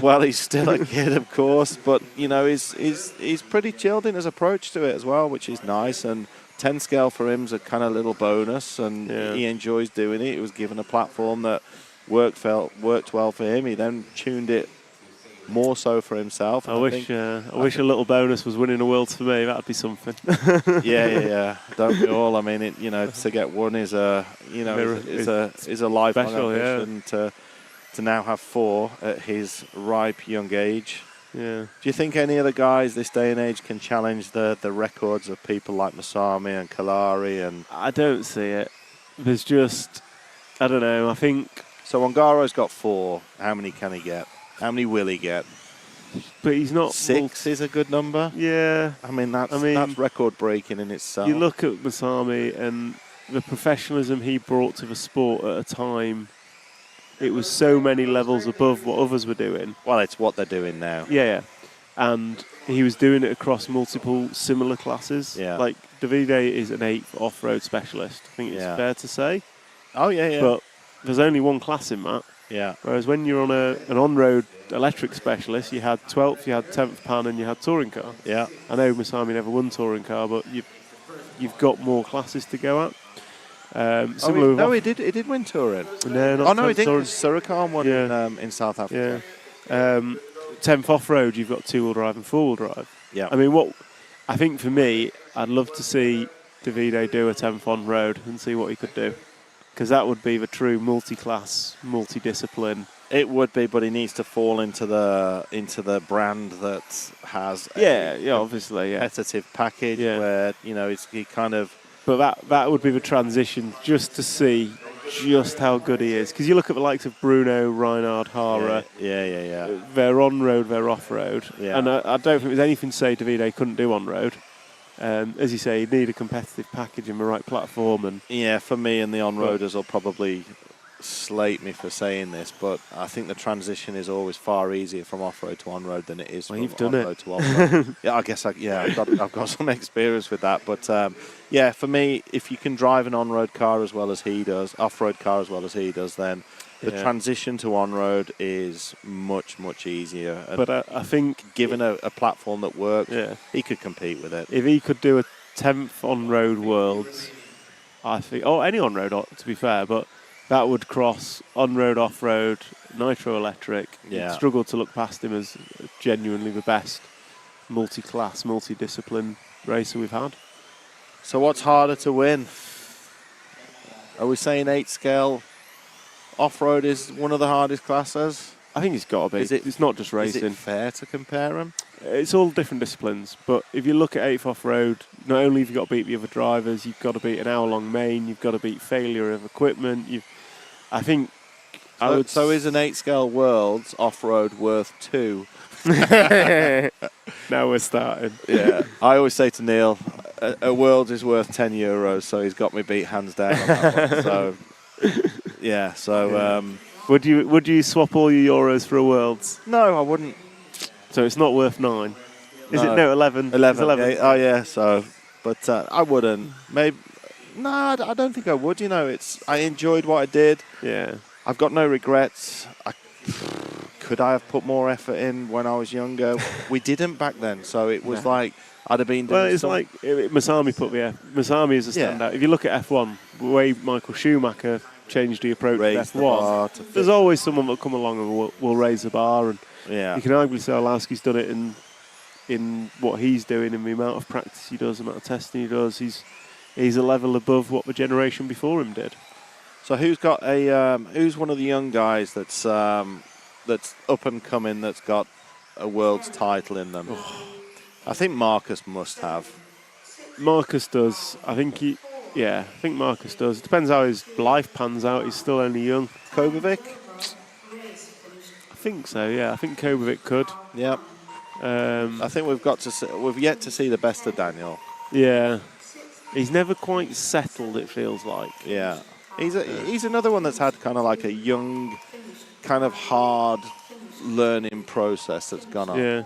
Well, he's still a kid, of course, but he's pretty chilled in his approach to it as well, which is nice. And 10 scale for him's a kind of little bonus, and he enjoys doing it. He was given a platform that worked well for him. He then tuned it more so for himself. I wish a little bonus was winning a Worlds for me. That'd be something. Yeah. Don't we all? I mean, to get one is a lifelong ambition to now have 4 at his ripe young age. Yeah. Do you think any of the guys this day and age can challenge the records of people like Masami and Kalari? And I don't see it. There's just, I don't know, I think... So Ongaro's got 4. How many can he get? How many will he get? But he's not... 6 is a good number. Yeah. I mean, that's record-breaking in itself. You look at Masami and the professionalism he brought to the sport at a time... It was so many levels above what others were doing. Well, it's what they're doing now. Yeah. And he was doing it across multiple similar classes. Yeah. Like, Davide is an 8th off-road specialist. I think it's fair to say. Oh, yeah. But there's only one class in that. Yeah. Whereas when you're on an on-road electric specialist, you had 12th, you had 10th pan, and you had touring car. Yeah. I know Masami never won touring car, but you've got more classes to go at. He did win touring. No, not he didn't. touring. Surakan won in South Africa. Yeah. 10th off-road, you've got two-wheel drive and four-wheel drive. Yeah. I mean, I think for me, I'd love to see Davide do a 10th on-road and see what he could do. Because that would be the true multi-class, multi-discipline. It would be, but he needs to fall into the brand that has obviously, competitive package where he kind of. But that would be the transition just to see just how good he is. Because you look at the likes of Bruno, Reinhard, Hara. Yeah. They're on road, they're off road, Yeah. and I don't think there's anything to say Davide couldn't do on road. As you say, you need a competitive package and the right platform. And for me and the on-roaders will probably slate me for saying this, but I think the transition is always far easier from off-road to on-road than it is from on-road to off-road. I guess I've got some experience with that. But for me, if you can drive an on-road car as well as he does, off-road car as well as he does, then the transition to on-road is much, much easier. But I think given a platform that works, he could compete with it. If he could do a 10th on-road Worlds, I think, any on-road, to be fair, but that would cross on-road, off-road, nitro electric. Yeah. You'd struggle to look past him as genuinely the best multi-class, multi-discipline racer we've had. So what's harder to win? Are we saying 8 scale off-road is one of the hardest classes? I think it's got to be. It's not just racing. Is it fair to compare them? It's all different disciplines, but if you look at 8th off-road, not only have you got to beat the other drivers, you've got to beat an hour-long main, you've got to beat failure of equipment. I think... So is an 8 scale Worlds off-road worth 2? Now we're starting. Yeah. I always say to Neil, a Worlds is worth €10, so he's got me beat hands down on that one. So, Would you swap all your euros for a Worlds? No, I wouldn't. So it's not worth 9? Is it? No, 11. 11. But I wouldn't. Maybe. No, I don't think I would. I enjoyed what I did. Yeah. I've got no regrets. Could I have put more effort in when I was younger? We didn't back then, so it was like I'd have been doing. Well, it's like Masami Masami is a standout. If you look at F1, the way Michael Schumacher changed the approach to F1, there's always someone that'll come along and will raise the bar, and you can arguably say Olowski's done it in what he's doing, in the amount of practice he does, the amount of testing he does. He's a level above what the generation before him did. So who's got who's one of the young guys that's up and coming, that's got a world's title in them? I think Marcus must have. Marcus does. I think Marcus does. It depends how his life pans out. He's still only young. Kobovic? I think so, yeah. I think Kobovic could. Yep. I think we've yet to see the best of Daniel. Yeah. He's never quite settled, it feels like. Yeah. He's another one that's had kind of like a young, kind of hard learning process that's gone on. Yeah.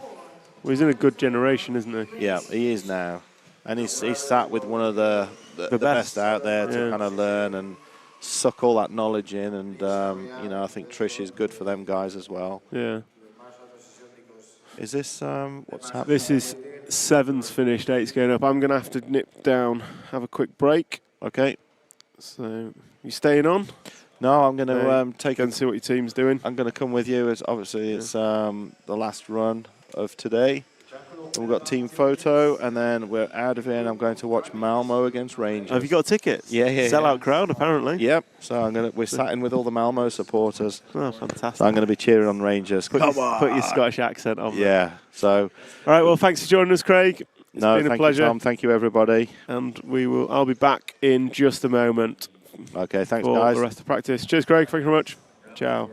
Well, he's in a good generation, isn't he? Yeah, he is now. And he's sat with one of the best out there to kind of learn and suck all that knowledge in. And, I think Trish is good for them guys as well. Yeah. Is this, what's happening? This is 7's finished, 8's going up. I'm going to have to nip down, have a quick break. Okay. So, you staying on? No, I'm going to go and see what your team's doing. I'm going to come with you. It's the last run of today. We've got team photo, and then we're out of here, and I'm going to watch Malmo against Rangers. Have you got tickets? Yeah. Sell-out crowd, apparently. Yep. So we're sat in with all the Malmo supporters. Oh, fantastic. So I'm going to be cheering on Rangers. Put your Scottish accent on. Yeah. So. All right. Well, thanks for joining us, Craig. It's been a pleasure. You, Tom. Thank you, everybody. And I'll be back in just a moment. Okay. Thanks, for guys. the rest of practice. Cheers, Craig. Thank you very much. Ciao.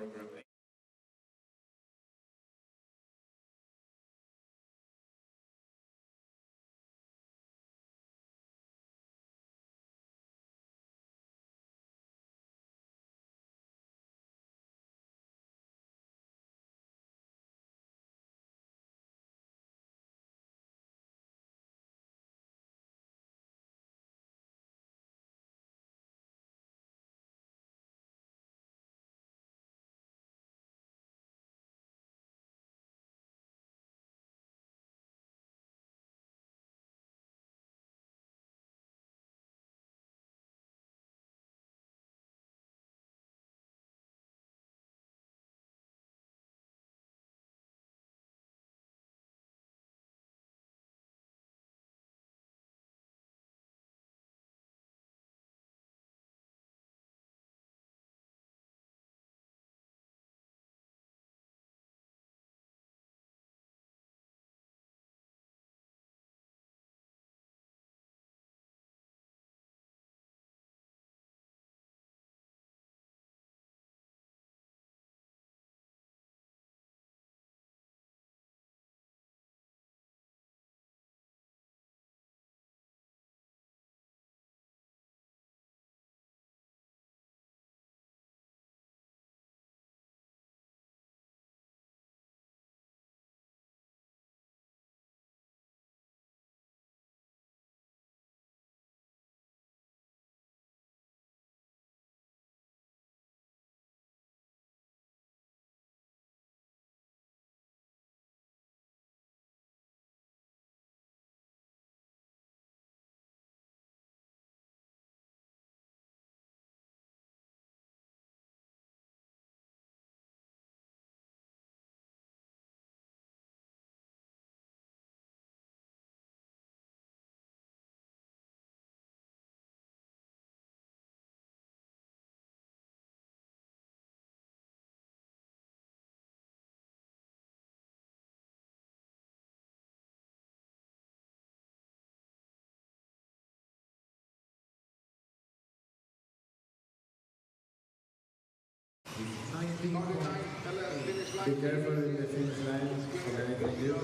Be careful in the finish line of anything you.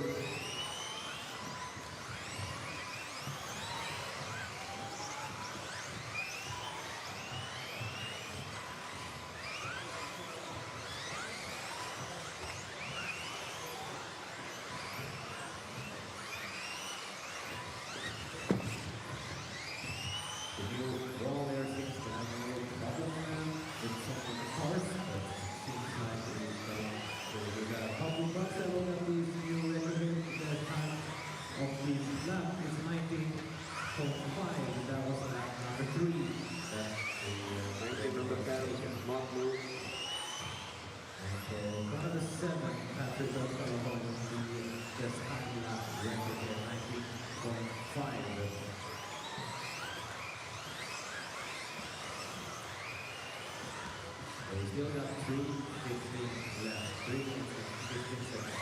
We still got 3:15 left. 3:15 seconds.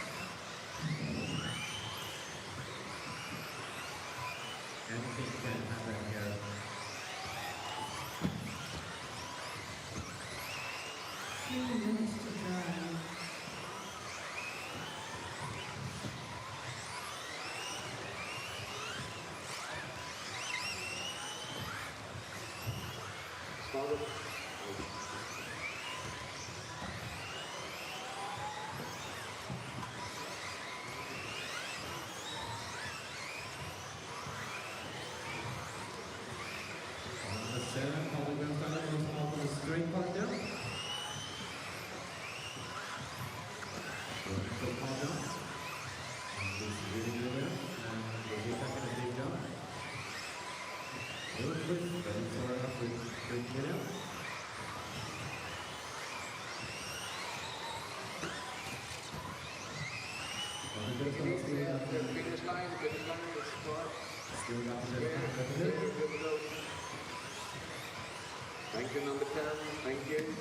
Anything can happen here. Thank you, number 10. Thank you.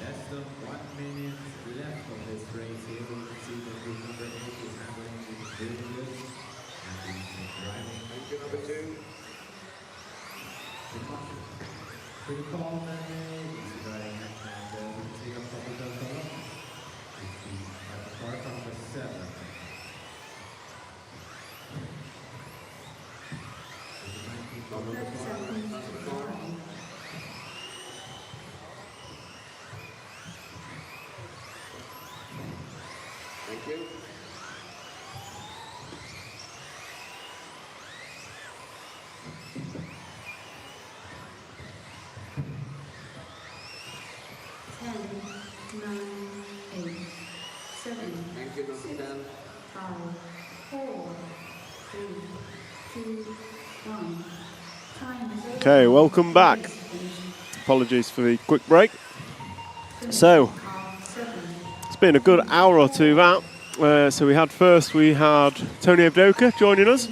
Less than 1 minute left of this race here. We can see that group number 8 is handling it really good. And he's driving. Thank you, number 2. Pretty calm, he's driving. And we can see on top of the column. He's at the start number 7. Thank you. Thank you, number 10. 5, 4, 3, 2, 1. Okay, welcome back. Apologies for the quick break. So, it's been a good hour or two that. So we had Tony Evdoka joining us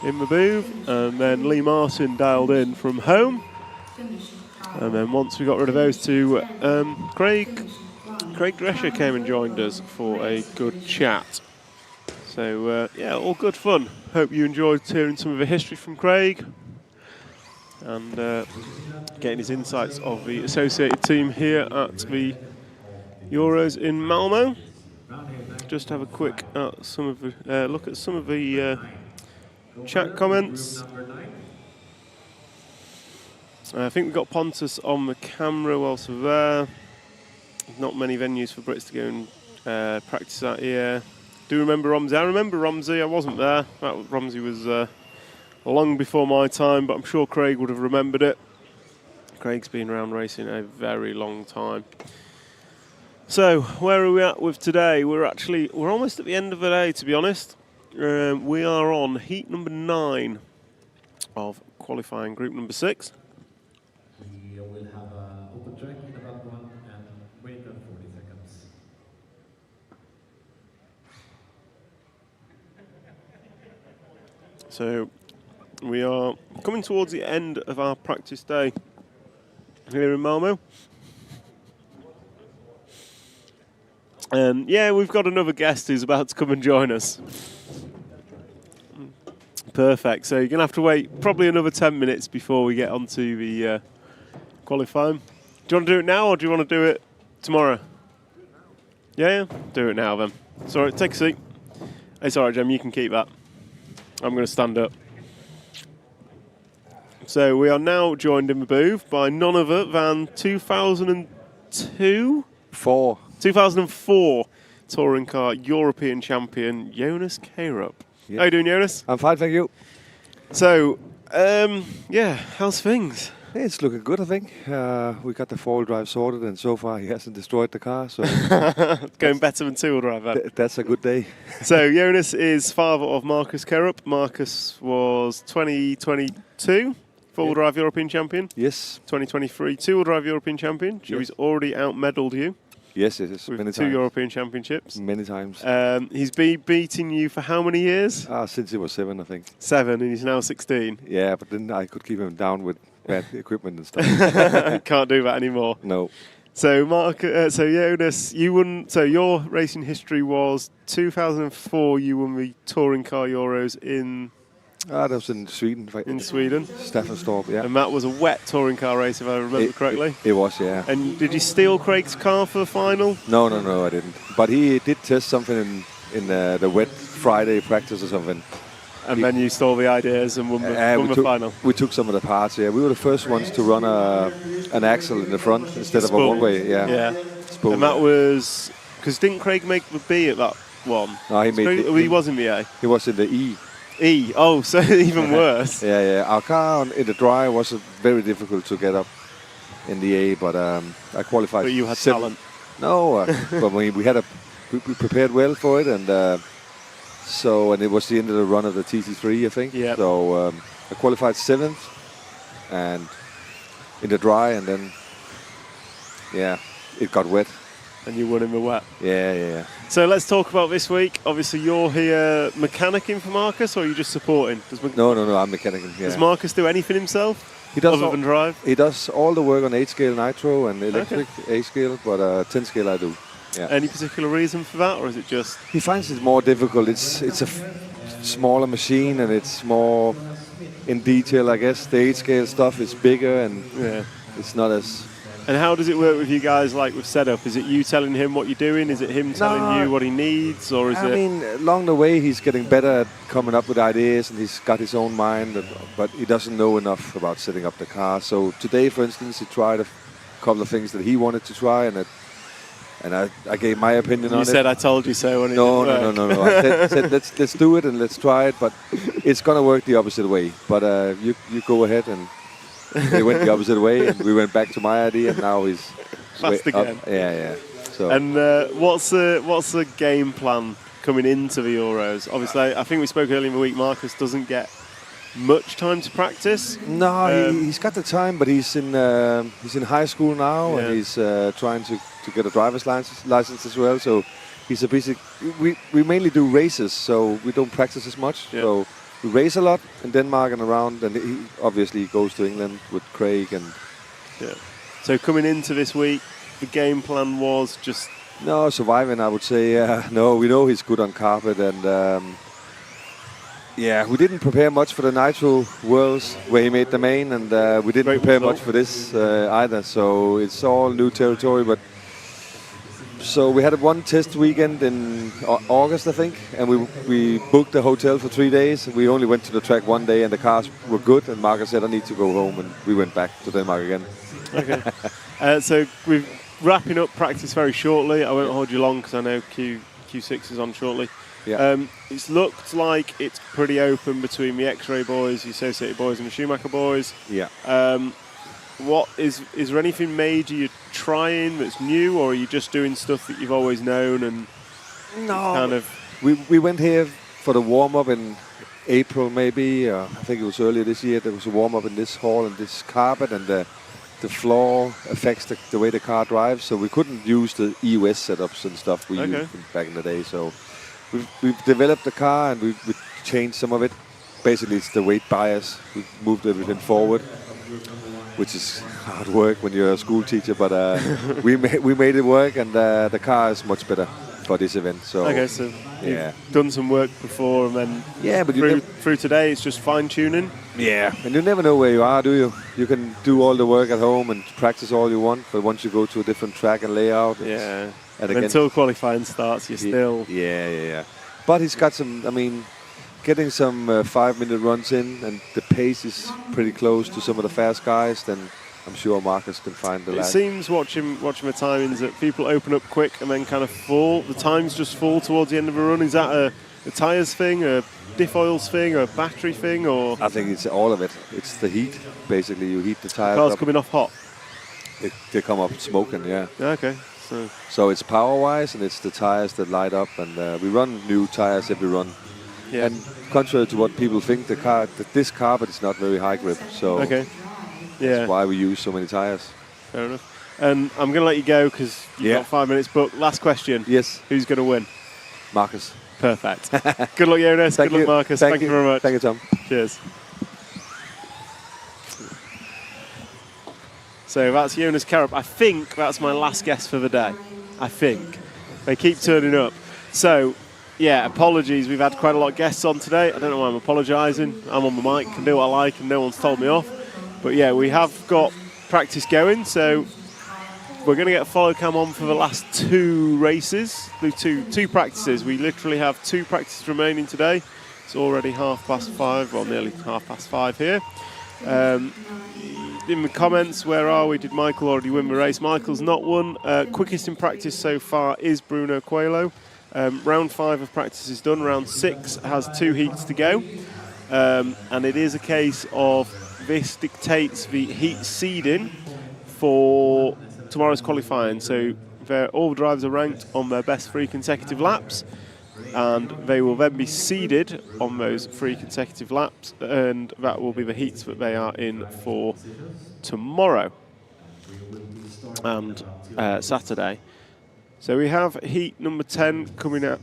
in the booth, and then Lee Martin dialed in from home. And then once we got rid of those two, Craig Drescher came and joined us for a good chat. So yeah, all good fun. Hope you enjoyed hearing some of the history from Craig and getting his insights of the associated team here at the Euros in Malmo. Just have a quick look at some of the chat comments. I think we've got Pontus on the camera whilst we're there. Not many venues for Brits to go and practice at here. Do you remember Romsey? I remember Romsey. I wasn't there. Romsey was long before my time, but I'm sure Craig would have remembered it. Craig's been around racing a very long time. So, where are we at with today? We're almost at the end of the day, to be honest. We are on heat number 9 of qualifying group number 6. We will have an open track in about 1 and wait on 40 seconds. So, we are coming towards the end of our practice day here in Malmo. Yeah, we've got another guest who's about to come and join us. Perfect. So you're going to have to wait probably another 10 minutes before we get onto the qualifying. Do you want to do it now or do you want to do it tomorrow? Yeah? Do it now then. Sorry, take a seat. It's all right, Jem, you can keep that. I'm going to stand up. So we are now joined in the booth by none other than 2004 touring car European champion Jonas Karup. Yeah. How you doing, Jonas? I'm fine, thank you. So, yeah, how's things? It's looking good, I think. We got the four-wheel drive sorted, and so far he hasn't destroyed the car. So going better than two-wheel drive, then. That's a good day. So Jonas is father of Marcus Karup. Marcus was 2022 four-wheel drive European champion. Yes. 2023 two-wheel drive European champion. So he's already out-medalled you. Yes, many two times. European championships. Many times. He's been beating you for how many years? Since he was 7, I think. 7, and he's now 16. Yeah, but then I could keep him down with bad equipment and stuff. Can't do that anymore. No. So Jonas, you won. So your racing history was 2004. You won the touring car Euros in. That was in Sweden. In Sweden. Staffanstorp, yeah. And that was a wet touring car race, if I remember correctly. It was, yeah. And did you steal Craig's car for the final? No, I didn't. But he did test something in the wet Friday practice or something. And then you stole the ideas and won the final. We took some of the parts, yeah. We were the first ones to run an axle in the front instead of a one-way, yeah. Spool. And that was... Because didn't Craig make the B at that one? No, he was in the A. He was in the E. E. Oh, so even worse. Yeah. Our car in the dry was very difficult to get up in the A, but I qualified. But you had talent. No, but we prepared well for it, and it was the end of the run of the TT3, I think. Yeah. So I qualified 7th, and in the dry, and then it got wet. And you won in the wet. Yeah. So let's talk about this week. Obviously, you're here mechanicking for Marcus, or are you just supporting? No, I'm mechanicking. Yeah. Does Marcus do anything himself? He does other than drive? He does all the work on 8-scale nitro and electric 8-scale, but 10-scale I do. Yeah. Any particular reason for that, or is it just? He finds it more difficult. It's a smaller machine and it's more in detail, I guess. The 8-scale stuff is bigger and it's not as. And how does it work with you guys, like with setup? Is it you telling him what you're doing? Is it him telling you what he needs? Or is I mean, along the way, he's getting better at coming up with ideas, and he's got his own mind, but he doesn't know enough about setting up the car. So today, for instance, he tried a couple of things that he wanted to try, and I gave my opinion on it. You said I told you so. When No. I said let's do it and let's try it, but it's going to work the opposite way. But you go ahead and... He went the opposite way, and we went back to my idea, and now he's fast again. Yeah. So. And what's the game plan coming into the Euros? Obviously, I think we spoke earlier in the week. Marcus doesn't get much time to practice. No, he's got the time, but he's in high school now, and he's trying to get a driver's license as well. So he's a busy. We mainly do races, so we don't practice as much. Yeah. So. We race a lot in Denmark and around, and he obviously goes to England with Craig. And So coming into this week, the game plan was just... No, surviving, I would say. No, we know he's good on carpet, and we didn't prepare much for the Nitro Worlds where he made the main, and we didn't prepare much for this either. So it's all new territory, but So we had one test weekend in August, I think, and we booked a hotel for 3 days. We only went to the track one day, and the cars were good. And Marcus said, "I need to go home," and we went back to Denmark again. Okay. So we're wrapping up practice very shortly. I won't hold you long because I know Q6 is on shortly. Yeah. It's looked like it's pretty open between the X-Ray boys, the Associated boys, and the Schumacher boys. Yeah. What is there anything major you're trying that's new, or are you just doing stuff that you've always known and kind of? We went here for the warm up in April, maybe. I think it was earlier this year. There was a warm up in this hall and this carpet, and the floor affects the way the car drives. So we couldn't use the EOS setups and stuff we used back in the day. So we've developed the car and we've changed some of it. Basically, it's the weight bias. We've moved everything forward, which is hard work when you're a school teacher, but we made it work, and the car is much better for this event. So So you've done some work before, and then but through today it's just fine tuning. Yeah, and you never know where you are, do you? You can do all the work at home and practice all you want, but once you go to a different track and layout, and again, until qualifying starts, you're still But he's got some. I mean, getting some 5-minute runs in, and the pace is pretty close to some of the fast guys, then I'm sure Marcus can find the It lad. seems watching the timings that people open up quick and then kind of fall. The times just fall towards the end of a run. Is that a tyres thing, a diff oils thing, a battery thing, or? I think it's all of it. It's the heat, basically. You heat the tires Cars up. coming off hot. They come up smoking, yeah. Okay. So it's power-wise, and it's the tires that light up, and we run new tires every run. Yeah. And contrary to what people think, this carpet is not very high grip. So that's why we use so many tires. Fair enough. And I'm going to let you go because you've got 5 minutes booked. Last question. Yes. Who's going to win? Marcus. Perfect. Good luck, Jonas. Good luck, Marcus. Thank you very much. Thank you, Tom. Cheers. So that's Jonas Karup. I think that's my last guest for the day. I think. They keep turning up. So, yeah, apologies. We've had quite a lot of guests on today. I don't know why I'm apologising. I'm on the mic, can do what I like, and no one's told me off. But, yeah, we have got practice going. So we're going to get a follow cam on for the last 2 races, two practices. We literally have 2 practices remaining today. It's already 5:30, well, nearly 5:30 here. In the comments, where are we? Did Michael already win the race? Michael's not won. Quickest in practice so far is Bruno Coelho. Round 5 of practice is done. Round 6 has 2 heats to go. And it is a case of this dictates the heat seeding for tomorrow's qualifying. So all the drivers are ranked on their best 3 consecutive laps, and they will then be seeded on those 3 consecutive laps, and that will be the heats that they are in for tomorrow and Saturday. So we have heat number 10 coming up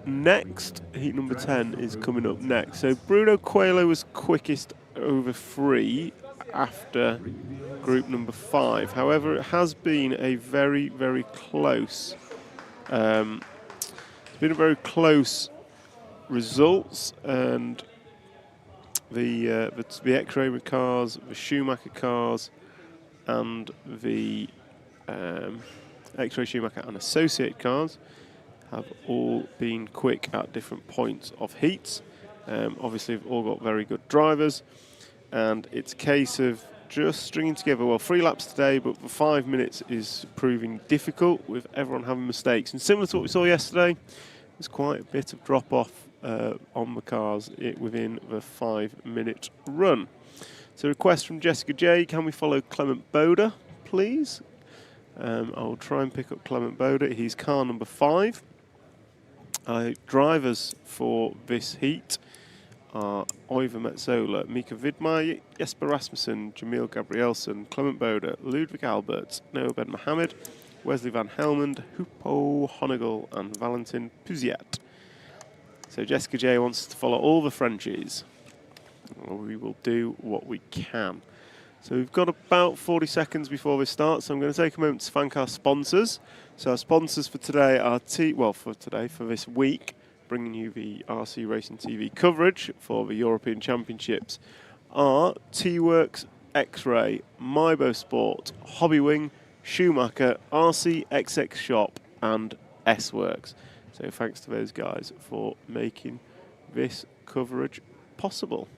next. Heat number 10 is coming up next. So Bruno Coelho was quickest over 3 after group number 5. However, it has been a very, very close. It's been a very close results, and the X-Ray cars, the Schumacher cars, and the X-Ray Schumacher and Associate cars have all been quick at different points of heats. Obviously, they've all got very good drivers, and it's a case of just stringing together, 3 laps today, but for 5 minutes is proving difficult with everyone having mistakes. And similar to what we saw yesterday, there's quite a bit of drop-off on the cars within the 5-minute run. So request from Jessica J, can we follow Clement Boda, please? I'll try and pick up Clement Boda. He's car number 5. Drivers for this heat are Oiver Metzola, Mika Vidmar, Jesper Rasmussen, Jamil Gabrielsen, Clement Boda, Ludwig Alberts, Noah Ben Mohammed, Wesley Van Helmond, Hupo Honegel, and Valentin Puziat. So Jessica J wants to follow all the Frenchies. We will do what we can. So we've got about 40 seconds before this starts, so I'm going to take a moment to thank our sponsors. So our sponsors for today are for this week, bringing you the RC Racing TV coverage for the European Championships, are T-Works, X-Ray, Mybo Sport, Hobbywing, Schumacher, RC, XX Shop and S-Works. So thanks to those guys for making this coverage possible.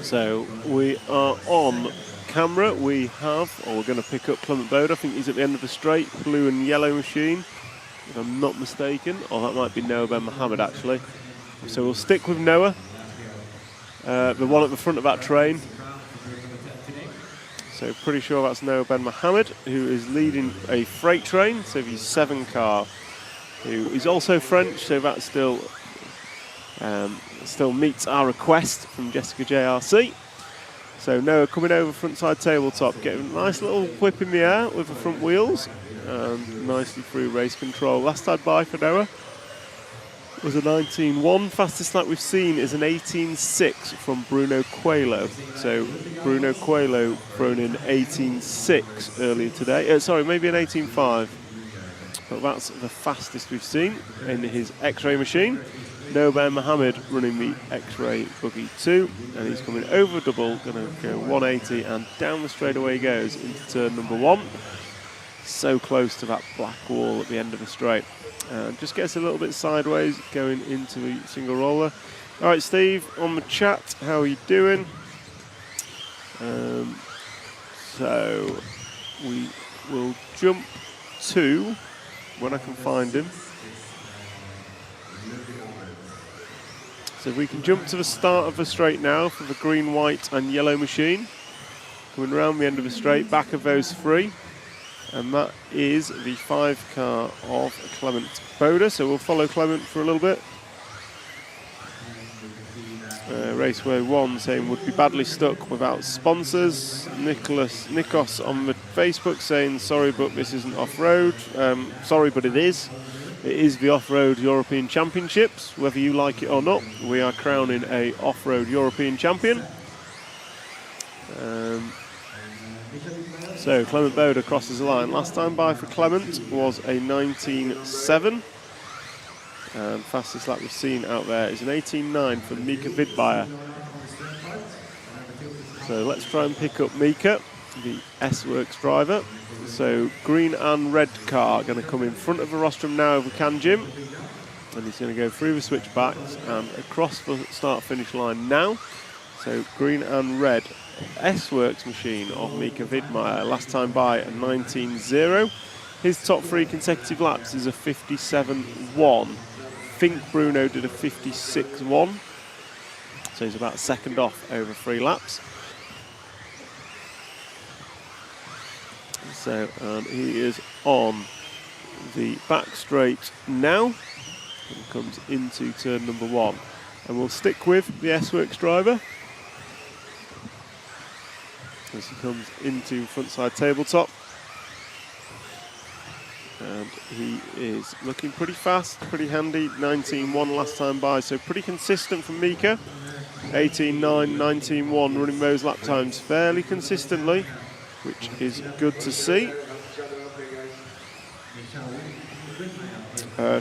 So we are on camera. We have, or we're going to pick up Clement Bode. I think he's at the end of the straight, blue and yellow machine, if I'm not mistaken. Or that might be Noah Ben Mohammed, actually. So we'll stick with Noah, the one at the front of that train. So pretty sure that's Noah Ben Mohammed, who is leading a freight train, so the 7 car, who is also French, so that still meets our request from Jessica JRC. So Noah coming over frontside tabletop, getting a nice little whip in the air with the front wheels, and nicely through race control. Last time by for Noah was a 19.1. Fastest lap we've seen is an 18.6 from Bruno Coelho. So Bruno Coelho thrown in 18.6 earlier today. Sorry, maybe an 18.5. But that's the fastest we've seen in his X-ray machine. Noah Ben Mohammed running the X-ray Buggy 2, and he's coming over double, going to go 180, and down the straightaway he goes into turn number 1. So close to that black wall at the end of the straight. Just gets a little bit sideways going into the single roller. All right, Steve, on the chat, how are you doing? So we will jump to, when I can find him. So we can jump to the start of the straight now for the green, white and yellow machine. Coming around the end of the straight, back of those 3. And that is the 5 car of Clement Bode. So we'll follow Clement for a little bit. Raceway 1 saying would be badly stuck without sponsors. Nikos on the Facebook saying sorry but this isn't off-road. Sorry but it is. It is the Off-Road European Championships. Whether you like it or not, we are crowning a Off-Road European champion. So Clement Bode crosses the line. Last time by for Clement was a 19.7. And fastest lap we've seen out there is an 18.9 from Mika Vidmeyer. So let's try and pick up Mika, the S-Works driver. So green and red car going to come in front of the rostrum now if we can, Jim. And he's going to go through the switchbacks and across the start-finish line now. So green and red S-Works machine of Mika Vidmeyer. Last time by a 19.0. His top 3 consecutive laps is a 57.1. I think Bruno did a 56.1. So he's about a second off over 3 laps. So he is on the back straight now and comes into turn number 1. And we'll stick with the S-Works driver as he comes into frontside tabletop. And he is looking pretty fast, pretty handy. 19.1 last time by, so pretty consistent from Mika. 18.9, 19.1, running those lap times fairly consistently, which is good to see.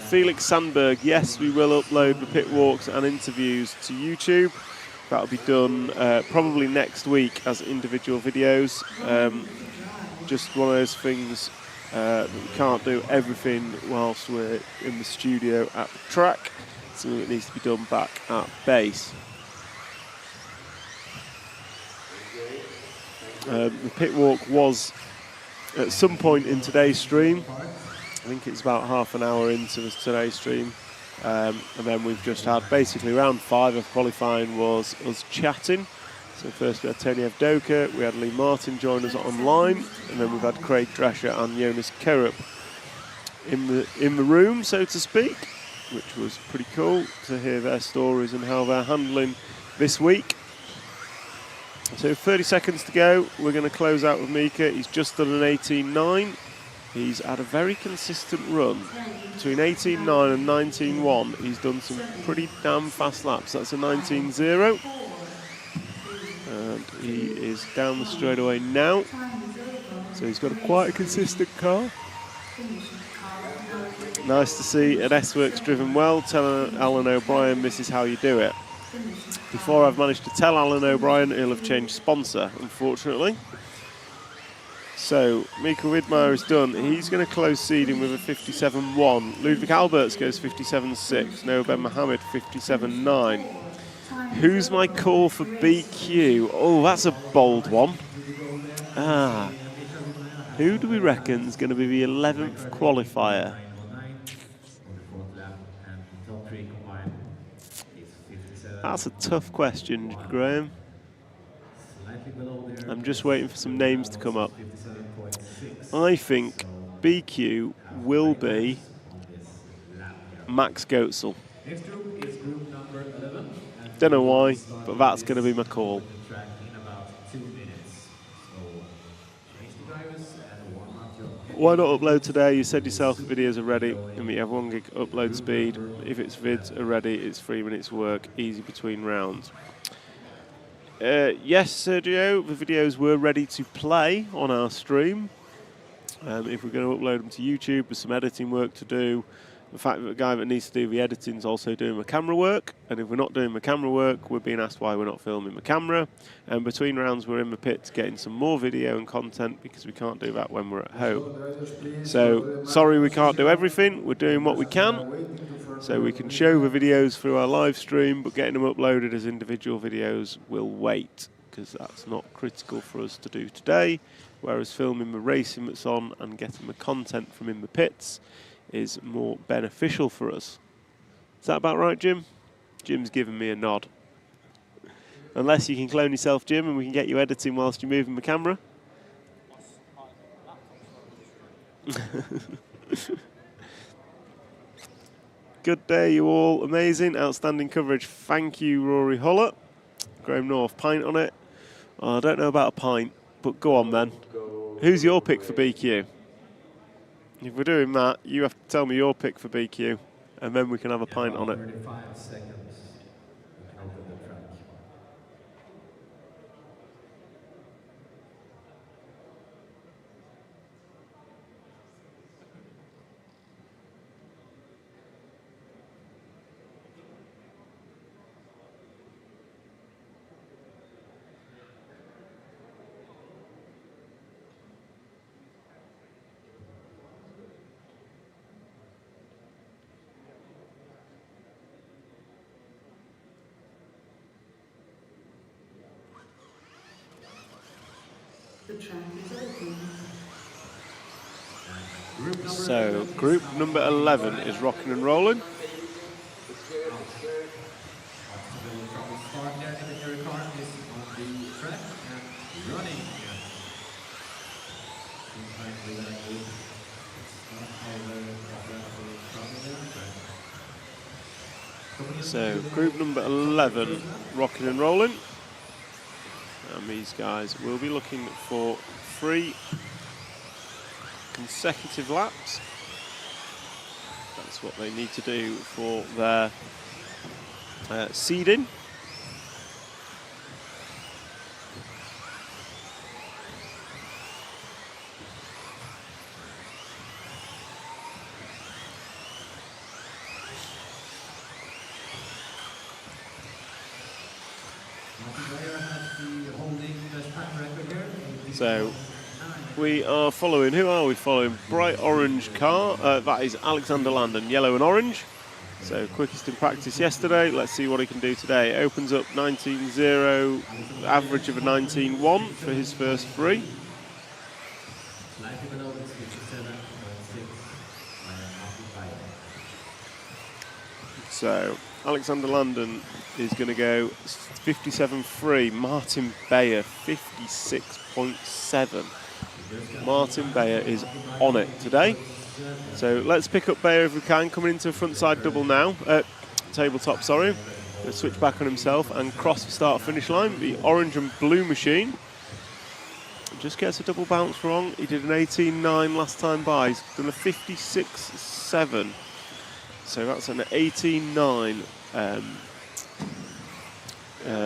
Felix Sandberg, yes, we will upload the pit walks and interviews to YouTube. That'll be done probably next week as individual videos. Just one of those things that we can't do everything whilst we're in the studio at the track. Something that needs to be done back at base. The pit walk was at some point in today's stream. I think it's about half an hour into today's stream. And then we've just had basically round 5 of qualifying was us chatting. So first we had Tony Evdoka, we had Lee Martin join us online, and then we've had Craig Drescher and Jonas Kerup in the room, so to speak, which was pretty cool to hear their stories and how they're handling this week. So 30 seconds to go. We're going to close out with Mika. He's just done an 18.9. He's had a very consistent run. Between 18.9 and 19.1, he's done some pretty damn fast laps. That's a 19.0. And he is down the straightaway now. So he's got quite a consistent car. Nice to see an S-Works driven well. Tell Alan O'Brien this is how you do it. Before I've managed to tell Alan O'Brien, he'll have changed sponsor, unfortunately. So, Mika Widmeyer is done. He's going to close seeding with a 57.1. Ludwig Alberts goes 57.6. Noah Ben Mohammed 57.9. Who's my call for BQ? Oh, that's a bold one. Who do we reckon is going to be the 11th qualifier? That's a tough question, Graham. I'm just waiting for some names to come up. I think BQ will be Max Goetzel. Don't know why, but that's going to be my call. Why not upload today? You said yourself the videos are ready and we have 1 gig upload speed. If it's vids are ready, it's 3 minutes work, easy between rounds. Yes, Sergio, the videos were ready to play on our stream. If we're going to upload them to YouTube, there's some editing work to do. The fact that the guy that needs to do the editing is also doing the camera work, and if we're not doing the camera work, we're being asked why we're not filming the camera. And between rounds, we're in the pits getting some more video and content because we can't do that when we're at home. So, sorry we can't do everything. We're doing what we can. So we can show the videos through our live stream, but getting them uploaded as individual videos will wait because that's not critical for us to do today. Whereas filming the racing that's on and getting the content from in the pits is more beneficial for us. Is that about right, Jim? Jim's giving me a nod. Unless you can clone yourself, Jim, and we can get you editing whilst you're moving the camera. Good day, you all. Amazing, outstanding coverage. Thank you, Rory Holler. Graham North, pint on it. Oh, I don't know about a pint, but go on then. Who's your pick for BQ? If we're doing that, you have to tell me your pick for BQ, and then we can have a pint on it. 35 seconds. Open the track. So, group number 11 is rocking and rolling. So, group number 11, rocking and rolling. And these guys will be looking for 3 consecutive laps. That's what they need to do for their seeding. So we are following, who are we following? Bright orange car, that is Alexander Landon, yellow and orange. So quickest in practice yesterday, let's see what he can do today. Opens up 19.0, average of a 19.1 for his first 3. So Alexander Landon is going to go 57.3, Martin Bayer 56.7. Martin Bayer is on it today. So let's pick up Bayer if we can, coming into a frontside double now. Tabletop, sorry. Let's switch back on himself and cross the start-finish line. The orange and blue machine. Just gets a double bounce wrong. He did an 18.9 last time by. He's done a 56.7. So that's an 18.9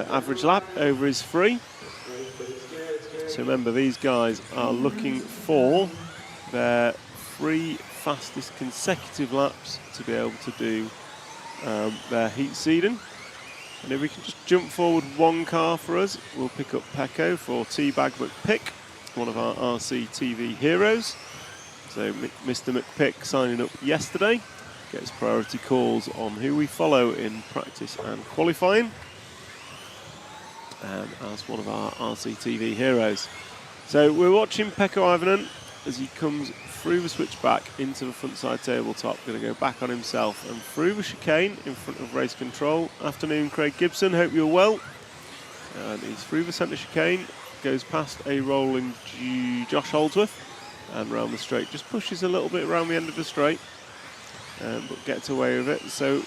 average lap over his free. So remember, these guys are looking for their 3 fastest consecutive laps to be able to do their heat seeding. And if we can just jump forward 1 car for us, we'll pick up Pecco for Teabag McPick, one of our RC TV heroes. So Mr. McPick signing up yesterday, gets priority calls on who we follow in practice and qualifying, as one of our RC TV heroes. So we're watching Pekka Ivanen as he comes through the switchback into the frontside tabletop. Going to go back on himself and through the chicane in front of race control. Afternoon, Craig Gibson. Hope you're well. And he's through the centre chicane, goes past a rolling Josh Holdsworth and round the straight. Just pushes a little bit around the end of the straight, but gets away with it. So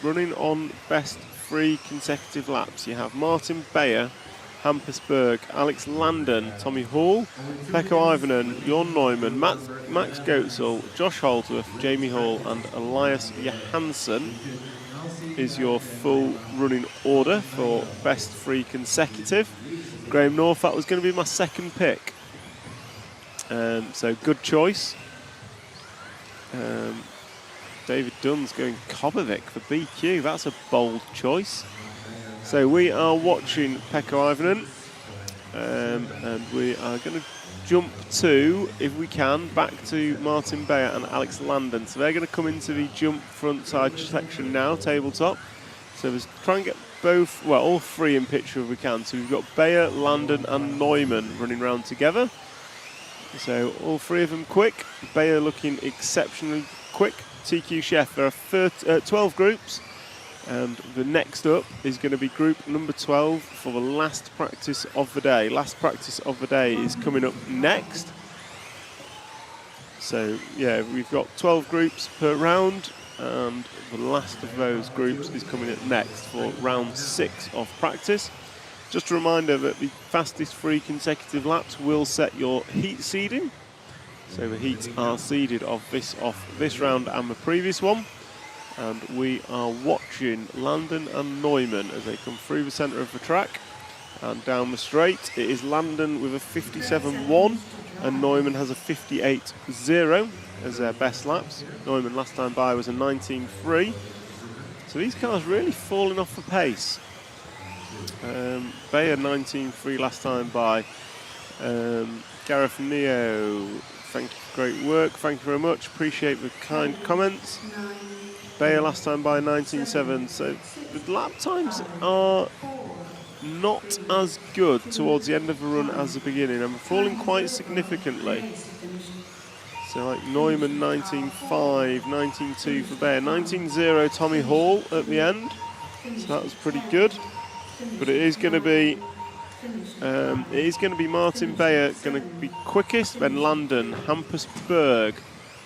running on best 3 consecutive laps, you have Martin Beyer, Hampus Berg, Alex Landon, Tommy Hall, Pekka Ivanen, Jon Neumann, Max Goetzel, Josh Holdsworth, Jamie Hall and Elias Johansson is your full running order for best 3 consecutive. Graham North, that was going to be my second pick. So good choice. David Dunn's going Kobovic for BQ. That's a bold choice. So we are watching Pekka Ivanen, and we are going to jump to, if we can, back to Martin Beyer and Alex Landon. So they're going to come into the jump front side section now, tabletop. So let's try and get both, well, all 3 in picture if we can. So we've got Beyer, Landon and Neumann running around together. So all 3 of them quick. Beyer looking exceptionally quick. TQ Chef, there are 12 groups. And the next up is going to be group number 12 for the last practice of the day. Last practice of the day is coming up next. So, yeah, we've got 12 groups per round, and the last of those groups is coming up next for round 6 of practice. Just a reminder that the fastest 3 consecutive laps will set your heat seeding. So the heats are seeded off this round and the previous one. And we are watching Landon and Neumann as they come through the centre of the track and down the straight. It is Landon with a 57.1 and Neumann has a 58.0 as their best laps. Neumann last time by was a 19.3. So these cars really falling off the pace. Bayer 19.3 last time by. Gareth Neo, thank you for great work. Thank you very much. Appreciate the kind comments. Bayer last time by 19.7, so the lap times are not as good towards the end of the run as the beginning, and falling quite significantly. So like Neumann 19.5, 19.2 for Bayer, 19.0 Tommy Hall at the end, so that was pretty good. But it is going to be Martin Bayer going to be quickest, then Landon, Hampus Berg,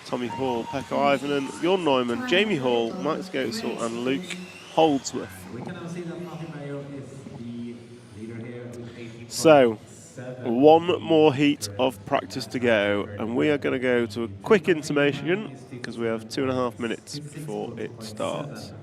Tommy Hall, Pekka Ivanen, Jon Neumann, Jamie Hall, Max Goetzel and Luke Holdsworth. So, 1 more heat of practice to go, and we are going to go to a quick intermission because we have 2.5 minutes before it starts.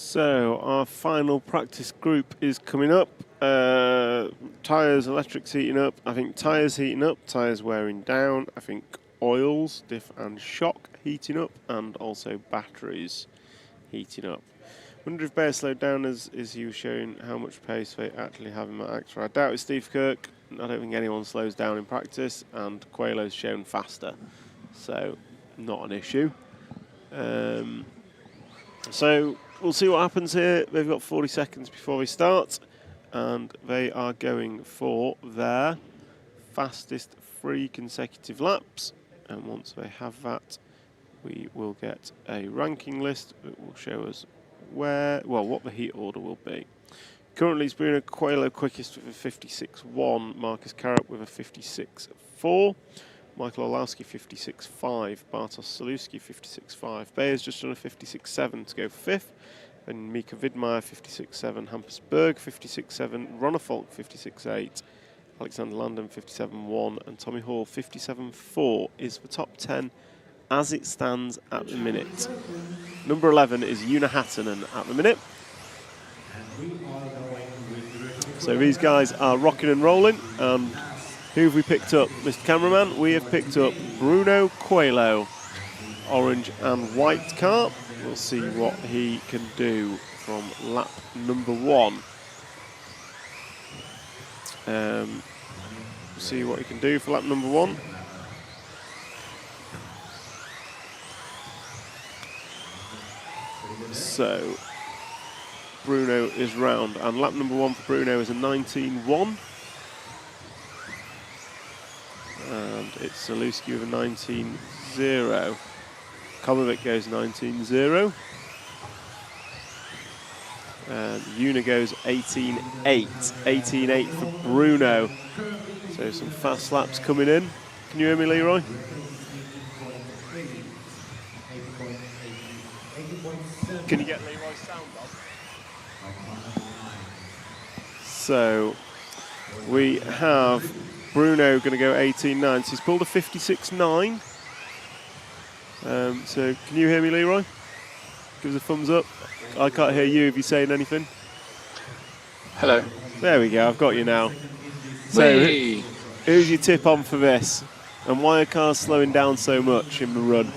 So our final practice group is coming up. Tyres, electrics heating up. I think tyres heating up, tyres wearing down. I think oils, diff and shock heating up, and also batteries heating up. Wonder if Bear slowed down as he was showing how much pace they actually have in that extra. I doubt it's Steve Kirk. I don't think anyone slows down in practice, and Coelho's shown faster, so not an issue. So we'll see what happens here. They've got 40 seconds before they start, and they are going for their fastest 3 consecutive laps. And once they have that, we will get a ranking list that will show us what the heat order will be. Currently, it's Bruno Coelho quickest with a 56.1, Marcus Carrot with a 56.4, Michael Orlowski 56.5, Bartosz Saluski 56.5, Bayer's just done a 56.7 to go 5th, then Mika Widmeyer 56.7, Hampus Berg 56.7, Ronnefolk 56.8, Alexander Landon 57.1, and Tommy Hall 57.4 is the top 10 as it stands at the minute. Number 11 is Una Hattunen at the minute. So these guys are rocking and rolling. And who have we picked up, Mr. Cameraman? We have picked up Bruno Coelho, orange and white car. We'll see what he can do from lap number 1. See what he can do for lap number 1. So Bruno is round, and lap number 1 for Bruno is a 19.1, and it's Saluski with a 19.0. Komovic goes 19.0, and Una goes 18.8. 18.8 for Bruno. So some fast laps coming in. Can you hear me, Leroy? Can you get Leroy's sound on? So we have Bruno going to go 18.9. So he's pulled a 56.9. So can you hear me, Leroy? Give us a thumbs up. I can't hear you if you're saying anything. Hello. There we go, I've got you now. So who's your tip on for this? And why are cars slowing down so much in the run?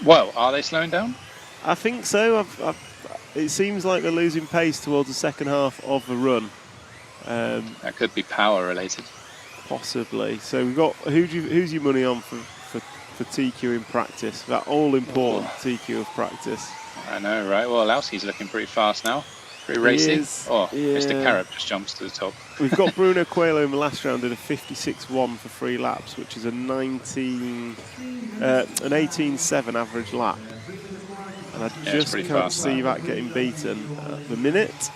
Well, are they slowing down? I think so. It seems like they're losing pace towards the second half of the run. That could be power related. Possibly. So we've got who's your money on for TQ in practice? That all important TQ of practice. I know, right? Well, Lowski's looking pretty fast now. Pretty racy. Mr. Carrot just jumps to the top. We've got Bruno Coelho in the last round at a 56.1 for 3 laps, which is an 18.7 average lap. And I just can't see that getting beaten at the minute.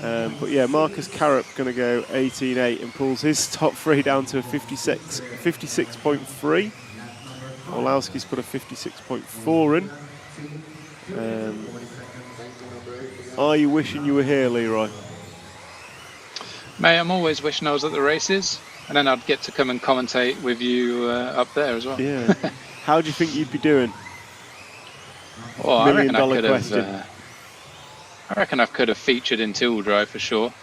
But yeah, Marcus Carrot going to go 18.8 and pulls his top 3 down to a 56.3. Orlowski's put a 56.4 in. Are you wishing you were here, Leroy? Mate, I'm always wishing I was at the races, and then I'd get to come and commentate with you up there as well. Yeah. How do you think you'd be doing? Well, I reckon I could have featured in two-wheel drive for sure.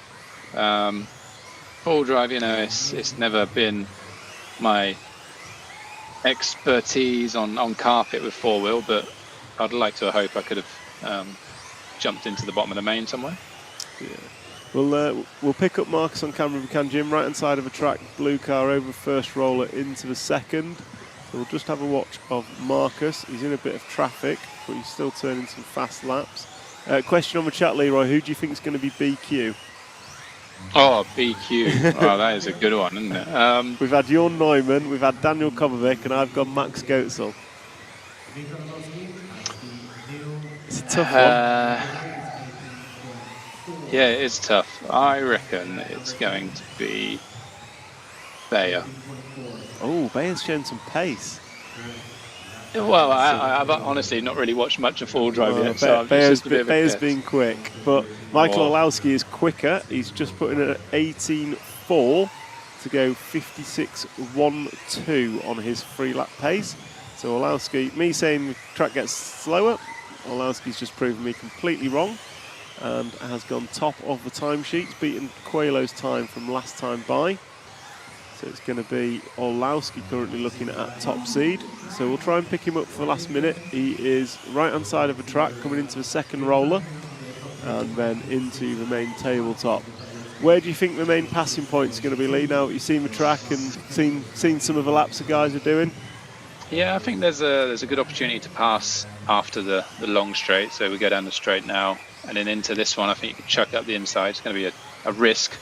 Four-wheel drive, you know, it's never been my expertise on carpet with four-wheel, but I'd like to hope I could have jumped into the bottom of the main somewhere. Yeah. We'll pick up Marcus on camera if we can, Jim. Right hand side of the track, blue car over the first roller into the second. So we'll just have a watch of Marcus. He's in a bit of traffic, but he's still turning some fast laps. Question on the chat, Leroy. Who do you think is going to be BQ? Oh, BQ. Oh, that is a good one, isn't it? We've had Jorn Neumann, we've had Daniel Kovacic, and I've gone Max Goetzel. It's a tough one. Yeah, it is tough. I reckon it's going to be Bayer. Oh, Bayer's shown some pace. Well, I've honestly not really watched much of full drive yet. So Bayer's been quick, but Michael Orlowski is quicker. He's just put in an 18.4 to go 56.12 on his 3-lap pace. So Orlowski, me saying the track gets slower, Orlowski's just proven me completely wrong and has gone top of the timesheets, beaten Coelho's time from last time by. So it's going to be Orlowski currently looking at top seed. So we'll try and pick him up for the last minute. He is right-hand side of the track, coming into the second roller and then into the main tabletop. Where do you think the main passing point is going to be, Lee? Now you've seen the track and seen some of the laps the guys are doing. Yeah, I think there's a good opportunity to pass after the long straight. So we go down the straight now and then into this one. I think you can chuck up the inside. It's going to be a risk.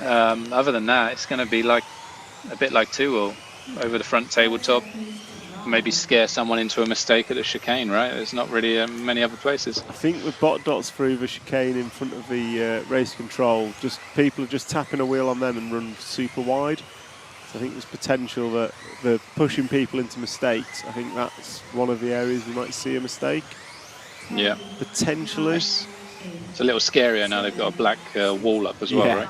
Other than that, it's going to be like a bit like two-wheel over the front tabletop. Maybe scare someone into a mistake at the chicane, right? There's not really many other places. I think with bot dots through the chicane in front of the race control, just people are just tapping a wheel on them and run super wide. So I think there's potential that they're pushing people into mistakes. I think that's one of the areas we might see a mistake. Yeah. Potentially. It's a little scarier now. They've got a black wall up as well, right?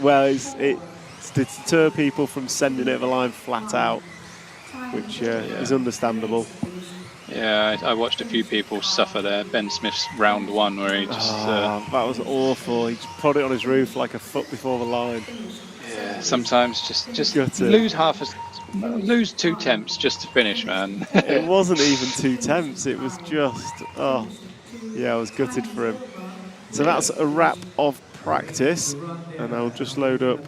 Well, it's to deter people from sending it the line flat out, which is understandable. Yeah, I watched a few people suffer there. Ben Smith's round one where he just... that was awful. He just put it on his roof like a foot before the line. Yeah, sometimes just lose 2 temps just to finish, man. It wasn't even 2 temps. It was just, I was gutted for him. So that's a wrap of practice, and I'll just load up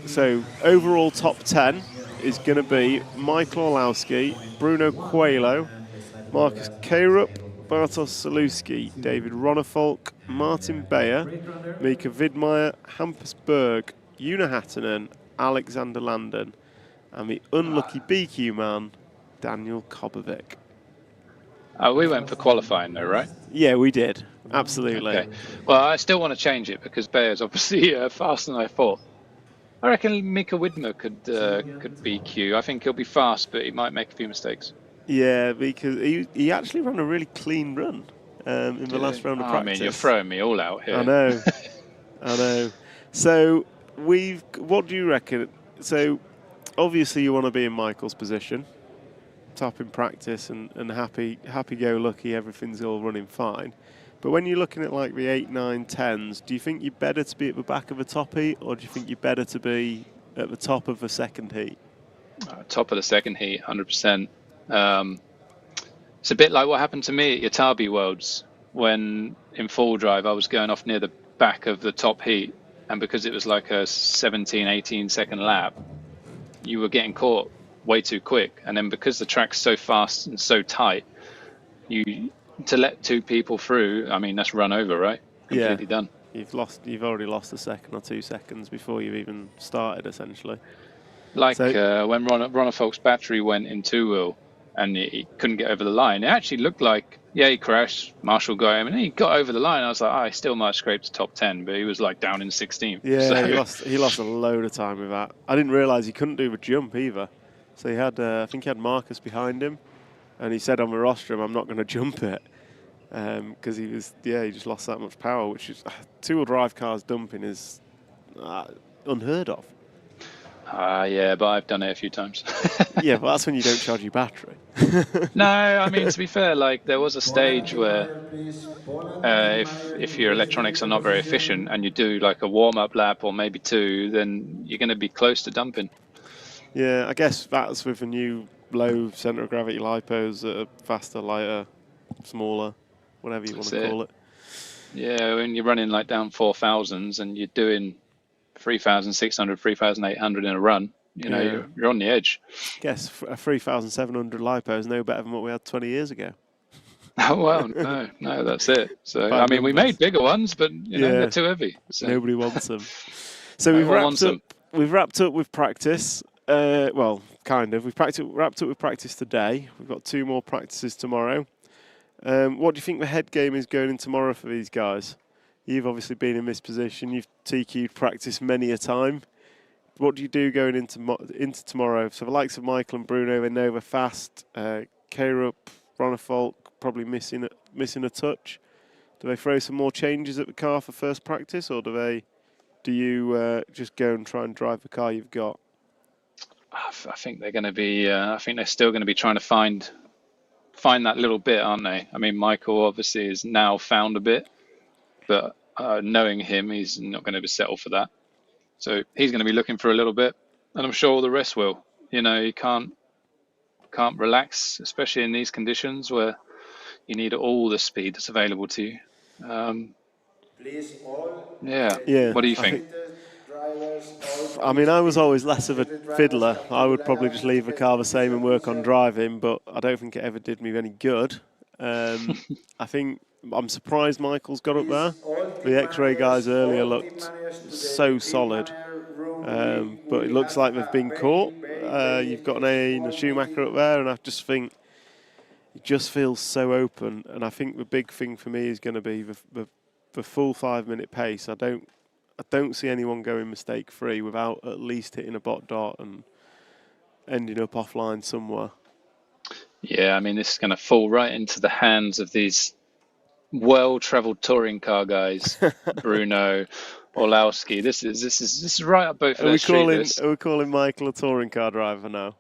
so overall top 10 is going to be Michael Orlowski, Bruno Coelho, Marcus Karup, Bartosz Salewski, David Ronnefolk, Martin Beyer, Mika Vidmeyer, Hampus Berg, Una Hattunen, Alexander Landon, and the unlucky BQ man, Daniel Kobovic. We went for qualifying though, right? Yeah, we did. Absolutely. Okay. Well, I still want to change it because Bayer's obviously faster than I thought. I reckon Mika Widmer could BQ. I think he'll be fast, but he might make a few mistakes. Yeah, because he actually ran a really clean run in the last round of practice. I mean, you're throwing me all out here. I know. I know. So what do you reckon? So obviously you want to be in Michael's position, top in practice and happy-go-lucky, everything's all running fine. But when you're looking at like the 8, 9, 10s, do you think you're better to be at the back of the top heat, or do you think you're better to be at the top of the second heat? Top of the second heat, 100%. It's a bit like what happened to me at Yatabi Worlds when in full drive I was going off near the back of the top heat, and because it was like a 17, 18 second lap, you were getting caught way too quick. And then because the track's so fast and so tight, to let 2 people through, I mean, that's run over, right? Completely done. You've already lost a second or 2 seconds before you've even started, essentially. Like when Ronnefolk's battery went in two-wheel and he couldn't get over the line, it actually looked like, he crashed, Marshall got him, and he got over the line. I was like, he still might scrape the top 10, but he was like down in 16th. Yeah, so. he lost a load of time with that. I didn't realise he couldn't do the jump either. So he had, I think he had Marcus behind him, and he said on the rostrum, I'm not going to jump it. Because he just lost that much power, which is 2-wheel drive cars dumping is unheard of. Yeah, but I've done it a few times. Yeah, but that's when you don't charge your battery. No, I mean, to be fair, like there was a stage where if your electronics are not very efficient and you do like a warm-up lap or maybe 2, then you're going to be close to dumping. Yeah, I guess that's with the new low centre of gravity lipos that are faster, lighter, smaller, whatever you want to call it. Yeah, when you're running like down 4,000s and you're doing 3,600, 3,800 in a run, you're on the edge. Guess a 3,700 lipo is no better than what we had 20 years ago. Oh, well, no, that's it. So, I mean, we made bigger ones, but, they're too heavy. So. Nobody wants them. So we've wrapped up with practice. Well, kind of. We've wrapped up with practice today. We've got 2 more practices tomorrow. What do you think the head game is going in tomorrow for these guys? You've obviously been in this position. You've TQ'd practice many a time. What do you do going into tomorrow? So the likes of Michael and Bruno, they know they're fast. Karup, Ronnefolk probably missing a touch. Do they throw some more changes at the car for first practice, or do you just go and try and drive the car you've got? I think they're going to be. I think they're still going to be trying to find that little bit, aren't they? I mean, Michael obviously has now found a bit, but knowing him, he's not going to settle for that. So he's going to be looking for a little bit, and I'm sure all the rest will. You know, you can't relax, especially in these conditions where you need all the speed that's available to you. Yeah. What do you think? I mean, I was always less of a fiddler. I would probably just leave the car the same and work on driving, but I don't think it ever did me any good. I think I'm surprised Michael's got up there. The X-ray guys earlier looked so solid, but it looks like they've been caught. You've got a Schumacher up there, and I just think it just feels so open. And I think the big thing for me is going to be the full 5-minute pace. I don't see anyone going mistake-free without at least hitting a bot dot and ending up offline somewhere. Yeah, I mean, this is going to fall right into the hands of these well-travelled touring car guys, Bruno, Orlowski. This is right up both of their street. Are we calling Michael a touring car driver now?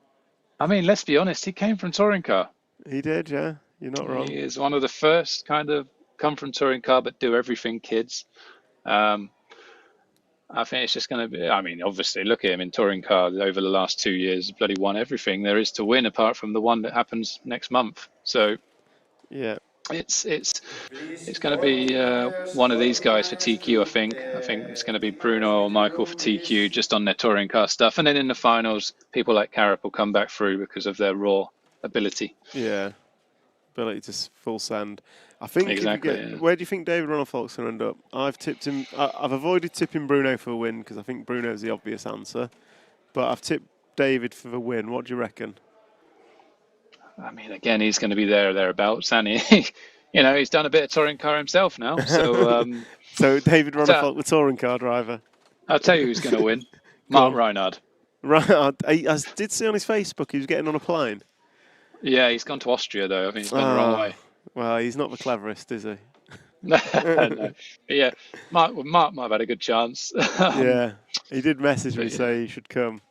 I mean, let's be honest. He came from touring car. He did, yeah. You're not wrong. He is one of the first kind of come from touring car but do everything kids. I think it's just going to be, I mean, obviously, look at him in touring car over the last 2 years, bloody won everything there is to win apart from the one that happens next month. So, yeah, it's going to be one of these guys for TQ, I think. I think it's going to be Bruno or Michael for TQ just on their touring car stuff. And then in the finals, people like Carap will come back through because of their raw ability. Yeah, ability to full send. I think exactly. Where do you think David Ronalfolk's going to end up? I've tipped him. I've avoided tipping Bruno for a win because I think Bruno's the obvious answer. But I've tipped David for the win. What do you reckon? I mean, again, he's going to be there or thereabouts, and he, you know, he's done a bit of touring car himself now. So, so David Ronalfolk, the touring car driver. I'll tell you who's going to win. Mark Reinhard. Reinhard. I did see on his Facebook he was getting on a plane. Yeah, he's gone to Austria though. I think he's gone the wrong way. Well, he's not the cleverest, is he? No. But yeah, Mark might have had a good chance. Yeah, he did message me say he should come.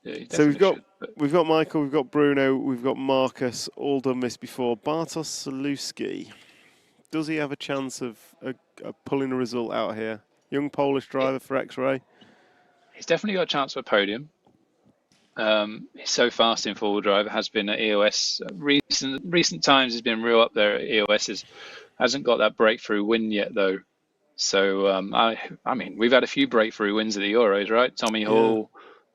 Yeah, so we've got Michael, we've got Bruno, we've got Marcus, all done this before. Bartosz Saluski, does he have a chance of pulling a result out here? Young Polish driver for X-Ray. He's definitely got a chance for a podium. He's so fast in four-wheel drive. Has been at EOS. Recent times he's been real up there at EOS. Hasn't got that breakthrough win yet though. So I mean, we've had a few breakthrough wins at the Euros, right? Tommy Hall,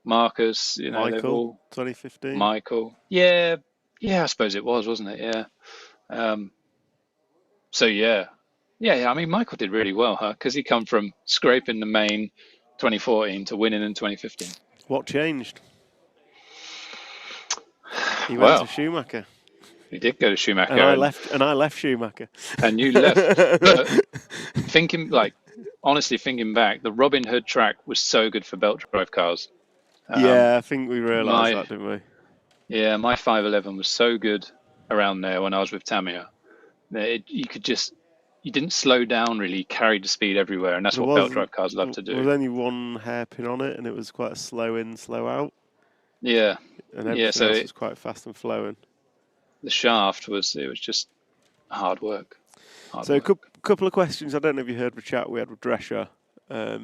Marcus, you know, Michael, 2015. Michael, yeah, I suppose it was, wasn't it? Yeah. So yeah. I mean, Michael did really well, because he come from scraping the main 2014 to winning in 2015. What changed? He went to Schumacher. He did go to Schumacher. And I left Schumacher. And you left. But honestly thinking back, the Robin Hood track was so good for belt drive cars. Yeah, I think we realised that, didn't we? Yeah, my 511 was so good around there when I was with Tamiya. You didn't slow down really, you carried the speed everywhere, and that's what belt drive cars love to do. There was only one hairpin on it, and it was quite a slow in, slow out. Yeah. And everything else was quite fast and flowing. The shaft was just hard work. A couple of questions. I don't know if you heard the chat we had with Drescher. I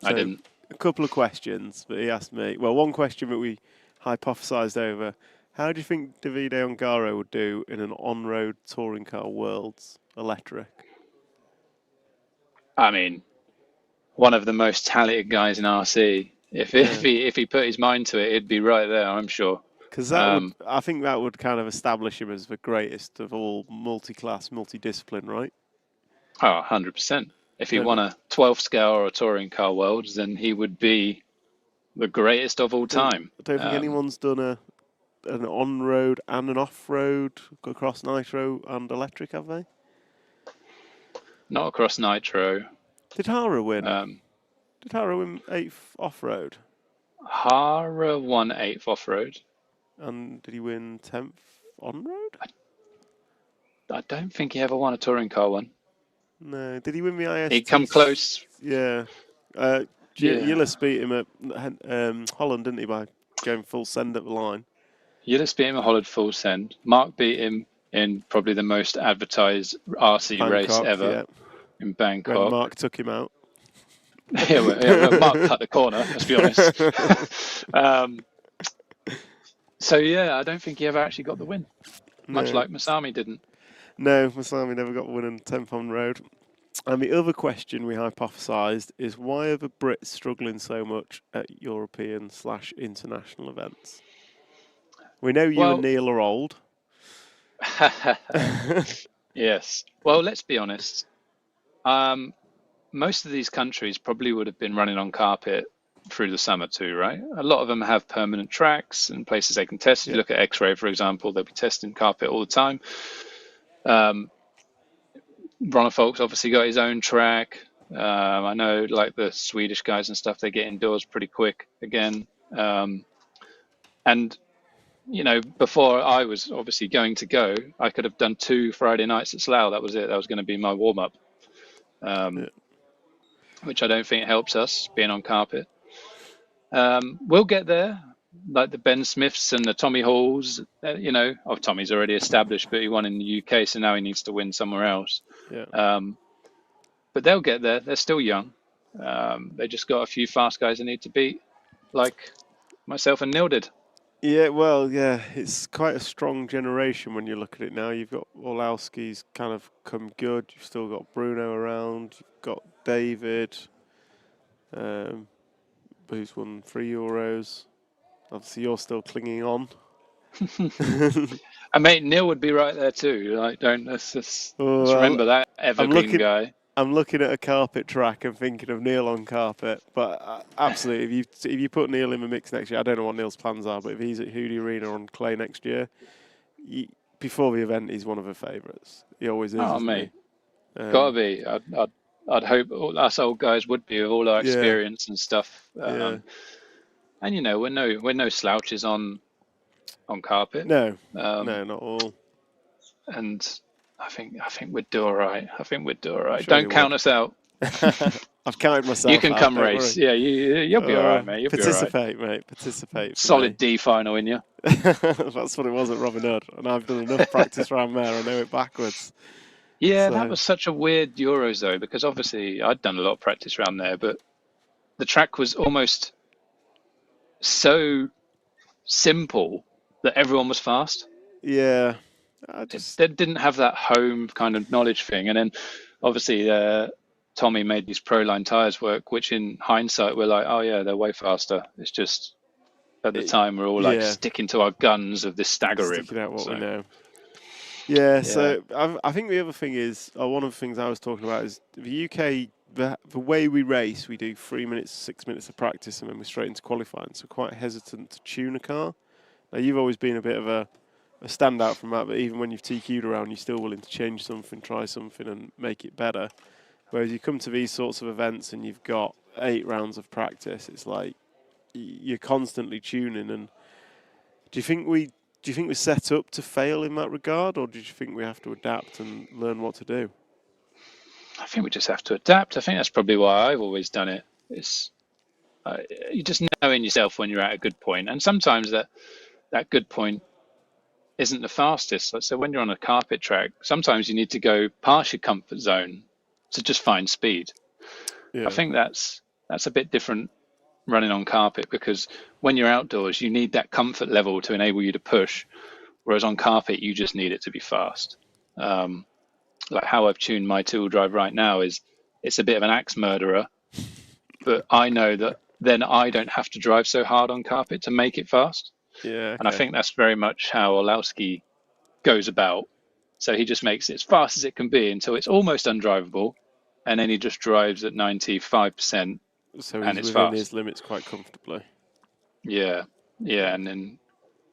didn't. A couple of questions, but he asked me. Well, one question that we hypothesised over. How do you think Davide Ongaro would do in an on-road touring car Worlds electric? I mean, one of the most talented guys in RC. If he put his mind to it, he'd be right there, I'm sure. Because I think that would kind of establish him as the greatest of all multi-class, multi-discipline, right? Oh, 100%. If he won a 12 scale or a touring car Worlds, then he would be the greatest of all time. I don't think anyone's done an on-road and an off-road across nitro and electric, have they? Not across nitro. Did Hara win? Did Hara win 8th off-road? Hara won 8th off-road. And did he win 10th on-road? I don't think he ever won a touring car one. No. Did he win the IST? He'd come close. Yeah. Gilles beat him at Holland, didn't he, by going full send at the line. Yildiz beat him at Holland full send. Mark beat him in probably the most advertised RC race Bangkok, ever in Bangkok. When Mark took him out. well, Mark cut the corner, let's be honest. So, yeah, I don't think he ever actually got the win, much like Masami didn't. No, Masami never got the win on 10th on road. And the other question we hypothesised is why are the Brits struggling so much at European/international events? We know you and Neil are old. Yes. Well, let's be honest. Most of these countries probably would have been running on carpet through the summer too, right? A lot of them have permanent tracks and places they can test. If you look at X-Ray, for example, they'll be testing carpet all the time. Ronald Folk's obviously got his own track. I know like the Swedish guys and stuff, they get indoors pretty quick again. And, you know, before I was obviously going to go, I could have done 2 Friday nights at Slough. That was it. That was going to be my warm-up, which I don't think helps us being on carpet. We'll get there, like the Ben Smiths and the Tommy Halls. You know, Tommy's already established, but he won in the UK, so now he needs to win somewhere else. But they'll get there. They're still young. They just got a few fast guys they need to beat, like myself and Neil did. Yeah, well, yeah, it's quite a strong generation when you look at it now. You've got Orlowski's kind of come good. You've still got Bruno around. You've got David, who's won 3 Euros. Obviously, you're still clinging on. And mate, Neil would be right there too. Like, let's remember that evergreen guy. I'm looking at a carpet track and thinking of Neil on carpet, but absolutely, if you put Neil in the mix next year, I don't know what Neil's plans are, but if he's at Hoodie Arena on clay next year, before the event, he's one of the favourites. He always is. Oh, mate, gotta be. I'd hope us old guys would be with all our experience and stuff. And you know, we're no slouches on carpet. No, no, not all. And I think we'd do all right. Sure, don't count us out. I've counted myself. You can out, come race. Worry. Yeah, you'll be all right, mate. You'll participate, be all right. mate. Participate. Solid D final in you. That's what it was at Robin Hood, and I've done enough practice round there. I know it backwards. Yeah, that was such a weird Euros though, because obviously I'd done a lot of practice around there, but the track was almost so simple that everyone was fast. Yeah. They didn't have that home kind of knowledge thing. And then obviously Tommy made these Proline tyres work, which in hindsight we're like, oh yeah, they're way faster. It's just at the time we're all like sticking to our guns of this stagger rib. Sticking out what we know. Yeah, so I think the other thing is, one of the things I was talking about is the UK, the way we race, we do 3 minutes, 6 minutes of practice and then we're straight into qualifying. So quite hesitant to tune a car. Now you've always been a bit of a standout from that, but even when you've TQ'd around, you're still willing to change something, try something and make it better. Whereas you come to these sorts of events and you've got 8 rounds of practice, it's like you're constantly tuning. And do you think we're set up to fail in that regard, or do you think we have to adapt and learn what to do? I think we just have to adapt. I think that's probably why I've always done it. It's you just know in yourself when you're at a good point, and sometimes that good point isn't the fastest. So when you're on a carpet track, sometimes you need to go past your comfort zone to just find speed. Yeah. I think that's a bit different running on carpet, because when you're outdoors, you need that comfort level to enable you to push, whereas on carpet, you just need it to be fast. Like how I've tuned my two-wheel drive right now is it's a bit of an axe murderer, but I know that then I don't have to drive so hard on carpet to make it fast. Yeah, okay. And I think that's very much how Orlowski goes about. So he just makes it as fast as it can be until it's almost undrivable, and then he just drives at 95%. So and he's it's within fast. his limits quite comfortably. Yeah, and then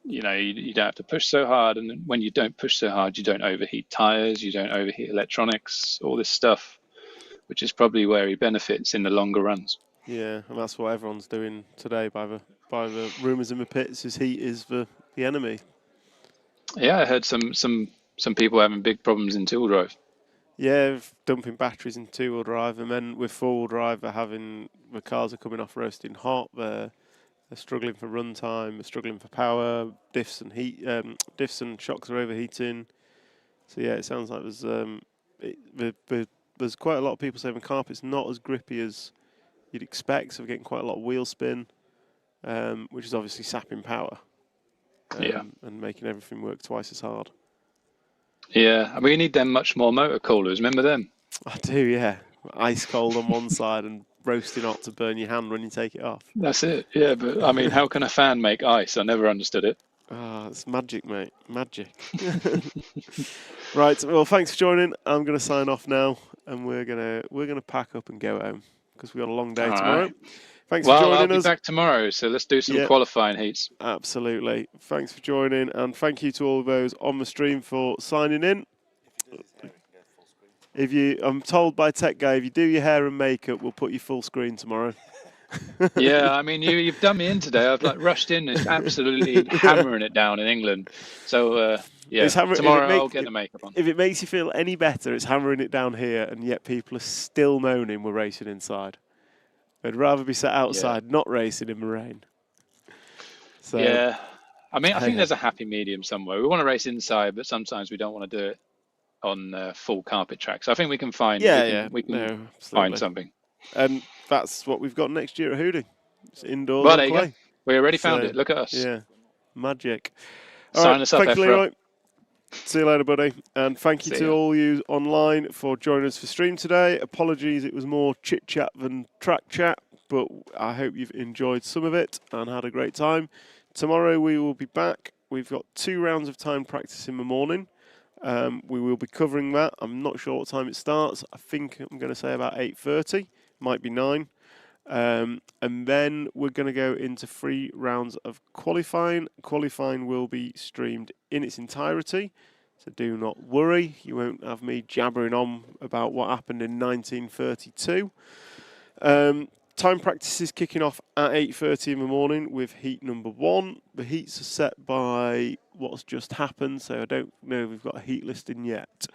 you don't have to push so hard, and then when you don't push so hard, you don't overheat tires, you don't overheat electronics, all this stuff, which is probably where he benefits in the longer runs. Yeah, and that's what everyone's doing today by the rumours in the pits. Is heat is the enemy. Yeah, I heard some people having big problems in two-wheel drive. Yeah, dumping batteries in two-wheel drive, and then with four-wheel drive, the cars are coming off roasting hot. They're struggling for run time. They're struggling for power. Diffs and shocks are overheating. So yeah, it sounds like there's quite a lot of people saying the carpet's not as grippy as you'd expect. So we're getting quite a lot of wheel spin, which is obviously sapping power. And making everything work twice as hard. Yeah, and we need them much more motor coolers. Remember them? I do, yeah. Ice cold on one side and roasting hot to burn your hand when you take it off. That's it. Yeah, but I mean, how can a fan make ice? I never understood it. Ah, it's magic, mate. Magic. Right. Well, thanks for joining. I'm going to sign off now, and we're gonna pack up and go home because we've got a long day tomorrow. Right. Thanks for joining us. I'll be back tomorrow, so let's do some qualifying heats. Absolutely. Thanks for joining, and thank you to all of those on the stream for signing in. I'm told by Tech Guy, if you do your hair and makeup, we'll put you full screen tomorrow. Yeah, I mean, you've done me in today. I've rushed in. It's absolutely hammering it down in England. So tomorrow I'll get the makeup on. If it makes you feel any better, it's hammering it down here, and yet people are still moaning we're racing inside. I'd rather be sat outside, not racing in the rain. So, yeah, I mean, I think there's a happy medium somewhere. We want to race inside, but sometimes we don't want to do it on full carpet track. So I think we can find. We can find something. And that's what we've got next year at Hooding. It's indoors. Well, there you go. We already found it. Look at us. Yeah, magic. Sign us up, thank you, EFRA. Leroy. See you later, buddy. And thank you to all you online for joining us for stream today. Apologies, it was more chit-chat than track chat, but I hope you've enjoyed some of it and had a great time. Tomorrow we will be back. We've got 2 rounds of time practice in the morning. We will be covering that. I'm not sure what time it starts. I think I'm going to say about 8:30, might be 9. And then we're going to go into 3 rounds of qualifying. Qualifying will be streamed in its entirety, so do not worry. You won't have me jabbering on about what happened in 1932. Time practice is kicking off at 8:30 in the morning with heat number 1. The heats are set by what's just happened, so I don't know if we've got a heat listing yet.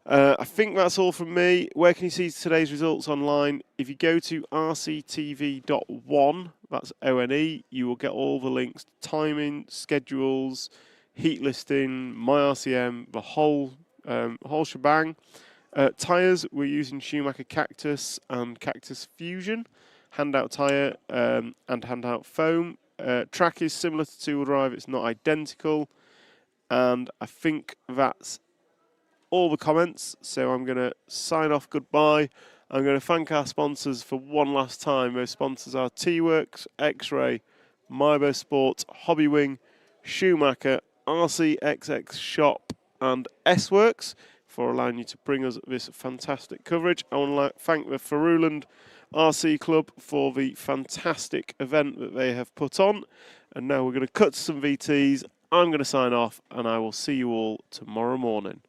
I think that's all from me. Where can you see today's results online? If you go to rctv.one, that's ONE, you will get all the links to timing, schedules, heat listing, my RCM, the whole shebang. Tyres, we're using Schumacher Cactus and Cactus Fusion, handout tyre and handout foam. Track is similar to two-wheel drive, it's not identical. And I think that's all the comments, so I'm going to sign off goodbye. I'm going to thank our sponsors for one last time. Those sponsors are T-Works, X-Ray, Mybo Sport, Hobbywing, Schumacher, RCXX Shop and S-Works for allowing you to bring us this fantastic coverage. I want to thank the Faruland RC Club for the fantastic event that they have put on. And now we're going to cut to some VTs. I'm going to sign off, and I will see you all tomorrow morning.